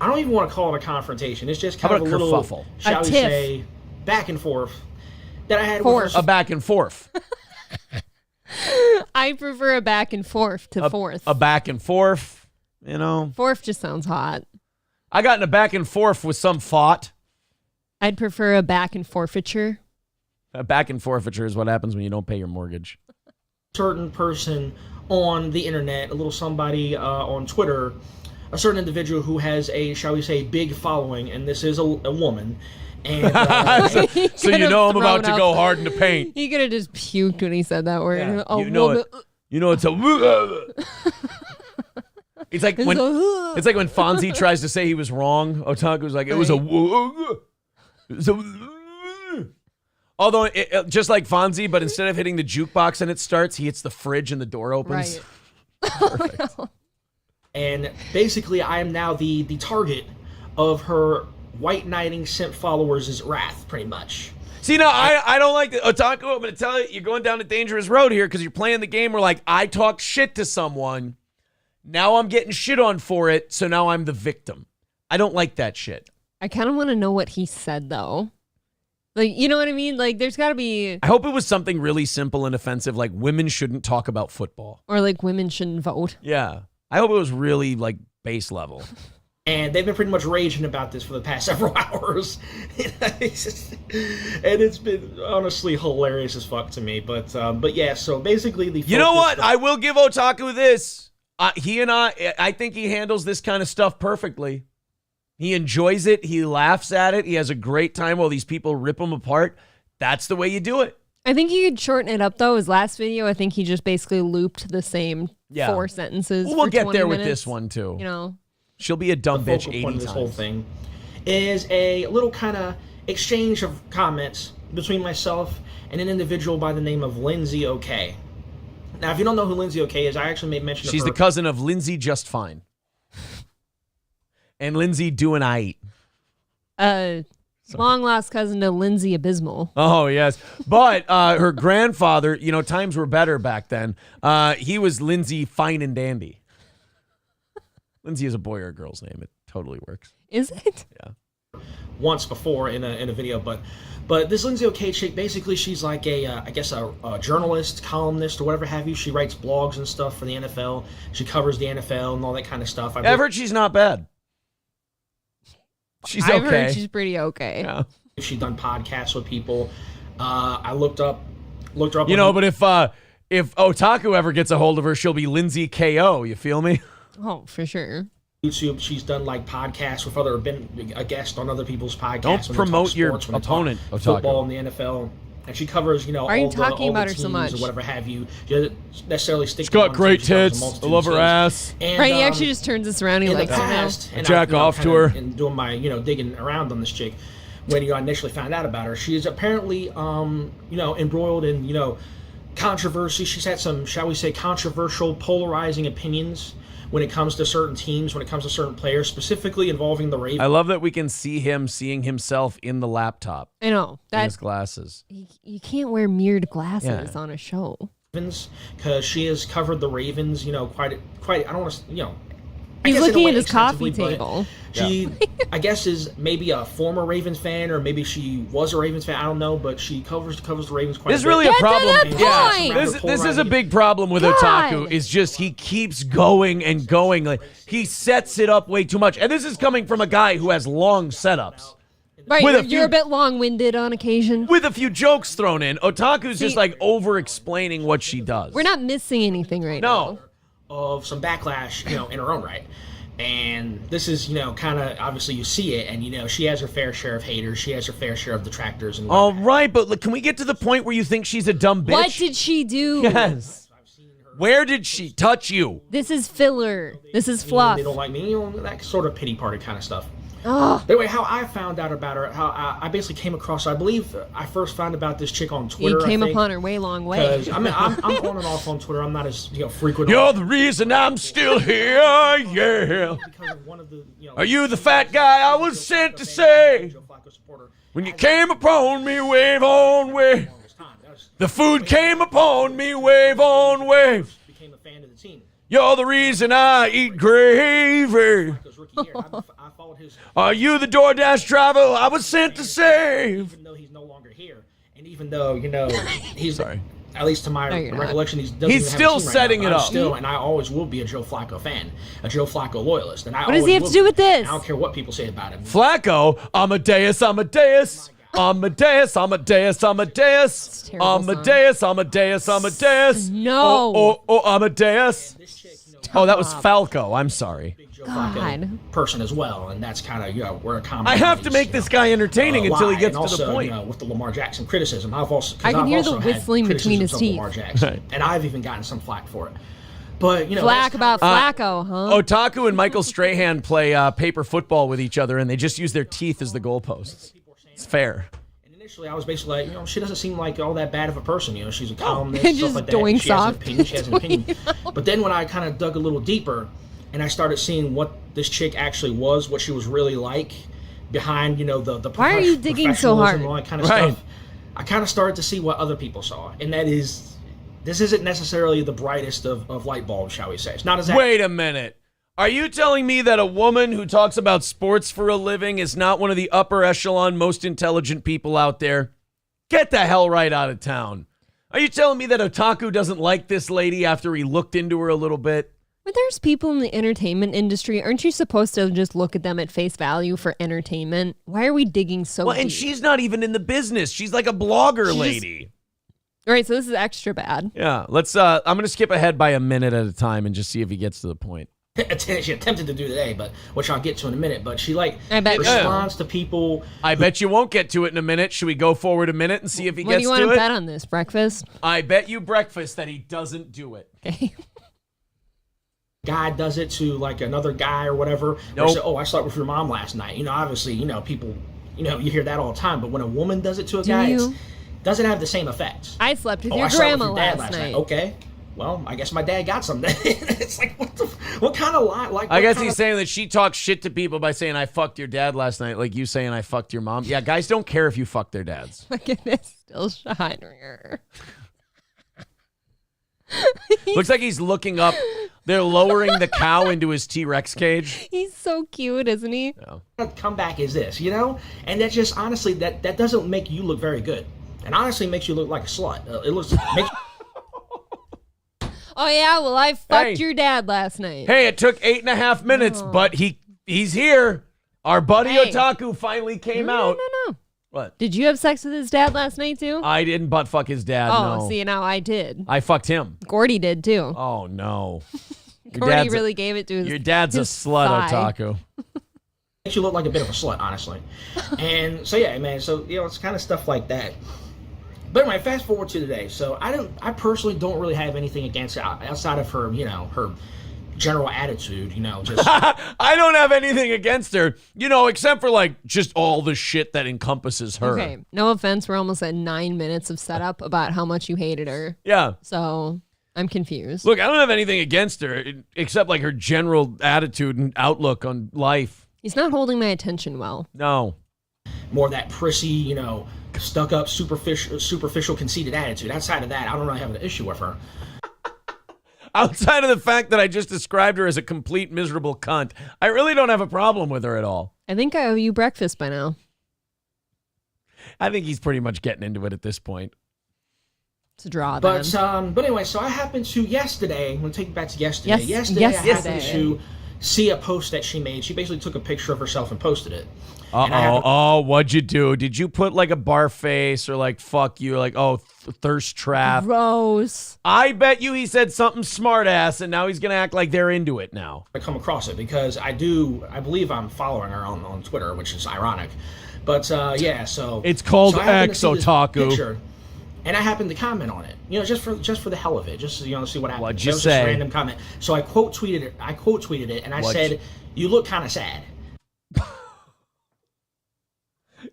I don't even want to call it a confrontation. It's just kind of a little, kerfuffle? shall we say, back and forth that I had a back and forth. I prefer a back and forth to fourth. A back and forth, you know. Fourth just sounds hot. I got in a back and forth with some fought. I'd prefer a back and forfeiture. A back and forfeiture is what happens when you don't pay your mortgage. Certain person on the internet, a little somebody on Twitter, a certain individual who has a, shall we say, big following, and this is a woman. And so you know I'm about to go hard in the paint. He could have just puked when he said that word. Yeah, A you know woman. it's a. It's like when Fonzie tries to say he was wrong. Otaku's like it was a. Although just like Fonzie, but instead of hitting the jukebox and it starts, he hits the fridge and the door opens. Right. Perfect. And basically, I am now the target of her white knighting simp followers' wrath, pretty much. See, now, I don't like the Otaku. I'm going to tell you, you're going down a dangerous road here because you're playing the game where, like, I talk shit to someone. Now I'm getting shit on for it, so now I'm the victim. I don't like that shit. I kind of want to know what he said, though. Like, you know what I mean? Like, there's got to be... I hope it was something really simple and offensive, like women shouldn't talk about football. Or, like, women shouldn't vote. Yeah. I hope it was really, like, base level. And they've been pretty much raging about this for the past several hours. And it's been honestly hilarious as fuck to me. But yeah, so basically the... You know what? I will give Otaku this. He and I think he handles this kind of stuff perfectly. He enjoys it. He laughs at it. He has a great time while these people rip him apart. That's the way you do it. I think you could shorten it up, though. His last video, I think he just basically looped the same 4 sentences. Well, we'll for get 20 there minutes. with this one, too. You know? She'll be a dumb bitch 80 point of times. this whole thing is a little kind of exchange of comments between myself and an individual by the name of Lindsay OK. Now, if you don't know who Lindsay OK is, I actually made mention of her. She's the cousin of Lindsay Just Fine. And Lindsay Doing I Eat. Long lost cousin to Lindsay Abysmal. Oh, yes. But her grandfather, you know, times were better back then. He was Lindsay Fine and Dandy. Lindsay is a boy or a girl's name. It totally works. Is it? Yeah. Once before in a video, but this Lindsay OK chick, basically she's like I guess a journalist, columnist, or whatever have you. She writes blogs and stuff for the NFL. She covers the NFL and all that kind of stuff. I've heard she's not bad. She's okay. I've heard she's pretty okay. Yeah. She's done podcasts with people. I looked her up. You know, but if Otaku ever gets a hold of her, she'll be Lindsay KO. You feel me? Oh, for sure. YouTube, she's done like podcasts with been a guest on other people's podcasts. Don't promote your opponent, Otaku. Football in the NFL. And she covers, you know, Why are you all talking the about her so teams much? Or whatever have you. She doesn't necessarily stick She's to got one great team. She covers a tits. I multitude love of her teams. ass. And, Right, he actually just turns this around. He in likes the her past, now. and Jack off to her. And doing my, digging around on this chick. When I initially found out about her, she is apparently, embroiled in, controversy. She's had some, shall we say, controversial, polarizing opinions when it comes to certain teams, when it comes to certain players, specifically involving the Ravens. I love that we can see him seeing himself in the laptop. I know. In his glasses. You can't wear mirrored glasses on a show. Because she has covered the Ravens, quite. I don't want to, He's I guess in a looking way at his coffee extensively, but table. She, I guess, is maybe a former Ravens fan, or maybe she was a Ravens fan. I don't know, but she covers the Ravens quite. This is a bit. really a problem. Yeah, this is a big problem with Otaku. Is just he keeps going and going. Like he sets it up way too much, and this is coming from a guy who has long setups. Right, you're a bit long-winded on occasion. With a few jokes thrown in. Otaku's just like over-explaining what she does. We're not missing anything right now. Of some backlash, in her own right. And this is, kind of, obviously you see it, and, she has her fair share of haters. She has her fair share of detractors. And all right, but look, can we get to the point where you think she's a dumb bitch? What did she do? Yes. Where did she touch you? This is filler. This is fluff. They don't like me, that sort of pity party kind of stuff. Ugh. Anyway, how I found out about her, how I basically came across her, I believe I first found about this chick on Twitter. You came upon her way long way. Because I'm on and off on Twitter. I'm not as frequent. You're the reason I'm still here, yeah. Are you the fat guy I was sent to save? When you came upon me, wave on wave. The food came upon me, wave on wave. Became a fan of the team. You're the reason I eat gravy. Are you the DoorDash driver I was sent to save? Even though he's no longer here, and even though he's sorry, At least to my recollection, he's still setting it up. Still, and I always will be a Joe Flacco fan, a Joe Flacco loyalist. And what does he have to do with this? I don't care what people say about him. Flacco, Amadeus, Amadeus. Amadeus, Amadeus, Amadeus. Amadeus, Amadeus, Amadeus. No. Oh, Amadeus. Oh, that was Falco. I'm sorry. Joe Flacco person as well, and that's kind of we're a common. I have to make this guy entertaining until he gets to the point. With the Lamar Jackson criticism, I can hear the whistling between his teeth. Lamar Jackson, and I've even gotten some flack for it. But flack about Flacco, huh? Otaku and Michael Strahan play paper football with each other, and they just use their teeth as the goalposts. It's fair. Initially, I was basically like, she doesn't seem like all that bad of a person. She's a columnist, stuff like that. Doinks She has an opinion. But then when I kind of dug a little deeper, and I started seeing what this chick actually was, what she was really like behind, the why are you digging so hard? And all that kind of stuff. I kind of started to see what other people saw, and that is, this isn't necessarily the brightest of light bulbs, shall we say? It's not as. Wait a minute. Are you telling me that a woman who talks about sports for a living is not one of the upper echelon, most intelligent people out there? Get the hell right out of town. Are you telling me that Otaku doesn't like this lady after he looked into her a little bit? But there's people in the entertainment industry. Aren't you supposed to just look at them at face value for entertainment? Why are we digging so deep? And she's not even in the business. She's like a blogger lady. All right, so this is extra bad. Yeah, let's. I'm going to skip ahead by a minute at a time and just see if he gets to the point. She attempted to do today, but which I'll get to in a minute. But she responds to people. I bet you won't get to it in a minute. Should we go forward a minute and see if he gets to it? What do you want to bet on this, breakfast? I bet you breakfast that he doesn't do it. Okay. Guy does it to like another guy or whatever. Nope. Say, I slept with your mom last night. Obviously, people, you hear that all the time. But when a woman does it to a guy, it doesn't have the same effect. I slept with your I slept grandma with your dad last night. Okay. Well, I guess my dad got something. It's like, what kind of lie? Like, I guess he's saying that she talks shit to people by saying, I fucked your dad last night, like you saying I fucked your mom. Yeah, guys don't care if you fuck their dads. My goodness, still shining her. Looks like he's looking up. They're lowering the cow into his T-Rex cage. He's so cute, isn't he? Yeah. Comeback is this, And that just, honestly, that doesn't make you look very good. And honestly makes you look like a slut. It looks... Oh, yeah? Well, I fucked your dad last night. Hey, it took 8.5 minutes, but he's here. Our buddy Otaku finally came out. No. What? Did you have sex with his dad last night, too? I didn't butt fuck his dad, no. See, now I did. I fucked him. Gordy did, too. Oh, no. Gordy really gave it to his Your dad's a slut, thigh. Otaku. Makes you look like a bit of a slut, honestly. And so, yeah, man, so, it's kind of stuff like that. But anyway, fast forward to today. So I personally don't really have anything against it outside of her, her general attitude, just. I don't have anything against her, except for like just all the shit that encompasses her. Okay, no offense. We're almost at 9 minutes of setup about how much you hated her. Yeah. So I'm confused. Look, I don't have anything against her except like her general attitude and outlook on life. He's not holding my attention well. No. More of that prissy, stuck up, superficial, conceited attitude. Outside of that, I don't really have an issue with her. Outside of the fact that I just described her as a complete miserable cunt, I really don't have a problem with her at all. I think I owe you breakfast by now. I think he's pretty much getting into it at this point. It's a draw, then. But anyway, so I happened to yesterday. I'm gonna take it back to yesterday. Yesterday, I happened to see a post that she made. She basically took a picture of herself and posted it. Oh, what'd you do? Did you put like a bar face or like fuck you or like, thirst trap? Gross. I bet you he said something smart ass and now he's going to act like they're into it now. I come across it because I believe I'm following her on Twitter, which is ironic. But yeah, so. It's called X Otaku. And I happened to comment on it, just for the hell of it, just to see what happened. What'd you say? Just a random comment. So I quote tweeted it, and I said, "You look kind of sad."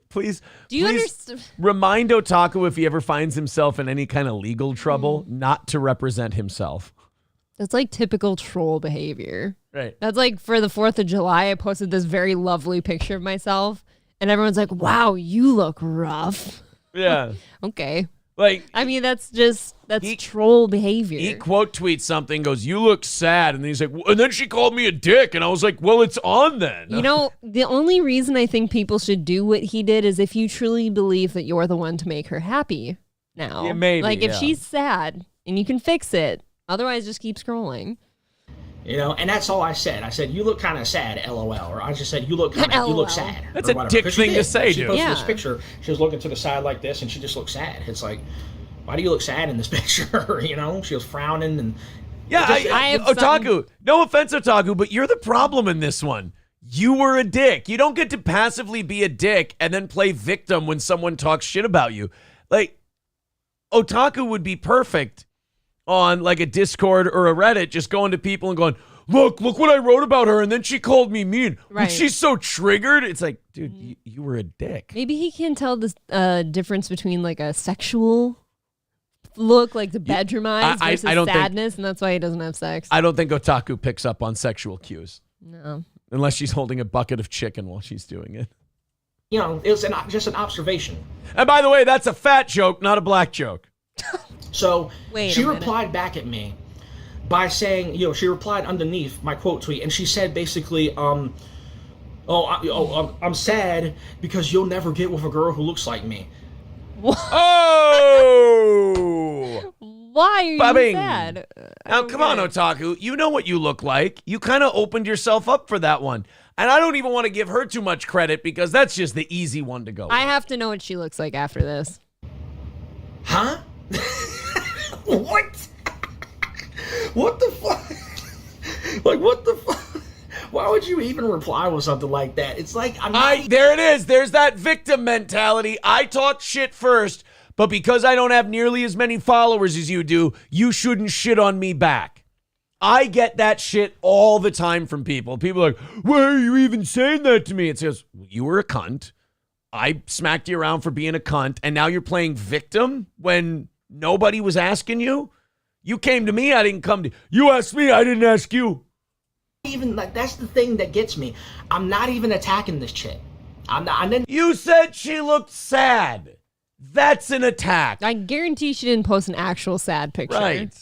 Please, do you understand? Remind Otaku if he ever finds himself in any kind of legal trouble, not to represent himself. That's like typical troll behavior. Right. That's like for the 4th of July, I posted this very lovely picture of myself, and everyone's like, "Wow, you look rough." Yeah. Okay. Like, I mean, that's troll behavior. He quote tweets something, goes, "You look sad," and then he's like, and then she called me a dick, and I was like, well, it's on then. The only reason I think people should do what he did is if you truly believe that you're the one to make her happy. now. Yeah, maybe, Like if yeah. she's sad and you can fix it, otherwise just keep scrolling. You know, and that's all I said. I said, you look kind of sad, LOL. Or I just said, you look sad. That's or a whatever. dick 'Cause she thing to did. say, She dude. posted Yeah. this picture. She was looking to the side like this, and she just looked sad. It's like, why do you look sad in this picture? You know, she was frowning and. Yeah, I have Otaku. No offense, Otaku, but you're the problem in this one. You were a dick. You don't get to passively be a dick and then play victim when someone talks shit about you. Like, Otaku would be perfect on like a Discord or a Reddit, just going to people and going, look what I wrote about her, and then she called me mean. Right. She's so triggered. It's like, dude, you were a dick. Maybe he can tell the difference between like a sexual look, like the bedroom eyes, versus I don't think- sadness, and that's why he doesn't have sex. I don't think Otaku picks up on sexual cues. No. Unless she's holding a bucket of chicken while she's doing it. You know, it was just an observation. And by the way, that's a fat joke, not a black joke. So Wait she a minute. replied back at me by saying, you know, she replied underneath my quote tweet, and she said basically, I'm sad because you'll never get with a girl who looks like me. Oh! Why are you Ba-bing. sad? Now, come on, Otaku. You know what you look like. You kind of opened yourself up for that one. And I don't even want to give her too much credit because that's just the easy one to go I with. have to know what she looks like after this. Huh? What? What the fuck? Like, what the fuck? Why would you even reply with something like that? It's like, There it is. There's that victim mentality. I talk shit first, but because I don't have nearly as many followers as you do, you shouldn't shit on me back. I get that shit all the time from people. People are like, why are you even saying that to me? It says, you were a cunt. I smacked you around for being a cunt, and now you're playing victim when nobody was asking you? You came to me, I didn't come to you. You asked me, I didn't ask you. even like that's the thing that gets me. I'm not even attacking this chick. I'm not. And then you said she looked sad. That's an attack. I guarantee she didn't post an actual sad picture. Right.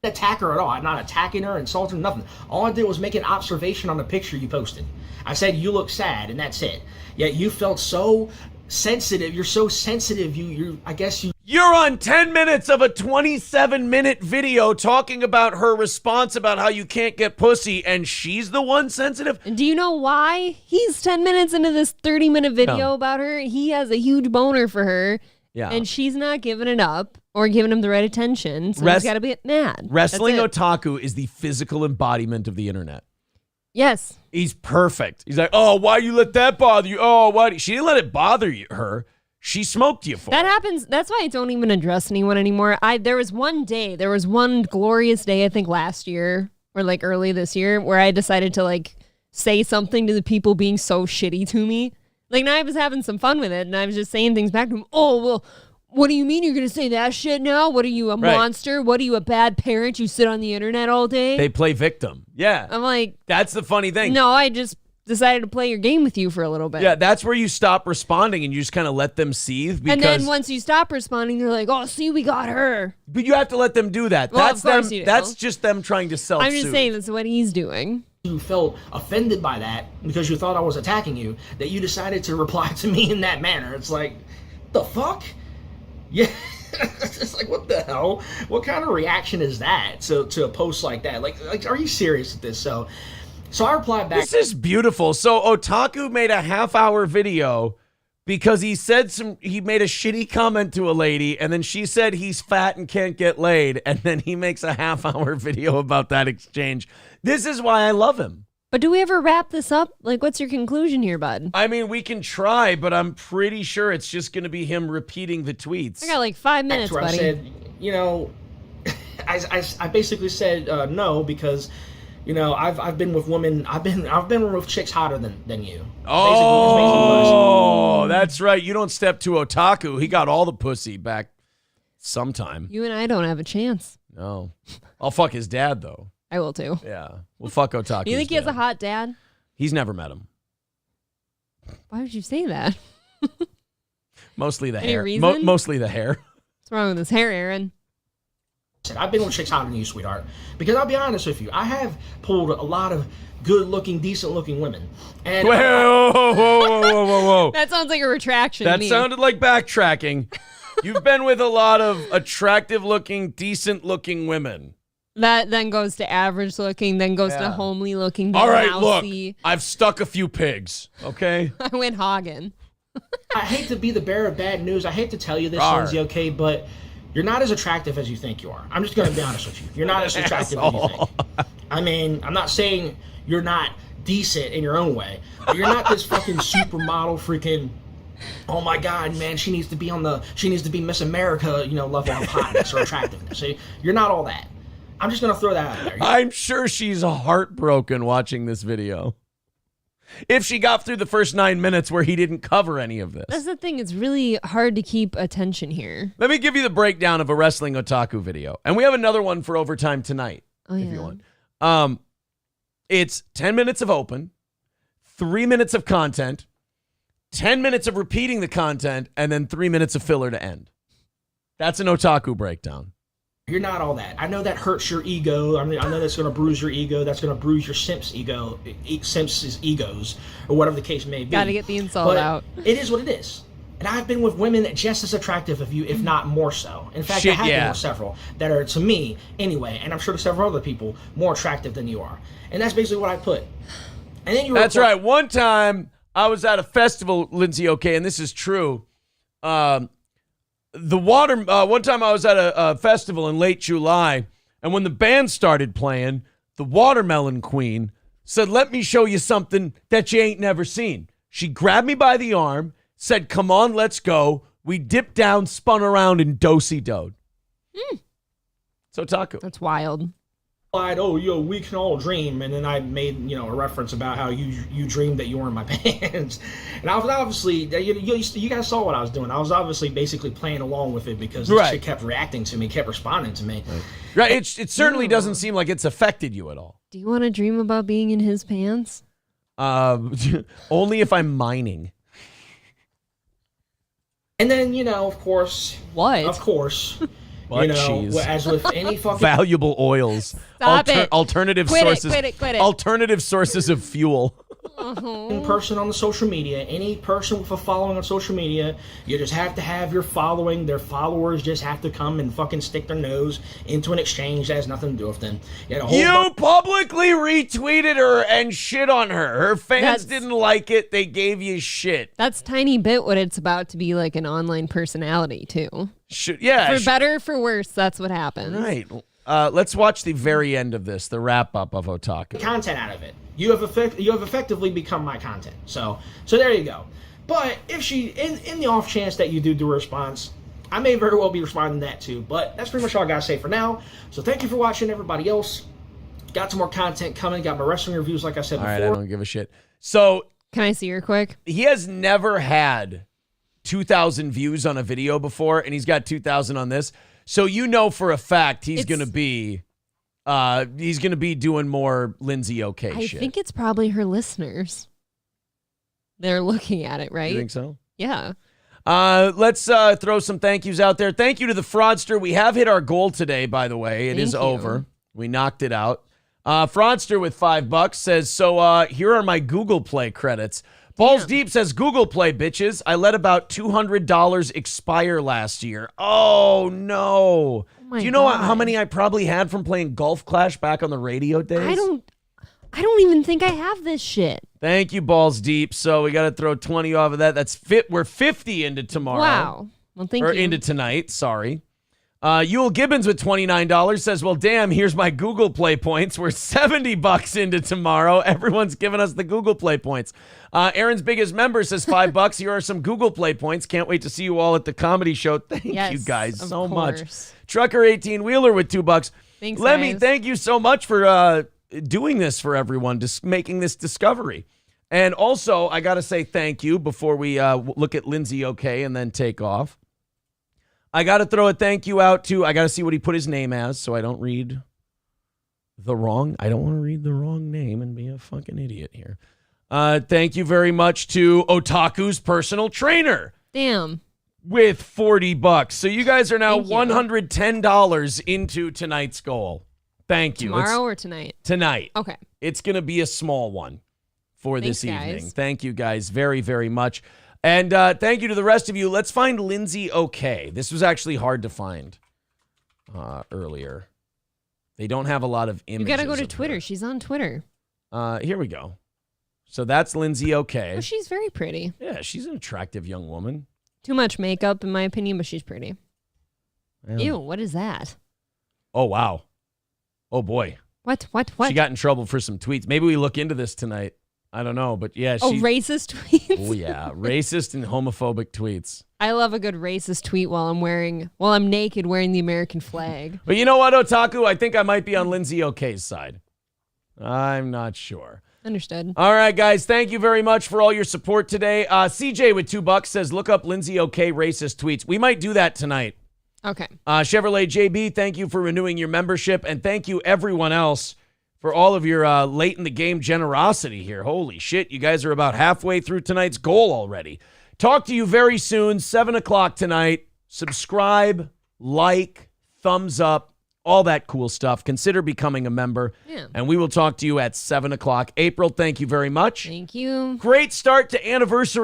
Attack her at all. I'm not attacking her, insulting her, nothing. All I did was make an observation on the picture you posted. I said you look sad, and that's it. Yet you felt so sensitive. You're so sensitive. I guess You're on 10 minutes of a 27-minute video talking about her response about how you can't get pussy, and she's the one sensitive? Do you know why? He's 10 minutes into this 30-minute video No. about her. He has a huge boner for her. Yeah. And she's not giving it up or giving him the right attention. So he's got to be mad. Wrestling That's it. Otaku is the physical embodiment of the internet. Yes. He's perfect. He's like, oh, why you let that bother you? Oh, why? She didn't let it bother her. She smoked you for That it. happens. That's why I don't even address anyone anymore. There was one glorious day, I think last year or like early this year, where I decided to like say something to the people being so shitty to me. Like, now I was having some fun with it, and I was just saying things back to them. Oh, well, what do you mean you're going to say that shit now? What are you, a Right. monster? What are you, a bad parent? You sit on the internet all day? They play victim. Yeah. I'm like, That's the funny thing. no, I just decided to play your game with you for a little bit. Yeah, that's where you stop responding and you just kind of let them seethe. Because, And then once you stop responding, they're like, oh, see, we got her. but you have to let them do that. Well, That's of course them. you do. That's just them trying to self-soothe. I'm just saying that's what he's doing. you felt offended by that because you thought I was attacking you, that you decided to reply to me in that manner. It's like, the fuck? Yeah. It's like, what the hell? What kind of reaction is that to a post like that? Like, are you serious with this? So I replied back. This is beautiful. So Otaku made a half-hour video because he made a shitty comment to a lady, and then she said he's fat and can't get laid, and then he makes a half-hour video about that exchange. This is why I love him. But do we ever wrap this up? Like, what's your conclusion here, bud? I mean, we can try, but I'm pretty sure it's just going to be him repeating the tweets. I got like 5 minutes, where buddy. I said, you know, I basically said no because, you know, I've been with women. I've been with chicks hotter than you. Oh, that's right. You don't step to Otaku. He got all the pussy back sometime. You and I don't have a chance. No. I'll fuck his dad, though. I will too. Yeah. We'll fuck Otaku. You think he has a hot dad? He's never met him. Why would you say that? Mostly the Any hair. reason? Mostly the hair. What's wrong with his hair, Aaron? I've been with chicks hotter than you, sweetheart. Because I'll be honest with you, I have pulled a lot of good-looking, decent-looking women. And Whoa. That sounds like a retraction. to That me. sounded like backtracking. You've been with a lot of attractive-looking, decent-looking women. That then goes to average looking, then goes to homely looking. All right, mousy. look, I've stuck a few pigs, okay? I went Hagen. I hate to be the bearer of bad news. I hate to tell you this, Rawr. Lindsay, okay, but you're not as attractive as you think you are. I'm just going to be honest with you. You're not as attractive as you think. I mean, I'm not saying you're not decent in your own way, but you're not this fucking supermodel freaking, oh my God, man, she needs to be Miss America, level of hotness or attractiveness. So you're not all that. I'm just going to throw that out there. I'm sure she's heartbroken watching this video. If she got through the first 9 minutes where he didn't cover any of this. That's the thing. It's really hard to keep attention here. Let me give you the breakdown of a wrestling otaku video. And we have another one for overtime tonight, if you want. It's 10 minutes of open, 3 minutes of content, 10 minutes of repeating the content, and then 3 minutes of filler to end. That's an otaku breakdown. You're not all that. I know that hurts your ego. I know that's going to bruise your ego. That's going to bruise your Simp's egos, or whatever the case may be. Got to get the insult out. It is what it is. And I've been with women just as attractive as you, if not more so. In fact, I have been with several that are, to me, anyway, and I'm sure to several other people, more attractive than you are. And that's basically what I put. And then That's right. One time, I was at a festival, Lindsay, okay, and this is true. One time I was at a festival in late July, and when the band started playing, the Watermelon Queen said, "Let me show you something that you ain't never seen." She grabbed me by the arm, said, "Come on, let's go." We dipped down, spun around, and do-si-doed. So taco. That's wild. We can all dream, and then I made a reference about how you dreamed that you were in my pants, and I was obviously you guys saw what I was doing. I was obviously basically playing along with it because she kept reacting to me, kept responding to me. Right. It certainly doesn't seem like it's affected you at all. Do you want to dream about being in his pants? Only if I'm mining. And then of course, what? Cheese. As with any fucking valuable oils, alternative sources, quit it. Alternative sources of fuel. person on the social media, any person with a following on social media, you just have to have your following. Their followers just have to come and fucking stick their nose into an exchange that has nothing to do with them. You publicly retweeted her and shit on her. Her fans didn't like it. They gave you shit. That's tiny bit what it's about to be like an online personality too. For better, for worse, that's what happens. Right. Let's watch the very end of this, the wrap-up of Otaku. Content out of it. You have effectively become my content. So there you go. But if she, in the off chance that you do a response, I may very well be responding to that too. But that's pretty much all I gotta say for now. So thank you for watching, everybody else. Got some more content coming. Got my wrestling reviews, like I said before. All right, I don't give a shit. So can I see her quick? He has never had 2,000 views on a video before, and he's got 2,000 on this. So for a fact he's gonna be doing more Lindsay shit. I think it's probably her listeners. They're looking at it, right? You think so? Yeah. Let's throw some thank yous out there. Thank you to the fraudster. We have hit our goal today, by the way. It is over. We knocked it out. Fraudster with $5 says, so here are my Google Play credits. Balls Deep says, Google Play, bitches. I let about $200 expire last year. Oh, no. Do you know how many I probably had from playing Golf Clash back on the radio days? I don't even think I have this shit. Thank you, Balls Deep. So we got to throw 20 off of that. We're 50 into tomorrow. Wow. Well, thank you. Or into tonight. Sorry. Yule Gibbons with $29 says, well, damn, here's my Google Play points. We're $70 into tomorrow. Everyone's giving us the Google Play points. Aaron's biggest member says $5. Here are some Google Play points. Can't wait to see you all at the comedy show. Thank you guys so much. Trucker 18 Wheeler with $2. Thanks, Lemmy, thank you so much for doing this for everyone, just making this discovery. And also, I got to say thank you before we look at Lindsay and then take off. I got to throw a thank you out to, I got to see what he put his name as so I don't read the wrong, I don't want to read the wrong name and be a fucking idiot here. Thank you very much to Otaku's personal trainer. Damn. With $40. So you guys are now $110 into tonight's goal. Thank you. Tomorrow or tonight? Tonight. Okay. It's going to be a small one for this evening. Guys. Thank you guys very, very much. And thank you to the rest of you. Let's find Lindsay OK. This was actually hard to find earlier. They don't have a lot of images. You got to go to of Twitter. her. She's on Twitter. Here we go. So that's Lindsay OK. Oh, she's very pretty. Yeah, she's an attractive young woman. Too much makeup, in my opinion, but she's pretty. Yeah. Ew, what is that? Oh, wow. Oh, boy. What? She got in trouble for some tweets. Maybe we look into this tonight. I don't know, but yeah. Racist tweets? Oh, yeah. Racist and homophobic tweets. I love a good racist tweet while I'm naked wearing the American flag. But you know what, Otaku? I think I might be on Lindsay OK's side. I'm not sure. Understood. All right, guys. Thank you very much for all your support today. CJ with $2 says, look up Lindsay OK racist tweets. We might do that tonight. Okay. Chevrolet JB, thank you for renewing your membership. And thank you, everyone else, for all of your late in the game generosity here. Holy shit. You guys are about halfway through tonight's goal already. Talk to you very soon, 7 o'clock tonight. Subscribe, like, thumbs up, all that cool stuff. Consider becoming a member. Yeah. And we will talk to you at 7 o'clock. April, thank you very much. Thank you. Great start to anniversary.